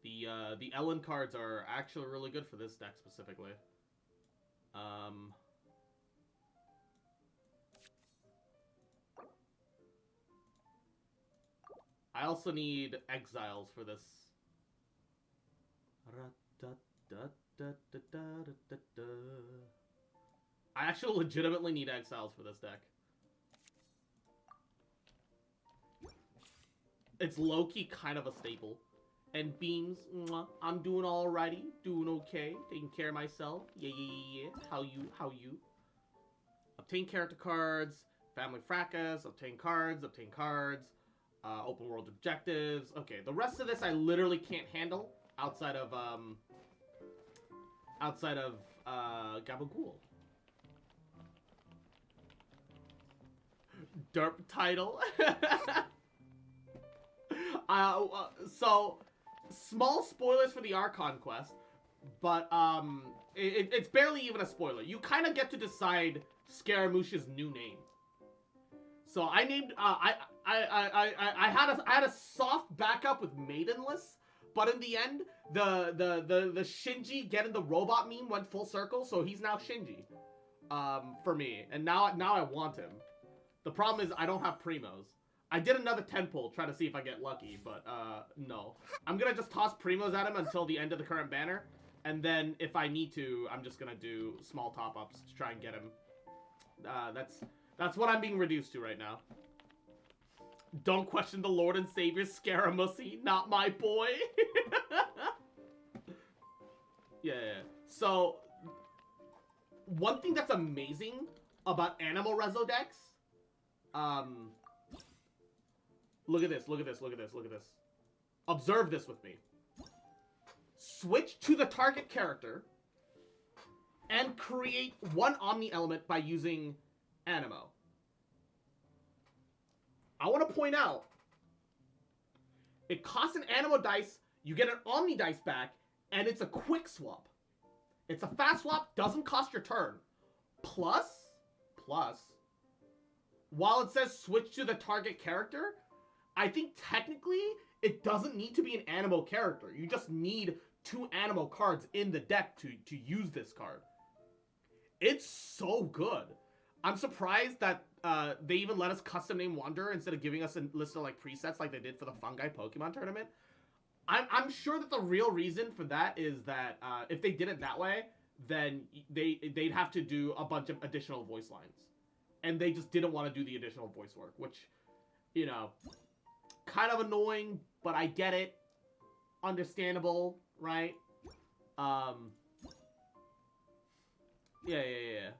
The Ellen cards are actually really good for this deck specifically. I also need exiles for this. I actually legitimately need exiles for this deck. It's low-key kind of a staple. And Beams, mwah, I'm doing alrighty, doing okay, taking care of myself. Yeah. How you? Obtain character cards, family fracas, obtain cards, open world objectives. Okay, the rest of this I literally can't handle outside of Gabagool. Derp title. So small spoilers for the Archon quest, but it's barely even a spoiler. You kind of get to decide Scaramussy's new name. So I named I had a soft backup with Maidenless, but in the end the Shinji getting the robot meme went full circle, so he's now Shinji for me, and now I want him. The problem is I don't have Primos. I did another 10 pull, try to see if I get lucky, but no. I'm gonna just toss Primos at him until the end of the current banner, and then if I need to, I'm just gonna do small top-ups to try and get him. That's what I'm being reduced to right now. Don't question the Lord and Savior Scaramussy, not my boy. Yeah. So, one thing that's amazing about Animal Rezo decks, look at this, look at this, look at this, look at this. Observe this with me. Switch to the target character and create one Omni element by using Animo. I want to point out, it costs an Animo dice, you get an Omni dice back, and it's a quick swap. It's a fast swap, doesn't cost your turn. Plus, while it says switch to the target character, I think technically it doesn't need to be an Animo character. You just need 2 Animo cards in the deck to use this card. It's so good. I'm surprised that they even let us custom name Wanderer instead of giving us a list of like presets like they did for the Fungi Pokemon tournament. I'm sure that the real reason for that is that if they did it that way, then they'd have to do a bunch of additional voice lines. And they just didn't want to do the additional voice work, which, you know, kind of annoying, but I get it. Understandable, right? Yeah.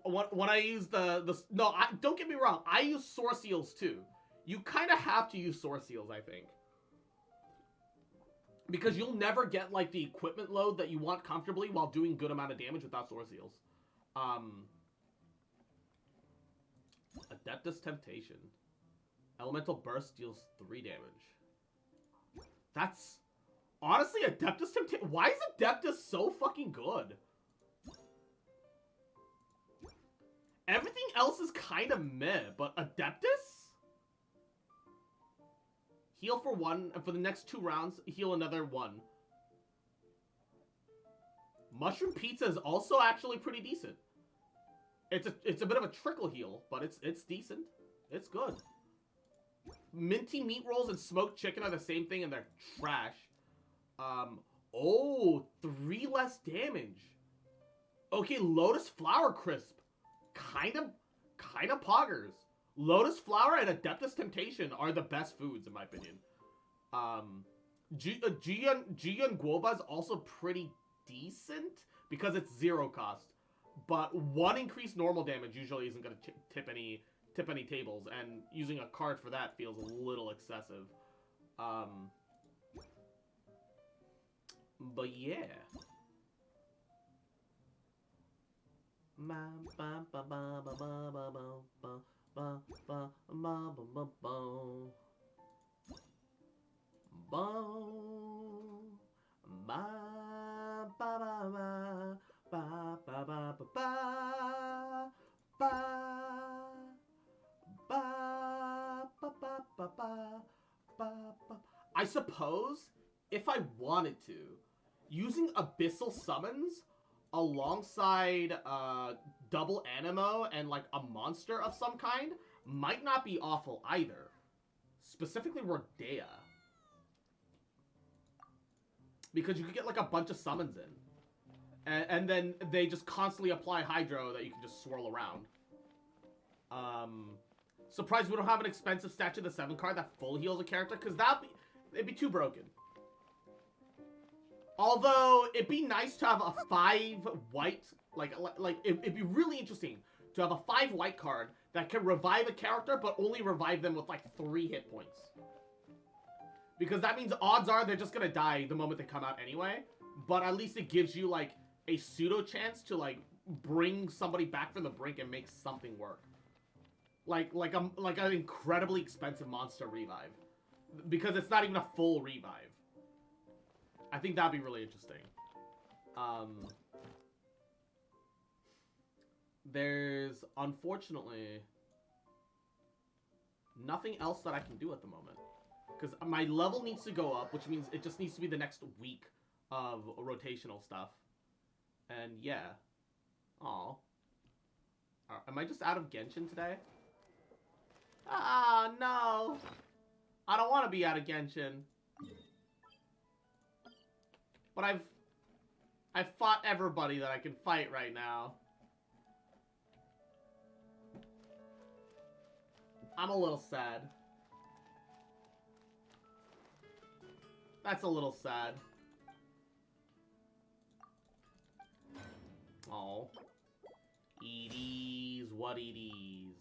When I use don't get me wrong, I use Source Eels too. You kind of have to use Source Eels, I think. Because you'll never get, like, the equipment load that you want comfortably while doing good amount of damage without Source Eels. Adeptus Temptation. Elemental Burst deals 3 damage. That's... Honestly, Adeptus Temptation... Why is Adeptus so fucking good? Everything else is kind of meh, but Adeptus? Heal for 1, and for the next 2 rounds, heal another 1. Mushroom Pizza is also actually pretty decent. It's a bit of a trickle heal, but it's decent. It's good. Minty Meat Rolls and Smoked Chicken are the same thing, and they're trash. 3 less damage. Okay, Lotus Flower Crisp. Kind of poggers. Lotus Flower and Adeptus Temptation are the best foods, in my opinion. Jiyan Guoba is also pretty decent because it's 0 cost. But 1 increased normal damage usually isn't going to tip any tables, and using a card for that feels a little excessive. But yeah. I suppose, if I wanted to, using Abyssal Summons alongside double Animo and like a monster of some kind might not be awful either. Specifically Rodea. Because you could get like a bunch of summons in. And then they just constantly apply Hydro that you can just swirl around. Surprised we don't have an expensive Statue of the 7 card that full heals a character, because it'd be too broken. Although, it'd be nice to have a 5 white, it'd be really interesting to have a 5 white card that can revive a character, but only revive them with, like, 3 hit points. Because that means odds are they're just gonna die the moment they come out anyway, but at least it gives you, like, a pseudo chance to, like, bring somebody back from the brink and make something work. Like an incredibly expensive monster revive. Because it's not even a full revive. I think that'd be really interesting. There's, unfortunately, nothing else that I can do at the moment. Because my level needs to go up, which means it just needs to be the next week of rotational stuff. And yeah. Aw. Am I just out of Genshin today? Ah, no. I don't want to be out of Genshin. But I've fought everybody that I can fight right now. I'm a little sad. That's a little sad. Oh. It is what it is.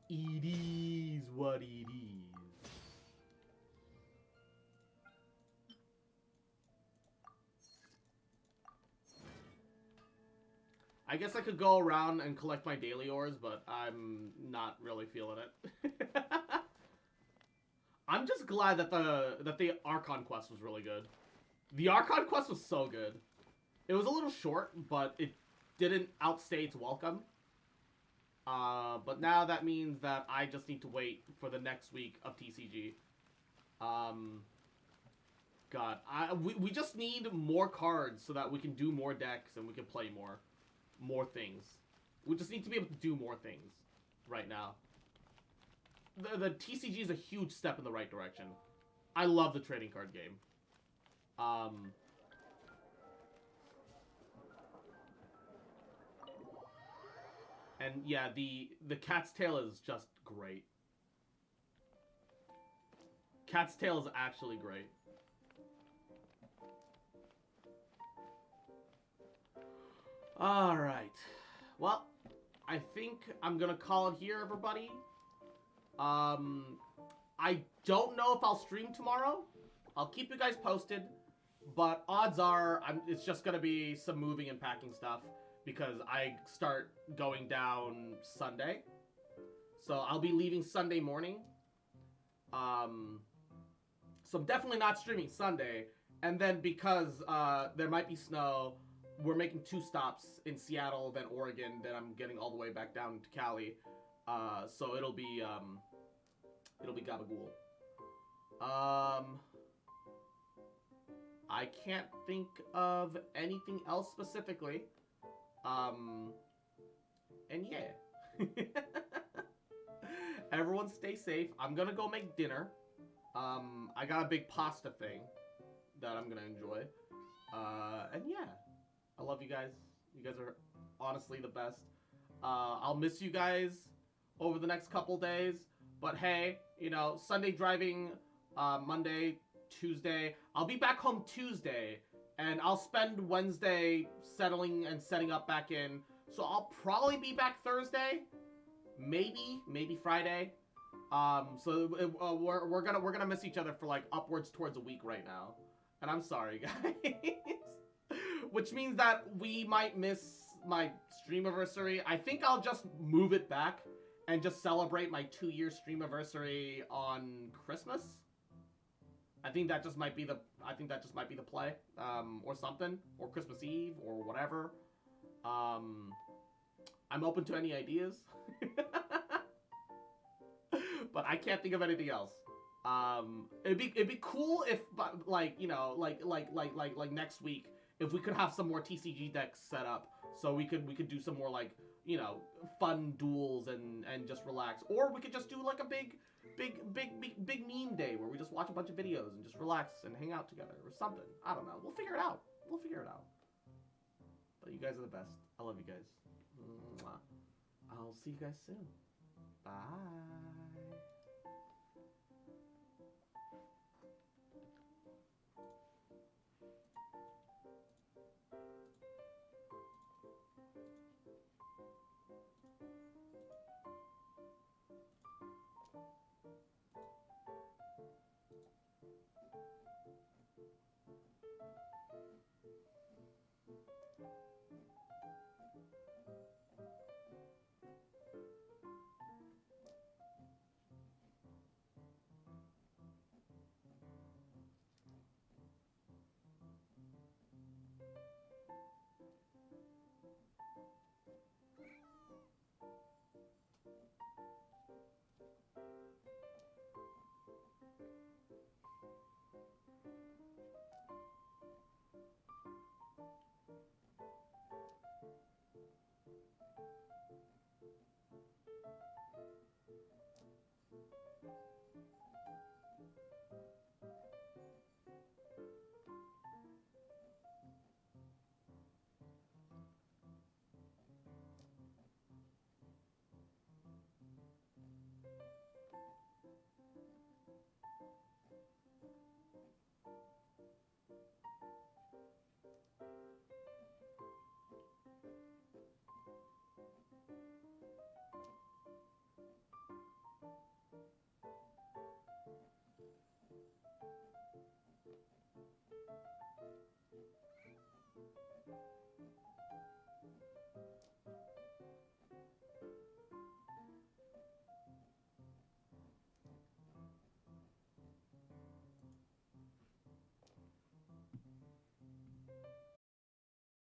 It is what it is. I guess I could go around and collect my daily ores, but I'm not really feeling it. I'm just glad that the Archon quest was really good. The Archon quest was so good. It was a little short, but it didn't outstay its welcome. But now that means that I just need to wait for the next week of TCG. God, we just need more cards so that we can do more decks and we can play more things. We just need to be able to do more things right now. The TCG is a huge step in the right direction. I love the trading card game. And yeah, the Cat's Tail is just great. Cat's Tail is actually great. Alright. Well, I think I'm gonna call it here, everybody. I don't know if I'll stream tomorrow. I'll keep you guys posted. But odds are, it's just gonna be some moving and packing stuff. Because I start going down Sunday. So I'll be leaving Sunday morning. So I'm definitely not streaming Sunday. And then because there might be snow, we're making 2 stops in Seattle, then Oregon, then I'm getting all the way back down to Cali. So it'll be Gabagool. I can't think of anything else specifically. And yeah. Everyone stay safe. I'm gonna go make dinner. I got a big pasta thing that I'm gonna enjoy. And yeah. I love you guys. You guys are honestly the best. I'll miss you guys over the next couple days. But hey, you know, Sunday driving, Monday, Tuesday. I'll be back home Tuesday. And I'll spend Wednesday settling and setting up back in. So I'll probably be back Thursday. Maybe Friday. So we're gonna miss each other for like upwards towards a week right now. And I'm sorry, guys. Which means that we might miss my streamiversary. I think I'll just move it back and just celebrate my 2-year streamiversary on Christmas. I think that just might be the play, or something, or Christmas Eve, or whatever. I'm open to any ideas, but I can't think of anything else. It'd be cool if, like, you know, like next week, if we could have some more TCG decks set up, so we could do some more, like, you know, fun duels and just relax, or we could just do like a big meme day where we just watch a bunch of videos and just relax and hang out together or something. I don't know. We'll figure it out. But you guys are the best. I love you guys. Mwah. I'll see you guys soon. Bye.